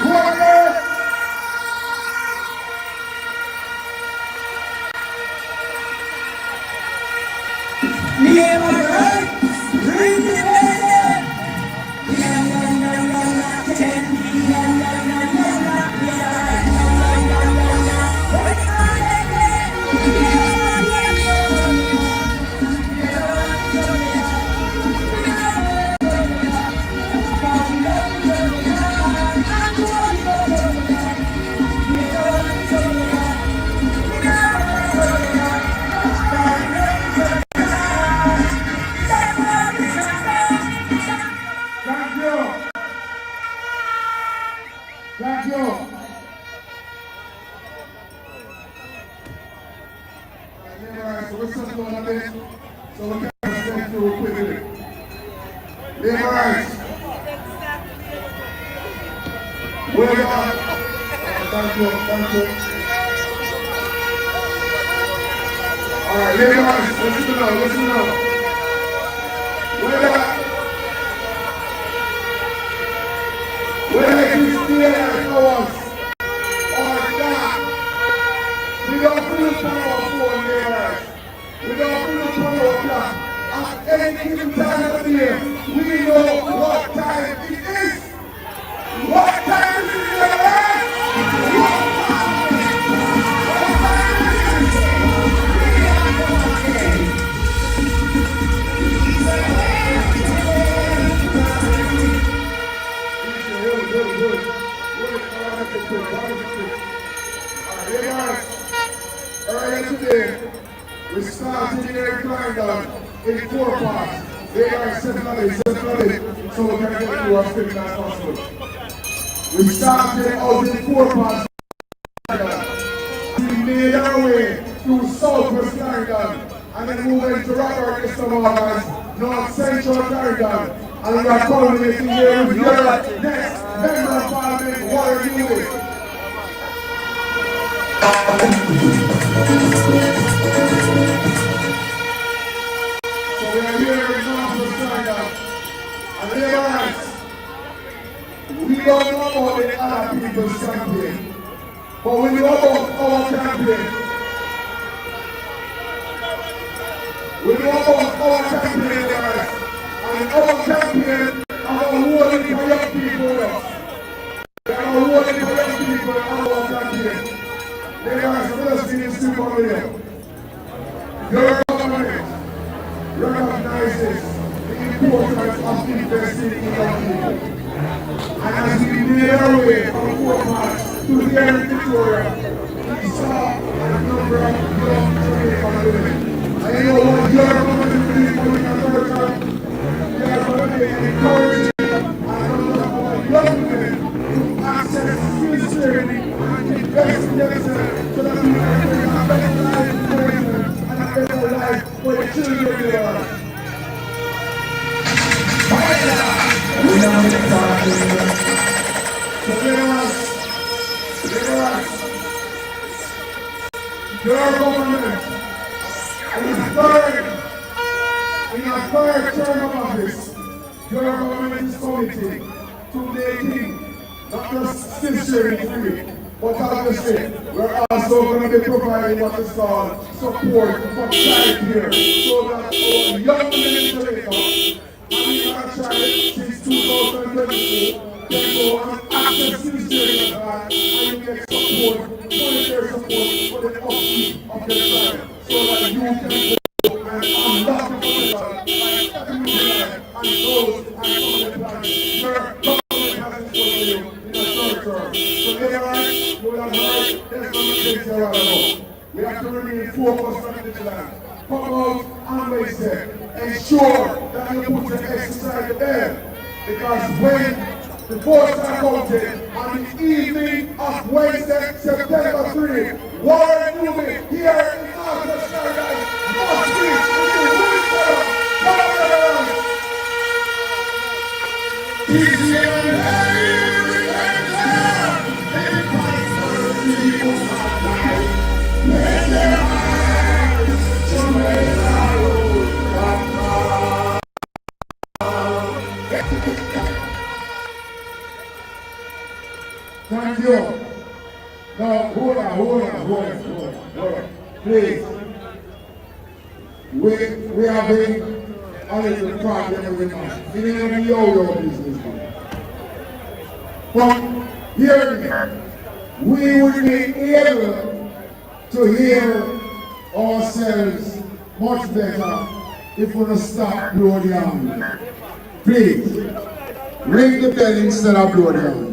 Holness. Yeah, my right. Bring it in. Thank you. Alright, so let's just go on a bit so we can step through quickly. Labor rights. Where are thank you, thank you. Alright, labor rights, listen now, listen now. Whether it is daylight hours or dark, we don't put it on our phone laborers. We don't put it on our clock. At any given time of the year, we know what time it is. What time is it, laborers? Earlier today, we started here in Clarendon in 4 parts. They are separately, so we can get through as quickly as possible. We started out in 4 parts. We made our way through southwest Clarendon and then moved into Robert Eastern North Central Clarendon. And we are culminating here with your next member of Parliament, Warren Newby. So we are here in Northwest Clarendon. And laborers, we don't know about the other people's campaign, but we know about our campaign. We know about our campaign, laborers. And our campaign, our holding for young people with us. We are holding for young people in our campaign. Laborers, let us be this super video. Your government recognizes the importance of investing in young people. And as we made our way from 4 parts to here in Victoria, we saw a number of young Jamaican women. And you know what your government is doing for America? They are going to be encouraging a number of our young women to access skills training and invest in themselves so that we can bring a better life for them and a better life for the children they are. Your government, in a third term of office, your government is committed to making not just skills training free, but obviously we're also going to be providing what is called support for childcare so that our young men in Jamaica, and we have tried since 2022, can go and access skills training and you get support, monetary support for the upkeep of your child so that you can go and unlock the potential by stepping into life and those and some of the plans your government has in store for you in a short term. So later you will have heard there's conversation right now. We have to remain focused on this land. Come out and waste it. Ensure that you put your exercise there. Because when the votes are counted on the evening of Wednesday, September 3, Warren Newby here in Northwest Clarendon must be in the winning column. Easy and heavy and down, and fight for the people's life. Let their eyes to where I roll. Thank you. Now, hold on. Please. We are having a little problem with us. We didn't even know your business. But hear me. We would be able to hear ourselves much better if we stop blowing the horn. Please, ring the bell instead of blowing the horn.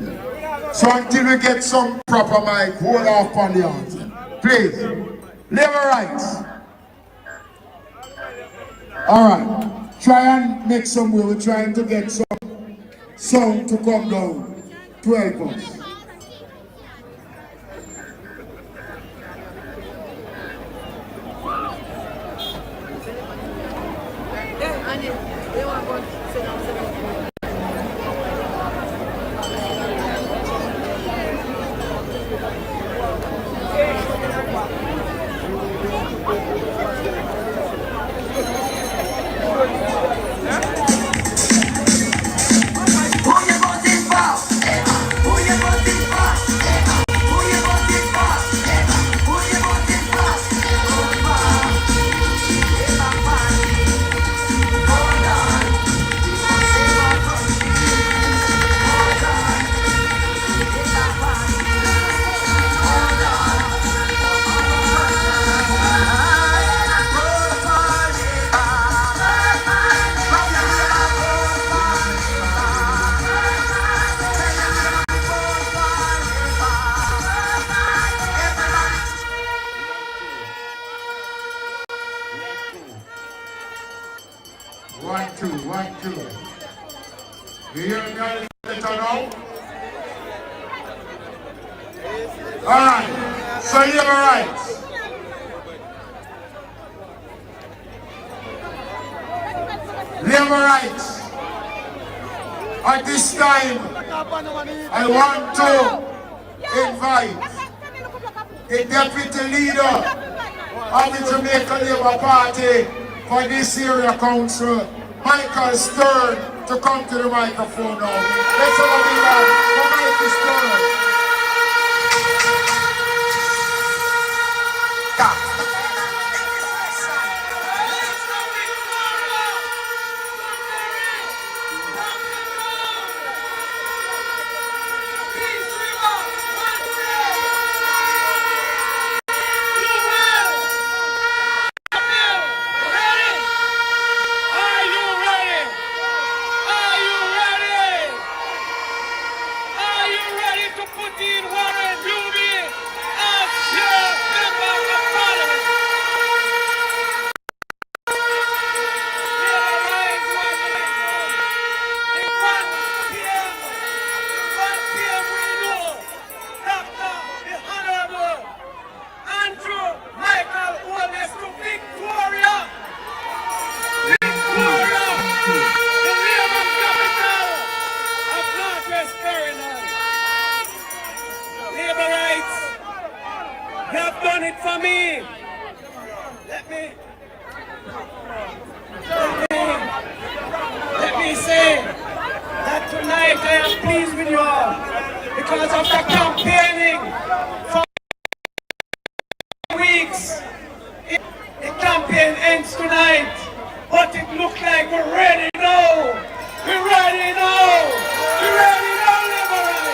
So until we get some proper mic, hold off on the answer. Please, labor rights. Alright, try and make some way. We're trying to get some sound to come down to help us. Alright, so labor rights. Labor rights. At this time, I want to invite the deputy leader of the Jamaica Labour Party for this area council, Michael Stern, to come to the microphone now. Let's have a big round for Michael Stern. Let me say that tonight I am pleased with you all because after campaigning for weeks, the campaign ends tonight, but it looks like we're ready now. We're ready now. We're ready now, Liberals.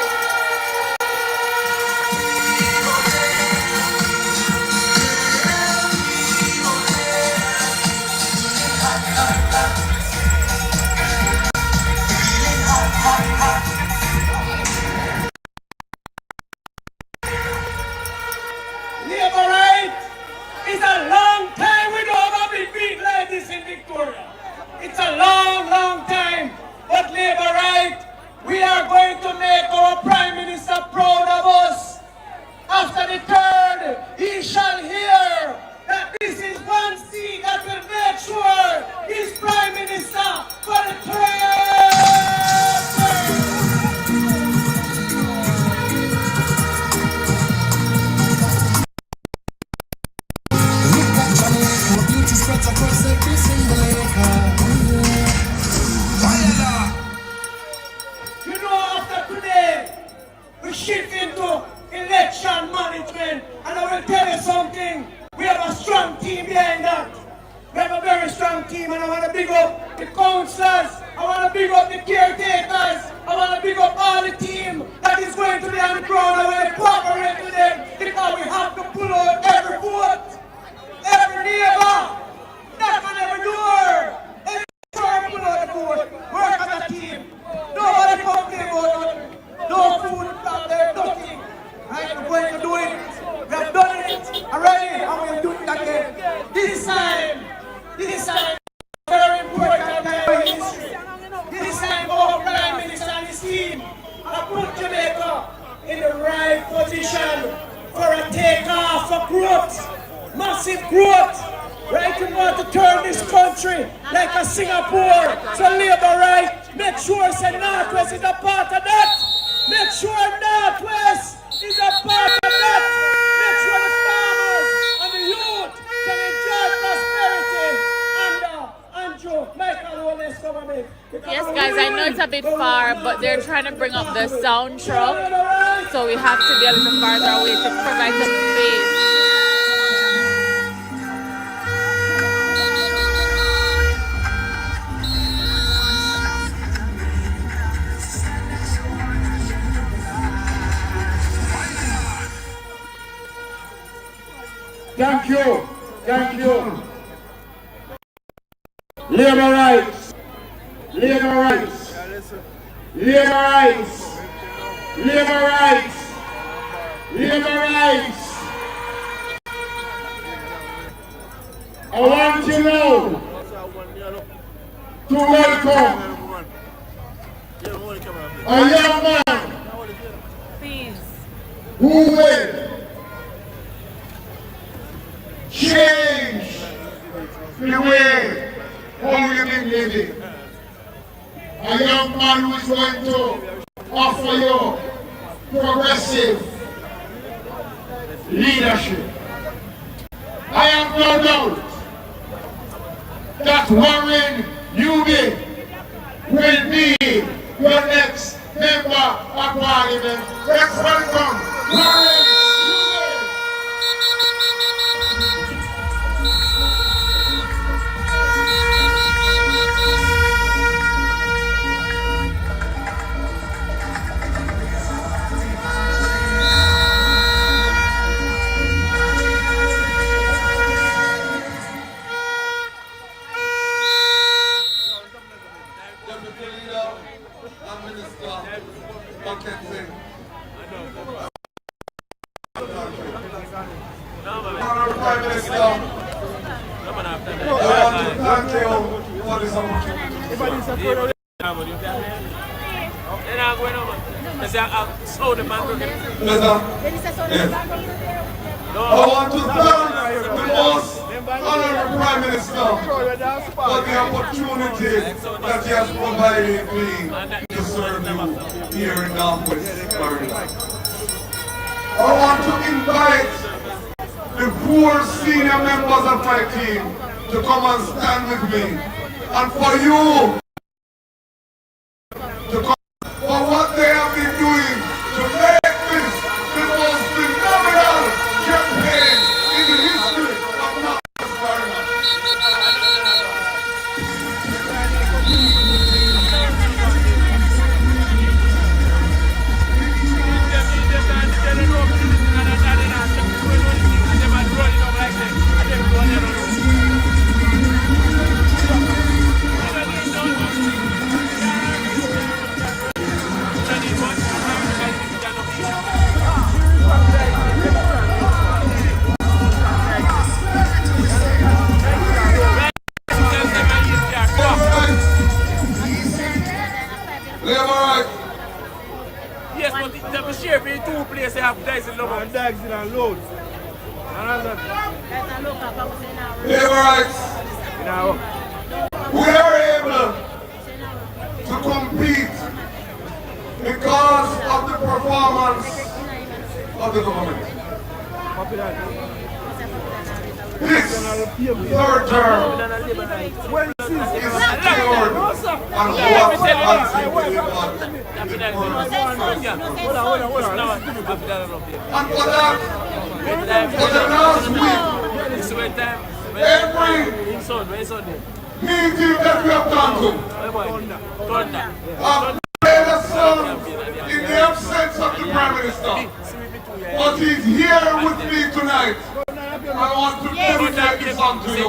Labor right is a long time we don't have a beat like this in Victoria. It's a long, long time. But labor right, we are going to make our Prime Minister proud of us. After the third, he shall hear that this is one seat that will make sure he's Prime Minister for the third term. You know, after today, we shift into election management, and I will tell you something. We have a strong team behind that. We have a very strong team, and I want to big up the councillors. I want to big up the caretakers. I want to big up all the team that is going to be on the ground. I want to cooperate with them because we have to pull out every vote, every neighbor, knock on every door. Every door pull out the vote. Work as a team. Nobody complain about it. No food, nothing. Right, we're going to do it. We have done it already, and we'll do it again. This time, very important time in history. This time, our Prime Minister and his team have put Jamaica in the right position for a takeoff of growth, massive growth. Right, we want to turn this country like a Singapore. So Labour right, make sure say Northwest is a part of that. Make sure Northwest is a part of that. Make sure the farmers and the youth can enjoy prosperity under Andrew Michael Holness government. Yes, guys, I know it's a bit far, but they're trying to bring up the sound truck, so we have to be a little farther away to provide some space. Thank you. Thank you. Labor rights. Labor rights. Labor rights. Labor rights. Labor rights. I want you now to welcome a young man. Please. who will change the way how we've been living. A young man who is going to offer you progressive leadership. I have no doubt that Warren Newby will be your next member of parliament. Let's welcome Warren Newby. I want to thank the most honorable Prime Minister for the opportunity that he has provided me to serve you here in Northwest Florida. I want to invite the 4 senior members of my team to come and stand with me, and for you to come for what they have been doing to make this the most phenomenal campaign in the history of Northwest Florida. Yes, but the share for 2 places have dice in Lobo. And dice in loads. Laborites, we are able to compete because of the performance of the government. This 3rd term is secured and what has been delivered. And for that, for the last week, every meeting that we have gone to, I've played a song in the absence of the Prime Minister, but he's here with me tonight. I want to dedicate this song to you.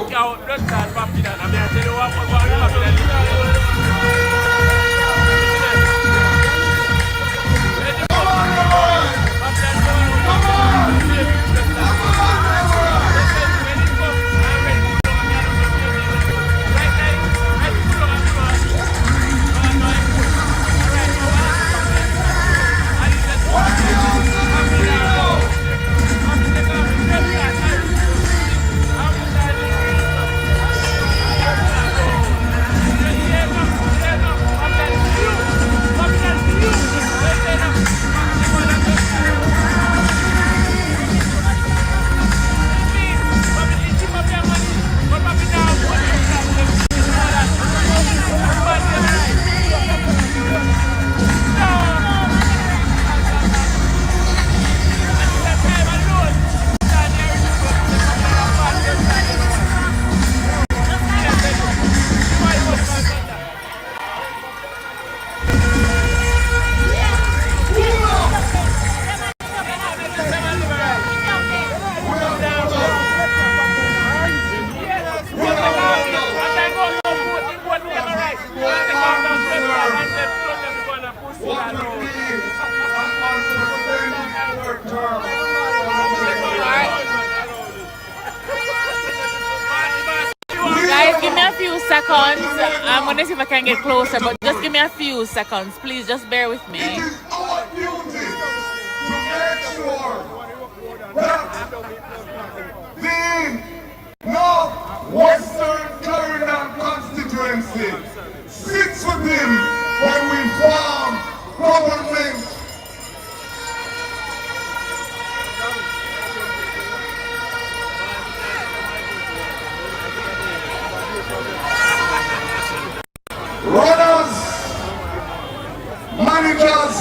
Seconds. I'm gonna see if I can get closer, but just give me a few seconds, please. Just bear with me. It is our duty to make sure that the North-Western Clarendon constituency sits with him when we form government. Runners, managers,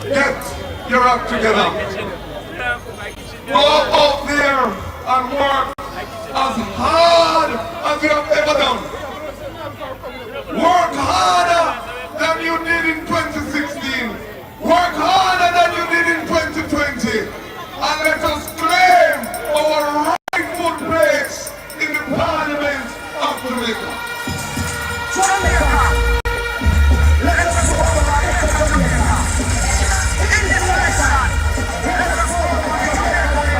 get your act together. Go out there and work as hard as you have ever done. Work harder than you did in 2016. Work harder than you did in 2020. And let us claim our rightful place in the Parliament of Jamaica. Jamaica! Let us go to Jamaica! In the nation! Let us go to Jamaica!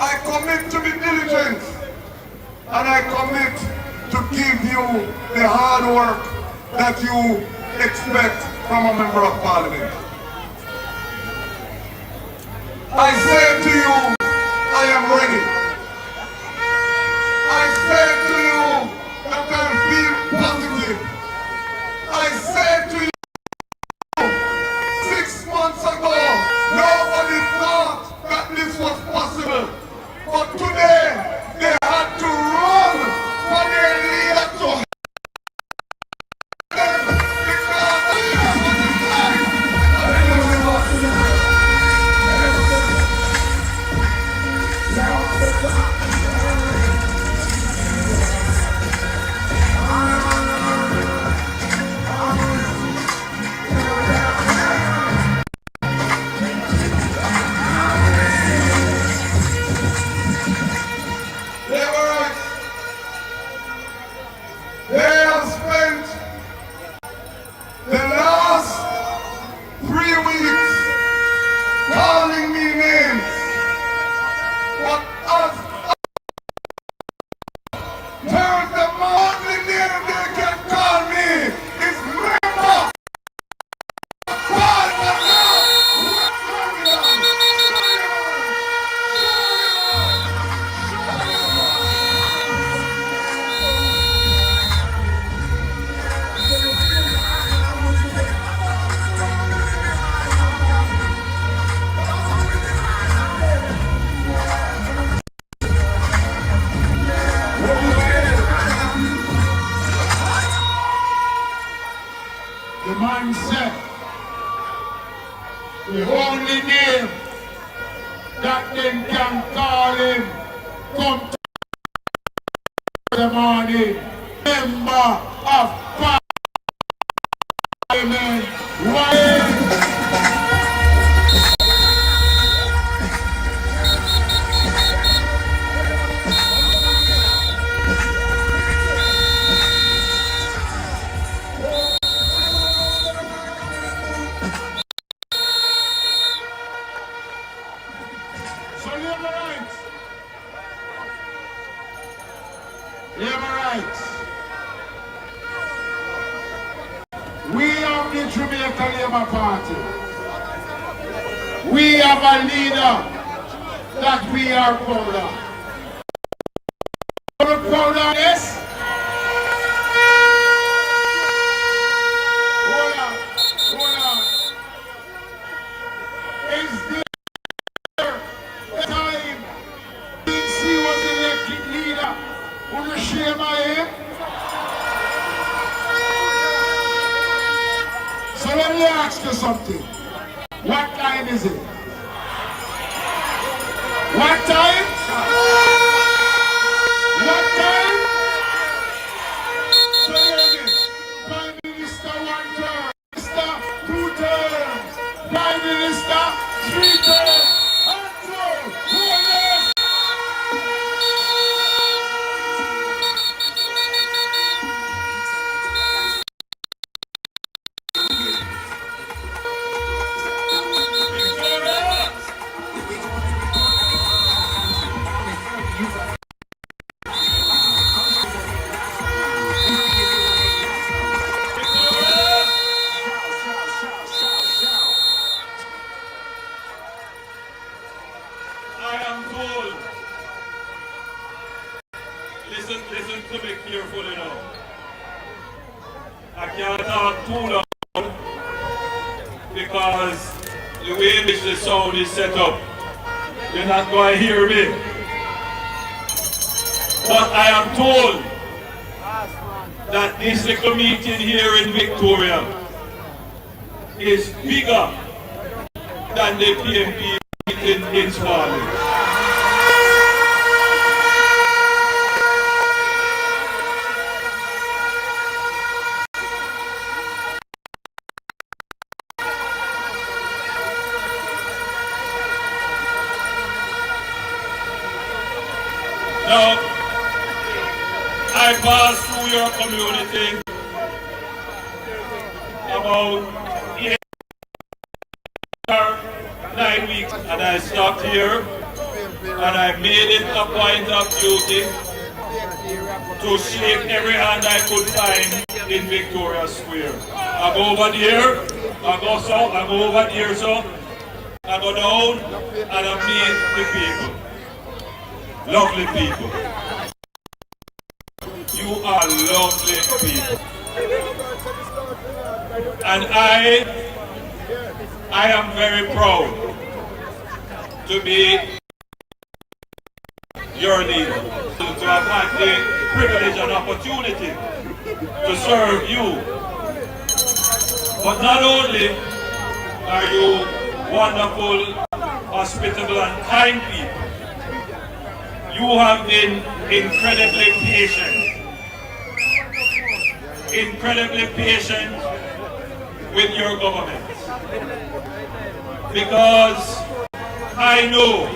I commit to be diligent, and I commit to give you the hard work that you expect from a member of parliament. I say to you, I am ready. I say to you that I feel positive. I say to you, 6 months ago, nobody thought that this was possible. But today, they had to run for their leader to them because they have spent the last 3 weeks calling me names. But as turn the only name they can call me is member of Parliament. The man said, the only name that them can call him come to the morning, member of Parliament. Why? We are the Jamaica Labour Party. We have a leader that we are proud of. Are you proud of this? Hold on. Is there a time BC was elected leader? Will you share my him? So let me ask you something. What time is it? What time? What time? So hear me. Prime Minister 1 term. Minister 2 terms. Prime Minister 3 terms. Holness. Listen to me carefully now. I can't talk too long because the way in which the sound is set up, you're not going to hear me. But I am told that this little meeting here in Victoria is bigger than the PNP meeting in Swansea. Now, I passed through your community about 9 weeks, and I stopped here, and I made it a point of duty to shake every hand I could find in Victoria Square. I go over there, I go south, I go over there, so I go down, and I meet the people. Lovely people. You are lovely people. And I am very proud to be your leader, to have had the privilege and opportunity to serve you. But not only are you wonderful, hospitable and kind people, you have been incredibly patient with your government. Because I know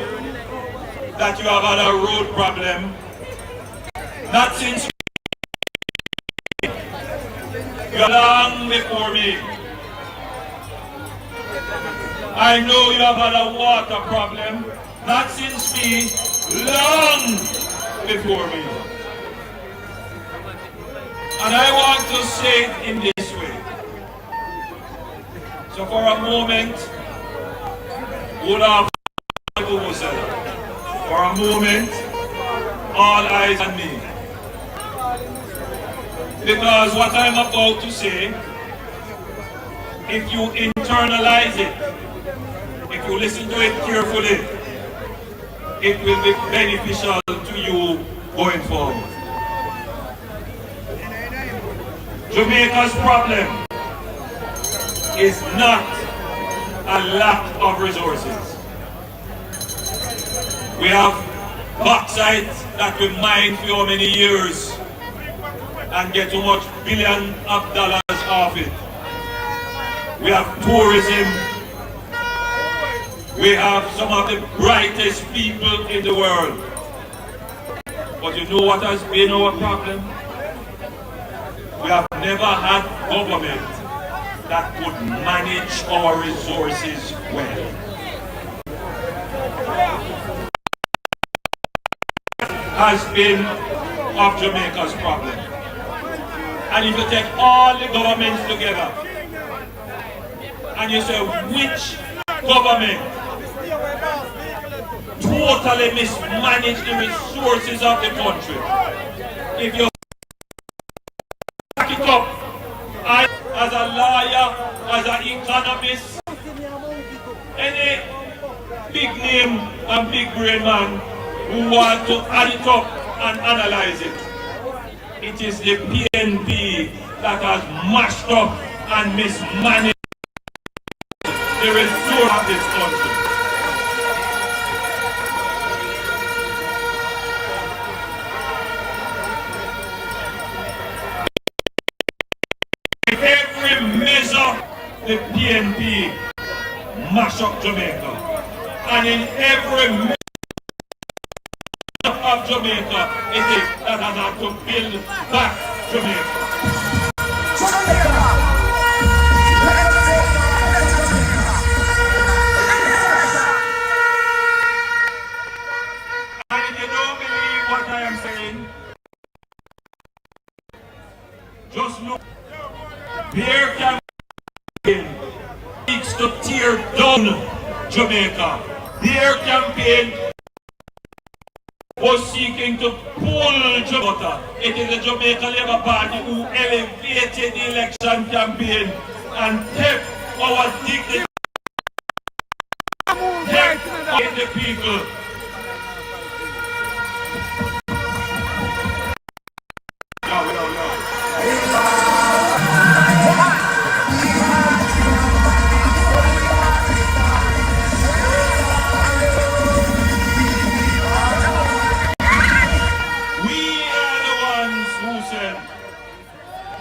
that you have had a road problem, not since you long before me. I know you have had a water problem, not since me, long before me. And I want to say it in this way. So for a moment, for a moment, all eyes on me. Because what I'm about to say, if you internalize it, if you listen to it carefully, it will be beneficial to you going forward. Jamaica's problem is not a lack of resources. We have bauxite that we mine for how many years and get too much billions of dollars off it. We have tourism. We have some of the brightest people in the world. But you know what has been our problem? We have never had government that could manage our resources well. Has been of Jamaica's problem. And if you take all the governments together and you say which government totally mismanage the resources of the country, if you back it up as a lawyer, as an economist, any big name and big brain man who want to add it up and analyze it, it is the PNP that has mashed up and mismanaged the resources of this country. In every measure, the PNP mash up Jamaica. And in every measure of Jamaica, it is that has had to build back Jamaica. And if you don't believe what I am saying, just look. Beer campaign seeks to tear down Jamaica. Beer campaign was seeking to pull Jamaica. It is the Jamaica Labour Party who elevated the election campaign and kept our dignity, kept the people.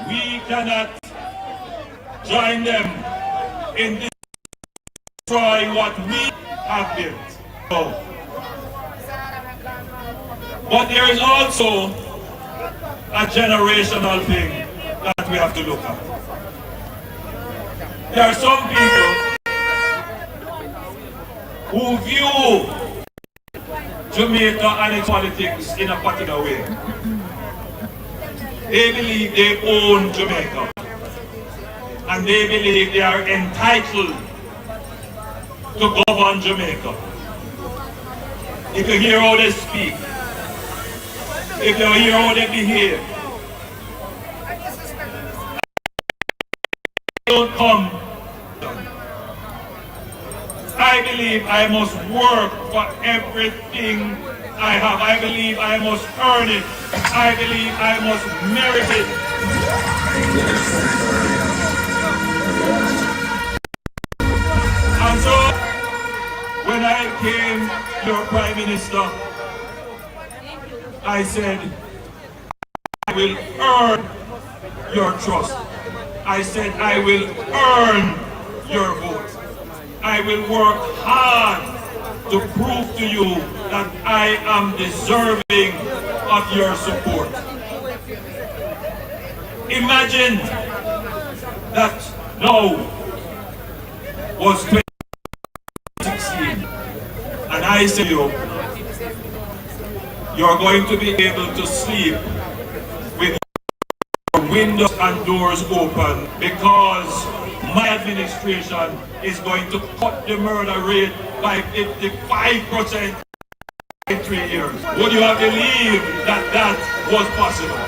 We cannot join them in destroying what we have built. No. But there is also a generational thing that we have to look at. There are some people who view Jamaica and its politics in a particular way. They believe they own Jamaica, and they believe they are entitled to govern Jamaica. If you hear how they speak, if you hear how they behave, don't come. I believe I must work for everything I have. I believe I must earn it. I believe I must merit it. And so, when I came your Prime Minister, I said, I will earn your trust. I said, I will earn your vote. I will work hard to prove to you that I am deserving of your support. Imagine that now was 2016, and I say to you, you're going to be able to sleep with your windows and doors open, because my administration is going to cut the murder rate by 55% in 3 years. Would you have believed that that was possible?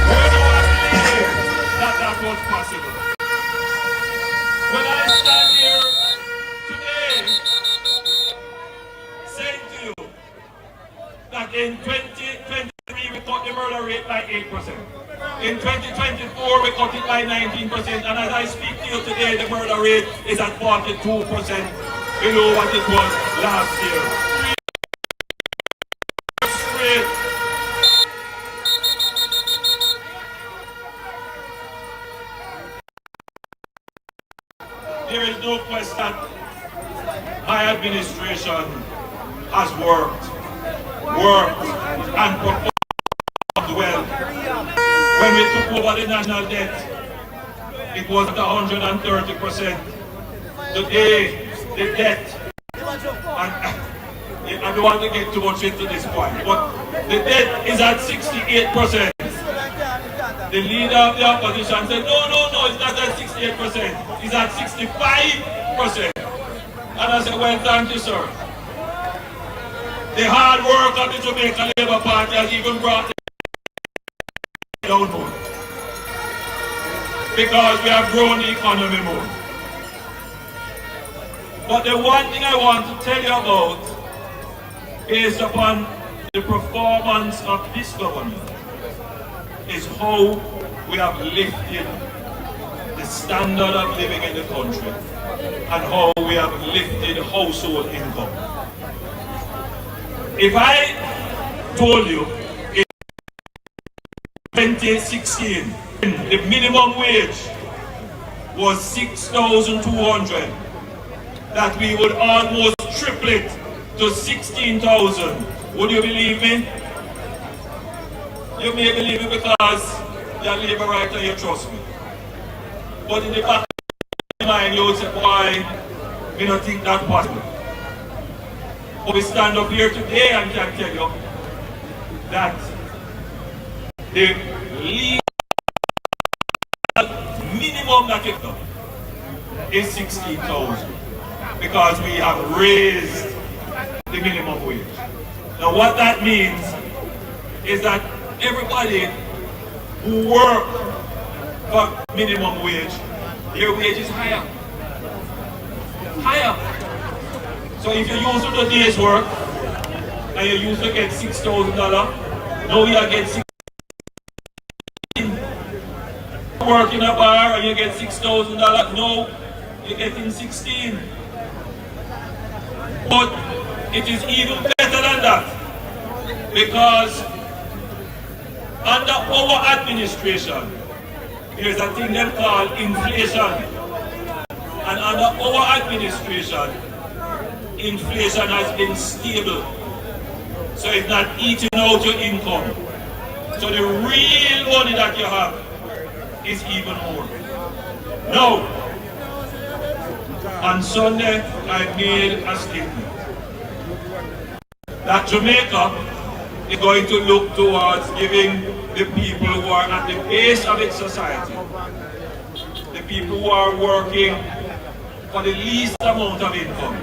Would you have believed that that was possible? When I stand here today saying to you that in 2023 we cut the murder rate by 8%. In 2024, we cut it by 19%, and as I speak to you today, the murder rate is at 42% below what it was last year. 3 years straight. There is no question that my administration has worked and performed well. When we took over the national debt, it was at 130%. Today, the debt, and I don't want to get too much into this point, but the debt is at 68%. The leader of the opposition said, no, it's not at 68%, it's at 65%. And I said, well, thank you, sir. The hard work of the Jamaica Labour Party has even brought down more, because we have grown the economy more. But the one thing I want to tell you about, based upon the performance of this government, is how we have lifted the standard of living in the country and how we have lifted household income. If I told you 2016, the minimum wage was 6,200, that we would almost triple it to 16,000. Would you believe me? You may believe me because you're a labor writer, you trust me. But in the back of your mind, you would say, why, we don't think that's possible. But we stand up here today and can tell you that the legal minimum that you know is 16,000. because we have raised the minimum wage. Now what that means is that everybody who work for minimum wage, their wage is higher. Higher. So if you used to do day's work and you used to get $6,000, now you get $16,000. Work in a bar and you get $6,000, no, you're getting 16. But it is even better than that, because under our administration, there's a thing they call inflation. And under our administration, inflation has been stable. So it's not eating out your income. So the real money that you have is even more. Now, on Sunday, I made a statement that Jamaica is going to look towards giving the people who are at the base of its society, the people who are working for the least amount of income,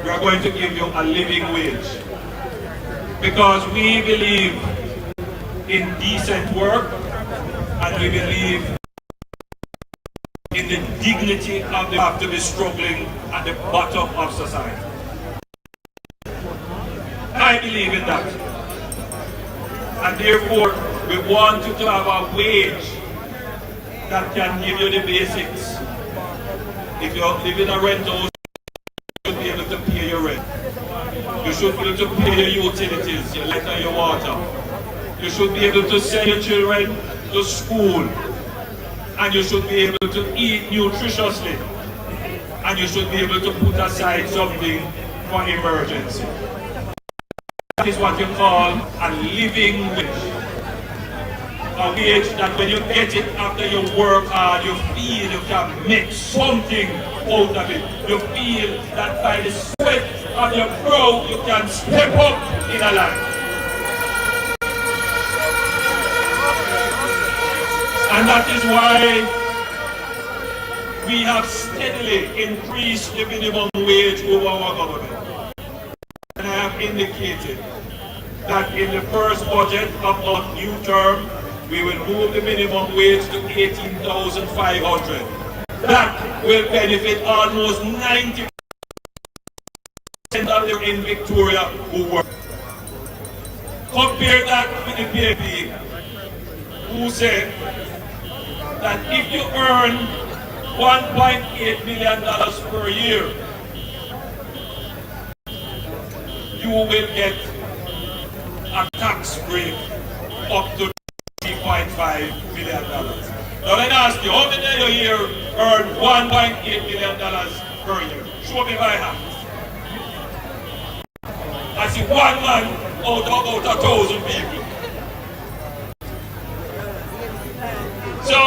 we are going to give you a living wage. Because we believe in decent work, and we believe in the dignity of the have to be struggling at the bottom of society. I believe in that. And therefore, we want you to have a wage that can give you the basics. If you live in a rent house, you should be able to pay your rent. You should be able to pay your utilities, your light and your water. You should be able to send your children to school. And you should be able to eat nutritiously. And you should be able to put aside something for emergency. That is what you call a living wage. A wage that when you get it after you work hard, you feel you can make something out of it. You feel that by the sweat of your brow, you can step up in a life. And that is why we have steadily increased the minimum wage over our government. And I have indicated that in the first budget of our new term, we will move the minimum wage to $18,500. That will benefit almost 90% of them in Victoria who work. Compare that with the PAP, who said that if you earn $1.8 million per year, you will get a tax break up to $3.5 million. Now let me ask you, how many of you here earn $1.8 million per year? Show me by hand. I see one man out of about 1,000 people. So,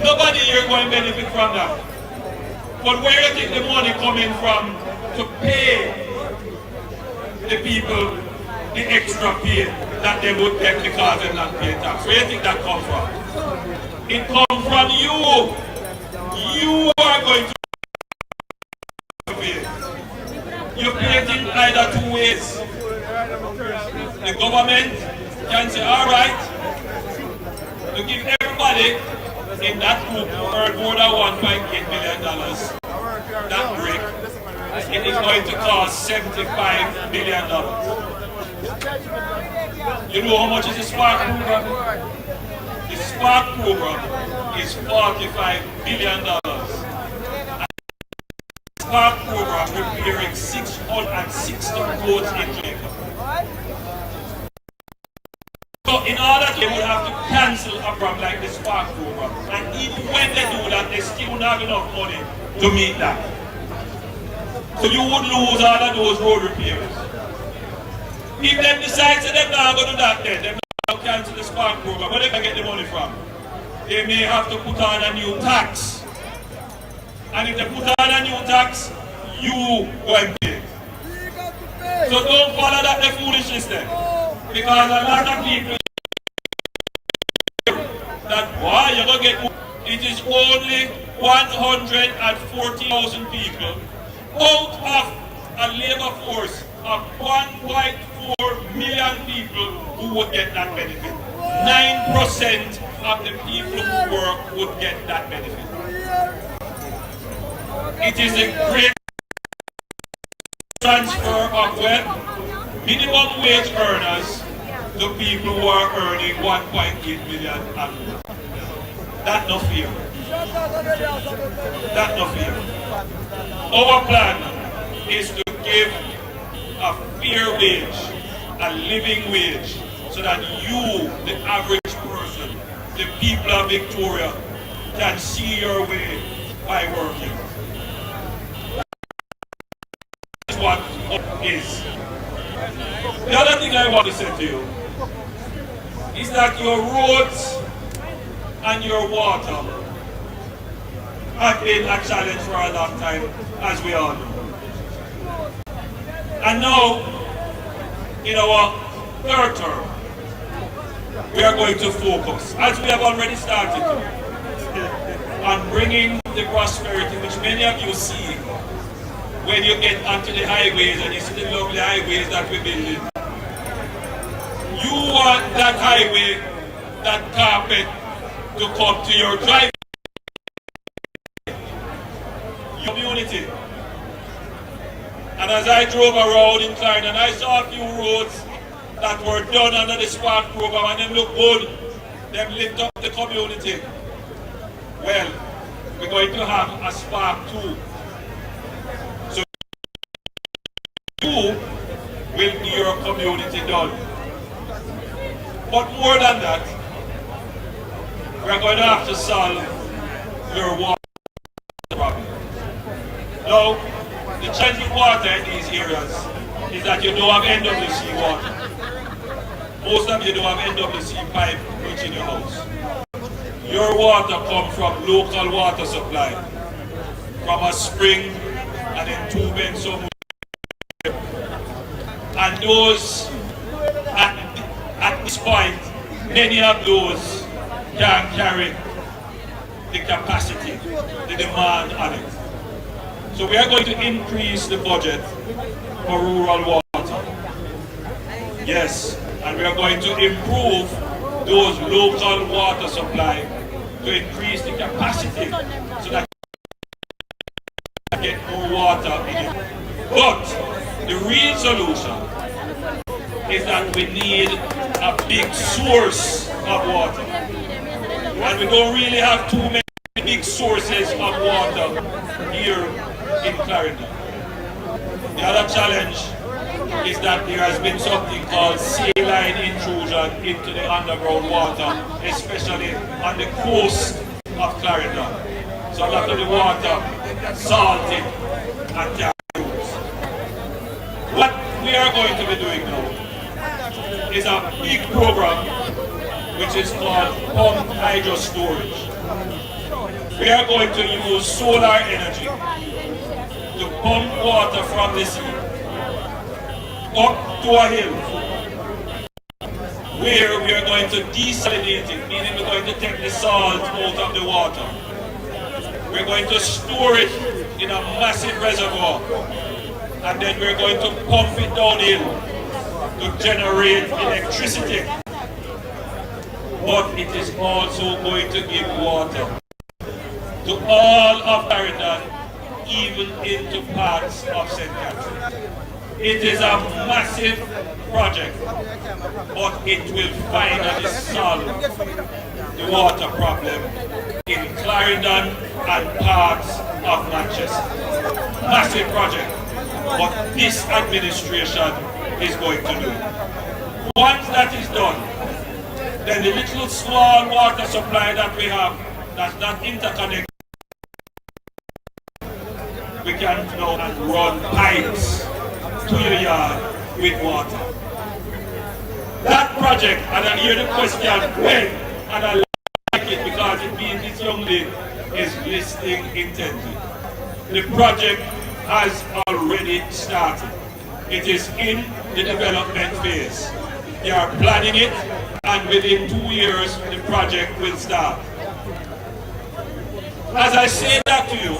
nobody here going to benefit from that. But where do you think the money coming from to pay the people the extra pay that they would get because they're not paying tax? Where do you think that comes from? It comes from you. You are going to pay. You pay it in either two ways. The government can say, all right, to give everybody in that group who earn more than $1.8 million that break, it is going to cost $75 million. You know how much is the Spark program? The Spark program is $45 billion. And the Spark program repairing 660 roads in Jamaica. So in order they would have to cancel a program like the Spark program. And even when they do that, they still don't have enough money to meet that. So you would lose all of those road repairs. If they decide that they're not going to do that, then they're not going to cancel the Spark program. Where they can get the money from? They may have to put on a new tax. And if they put on a new tax, you go and pay. So don't follow that the foolishness then. Because a lot of people that why you're going to get it is only 140,000 people out of a labor force of 1.4 million people who would get that benefit. 9% of the people who work would get that benefit. It is a great transfer of wealth, minimum wage earners, to people who are earning 1.8 million annually. That's no fear. That's no fear. Our plan is to give a fair wage, a living wage, so that you, the average person, the people of Victoria, can see your way by working. That's what is. The other thing I want to say to you is that your roads and your water have been a challenge for a long time, as we all know. And now, in our third term, we are going to focus, as we have already started, on bringing the prosperity which many of you see when you get onto the highways and you see the lovely highways that we're building. You want that highway, that carpet, to come to your driveway, your community. And as I drove around in Clarendon, I saw a few roads that were done under the Spark program, and them look good. Them lift up the community. Well, we're going to have a Spark too. So you will be your community done. But more than that, we're going to have to solve your water problem. Now, the challenge with water in these areas is that you don't have NWC water. Most of you don't have NWC pipe reaching your house. Your water comes from local water supply, from a spring and then tubing somewhere. And those, at this point, many of those can carry the capacity, the demand on it. So we are going to increase the budget for rural water. Yes, and we are going to improve those local water supply to increase the capacity so that we get more water in it. But the real solution is that we need a big source of water. And we don't really have too many big sources of water here in Clarendon. The other challenge is that there has been something called saline intrusion into the underground water, especially on the coast of Clarendon. So a lot of the water salted and can't be used. What we are going to be doing now is a big program which is called pumped hydro storage. We are going to use solar energy to pump water from the sea up to a hill where we are going to desalinate it, meaning we're going to take the salt out of the water. We're going to store it in a massive reservoir, and then we're going to pump it downhill to generate electricity. But it is also going to give water to all of Clarendon, even into parts of St. Catherine. It is a massive project, but it will finally solve the water problem in Clarendon and parts of Manchester. Massive project, but this administration is going to do it. Once that is done, then the little small water supply that we have that's not interconnected, we can now run pipes to your yard with water. That project, and I hear the question when, and I like it because it means this young lady is listening intently. The project has already started. It is in the development phase. They are planning it, and within 2 years the project will start. As I say that to you,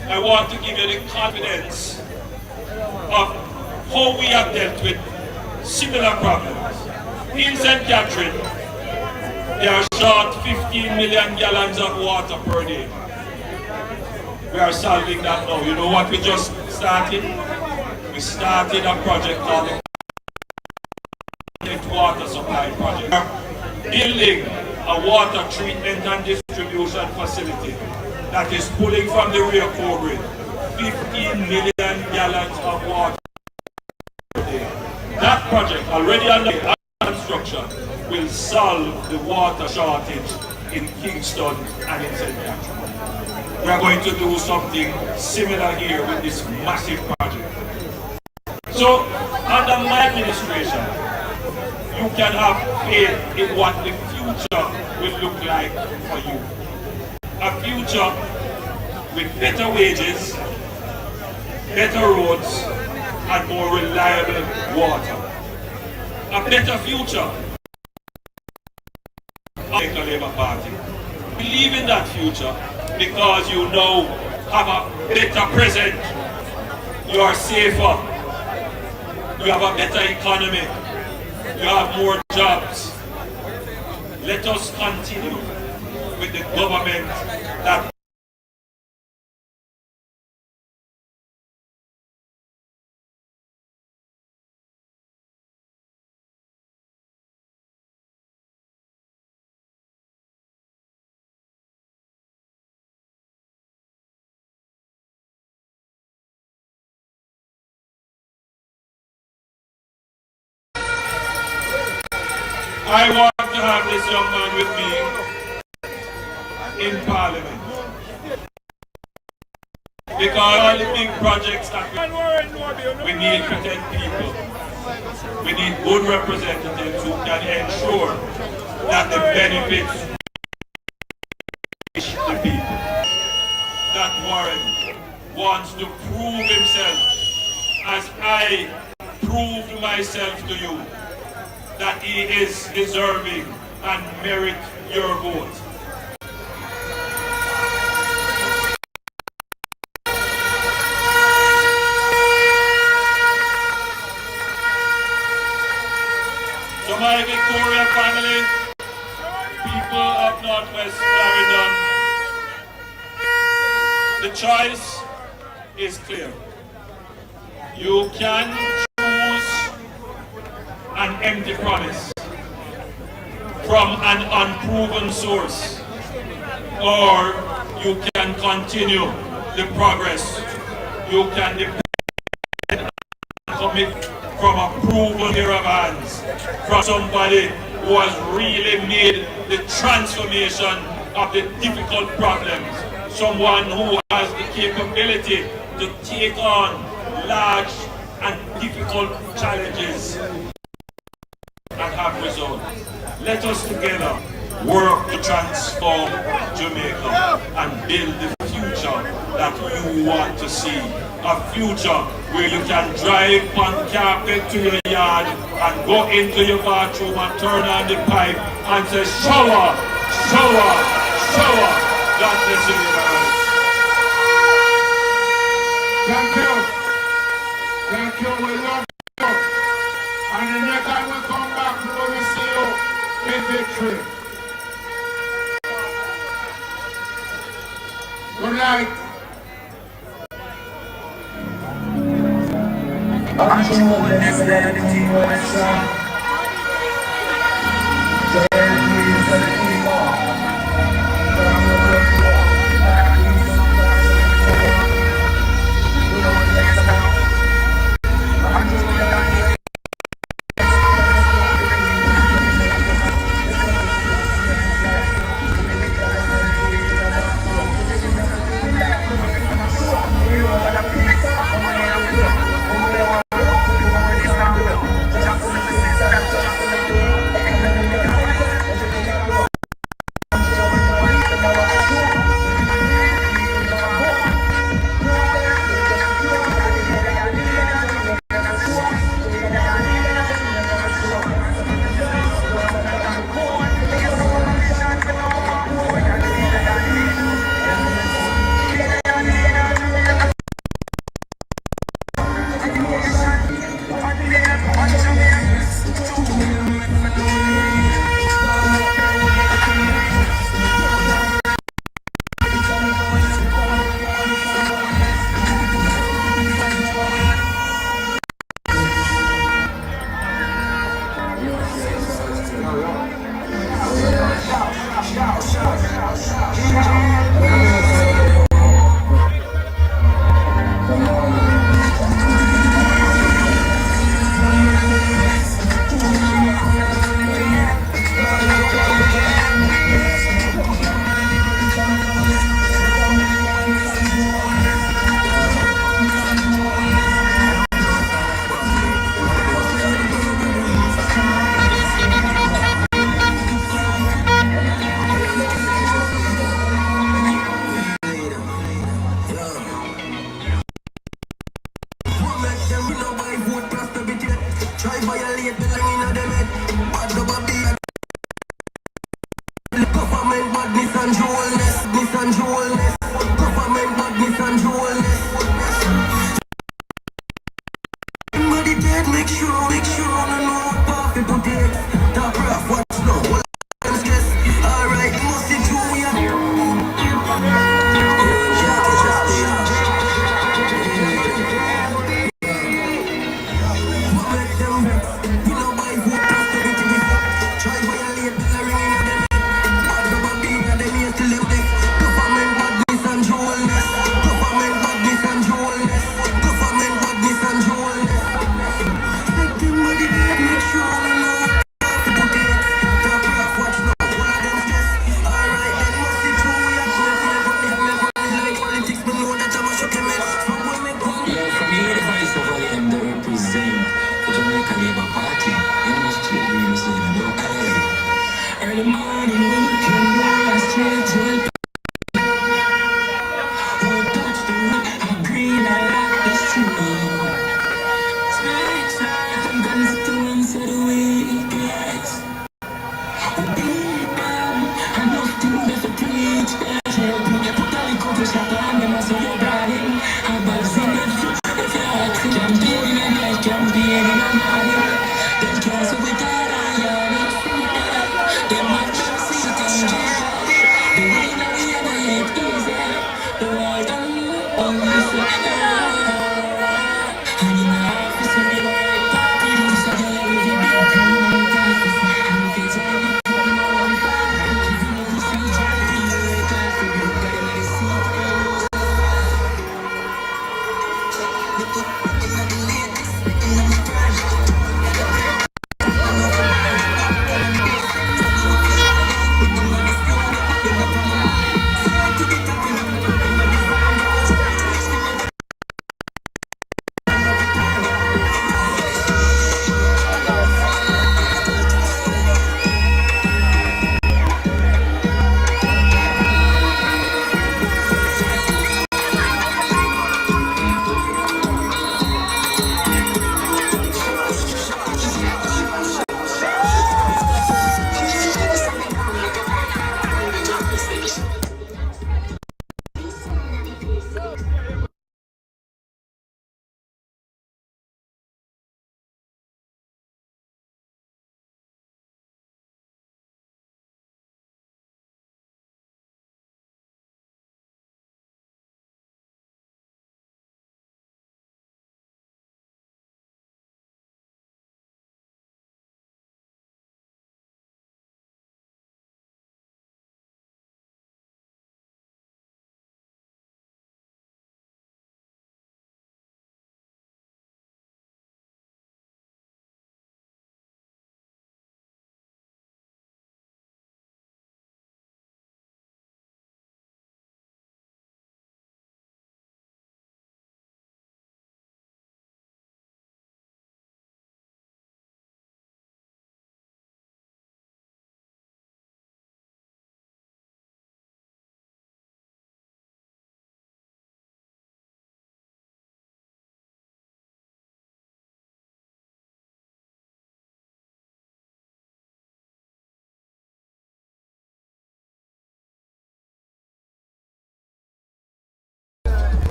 I want to give you the confidence of how we have dealt with similar problems. In St. Catherine, they are short 15 million gallons of water per day. We are solving that now. You know what we just started? We started a project called the Water Supply Project. We are building a water treatment and distribution facility that is pulling from the rear core grid 15 million gallons of water per day. That project, already under construction, will solve the water shortage in Kingston and in St. Catherine. We are going to do something similar here with this massive project. So, under my administration, you can have faith in what the future will look like for you. A future with better wages, better roads, and more reliable water. A better future. Make a Labour Party. Believe in that future because you now have a better present. You are safer. You have a better economy. You have more jobs. Let us continue with the government that I want to have this young man with me in Parliament. Because all the big projects that we need to 10 people. We need good representatives who can ensure that the benefits reach the people. That Warren wants to prove himself as I proved myself to you, that he is deserving and merit your vote. So my Victoria family, people of Northwest Clarendon, the choice is clear. You can choose an empty promise from an unproven source, or you can continue the progress. You can depend and commit from a proven pair of hands, from somebody who has really made the transformation of the difficult problems, someone who has the capability to take on large and difficult challenges and have results. Let us together work to transform Jamaica and build the future that you want to see. A future where you can drive on carpet to your yard and go into your bathroom and turn on the pipe and say, shower, shower, shower. God bless you, man. Thank you. Thank you. We love you. And the next time we come back, we will see you in victory. Good night. I'm sure the next day the team went strong. So everything is a team on. Try violate the line in the head. Bad the body. Government badness and jewelness. Government badness and jewelness. Somebody dead, make sure, I know what path people take. Top rough, what's no, what them stress. Alright, must see through ya. What make them vex? We no buy food, prosperity we fuck. Try violate the ring in the neck. Bad the body, and them here till them deck. Government badness and jewelness. Government badness and jewelness. Government badness and jewelness. Make them body dead, make sure I know what people take. Top rough, watch no, all of them stress. Alright, then must see through ya. Never like politics, but know that I'm a shock them head. From when me go. Yeah, from here the voice of all them that represent the Jamaica Labour Party. You must treat me as a local. Early morning when you can go straight to it. Don't touch the wood, I'm green, I like the street. Straight side from constituents of the weekends. Beat them, and nothing but to preach them. Help me, put a little to shut on them, I say you're darling. I'm about to sing it, if you're asking, campaign in a life, campaign in a morning. Them can't say we got on you, them have to see it in jail. The way that we ever hate easy, the world don't only say, and in the office when they work party, so they live in big green and glasses. And if you try to put them all on fire, even if you see try to be the way God for you, got him at the seat. They put in the latest, in the project.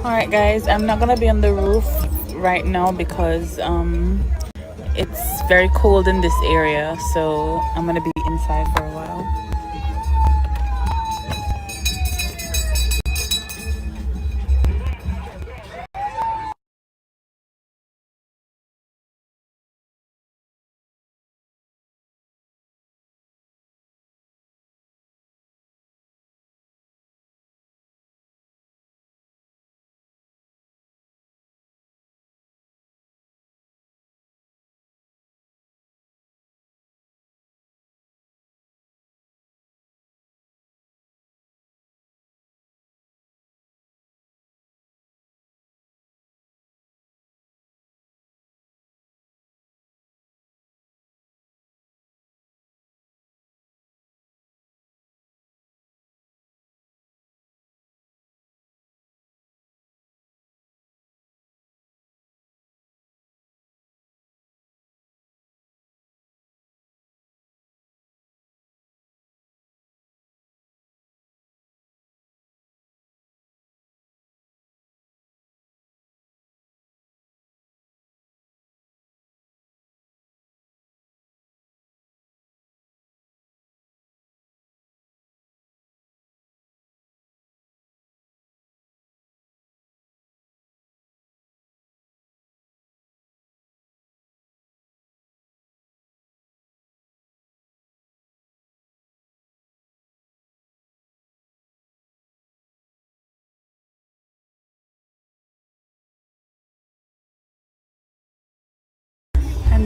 Alright guys, I'm not gonna be on the roof right now because it's very cold in this area, so I'm gonna be inside for a while.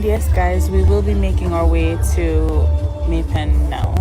And yes, guys, we will be making our way to Maypen now.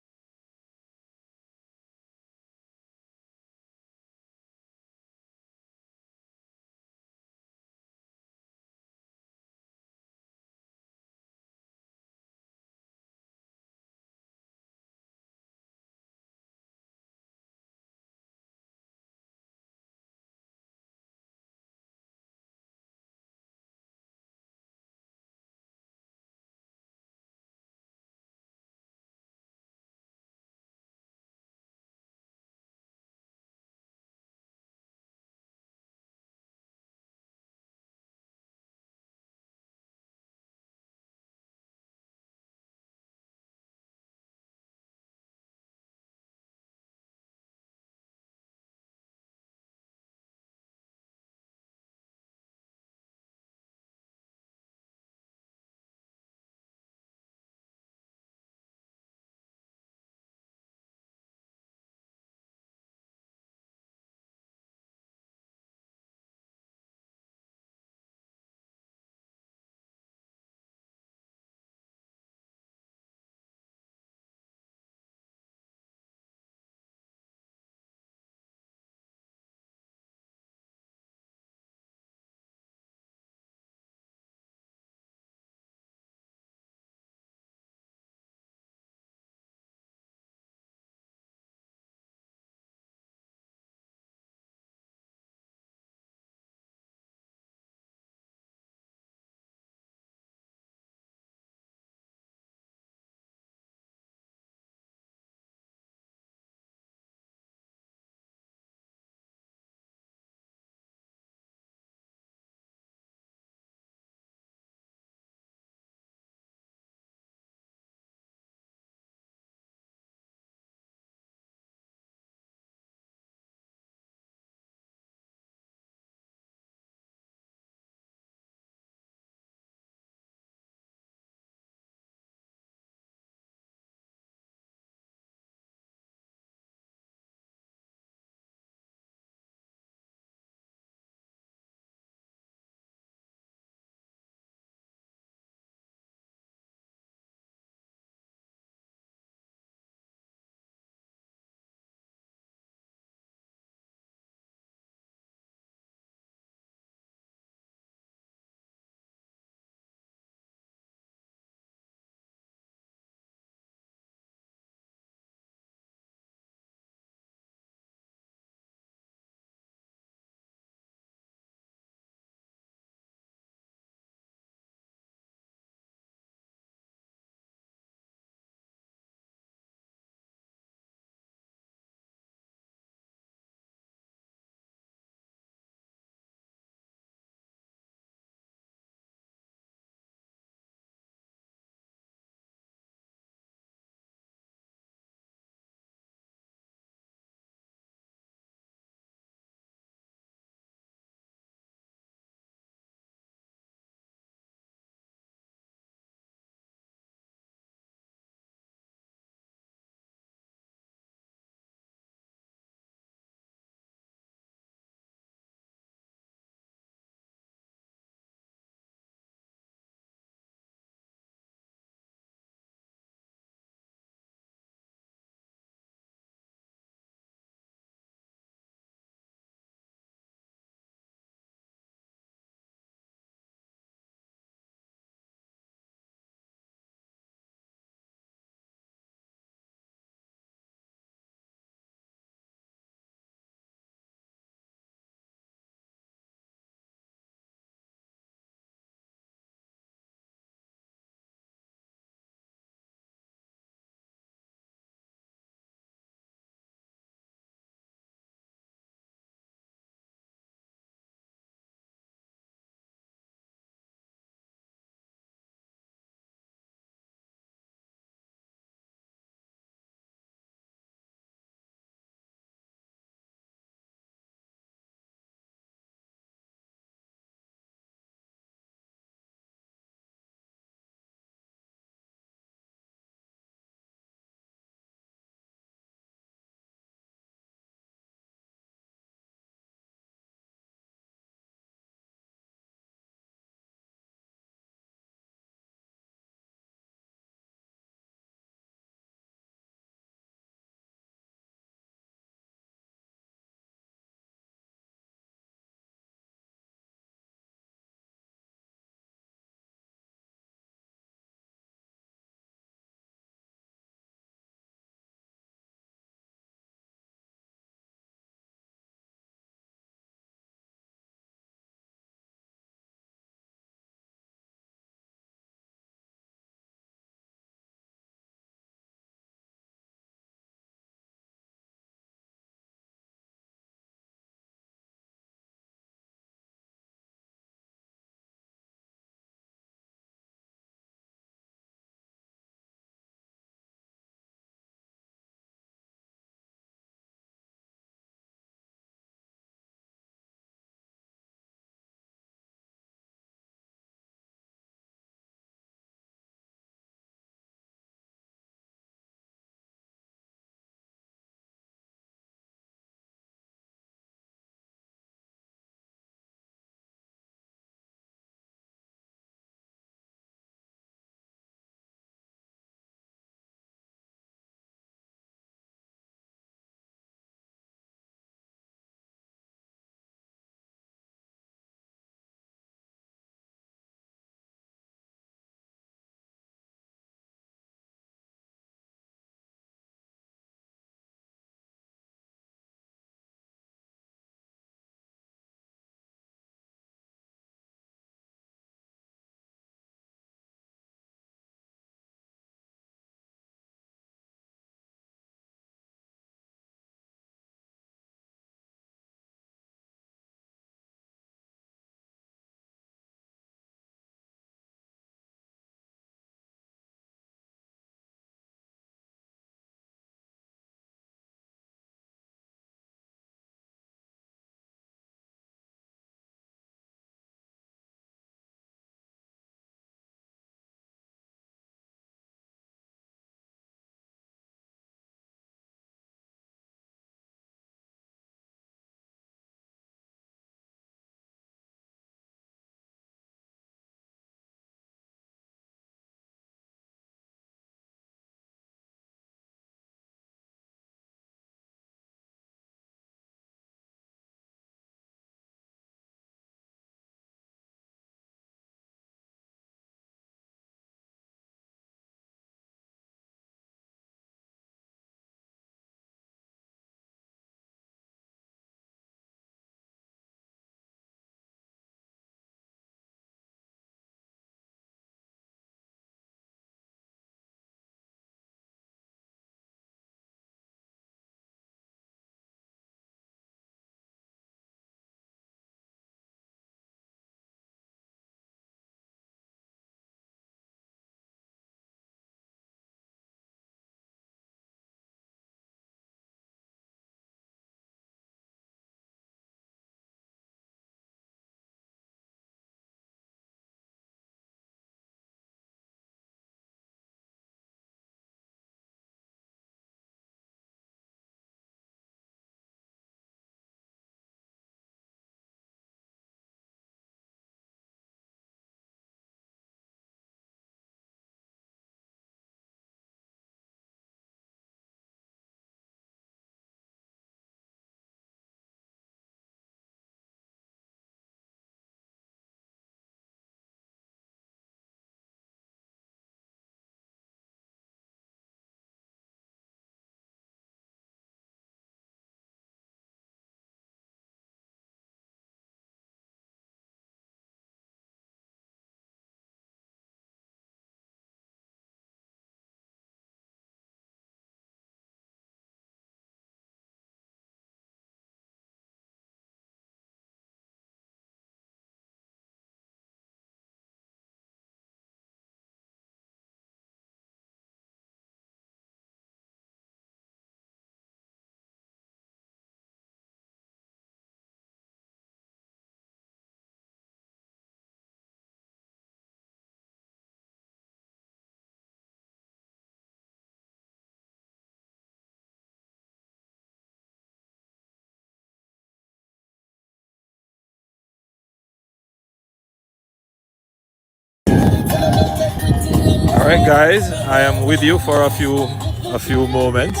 right, guys, I am with you for a few moments.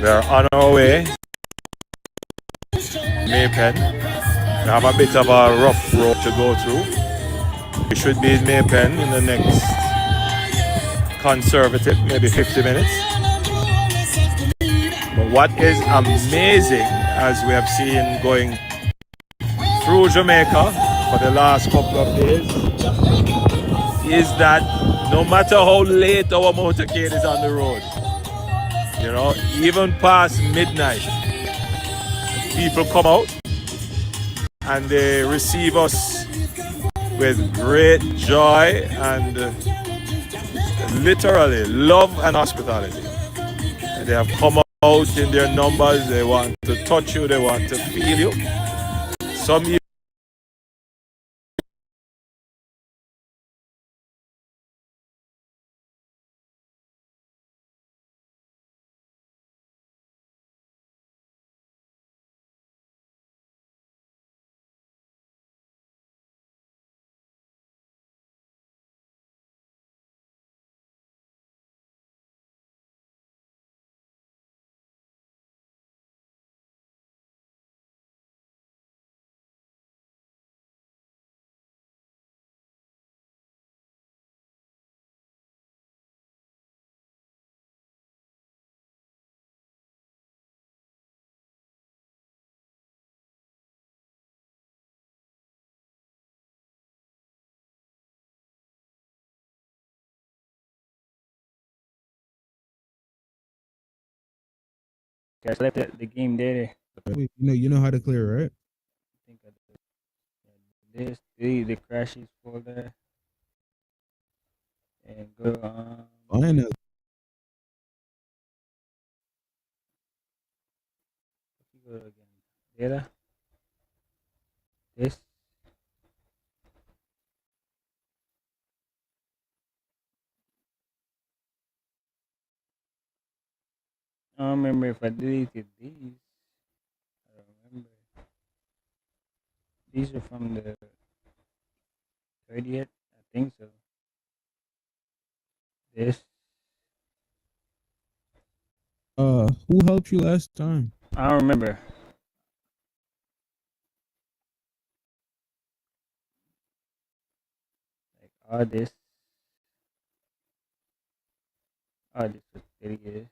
We are on our way. Maypen. We have a bit of a rough road to go through. We should be in Maypen in the next conservative, maybe 50 minutes. But what is amazing, as we have seen going through Jamaica for the last couple of days, is that no matter how late our motorcade is on the road, you know, even past midnight, people come out and they receive us with great joy and literally love and hospitality. They have come out in their numbers. They want to touch you. They want to feel you. Some Guys left the game there. Wait, you know how to clear, right? I think I did. This the crashes folder and go I know. go again. Data. This. I don't remember if I deleted these. I don't remember. These are from the 30th. I think so. This. Who helped you last time? I don't remember. Like all this. All this was 30th.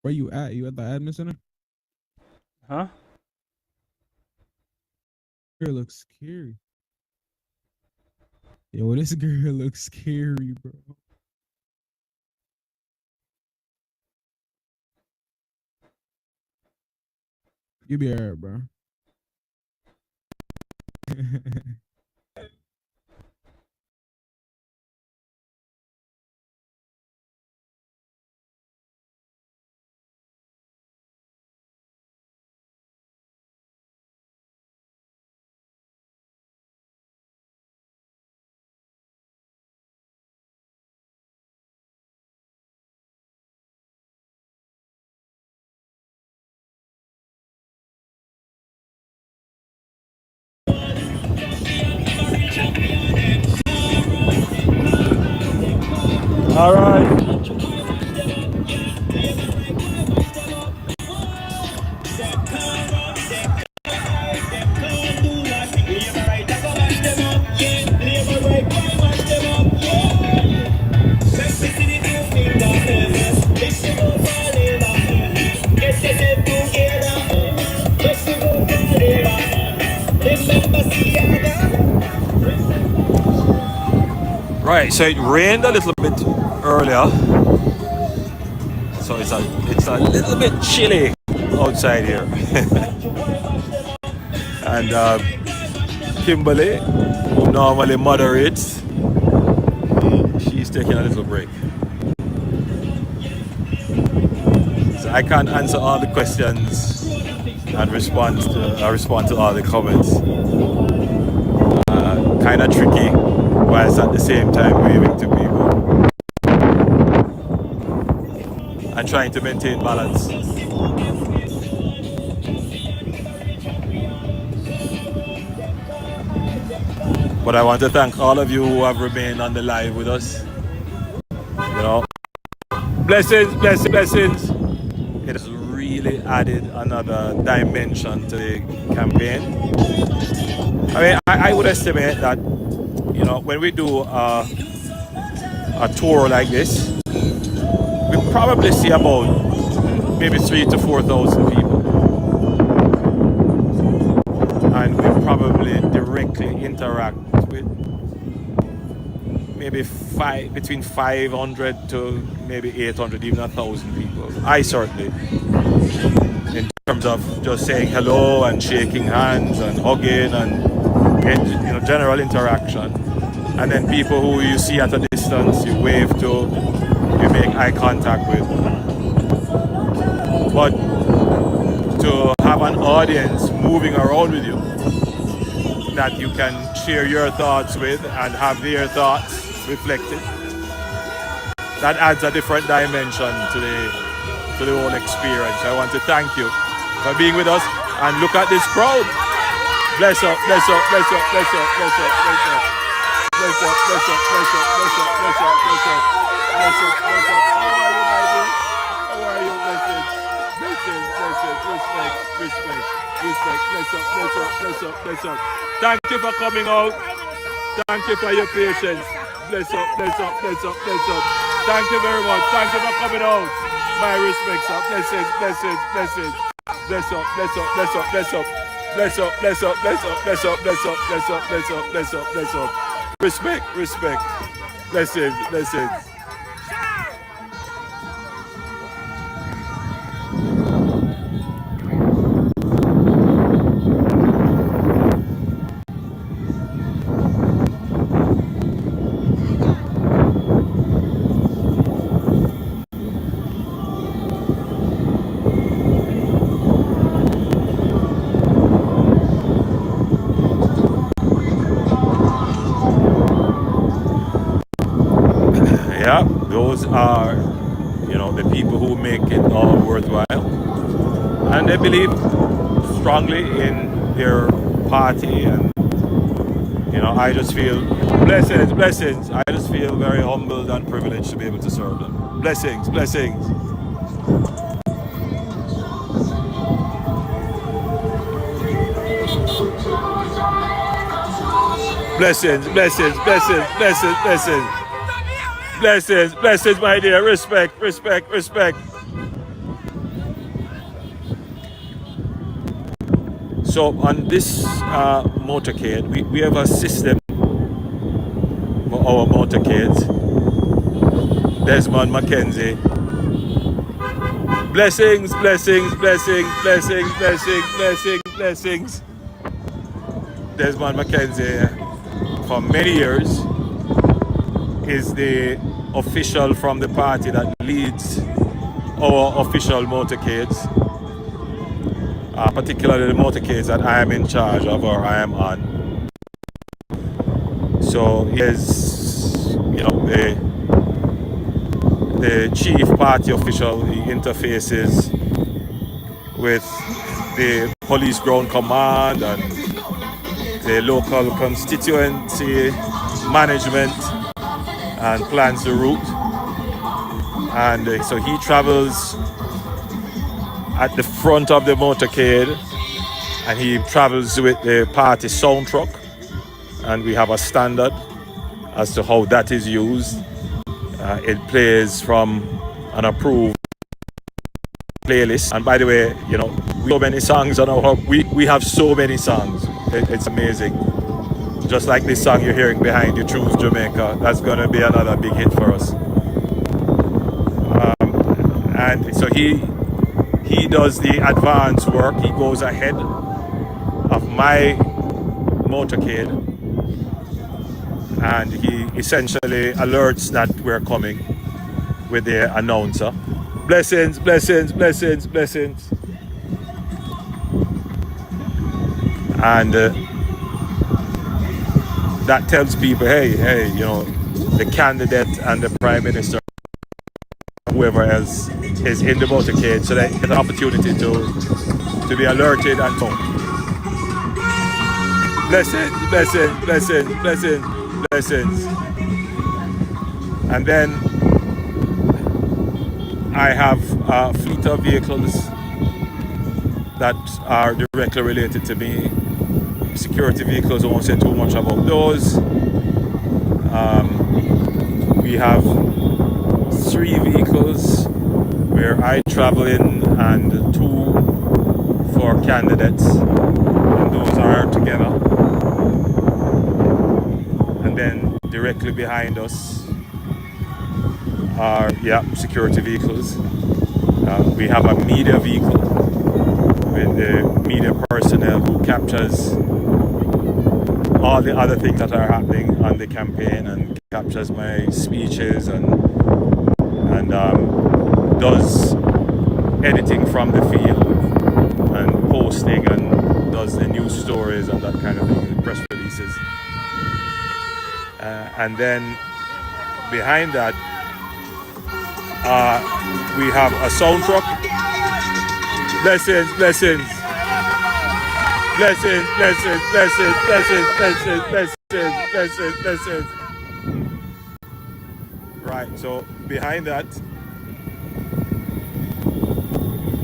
Where you at? You at the admin center? Huh? Girl looks scary. Yo, this girl looks scary, bro. You be alright, bro. All right. Right, so it rained a little bit earlier, so it's a little bit chilly outside here. And Kimberly, who normally moderates, she's taking a little break. So I can't answer all the questions and respond to all the comments. Kind of tricky, whilst at the same time waving to people and trying to maintain balance. But I want to thank all of you who have remained on the live with us. You know, blessings, blessings, blessings. It has really added another dimension to the campaign. I mean, I would estimate that, you know, when we do a tour like this, we probably see about maybe 3,000 to 4,000 people. And we probably directly interact with maybe between 500 to maybe 800, even 1,000 people. I certainly, in terms of just saying hello and shaking hands and hugging and, you know, general interaction. And then people who you see at a distance, you wave to, you make eye contact with. But to have an audience moving around with you that you can share your thoughts with and have their thoughts reflected, that adds a different dimension to the whole experience. I want to thank you for being with us, and look at this crowd. Bless up, bless up, bless up, bless up, bless up, bless up. Bless up, bless up, bless up, bless up, bless up, bless up, bless up, bless up. How are you, my dear? How are you, blessings? Blessings, blessings, respect, respect, respect. Bless up, bless up, bless up, bless up. Thank you for coming out. Thank you for your patience. Bless up, bless up, bless up, bless up. Thank you very much. Thank you for coming out. My respects up. Blessings, blessings, blessings. Bless up, bless up, bless up, bless up. Bless up, bless up, bless up, bless up, bless up, bless up, bless up, bless up, bless up. Respect, respect. Blessings, blessings. Yeah, those are, you know, the people who make it all worthwhile, and they believe strongly in their party. And you know, I just feel blessings, blessings. I just feel very humbled and privileged to be able to serve them. Blessings, blessings. Blessings, blessings, blessings, blessings, blessings. Blessings, blessings, my dear. Respect, respect, respect. So on this motorcade, we have a system for our motorcades. Desmond Mackenzie. Blessings, blessings, blessings, blessings, blessings, blessings, blessings. Desmond Mackenzie, for many years, is the official from the party that leads our official motorcades, particularly the motorcades that I am in charge of or I am on. So he is, you know, the chief party official. He interfaces with the police ground command and the local constituency management and plans the route. And so he travels at the front of the motorcade, and he travels with the party sound truck, and we have a standard as to how that is used. It plays from an approved playlist. And by the way, you know, so many songs on our hub. We have so many songs. It's amazing. Just like this song you're hearing behind you, Choose Jamaica. That's gonna be another big hit for us. And so he does the advance work. He goes ahead of my motorcade, and he essentially alerts that we're coming with the announcer. Blessings, blessings, blessings, blessings. And that tells people, hey, you know, the candidate and the Prime Minister, whoever else is in the motorcade, so they get an opportunity to be alerted and told. Blessings, blessings, blessings, blessings, blessings. And then I have a fleet of vehicles that are directly related to me. Security vehicles, I won't say too much about those. We have 3 vehicles where I travel in, and 2 for candidates, and those are together. And then directly behind us are security vehicles. We have a media vehicle with the media personnel who captures all the other things that are happening on the campaign and captures my speeches and does editing from the field and posting and does the news stories and that kind of thing, the press releases. And then behind that, we have a sound truck. Blessings, blessings. Blessings, blessings, blessings, blessings, blessings, blessings, blessings, blessings. Right, so behind that,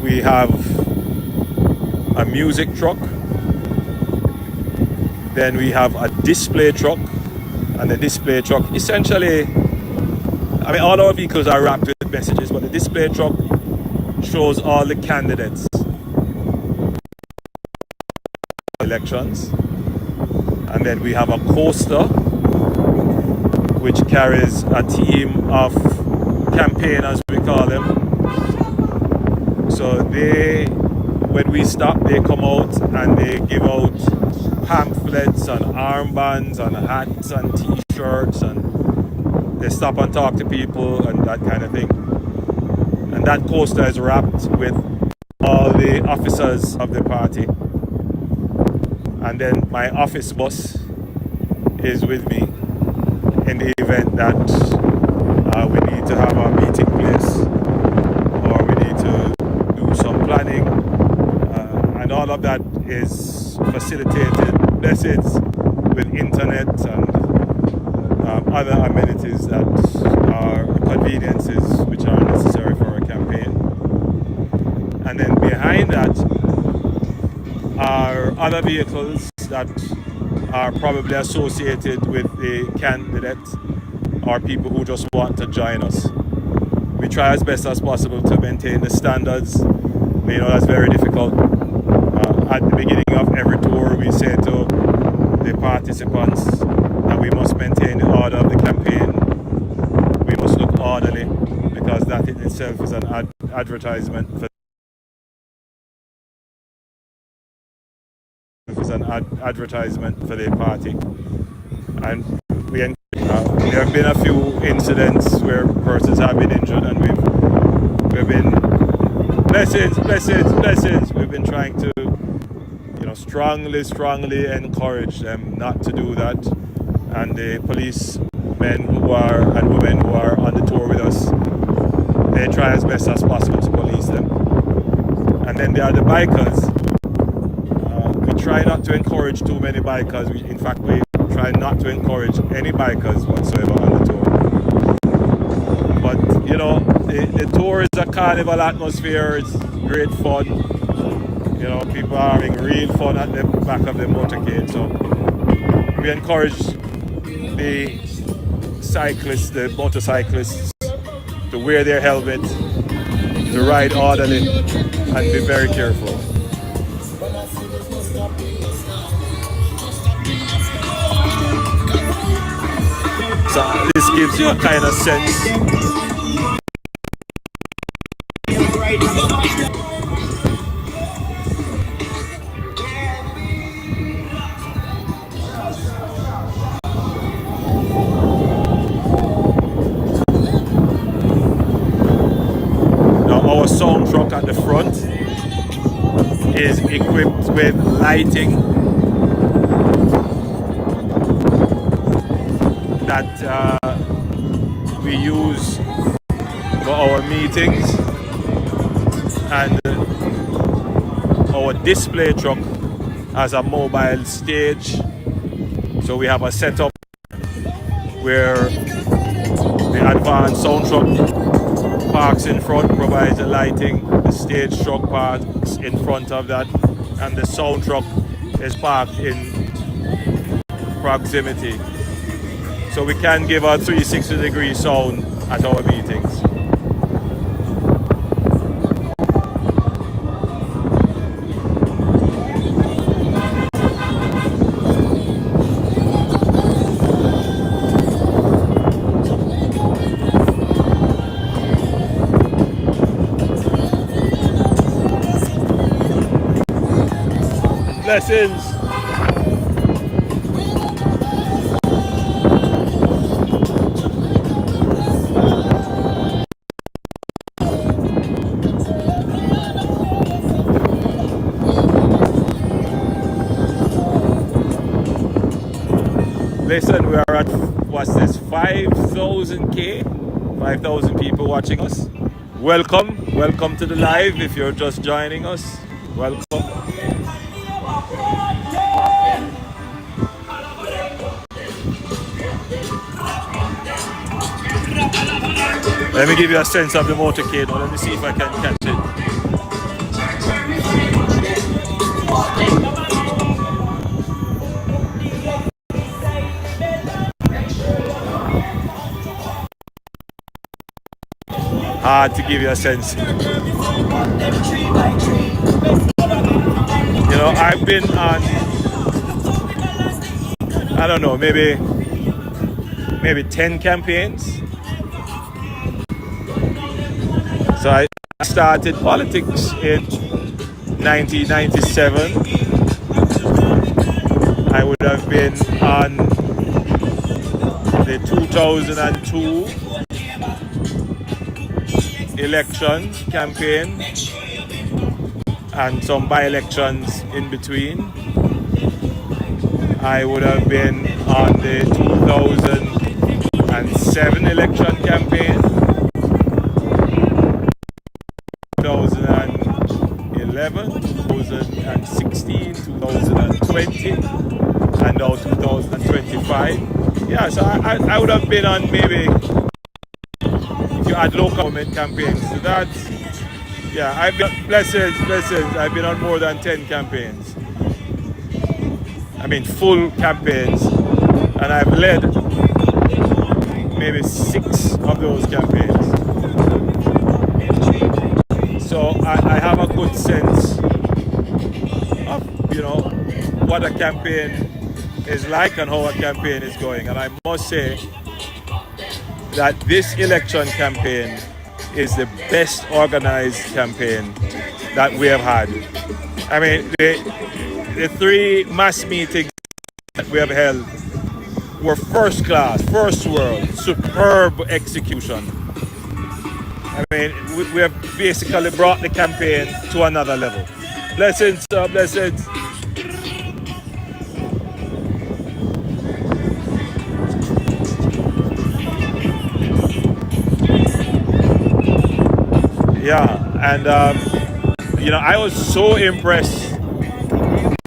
we have a music truck. Then we have a display truck. And the display truck, essentially, I mean, all our vehicles are wrapped with messages, but the display truck shows all the candidates elections. And then we have a coaster which carries a team of campaigners, we call them. So when we stop, they come out and they give out pamphlets and armbands and hats and t-shirts, and they stop and talk to people and that kind of thing. And that coaster is wrapped with all the officers of the party. And then my office bus is with me in the event that we need to have a meeting place or we need to do some planning. And all of that is facilitated, blessed with internet and other amenities that are conveniences which are necessary for a campaign. And then behind that are other vehicles that are probably associated with the candidate or people who just want to join us. We try as best as possible to maintain the standards. You know, that's very difficult. At the beginning of every tour, we say to the participants that we must maintain the order of the campaign. We must look orderly, because that in itself is an advertisement for the party. And there have been a few incidents where persons have been injured, and we've been blessings. We've been trying to, strongly encourage them not to do that. And the policemen and women who are on the tour with us, they try as best as possible to police them. And then there are the bikers. We try not to encourage too many bikers. In fact, we try not to encourage any bikers whatsoever on the tour. But, the tour is a carnival atmosphere. It's great fun. You know, people are having real fun at the back of the motorcade. So we encourage the cyclists, the motorcyclists, to wear their helmet, to ride orderly, and be very careful. So this gives you a kind of sense. Now our sound truck at the front is equipped with lighting that we use for our meetings, and our display truck has a mobile stage. So we have a setup where the advanced sound truck parks in front, provides the lighting, the stage truck parks in front of that, and the sound truck is parked in proximity. So we can give a 360-degree sound at our meetings. Blessings. Listen, we are at, what's this, 5,000K? 5,000 people watching us. Welcome. Welcome to the live. If you're just joining us, welcome. Let me give you a sense of the motorcade. Let me see if I can catch it. Hard to give you a sense. You know, I've been on, I don't know, maybe 10 campaigns. So I started politics in 1997. I would have been on the 2002 election campaign and some by-elections in between. I would have been on the 2007 election campaign, 2011, 2016, 2020, and now 2025. Yeah, so I would have been on maybe, if you add local government campaigns to that, yeah, I've been, blessings, I've been on more than 10 campaigns. I mean, full campaigns, and I've led maybe 6 of those campaigns. So I have a good sense of, you know, what a campaign is like and how a campaign is going. And I must say that this election campaign is the best organized campaign that we have had. I mean, the 3 mass meetings that we have held were first class, first world, superb execution. I mean, we have basically brought the campaign to another level. Blessings, blessings. Yeah, and you know, I was so impressed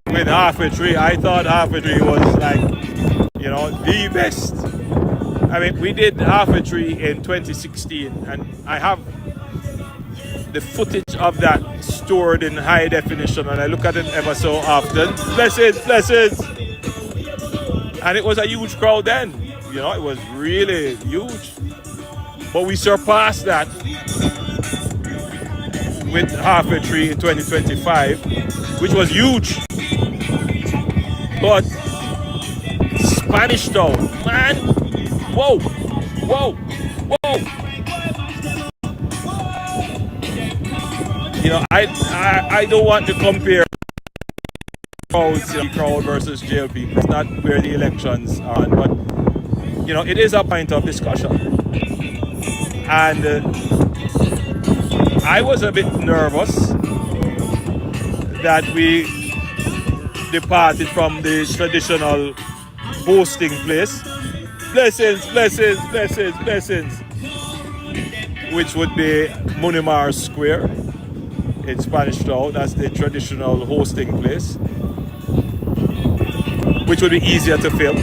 with Halfway Tree. I thought Halfway Tree was like, you know, the best I mean, we did half a tree in 2016, and I have the footage of that stored in high definition, and I look at it ever so often. Blessings, blessings. And it was a huge crowd then. You know, it was really huge. But we surpassed that with half a tree in 2025, which was huge. But Spanish Town, man, whoa, whoa, whoa. You know, I don't want to compare crowd versus JLP. It's not where the elections are, but you know, it is a point of discussion. And I was a bit nervous that we departed from the traditional hosting place. Blessings, blessings, blessings, blessings. Which would be Munimar Square in Spanish Town. That's the traditional hosting place, which would be easier to fill.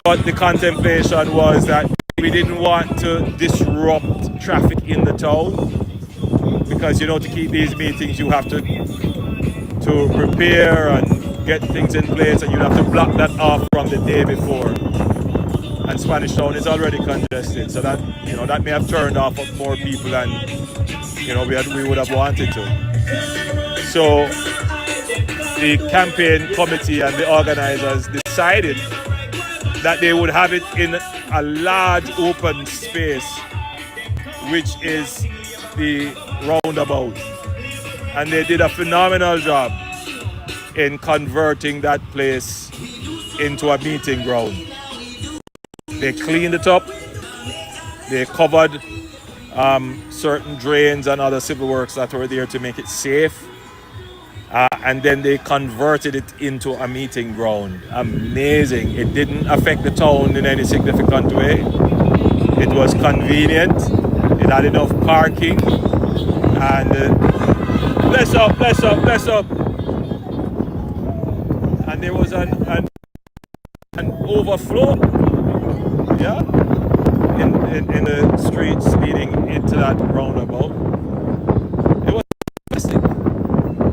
But the contemplation was that we didn't want to disrupt traffic in the town, because you know, to keep these meetings you have to prepare and get things in place, and you have to block that off from the day before. And Spanish Town is already congested, so that, you know, that may have turned off more people than, you know, we would have wanted to. So the campaign committee and the organizers decided that they would have it in a large open space, which is the roundabout. And they did a phenomenal job in converting that place into a meeting ground. They cleaned it up, they covered certain drains and other civil works that were there to make it safe. And then they converted it into a meeting ground. Amazing. It didn't affect the town in any significant way. It was convenient. It had enough parking. And bless up, bless up, bless up. And there was an overflow, yeah, in the streets leading into that roundabout. It was fantastic.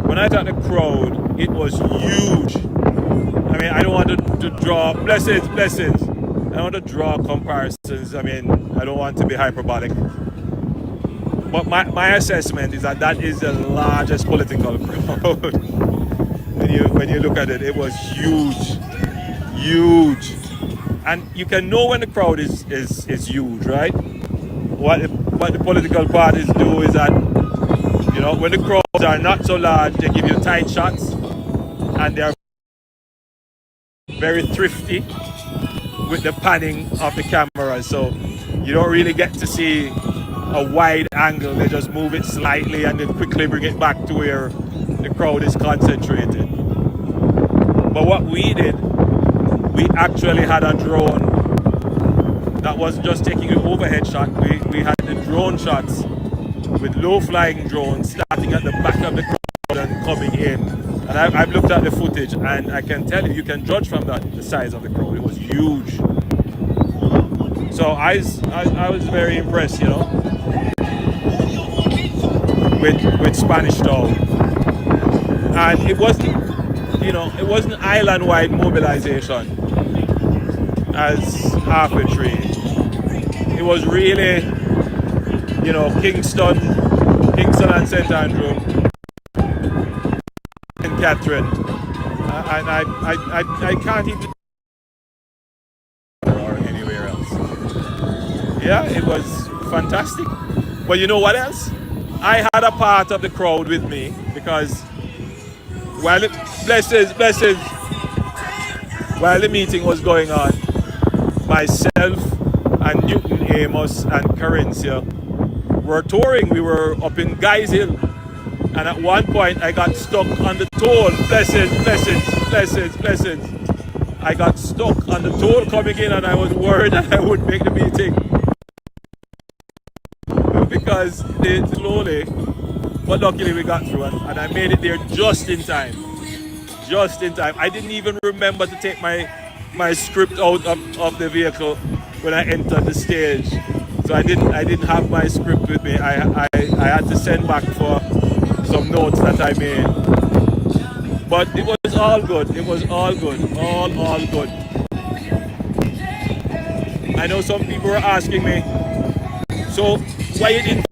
When I thought the crowd, it was huge. I mean, I don't want to draw blessings. I don't want to draw comparisons. I mean, I don't want to be hyperbolic. But my assessment is that is the largest political crowd. when you look at it, it was huge. And you can know when the crowd is huge, right? What the political parties do is that, you know, when the crowds are not so large, they give you tight shots, and they're very thrifty with the panning of the camera, so you don't really get to see a wide angle. They just move it slightly and then quickly bring it back to where the crowd is concentrated. But what we did, we actually had a drone that wasn't just taking an overhead shot. We had the drone shots with low-flying drones starting at the back of the crowd and coming in. And I've looked at the footage, and I can tell you can judge from that the size of the crowd. It was huge. So I was very impressed, you know, with Spanish Town. And it wasn't, you know, it wasn't island-wide mobilization as half a tree. It was really, you know, Kingston and St. Andrew and Catherine. And I can't even or anywhere else. Yeah, it was fantastic. But you know what else? I had a part of the crowd with me, because while the while the meeting was going on, myself and Newton Amos and Carencia were touring. We were up in Guys Hill, and at one point I got stuck on the toll. Blessings. I got stuck on the toll coming in, and I was worried that I wouldn't make the meeting because they slowly, but luckily we got through, and I made it there just in time. I didn't even remember to take my my script out of the vehicle when I entered the stage. So I didn't have my script with me. I had to send back for some notes that I made. But it was all good. It was all good. All good. I know some people were asking me, so why you didn't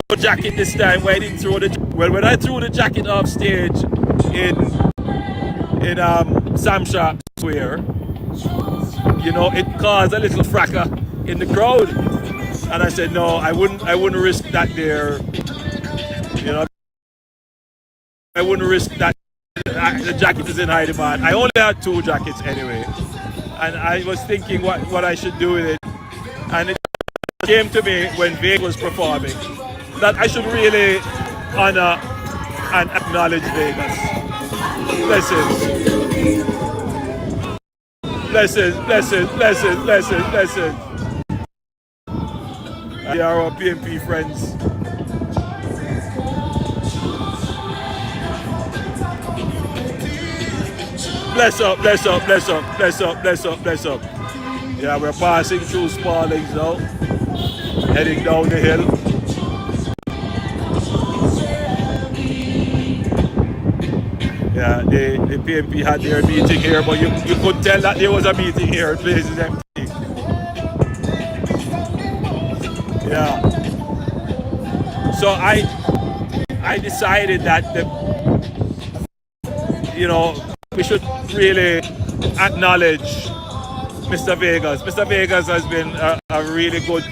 throw the jacket this time? Why you didn't throw the well? When I threw the jacket off stage in Samsha Square, you know, it caused a little fracas in the crowd, and I said no, I wouldn't risk that there. You know, I wouldn't risk that. The jacket is in high demand. I only had 2 jackets anyway, and I was thinking what I should do with it, and it came to me when Vegas was performing that I should really honor and acknowledge Vegas. Blessings. Blessings, blessings, blessings, blessings, blessings. They are our PMP friends. Bless up, bless up, bless up, bless up, bless up, bless up. Yeah, we're passing through Spaldings now, heading down the hill. Yeah, the PMP had their meeting here, but you could tell that there was a meeting here. The place is empty. Yeah. So I decided that we should really acknowledge Mr. Vegas. Mr. Vegas has been a really good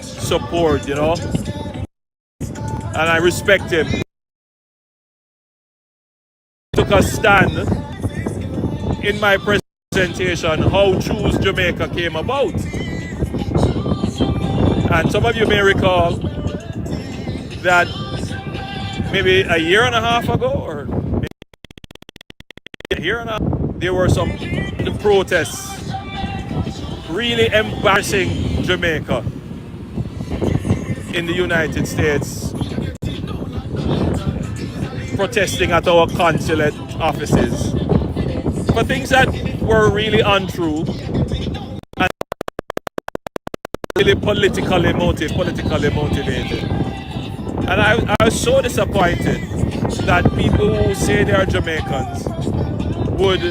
support, you know, and I respect him. Took a stand in my presentation how Choose Jamaica came about. And some of you may recall that maybe a year and a half ago, or maybe a year and a half, there were some protests really embarrassing Jamaica in the United States, protesting at our consulate offices for things that were really untrue and really politically motivated. And I was so disappointed that people who say they are Jamaicans would,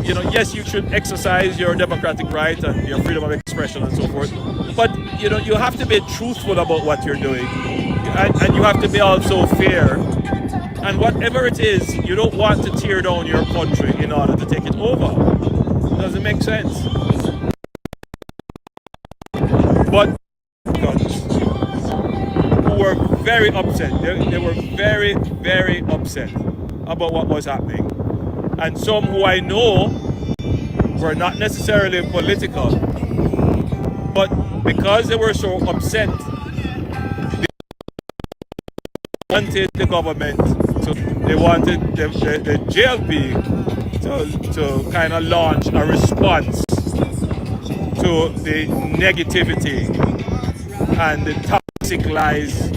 you know, yes, you should exercise your democratic right and your freedom of expression and so forth, but you know, you have to be truthful about what you're doing, and you have to be also fair. And whatever it is, you don't want to tear down your country in order to take it over. It doesn't make sense. But who were very upset. They were very, very upset about what was happening. And some who I know were not necessarily political, but because they were so upset, they wanted the government, they wanted the JLP to kind of launch a response to the negativity and the toxic lies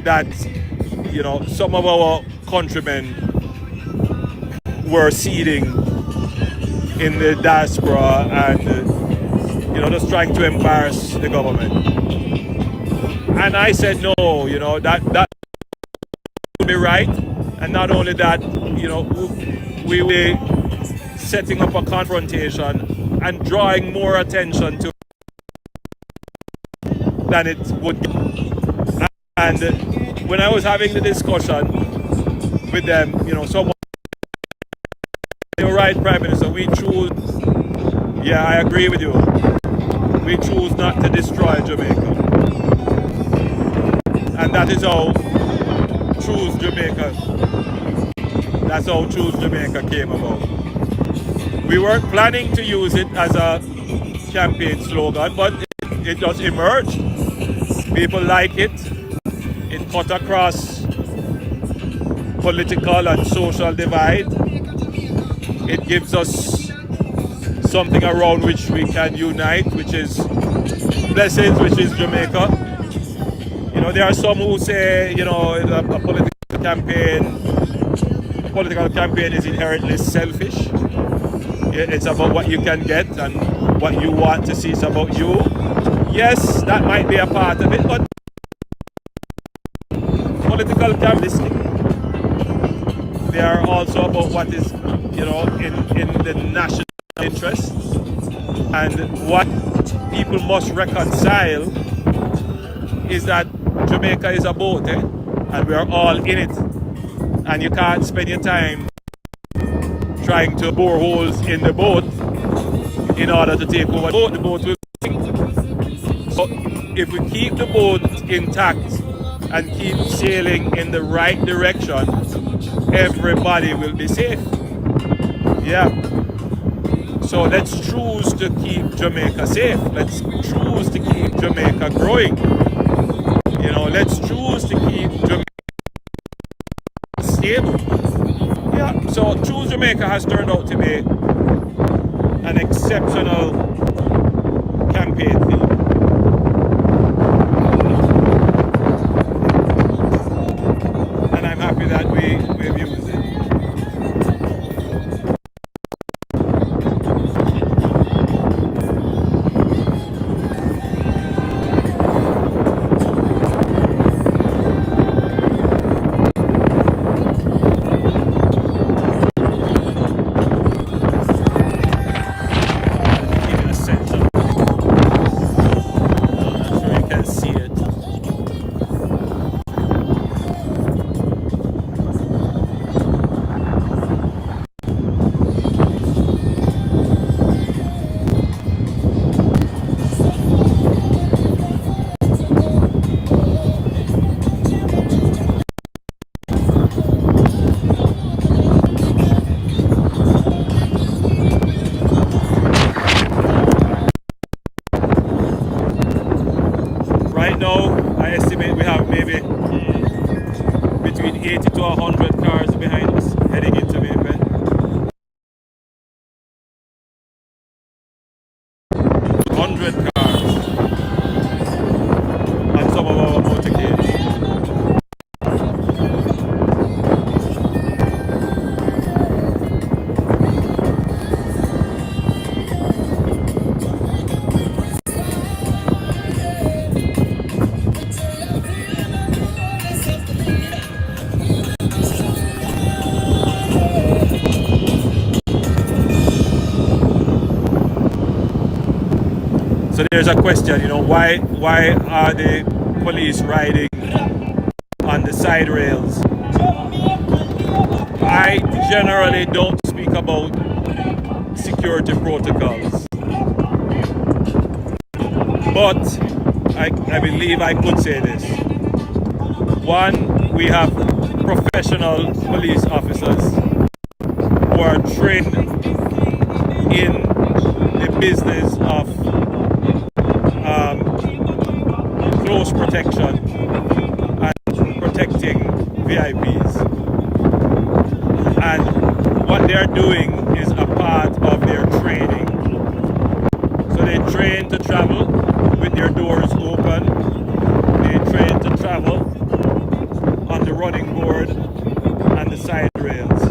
that, you know, some of our countrymen were seeding in the diaspora and, you know, just trying to embarrass the government. And I said, no, you know, that would be right. And not only that, you know, we were setting up a confrontation and drawing more attention to than it would. And when I was having the discussion with them, you know, someone, you're right, Prime Minister, we choose, yeah, I agree with you, we choose not to destroy Jamaica. And that is how Choose Jamaica, that's how Choose Jamaica came about. We weren't planning to use it as a campaign slogan, but it just emerged. People like it. It cut across political and social divide. It gives us something around which we can unite, which is blessings, which is Jamaica. You know, there are some who say, you know, a political campaign is inherently selfish. It's about what you can get and what you want to see. It's about you. Yes, that might be a part of it, but political capitalistic. They are also about what is, in the national interest. And what people must reconcile is that Jamaica is a boat, and we are all in it. And you can't spend your time trying to bore holes in the boat in order to take over the boat will sink. So if we keep the boat intact and keep sailing in the right direction, everybody will be safe. Yeah. So let's choose to keep Jamaica safe. Let's choose to keep Jamaica growing. Let's choose to keep Jamaica stable. Yeah, so Choose Jamaica has turned out to be an exceptional campaign theme. And I'm happy that we've used it. Right now, I estimate we have maybe between 80 to 100 cars behind us heading into Mayfair. 100 cars on some of our motorcades. So there's a question, why are the police riding on the side rails? I generally don't speak about security protocols, but I believe I could say this. One, we have professional police officers who are trained in the business of close protection and protecting VIPs. And what they're doing is a part of their training. So they train to travel with their doors open. They train to travel on the running board and the side rails.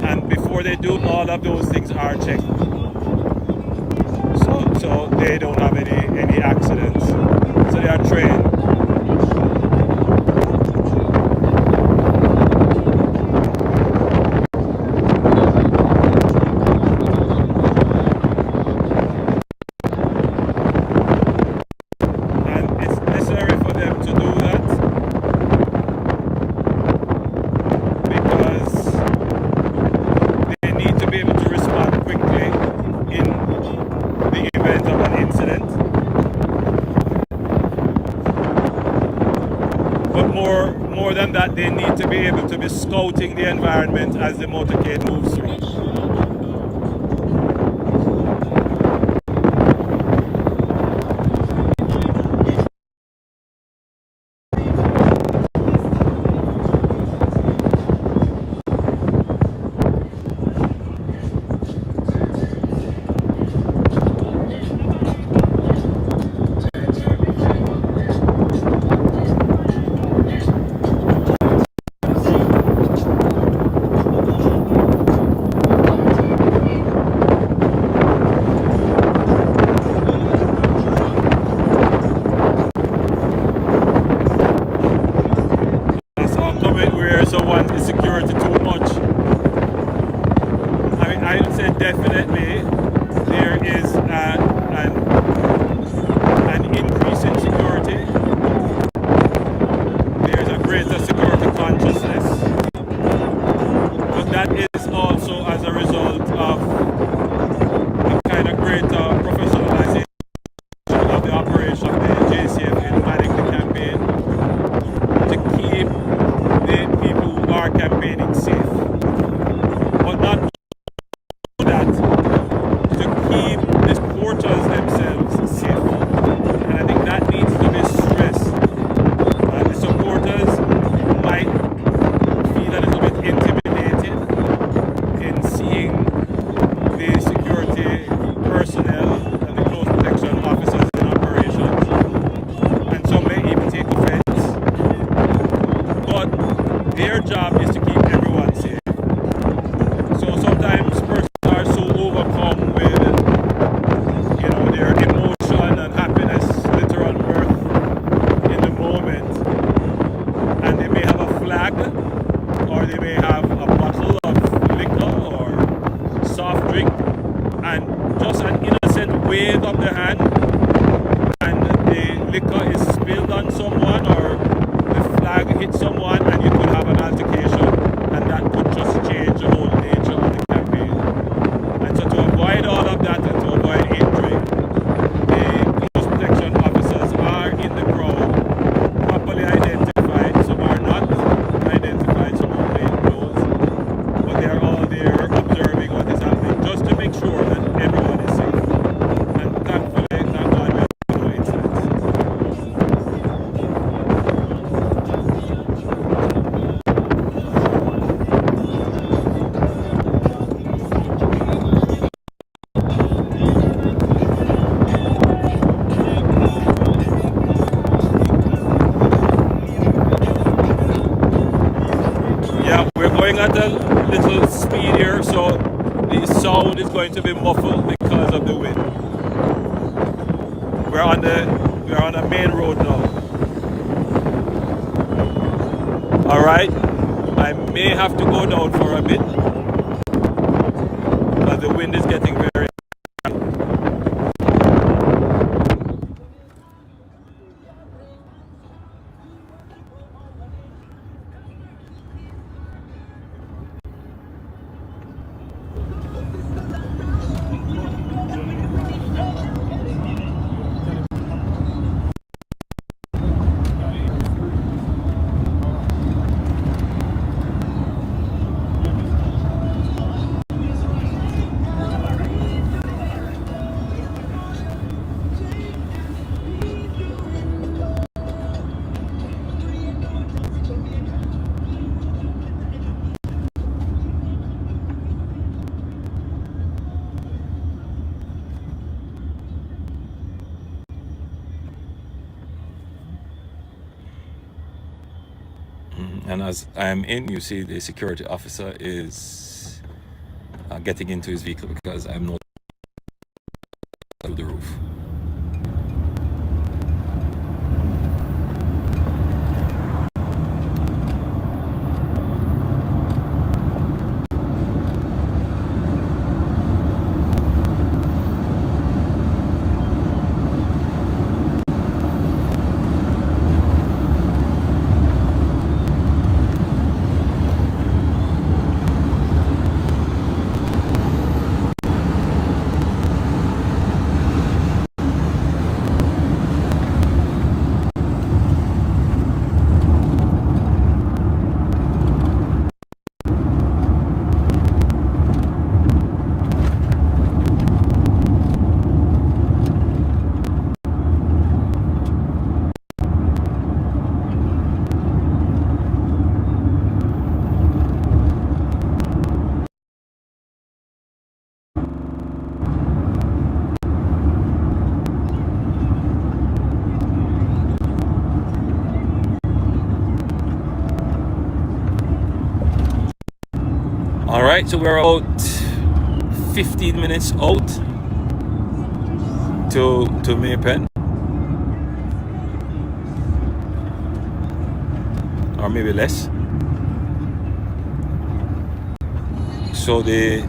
And before they do, all of those things are checked. So they don't have any accidents. So they are trained. And it's necessary for them to do that because they need to be able to respond quickly in the event of an incident. But more than that, they need to be able to be scouting the environment as the motorcade moves through. everyone is security too much. I mean, I would say definitely there is an increase in security. There's a greater security consciousness. But that is also as a result of a kind of greater professionalization of the operation of the JCF in managing the campaign to keep the people who are campaigning safe. But not that, to keep the supporters themselves safe. And I think that needs to be stressed. The supporters might feel a little bit intimidated in seeing the security personnel and the close protection officers in operations, and some may even take offense. But their job is to keep everyone safe. So sometimes persons are so overcome with, their emotion and happiness, literal mirth in the moment, and they may have a flag, or they may have a bottle of liquor or soft drink, and just an innocent wave of the hand, and the liquor is spilled on someone, or the flag hits someone, and you could have an altercation, and that could just change the whole nature of the campaign. And so to avoid all of that and to avoid injury, the close protection officers are in the crowd, properly identified. Some are not identified, some are plain clothes, but they are all there observing what is happening, just to make sure that everyone is safe. And thankfully, thank God, we have no incidents. Yeah, we're going at a little speed here, so the sound is going to be muffled because of the wind. We're on a main road now. All right, I may have to go down for a bit, but the wind is getting very. And as I'm in, you see the security officer is getting into his vehicle because I'm not on the roof. All right, so we're about 15 minutes out to Maypen, or maybe less. So the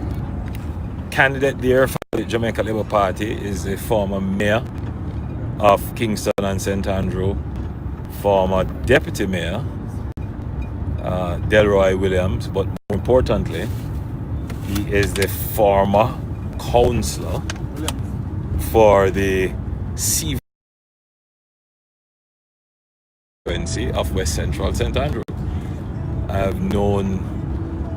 candidate there for the Jamaica Labour Party is the former mayor of Kingston and St. Andrew, former deputy mayor, Delroy Williams, but more importantly, he is the former councillor for the C frequency of West Central St. Andrew. I've known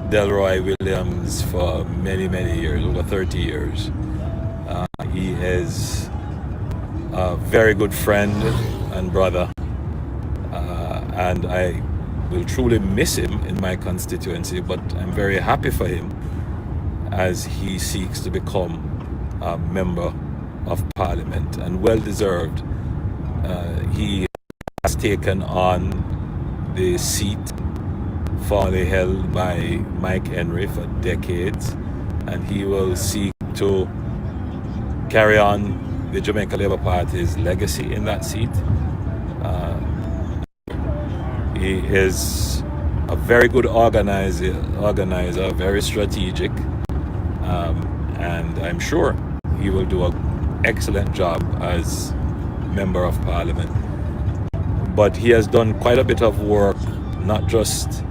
Delroy Williams for many, many years, over 30 years. He is a very good friend and brother, and I will truly miss him in my constituency, but I'm very happy for him as he seeks to become a member of Parliament, and well deserved. He has taken on the seat formerly held by Mike Henry for decades, and he will seek to carry on the Jamaica Labour Party's legacy in that seat. He is a very good organizer, very strategic, and I'm sure he will do an excellent job as Member of Parliament. But he has done quite a bit of work, not just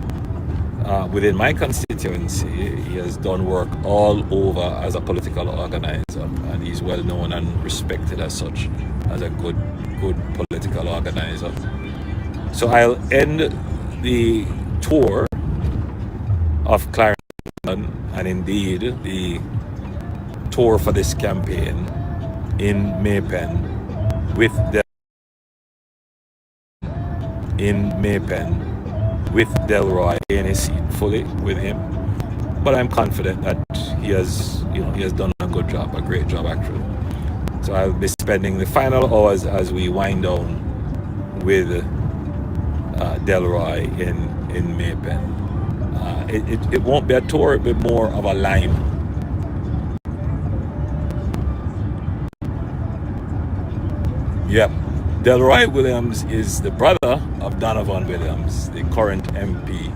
within my constituency. He has done work all over as a political organizer, and he's well known and respected as such, as a good political organizer. So I'll end the tour of Clarendon, and indeed the tour for this campaign in Maypen with Delroy in his seat fully with him. But I'm confident that he has done a good job, a great job actually. So I'll be spending the final hours as we wind down with Delroy in Maypen. It won't be a tour, it'll be more of a line. Yep. Delroy Williams is the brother of Donovan Williams, the current MP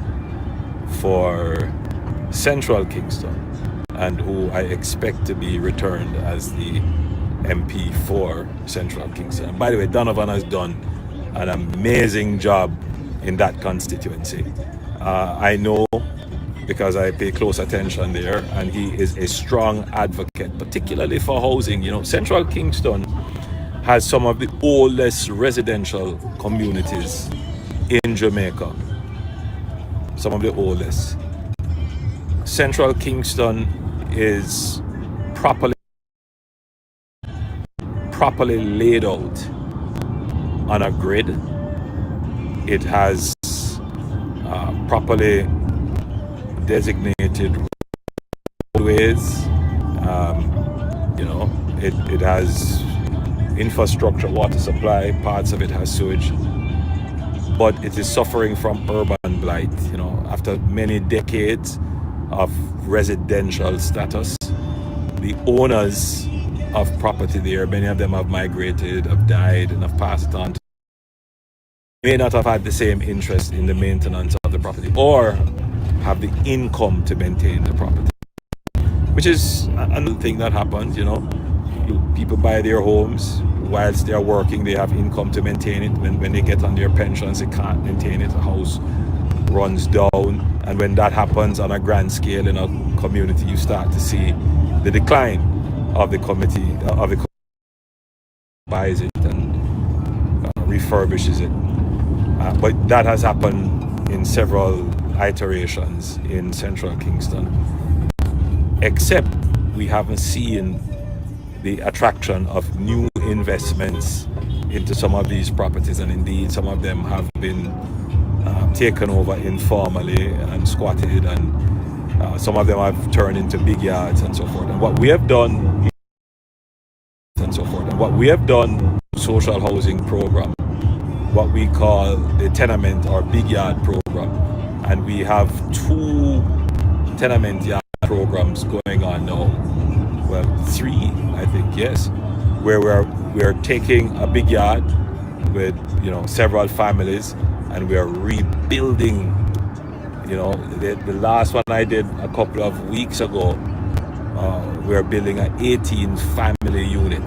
for Central Kingston, and who I expect to be returned as the MP for Central Kingston. And by the way, Donovan has done an amazing job in that constituency. I know because I pay close attention there, and he is a strong advocate, particularly for housing. Central Kingston has some of the oldest residential communities in Jamaica. Some of the oldest. Central Kingston is properly laid out on a grid. It has properly designated roadways. It has infrastructure, water supply, parts of it has sewage, but it is suffering from urban blight. After many decades of residential status, the owners of property there, many of them have migrated, have died, and have passed it on. May not have had the same interest in the maintenance of the property or have the income to maintain the property, which is another thing that happens. People buy their homes whilst they're working, they have income to maintain it. When they get on their pensions, they can't maintain it. The house runs down, and when that happens on a grand scale in a community, you start to see the decline of the community buys it and refurbishes it. But that has happened in several iterations in Central Kingston, except we haven't seen the attraction of new investments into some of these properties, and indeed some of them have been taken over informally and squatted, and some of them have turned into big yards and so forth. And what we have done social housing program, what we call the tenement or big yard program, and we have 2 tenement yard programs going on now. Well, 3, I think, yes, where we're taking a big yard with several families, and we are rebuilding You know, the last one I did a couple of weeks ago, we're building an 18 family unit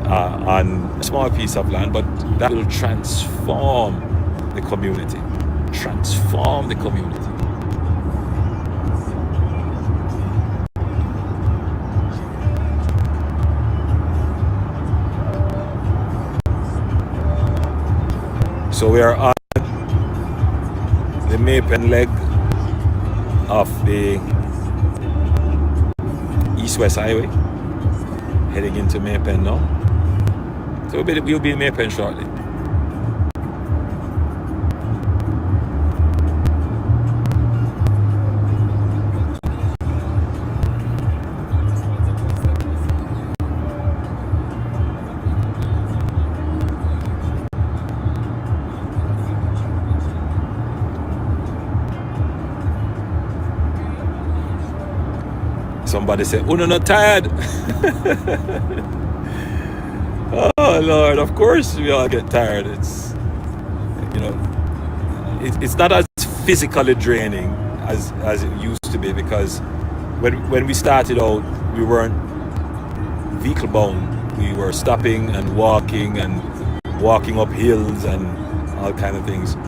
on a small piece of land, but that will transform the community. Transform the community. So we are on the Maypen leg of the East-West Highway, heading into Maypen now. So we'll be in Maypen shortly. Somebody said, "Uno not tired." Oh Lord, of course we all get tired. It's, you know, it's not as physically draining as it used to be, because when we started out, we weren't vehicle bound. We were stopping and walking up hills and all kind of things.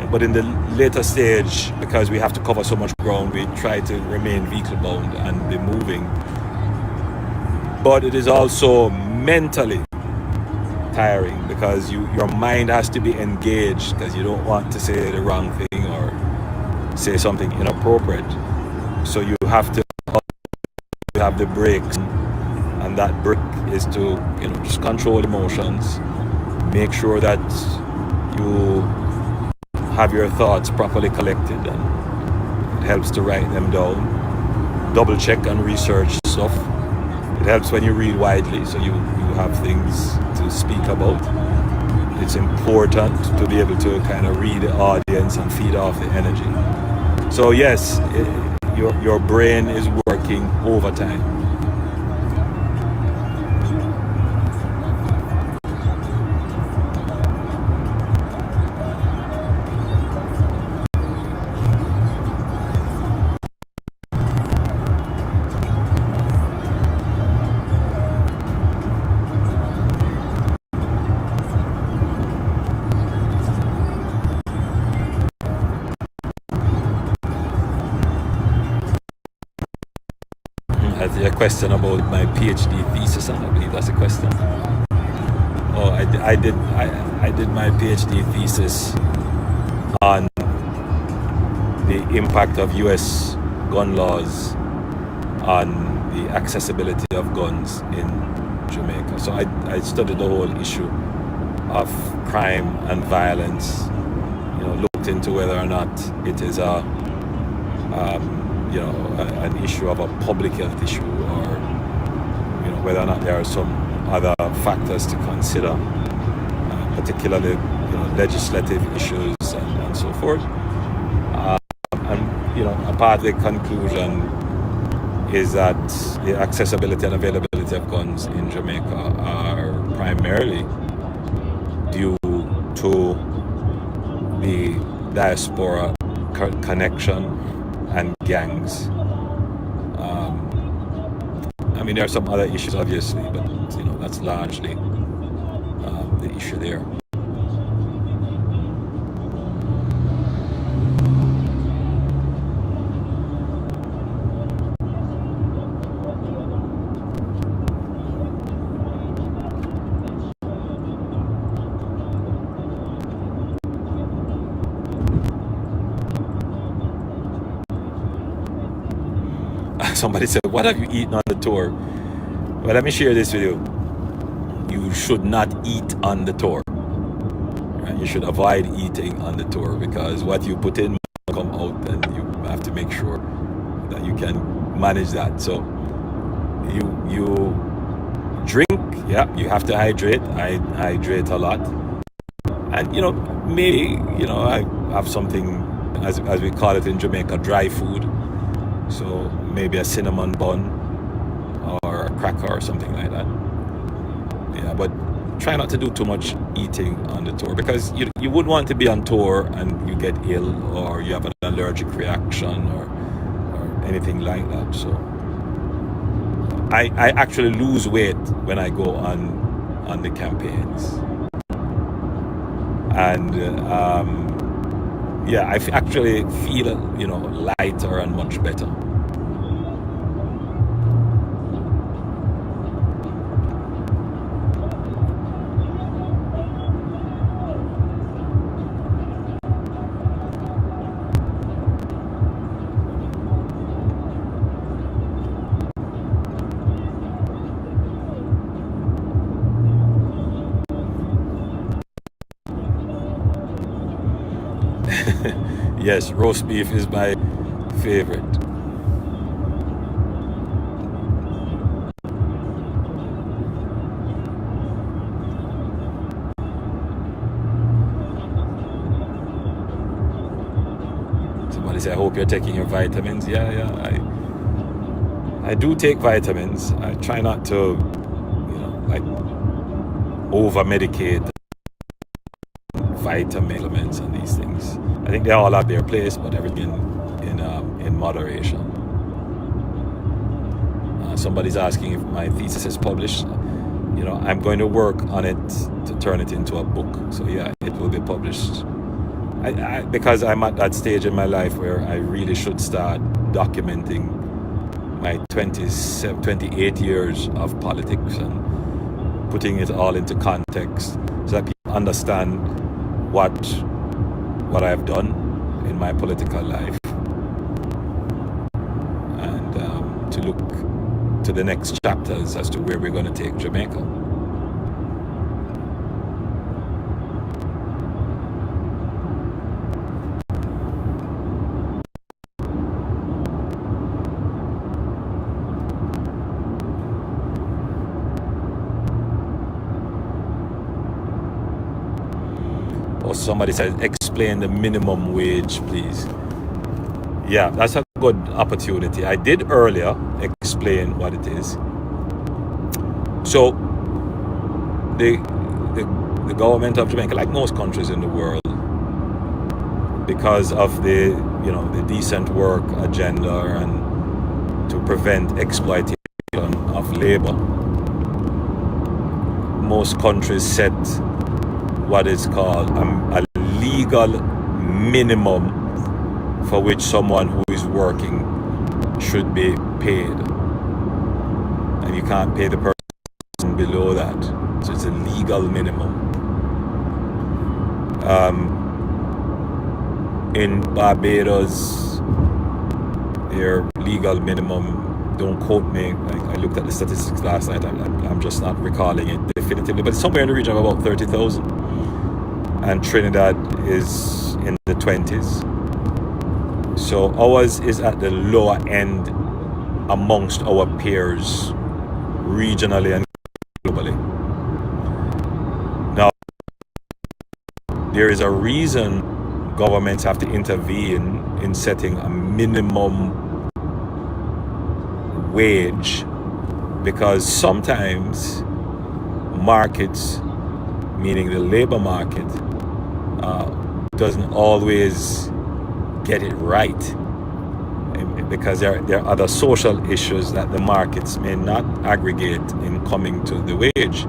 But in the later stage, because we have to cover so much ground, we try to remain vehicle bound and be moving. But it is also mentally tiring, because your mind has to be engaged, because you don't want to say the wrong thing or say something inappropriate. So you have to have the brakes, and that brake is to, you know, just control emotions, make sure that you have your thoughts properly collected, and it helps to write them down, double check and research stuff. It helps when you read widely, so you have things to speak about. It's important to be able to kind of read the audience and feed off the energy. So yes, your brain is working overtime. A question about my PhD thesis, I believe that's a question. Oh, I did my PhD thesis on the impact of U.S. gun laws on the accessibility of guns in Jamaica. So I studied the whole issue of crime and violence. You know, looked into whether or not it is an issue of a public health issue, or, you know, whether or not there are some other factors to consider, particularly, you know, legislative issues and so forth. And, you know, a part of the conclusion is that the accessibility and availability of guns in Jamaica are primarily due to the diaspora connection and gangs. I mean, there are some other issues, obviously, but, you know, that's largely the issue there. Somebody said, "What have you eaten on the tour?" Well, let me share this with you. You should not eat on the tour. Right? You should avoid eating on the tour, because what you put in will come out, and you have to make sure that you can manage that. So you drink, yeah, you have to hydrate. I hydrate a lot. And, you know, maybe, you know, I have something, as we call it in Jamaica, dry food. So maybe a cinnamon bun or a cracker or something like that. Yeah, but try not to do too much eating on the tour, because you wouldn't want to be on tour and you get ill or you have an allergic reaction or anything like that. So I actually lose weight when I go on the campaigns, and yeah, I actually feel lighter and much better. Yes, roast beef is my favorite. Somebody say, I hope you're taking your vitamins. Yeah, I do take vitamins. I try not to, over-medicate vitamins and these things. I think they all have their place, but everything in moderation. Somebody's asking if my thesis is published. I'm going to work on it to turn it into a book. So yeah, it will be published. Because I'm at that stage in my life where I really should start documenting my 28 years of politics and putting it all into context so that people understand what I've done in my political life, and to look to the next chapters as to where we're going to take Jamaica. Or somebody says, explain the minimum wage, please. Yeah, that's a good opportunity. I did earlier explain what it is. So the government of Jamaica, like most countries in the world, because of the decent work agenda and to prevent exploitation of labor, most countries set what is called a legal minimum for which someone who is working should be paid, and you can't pay the person below that. So it's a legal minimum. In Barbados, their legal minimum, don't quote me, I looked at the statistics last night, I'm just not recalling it definitively, but it's somewhere in the region of about 30,000. And Trinidad is in the 20s. So ours is at the lower end amongst our peers, regionally and globally. Now, there is a reason governments have to intervene in setting a minimum wage, because sometimes markets, meaning the labor market, doesn't always get it right, because there are other social issues that the markets may not aggregate in coming to the wage.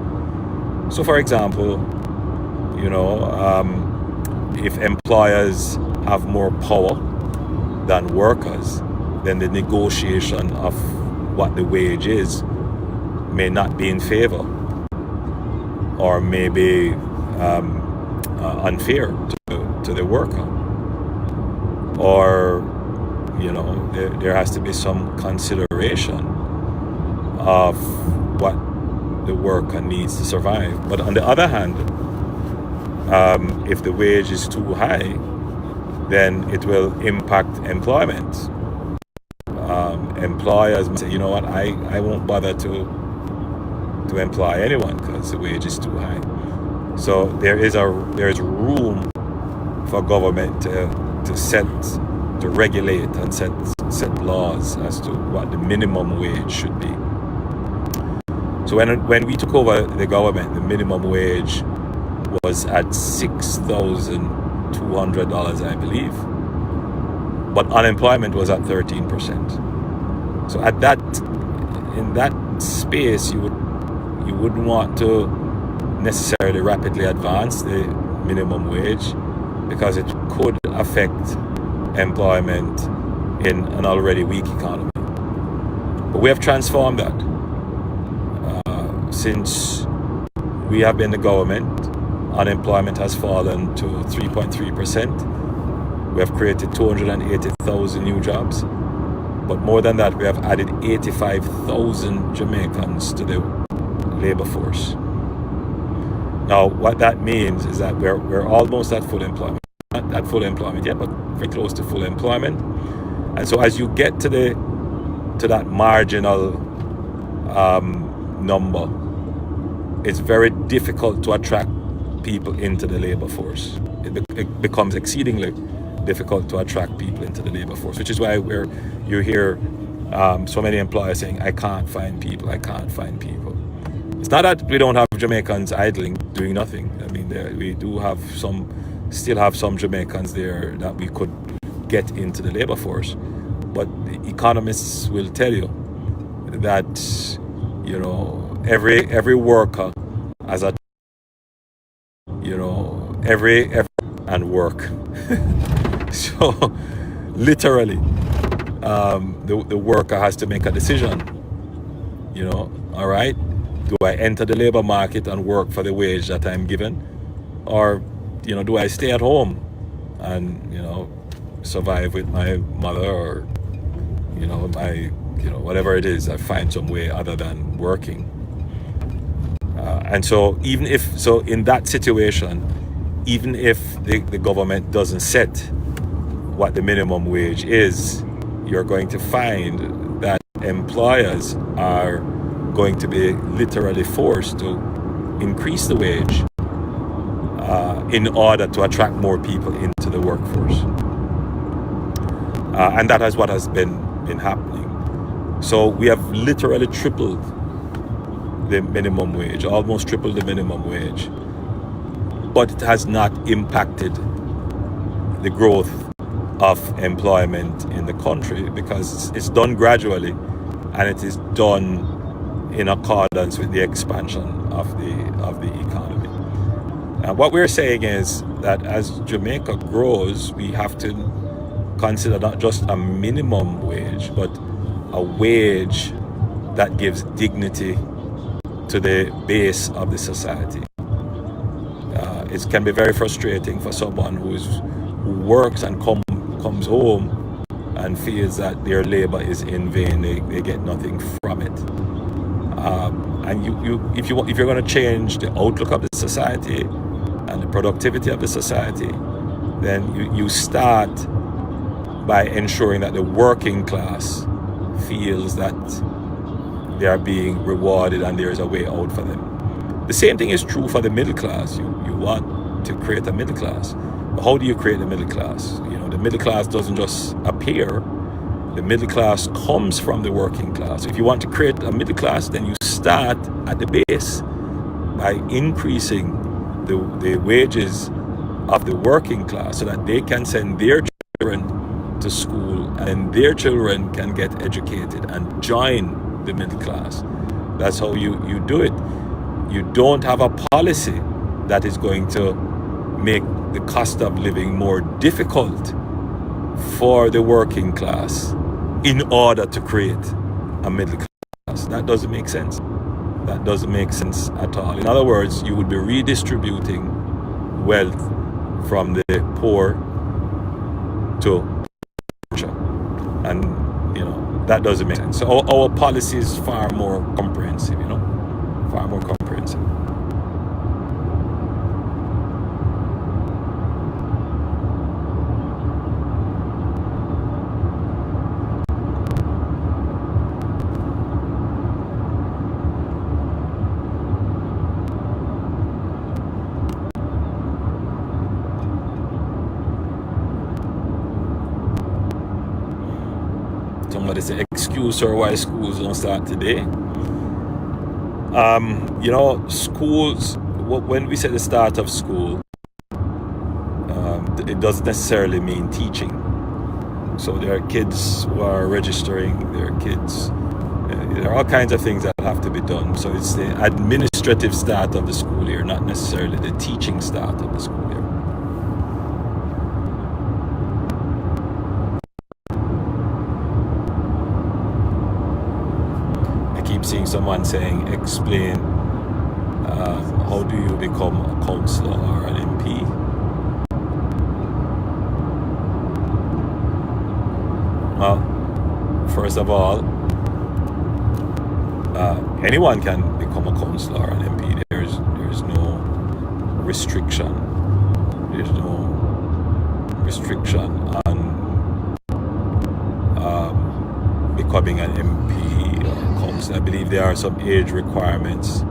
So for example, if employers have more power than workers, then the negotiation of what the wage is may not be in favor, or may be unfair to the worker, or there has to be some consideration of what the worker needs to survive. But on the other hand, if the wage is too high, then it will impact employment. Employers say, you know what, I won't bother to employ anyone because the wage is too high. So there is room for government to regulate and set laws as to what the minimum wage should be. So when we took over the government, the minimum wage was at $6,200, I believe, but unemployment was at 13%. So in that space, you wouldn't want to necessarily rapidly advance the minimum wage, because it could affect employment in an already weak economy. But we have transformed that. Since we have been the government, unemployment has fallen to 3.3%. We have created 280,000 new jobs. But more than that, we have added 85,000 Jamaicans to the labor force. Now, what that means is that we're almost at full employment. Not at full employment yet, but very close to full employment. And so as you get to that marginal number, it's very difficult to attract people into the labor force. It becomes exceedingly difficult to attract people into the labor force, which is why you hear so many employers saying, I can't find people. It's not that we don't have Jamaicans idling, doing nothing. I mean, we do have still have some Jamaicans there that we could get into the labor force. But the economists will tell you that, every worker has every and work. So literally, the worker has to make a decision. All right, do I enter the labor market and work for the wage that I'm given, or do I stay at home and survive with my mother, or whatever it is, I find some way other than working. And so in that situation, even if the government doesn't set what the minimum wage is, you're going to find that employers are going to be literally forced to increase the wage in order to attract more people into the workforce. And that is what has been happening. So we have literally tripled the minimum wage, almost tripled the minimum wage. But it has not impacted the growth of employment in the country, because it's done gradually, and it is done in accordance with the expansion of the economy. And what we're saying is that as Jamaica grows, we have to consider not just a minimum wage, but a wage that gives dignity to the base of the society. It can be very frustrating for someone who works and comes home and feels that their labor is in vain. They get nothing from it. And if you're going to change the outlook of the society and the productivity of the society, then you start by ensuring that the working class feels that they are being rewarded and there is a way out for them. The same thing is true for the middle class. You want to create a middle class. But how do you create a middle class? The middle class doesn't just appear. The middle class comes from the working class. If you want to create a middle class, then you start at the base by increasing the wages of the working class so that they can send their children to school and their children can get educated and join the middle class. That's how you do it. You don't have a policy that is going to make the cost of living more difficult for the working class in order to create a middle class. That doesn't make sense. That doesn't make sense at all. In other words, you would be redistributing wealth from the poor to richer. And, that doesn't make sense. So our policy is far more comprehensive, far more comprehensive. Somebody say, excuse her why schools don't start today. Schools, when we say the start of school, it doesn't necessarily mean teaching. So there are kids who are registering, there are all kinds of things that have to be done. So it's the administrative start of the school year, not necessarily the teaching start of the school year. I keep seeing someone saying, explain how do you become a councillor or an MP? Well, first of all, anyone can become a councillor or an MP. There's no restriction. There's no restriction on becoming an MP or a councillor. I believe there are some age requirements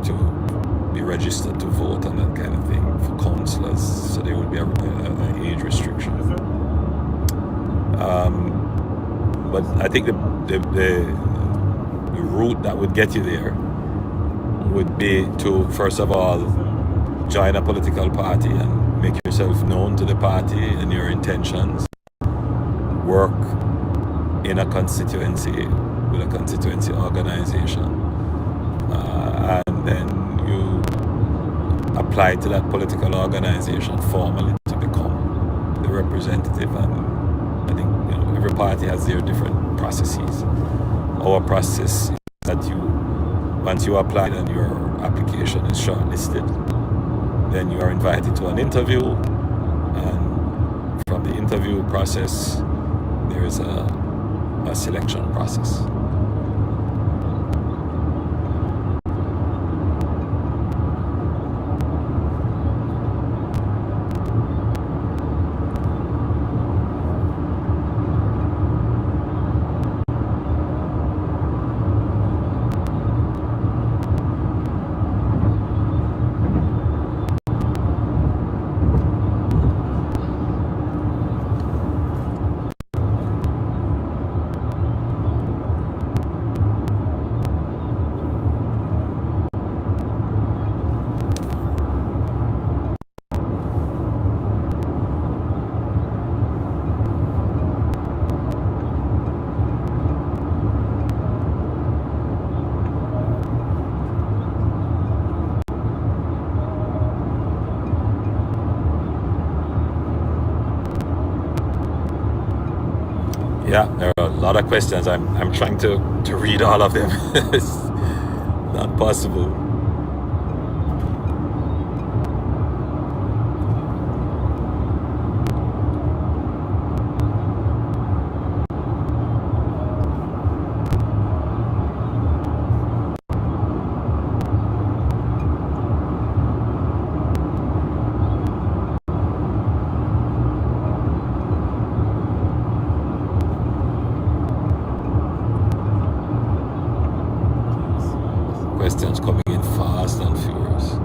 to be registered to vote and that kind of thing for councillors. So there would be an age restriction. But I think the route that would get you there would be to, first of all, join a political party and make yourself known to the party and your intentions. Work in a constituency with a constituency organization. And then you apply to that political organization formally to become the representative. And I think every party has their different processes. Our process is that once you apply and your application is shortlisted, then you are invited to an interview, and from the interview process, there is a selection process. Yeah, there are a lot of questions. I'm trying to read all of them. It's not possible. Questions coming in fast and furious.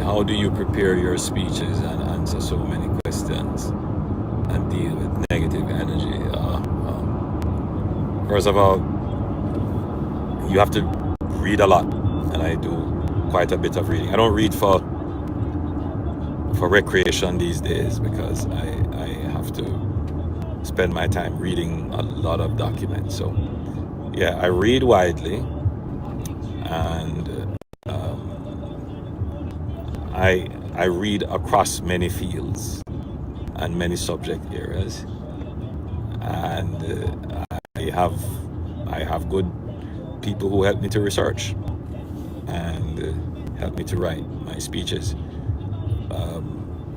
How do you prepare your speeches and answer so many questions and deal with negative energy? First of all, you have to read a lot, and I do quite a bit of reading. I don't read for recreation these days because I have to spend my time reading a lot of documents. So yeah, I read widely, and I read across many fields and many subject areas, and I have good people who help me to research and help me to write my speeches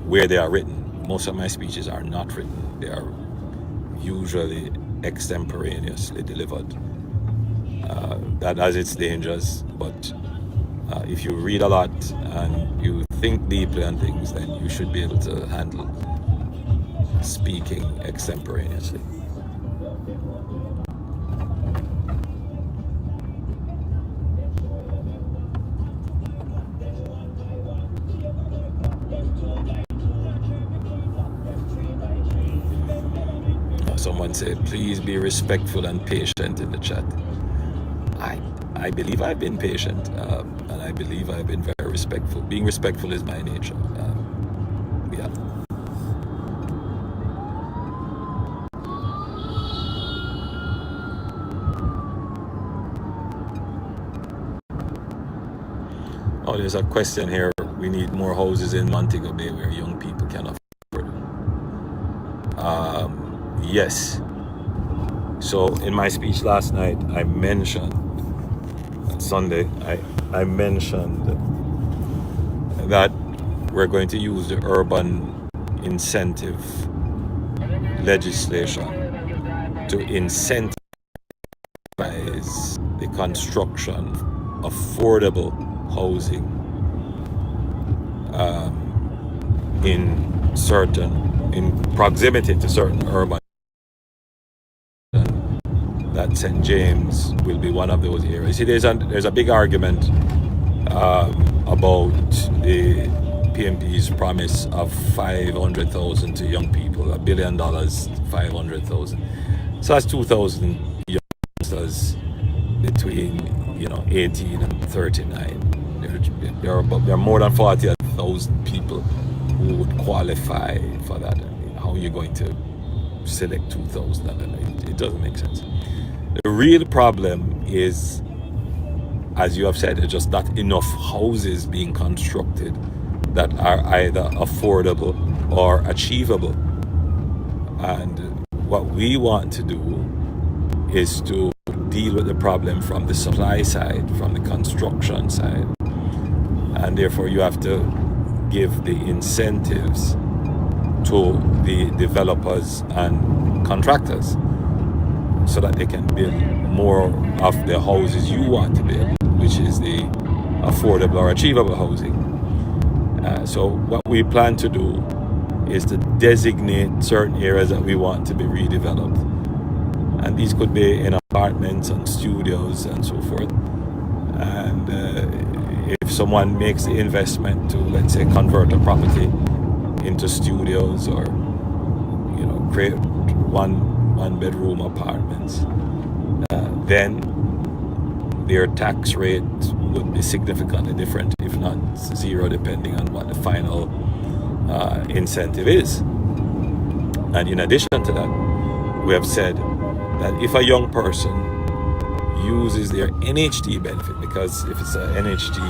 where they are written. Most of my speeches are not written; they are usually extemporaneously delivered. That has its dangers, but if you read a lot and you think deeply on things, then you should be able to handle speaking extemporaneously. Someone said, please be respectful and patient in the chat. I believe I've been patient, and I believe I've been very respectful. Being respectful is my nature. Yeah. Oh, there's a question here. We need more houses in Montego Bay where young people can afford. Yes. So in my speech last night, I mentioned, Sunday, I mentioned that we're going to use the urban incentive legislation to incentivize the construction of affordable housing in proximity to certain urban. That St. James will be one of those areas. See, there's a big argument about the PMP's promise of 500,000 to young people, $1 billion, 500,000. So that's 2,000 youngsters between 18 and 39. There are more than 40,000 people who would qualify for that. How are you going to select 2,000? It doesn't make sense. The real problem is, as you have said, there's just not enough houses being constructed that are either affordable or achievable. And what we want to do is to deal with the problem from the supply side, from the construction side. And therefore you have to give the incentives to the developers and contractors so that they can build more of the houses you want to build, which is the affordable or achievable housing. So what we plan to do is to designate certain areas that we want to be redeveloped. And these could be in apartments and studios and so forth. And if someone makes the investment to, let's say, convert a property into studios or, create one-bedroom apartments, then their tax rate would be significantly different, if not zero, depending on what the final incentive is. And in addition to that, we have said that if a young person uses their NHD benefit, because if it's an NHD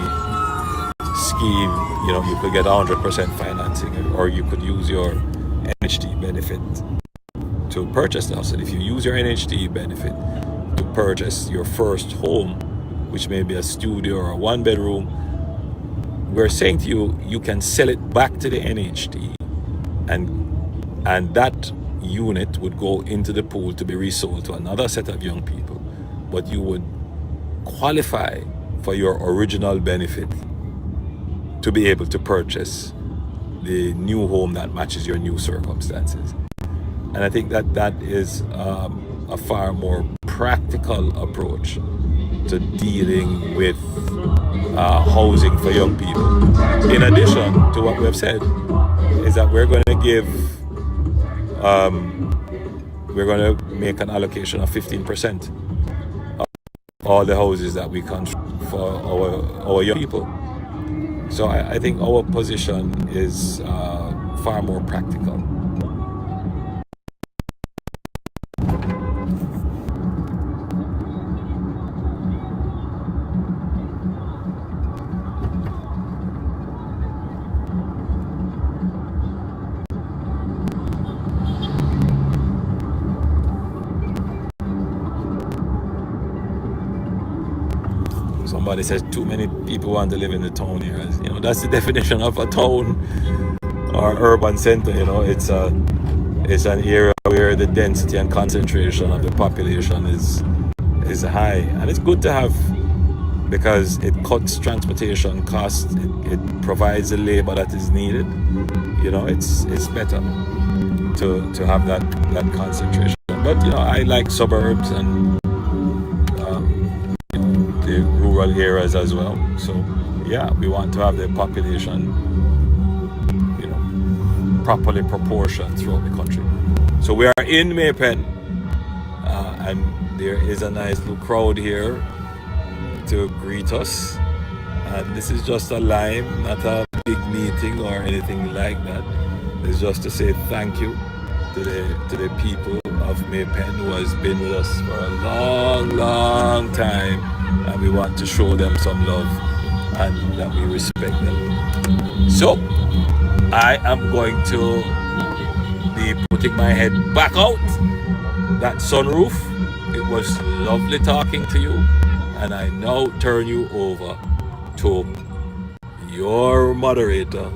scheme, you could get 100% financing, or you could use your NHD benefit to purchase the house. And if you use your NHD benefit to purchase your first home, which may be a studio or a one-bedroom, we're saying to you, you can sell it back to the NHD, and that unit would go into the pool to be resold to another set of young people, but you would qualify for your original benefit to be able to purchase the new home that matches your new circumstances. And I think that is a far more practical approach to dealing with housing for young people. In addition to what we have said, is that we're going to make an allocation of 15% of all the houses that we construct for our young people. So I think our position is far more practical. Somebody says too many people want to live in the town areas. That's the definition of a town or urban center. It's it's an area where the density and concentration of the population is high, and it's good to have, because it cuts transportation costs. It provides the labor that is needed. You know, it's better to have that concentration. But you know, I like suburbs and the rural areas as well. So yeah, we want to have the population, you know, properly proportioned throughout the country. So we are in Maypen, and there is a nice little crowd here to greet us. And this is just a line, not a big meeting or anything like that. It's just to say thank you to the people of Maypen who has been with us for a long time, and we want to show them some love and that we respect them. So I am going to be putting my head back out that sunroof. It was lovely talking to you, and I now turn you over to your moderator,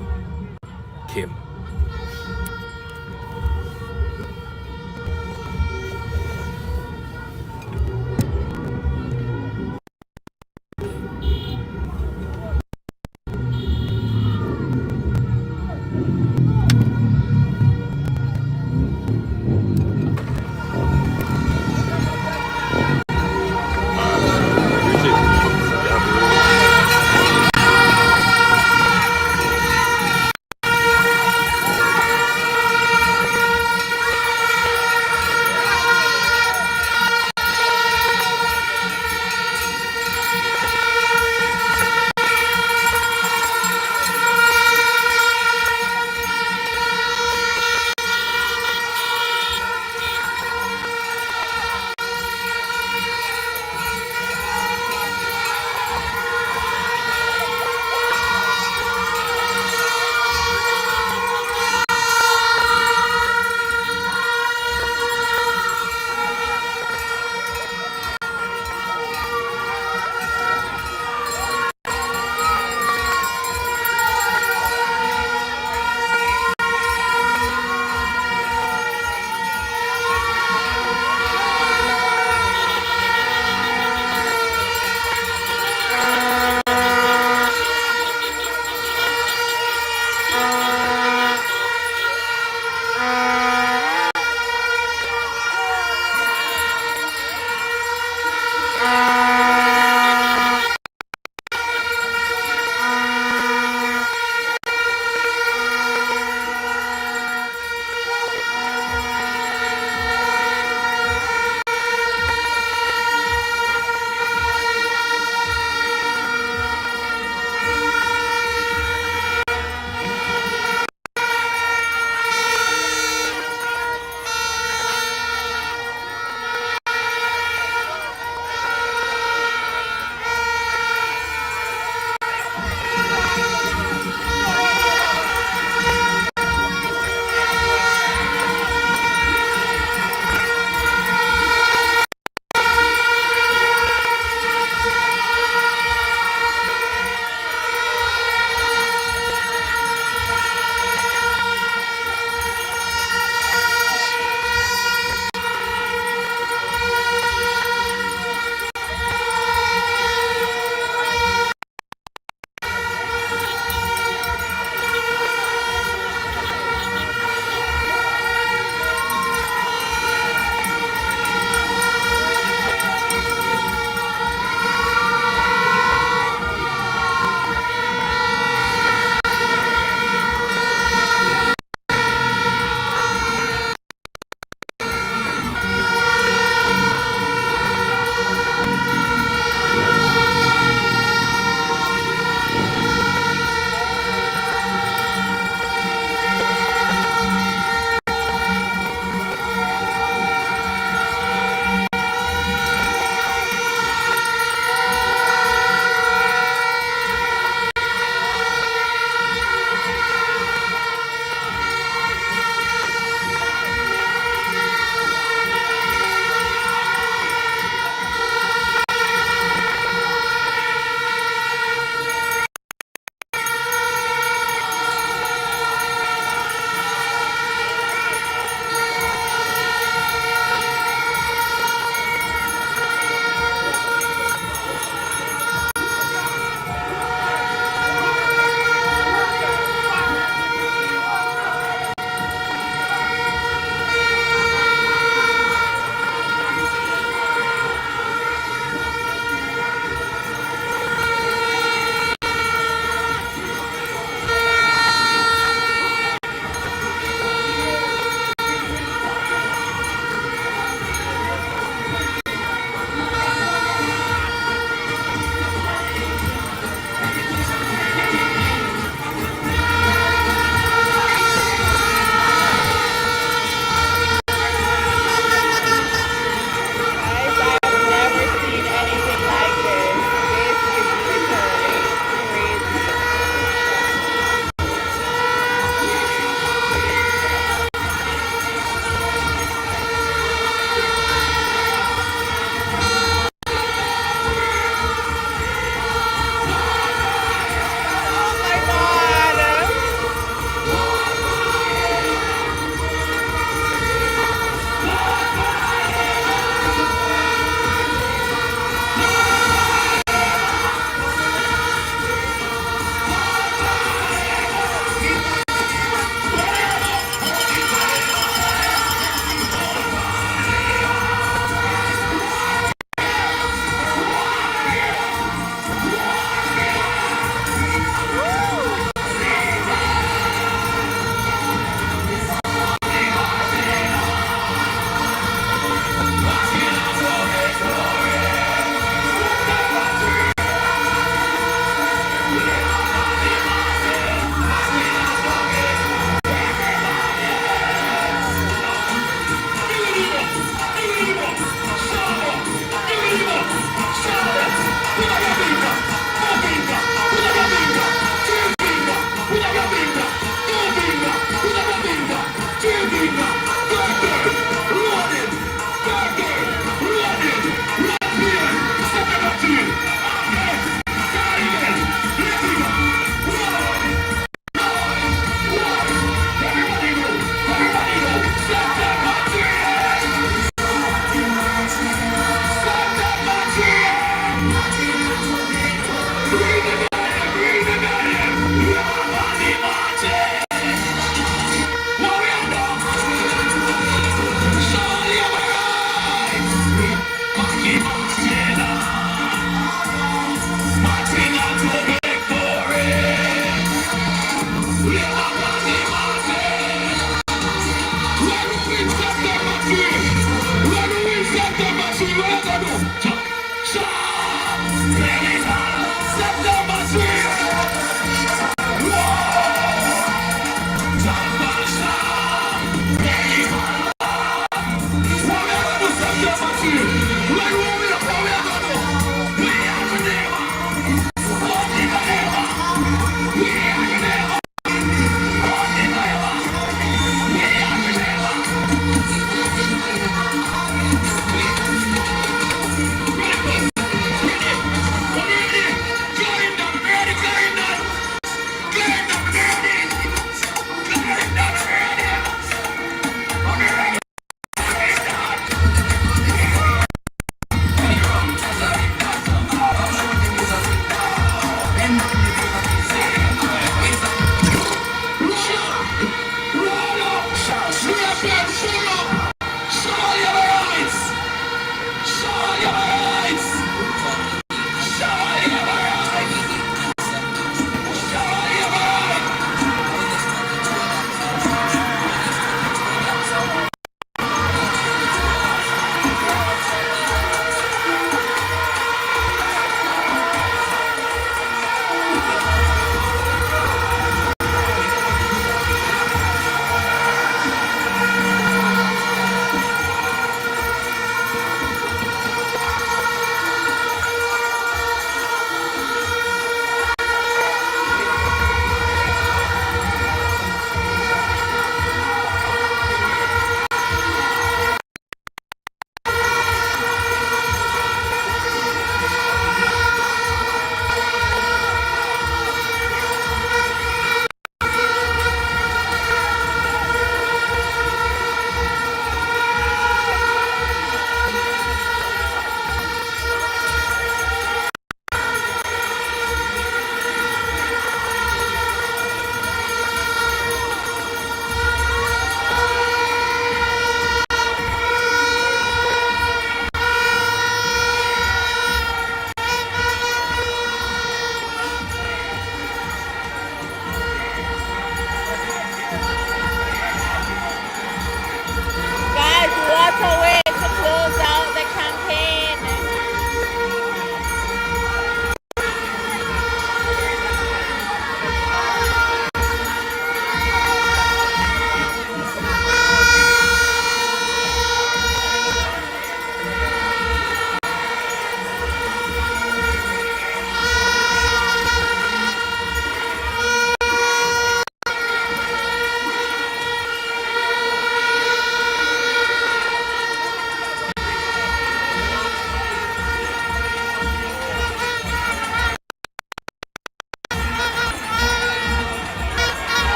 Kim.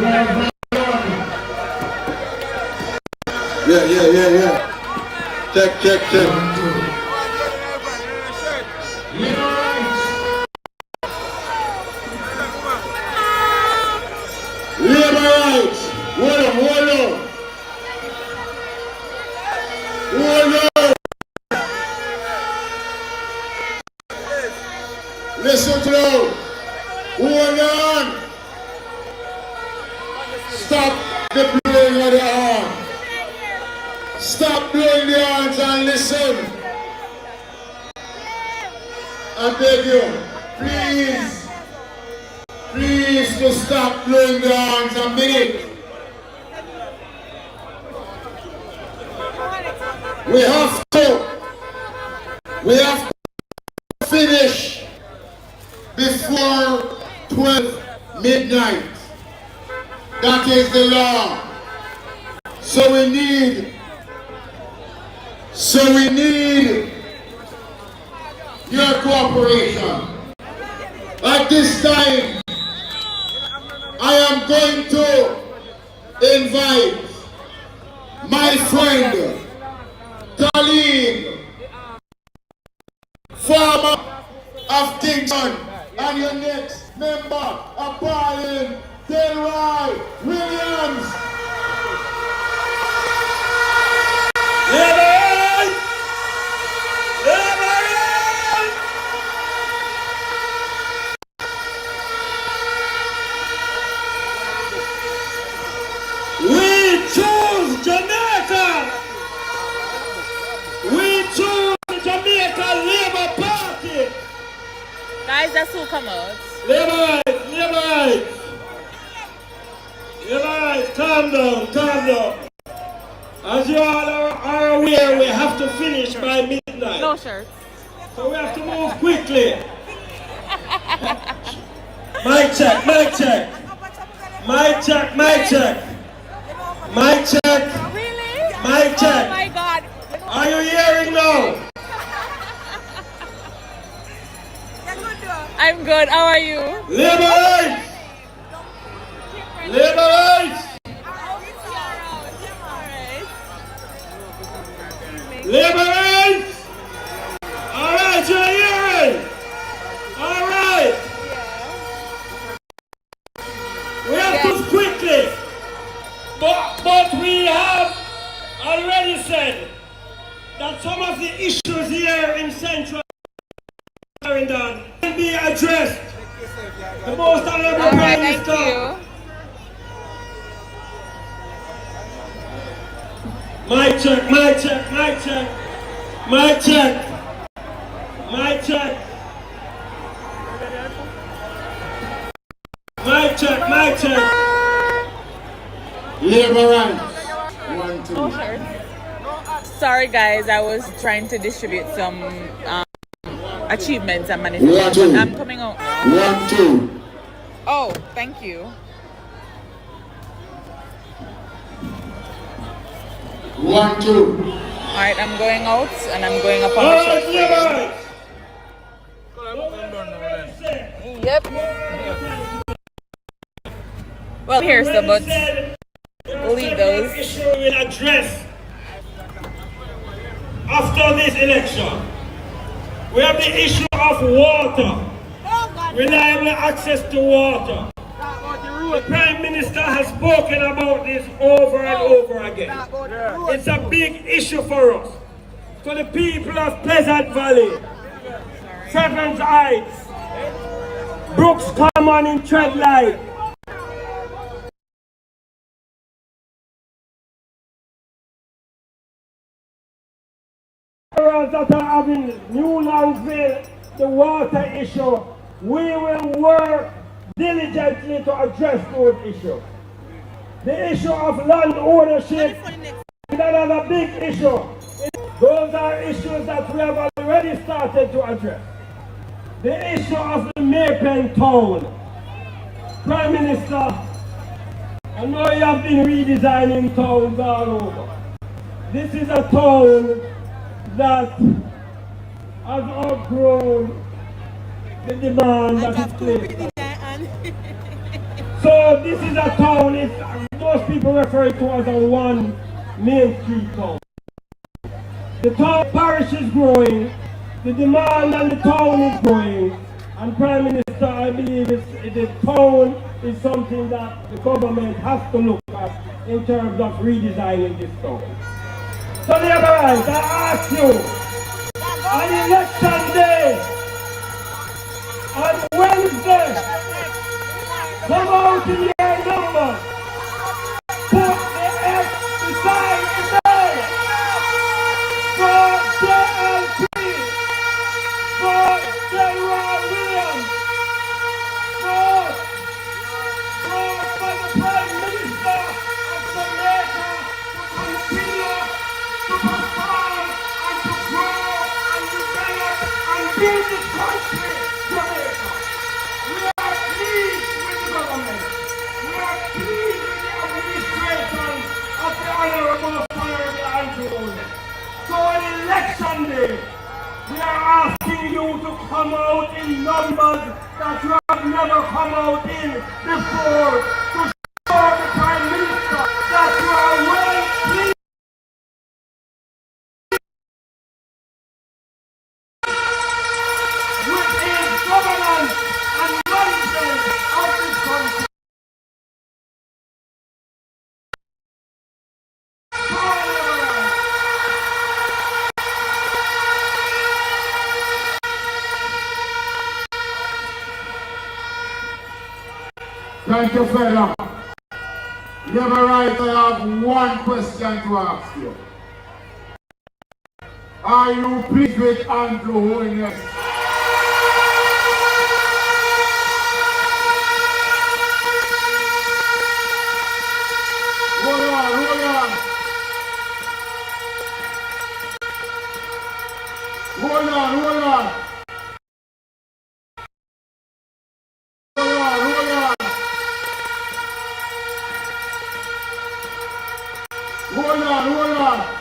Yeah. Check. Labor rights. Hold on. Listen to me. Hold on. Stop the blowing of the horn. Stop blowing the horns and listen. I beg you, please to stop blowing the horns a minute. We have to finish before 12 midnight. That is the law. So we need your cooperation. At this time, I am going to invite my friend, colleague, farmer of Kingston, and your next member of Parliament, Delroy Williams. We choose Jamaica. We choose Jamaica Labour Party. Guys, that's who come out. Labour rights, calm down. As you all are aware, we have to finish by midnight. No shirts. So we have to move quickly. Mic check. Really? Mic check. Oh my God. Are you hearing now? I'm good. How are you? Labour rights. All right, you're hearing. All right. We have to move quickly. But we have already said that some of the issues here in Central Clarendon can be addressed. The most honorable Prime Minister. Mic check. Mic check. Labor rights. 1, 2. No shirts. Sorry guys, I was trying to distribute some achievements and manifestations. I'm coming out now. 1, 2. Oh, thank you. 1, 2. Alright, I'm going out and I'm going up on the shop. Yep. Well, here's the but we'll leave those. Issue will address after this election. We have the issue of water, reliable access to water. The Prime Minister has spoken about this over and over again. It's a big issue for us. For the people of Pleasant Valley, Sevens Heights, Brooks Common in Treadlight, that are having New Longville, the water issue, we will work diligently to address those issues. The issue of land ownership is another big issue. Those are issues that we have already started to address. The issue of the Maypen town. Prime Minister, I know you have been redesigning towns all over. This is a town that has outgrown the demand that is placed. So know, this is a town, most people refer to as a one main street town. The town parish is growing, the demand on the town is growing, and Prime Minister, I believe the town is something that the government has to look at in terms of redesigning this town. So the other right, I ask you, on election day, on Wednesday, come out in your numbers, put the X beside the day, for JLP, for General Williams, for the Prime Minister of Jamaica to continue to perform and to grow and develop and build this country, Jamaica. We are pleased with the government. We are pleased with the administration of the Honorable Andrew Holness. So on election day, we are asking you to come out in numbers that you have never come out in before to show the Prime Minister that you are well pleased with his governance and management of this country. Thank you, fella. You have a right, I have one question to ask you. Are you pleased with Andrew Holness? Hold on, hold on. Hold on, hold on. Hold on, hold on. Hold on, hold on.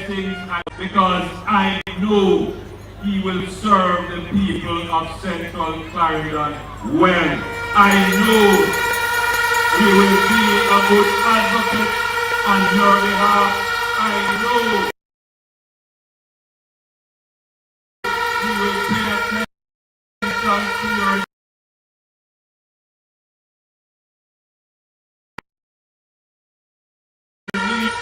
things because I know he will serve the people of Central Clarendon well. I know he will be a good advocate on your behalf. I know he will pay attention to your needs.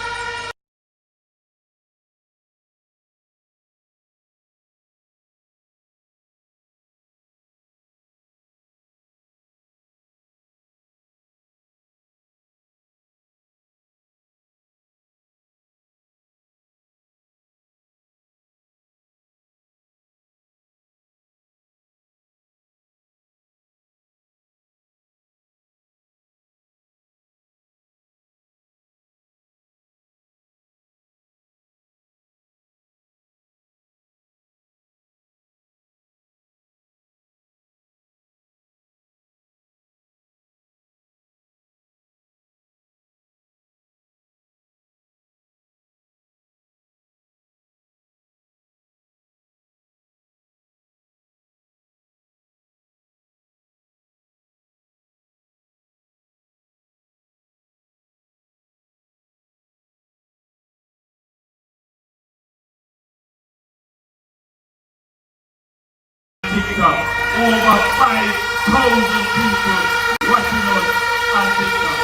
TikTok, over 5,000 people watching us on TikTok,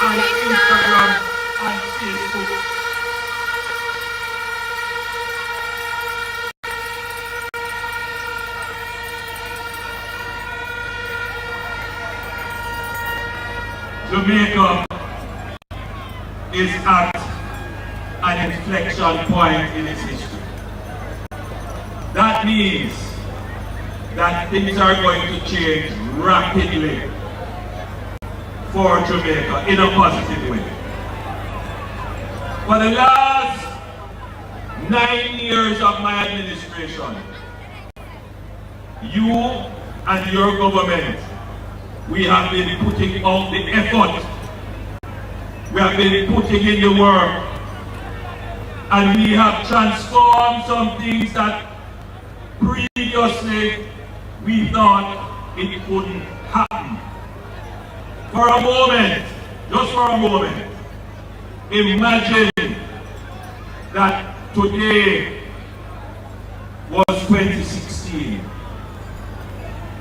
on Instagram, and Facebook. Jamaica is at an inflection point in its history. That means that things are going to change rapidly for Jamaica in a positive way. For the last 9 years of my administration, you and your government, we have been putting out the effort, we have been putting in the work, and we have transformed some things that previously we thought it couldn't happen. For a moment, just for a moment, imagine that today was 2016.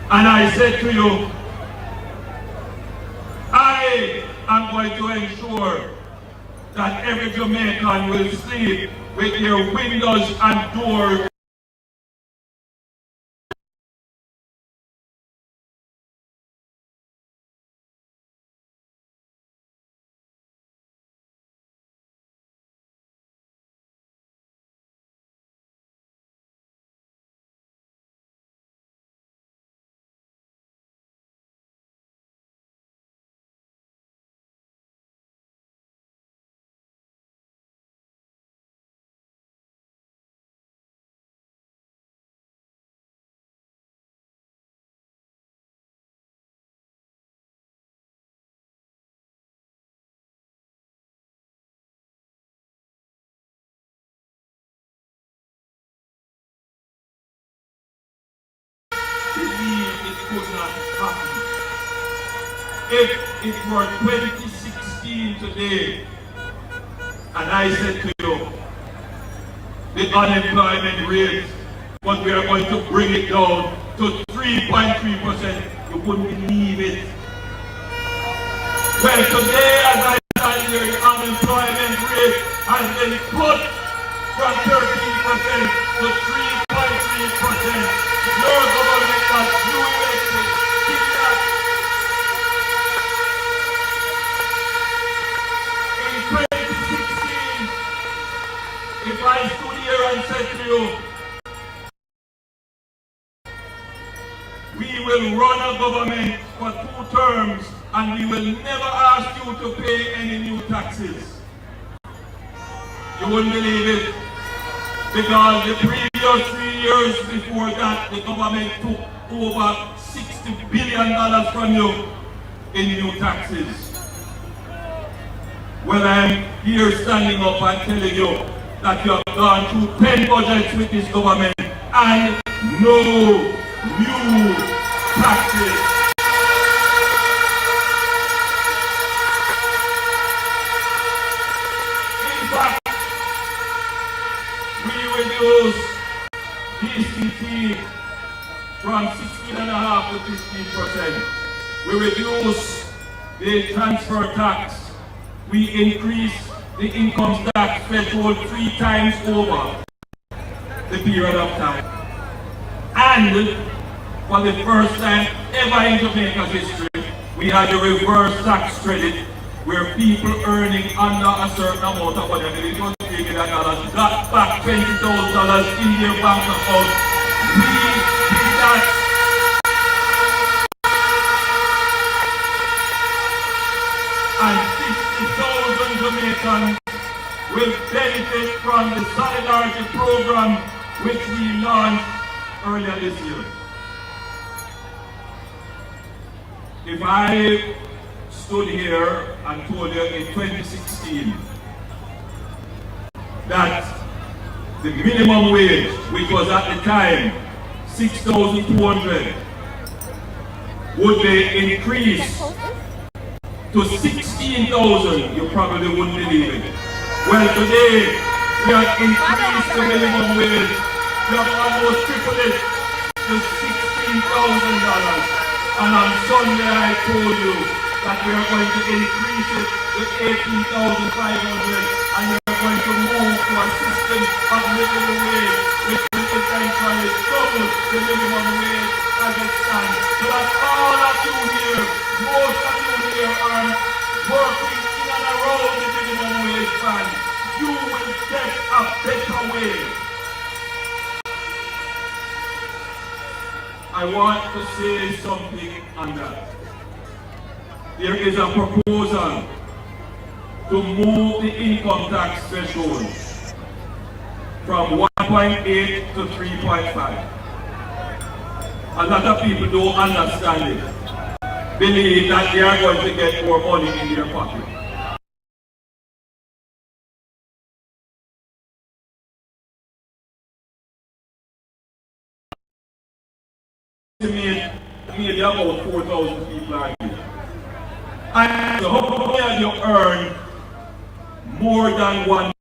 And I said to you, I am going to ensure that every Jamaican will sleep with their windows and doors it could not happen. If it were 2016 today, and I said to you, the unemployment rate, but we are going to bring it down to 3.3%, you wouldn't believe it. Well, today, as I stand here, the unemployment rate has been put from 13% to 3.3%. Your government that you elected did that. In 2016, if I stood here and said to you, we will run a government for 2 terms and we will never ask you to pay any new taxes, you wouldn't believe it. Because the previous 3 years before that, the government took over $60 billion from you in new taxes. Well, I'm here standing up and telling you that you have gone through 10 budgets with this government and no new taxes. In fact, we reduced DCT from 16.5% to 15%. We reduced the transfer tax. We increased the income tax threshold 3 times over the period of time. And for the first time ever in Jamaica's history, we had a reverse tax credit where people earning under a certain amount of whatever it was $3 million got back $20,000 in their bank account. We did that. And 50,000 Jamaicans will benefit from the Solidarity Program which we launched earlier this year. If I stood here and told you in 2016 that the minimum wage, which was at the time 6,200, would be increased to 16,000, you probably wouldn't believe it. Well, today, we have increased the minimum wage. We have almost tripled it to $16,000. And on Sunday, I told you that we are going to increase it to 18,500, and we are going to move to a system of minimum wage, which will eventually double the minimum wage as it stands. So that all of you here, most of you here are working in and around the minimum wage band. You will get a better wage. I want to say something on that. There is a proposal to move the income tax threshold from 1.8 to 3.5. A lot of people don't understand it. Believe that they are going to get more money in their pocket. Maybe about 4,000 people are here. And so how can you earn more than 1.8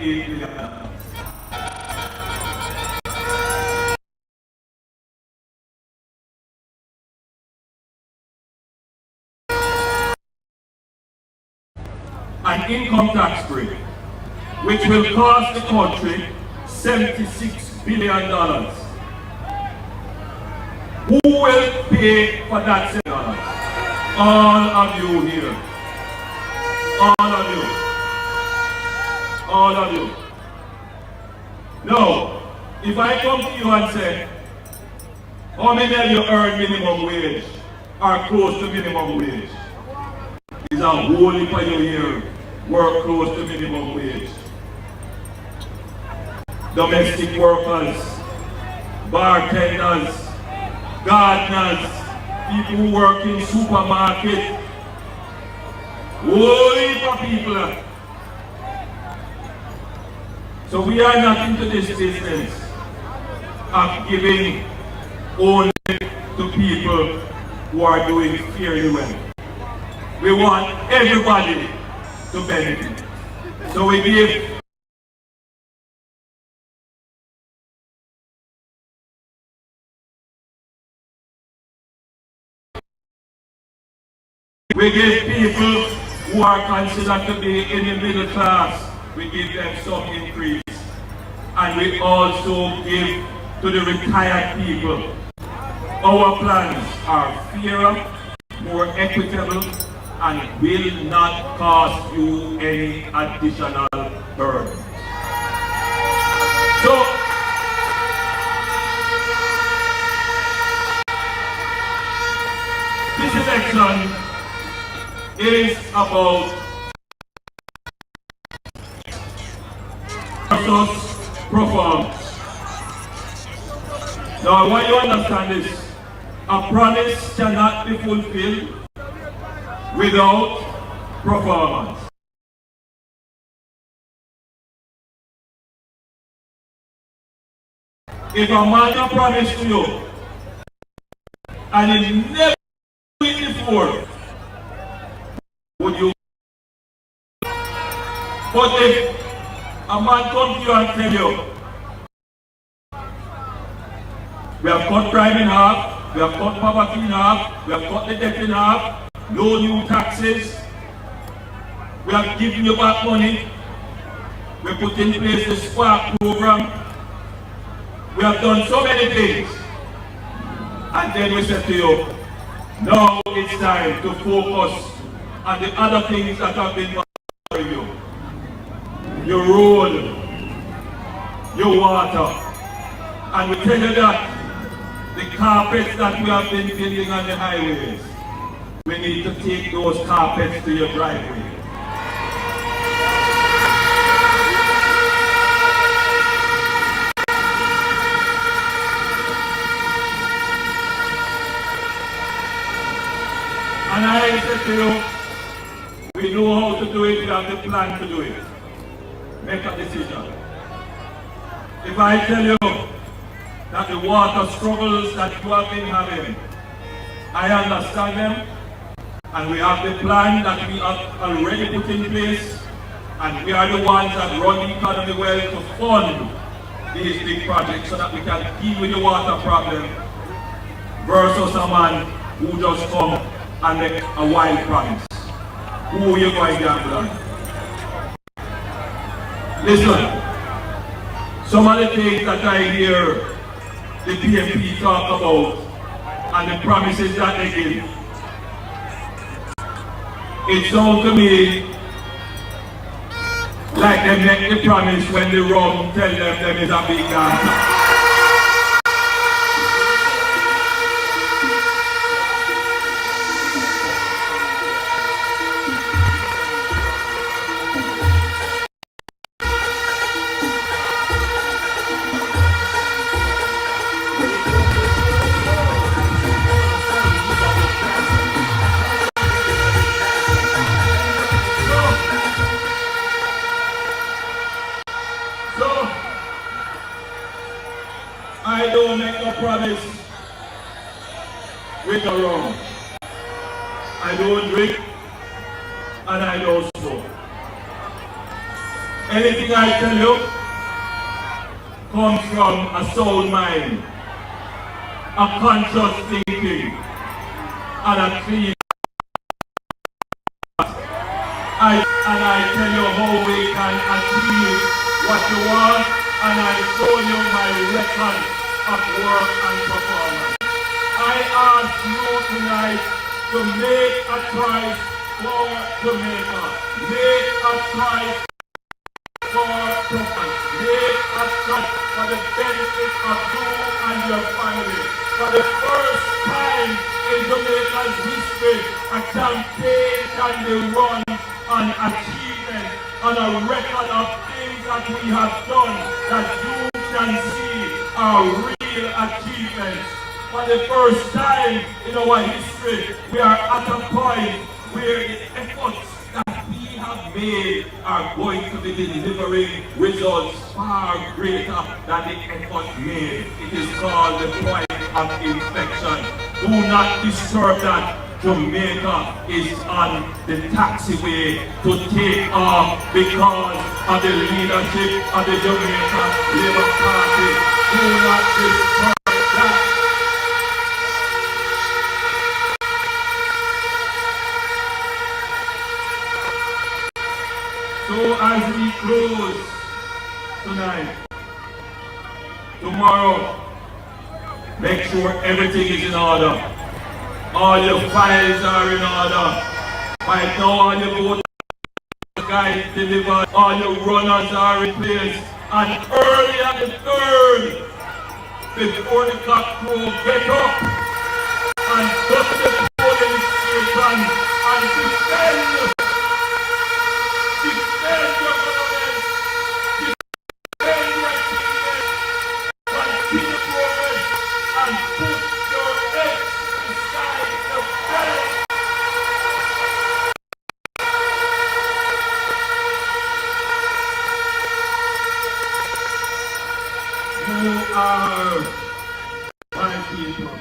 million? An income tax break, which will cost the country $76 billion. Who will pay for that $7? All of you here. All of you. All of you. Now, if I come to you and say, how many of you earn minimum wage or close to minimum wage? Is a whole heap of you here work close to minimum wage. Domestic workers, bartenders, gardeners, people who work in supermarket, whole heap of people. So we are not into this business of giving only to people who are doing fairly well. We want everybody to benefit. So we give people who are considered to be in the middle class, we give them some increase. And we also give to the retired people. Our plans are fairer, more equitable, and will not cost you any additional burden. So, this election is about versus performance. Now, I want you to understand this. A promise cannot be fulfilled without performance. If a man a promise to you, and he never do it before, would you? But if a man come to you and tell you, we have cut crime in half, we have cut poverty in half, we have cut the debt in half, no new taxes, we have given you back money, we put in place the Spark program, we have done so many things, and then we say to you, now it's time to focus on the other things that have been bothering you. Your road, your water, and we tell you that the carpets that we have been building on the highways, we need to take those carpets to your driveway. And I said to you, we know how to do it, we have the plan to do it. Make a decision. If I tell you that the water struggles that you have been having, I understand them, and we have the plan that we have already put in place, and we are the ones that run the economy well to fund these big projects so that we can deal with the water problem versus a man who just come and make a wild promise. Who are you going to gamble on? Listen, some of the things that I hear the PMP talk about and the promises that they give, it sounds to me like they make the promise when the rum tell them is a big answer. I don't make no promise with the rum. I don't drink and I don't smoke. Anything I tell you comes from a sound mind, a conscious thinking, and a clean heart. I tell you how we can achieve what you want, and I show you my record of work and performance. I ask you tonight to make a choice for Jamaica. Make a choice for Jamaica. Make a choice for the benefit of you and your family. For the first time in Jamaica's history, a campaign can be run on achievement, on a record of things that we have done that you can see are real achievements. For the first time in our history, we are at a point where the efforts that we have made are going to be delivering results far greater than the effort made. It is called the point of inspection. Do not disturb that. Jamaica is on the taxiway to take off because of the leadership of the Jamaica Labour Party. Do not disturb that. So as we close tonight, tomorrow, make sure everything is in order. All your files are in order. Right now, all your vote guys delivered, all your runners are in place. And early on the 3rd, before the cock crow, get up and go to the polling station and defend your government, defend your achievements, continue progress, and put your heads beside the bed. You are my people.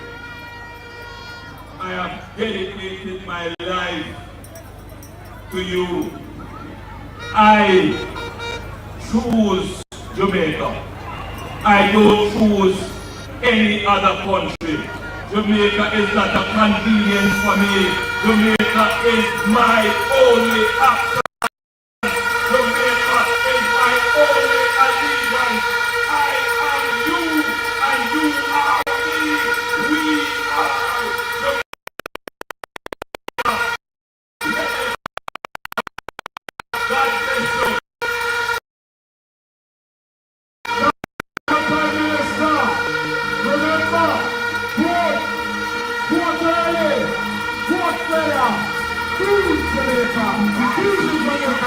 I have dedicated my life to you. I choose Jamaica. I don't choose any other country. Jamaica is not a convenience for me. Jamaica is my only option. Jamaica is my only allegiance. I am you and you are me. We are Jamaica. God bless you. Prime Minister, remember, vote early, vote better, choose Jamaica, choose Jamaica.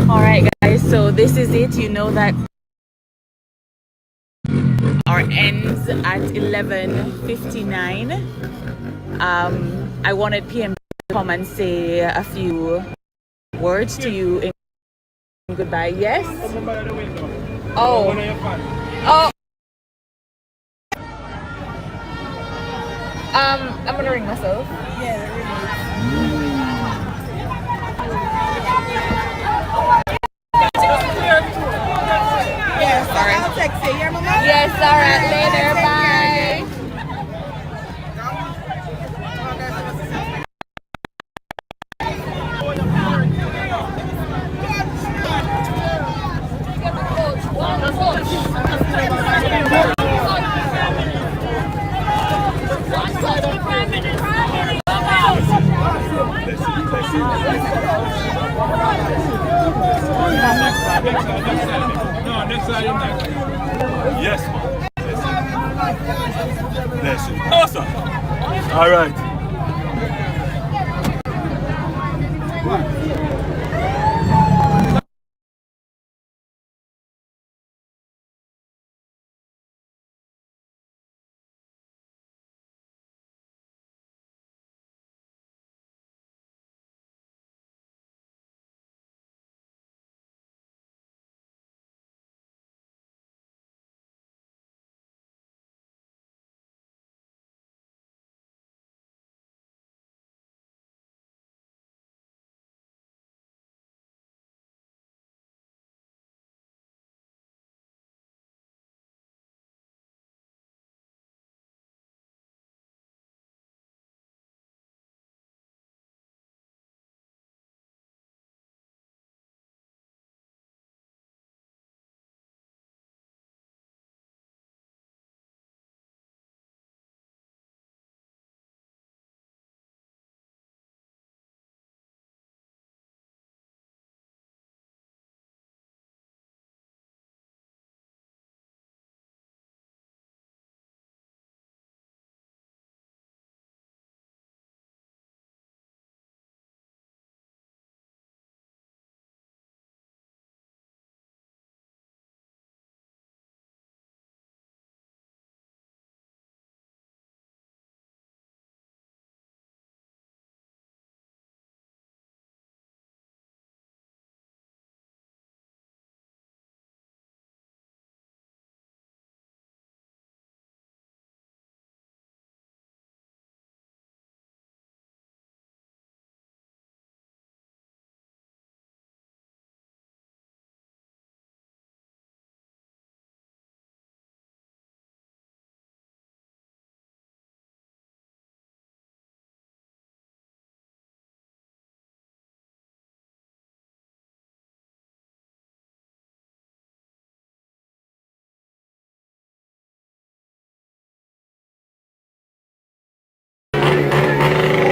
All right, guys, so this is it. You know that our ends at 11:59. I wanted PM to come and say a few words to you in goodbye. Yes? Oh. Oh. I'm gonna ring myself. Yeah, Yes, I'll text you. Your mama? Yeah. All right, later. Bye. Next side. Yes, man. Bless you. Awesome. All right.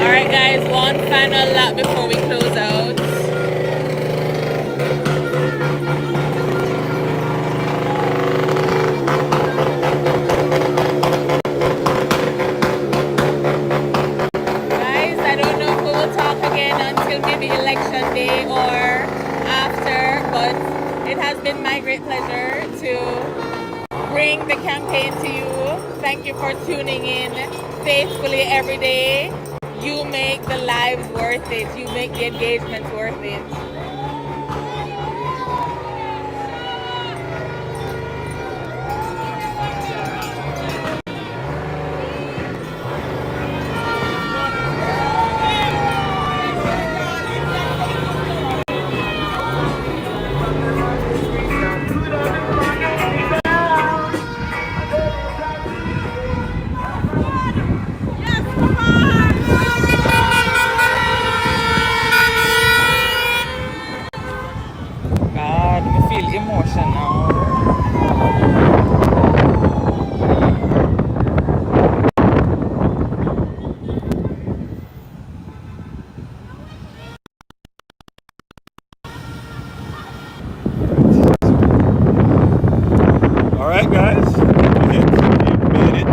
Alright guys, one final lap before we close out. Guys, I don't know if we will talk again until maybe election day or after, but it has been my great pleasure to bring the campaign to you. Thank you for tuning in faithfully every day. You make the lives worth it. You make the engagements worth it. God, I feel emotional. All right, guys. We made it.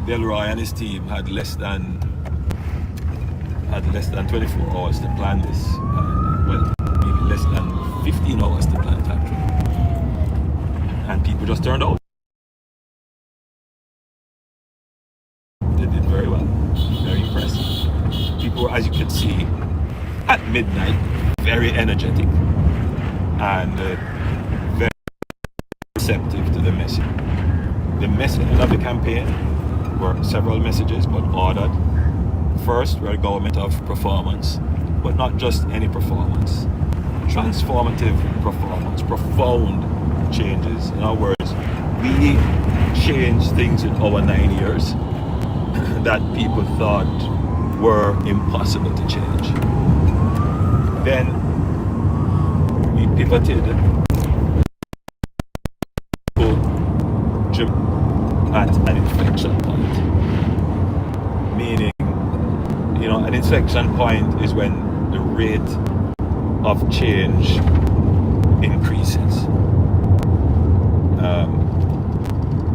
Delroy and his team had less than 24 hours to plan this. Well, maybe less than 15 hours to plan it actually. And people just turned out. They did very well. Very impressive. People, as you can see, at midnight, very energetic and very receptive to the message. The messaging of the campaign were several messages, but ordered. First, we're a government of performance, but not just any performance. Transformative performance, profound changes. In other words, we changed things in our 9 years that people thought were impossible to change. Then we pivoted at an inflection point. Meaning, an inflection point is when the rate of change increases.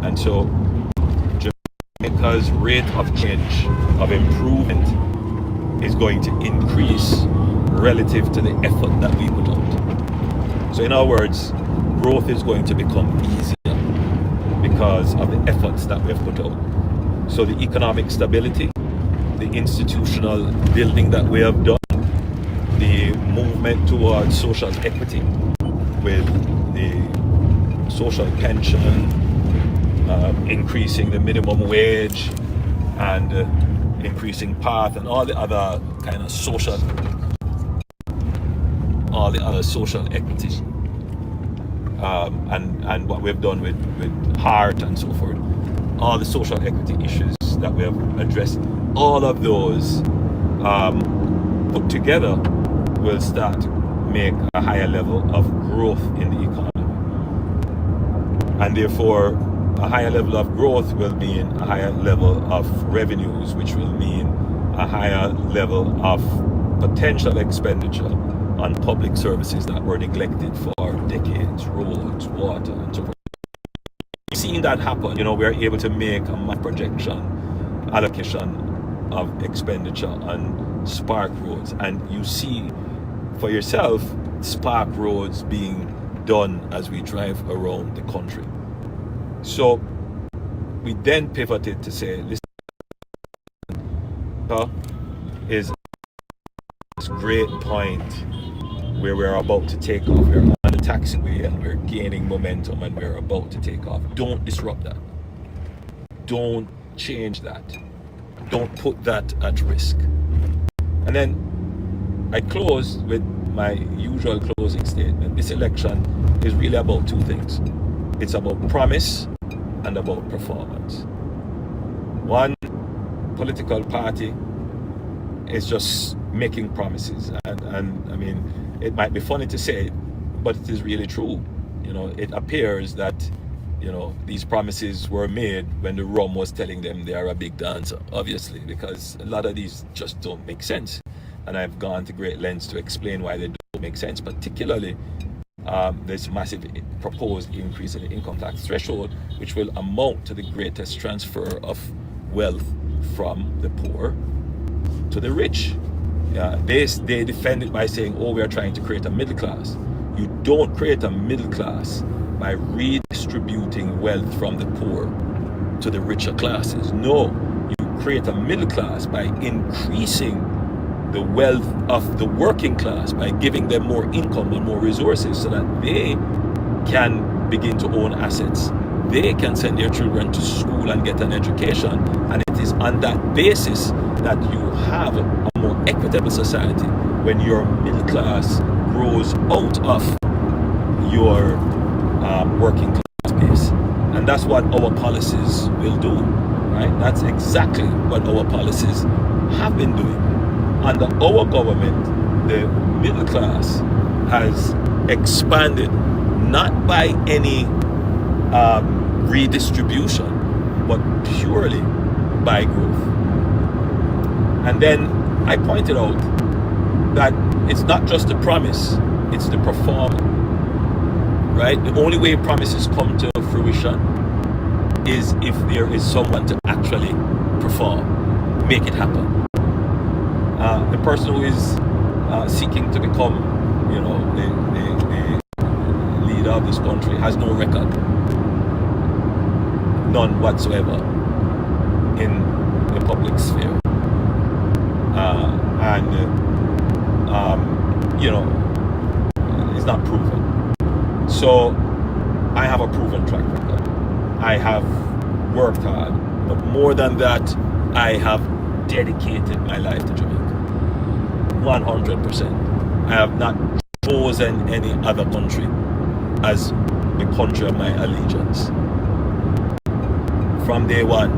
And so Jamaica's rate of change, of improvement, is going to increase relative to the effort that we put out. So in other words, growth is going to become easier because of the efforts that we have put out. So the economic stability, the institutional building that we have done, the movement towards social equity with the social pension, increasing the minimum wage and increasing path and all the other kind of social equity, and what we've done with heart and so forth, all the social equity issues that we have addressed, all of those put together will start to make a higher level of growth in the economy. And therefore, a higher level of growth will mean a higher level of revenues, which will mean a higher level of potential expenditure on public services that were neglected for decades, roads, water, and so forth. Seeing that happen, we're able to make a projection, allocation of expenditure on spark roads, and you see for yourself spark roads being done as we drive around the country. So we then pivoted to say, listen, is this great point where we're about to take off. We're on the taxiway and we're gaining momentum and we're about to take off. Don't disrupt that. Don't change that. Don't put that at risk. And then I close with my usual closing statement. This election is really about two things. It's about promise and about performance. One political party is just making promises, and I mean, it might be funny to say it, but it is really true. It appears that these promises were made when the rum was telling them they are a big dancer, obviously, because a lot of these just don't make sense, and I've gone to great lengths to explain why they don't make sense, particularly this massive proposed increase in the income tax threshold, which will amount to the greatest transfer of wealth from the poor to the rich. They defend it by saying, we are trying to create a middle class. You don't create a middle class by redistributing wealth from the poor to the richer classes. No, you create a middle class by increasing the wealth of the working class, by giving them more income and more resources so that they can begin to own assets. They can send their children to school and get an education, and it is on that basis that you have a more equitable society when your middle class grows out of your working class base. And that's what our policies will do, right? That's exactly what our policies have been doing. Under our government, the middle class has expanded, not by any redistribution, but purely by growth. And then I pointed out that it's not just the promise, it's the performance, right? The only way promises come to fruition is if there is someone to actually perform, make it happen. The person who is seeking to become, the leader of this country has no record, none whatsoever, in the public sphere, it's not proven. So I have a proven track record. I have worked hard, but more than that, I have dedicated my life to Jamaica. 100%. I have not chosen any other country as the country of my allegiance. From day one,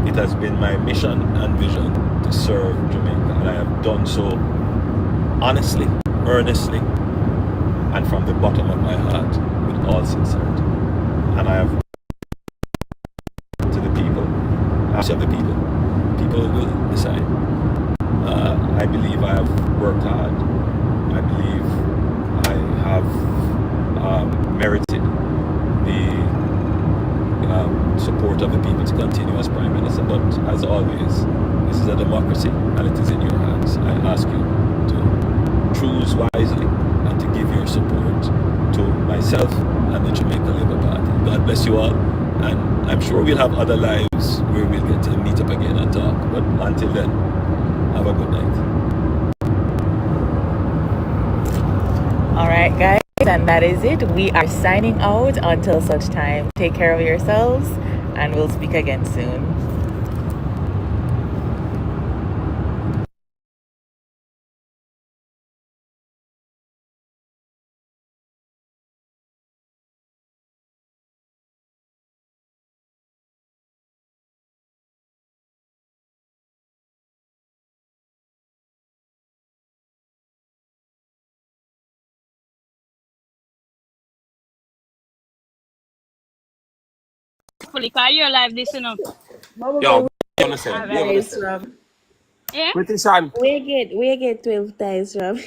it has been my mission and vision to serve Jamaica, and I have done so honestly, earnestly, and from the bottom of my heart with all sincerity. And I have to the people, ask of the people. People will decide. I believe I have worked hard. I believe I have merited the support of the people to continue as Prime Minister. But as always, this is a democracy and it is in your hands. I ask you to choose wisely and to give your support to myself and the Jamaica Labour Party. God bless you all, and I'm sure we'll have other lives where we'll get to meet up again and talk. But until then, have a good night. All right, guys, and that is it. We are signing out until such time. Take care of yourselves, and we'll speak again soon. Fully, call your live this, you know. Yo, what you wanna say? Alright. What you wanna say? Yeah? British on. We get 12 times, Rob.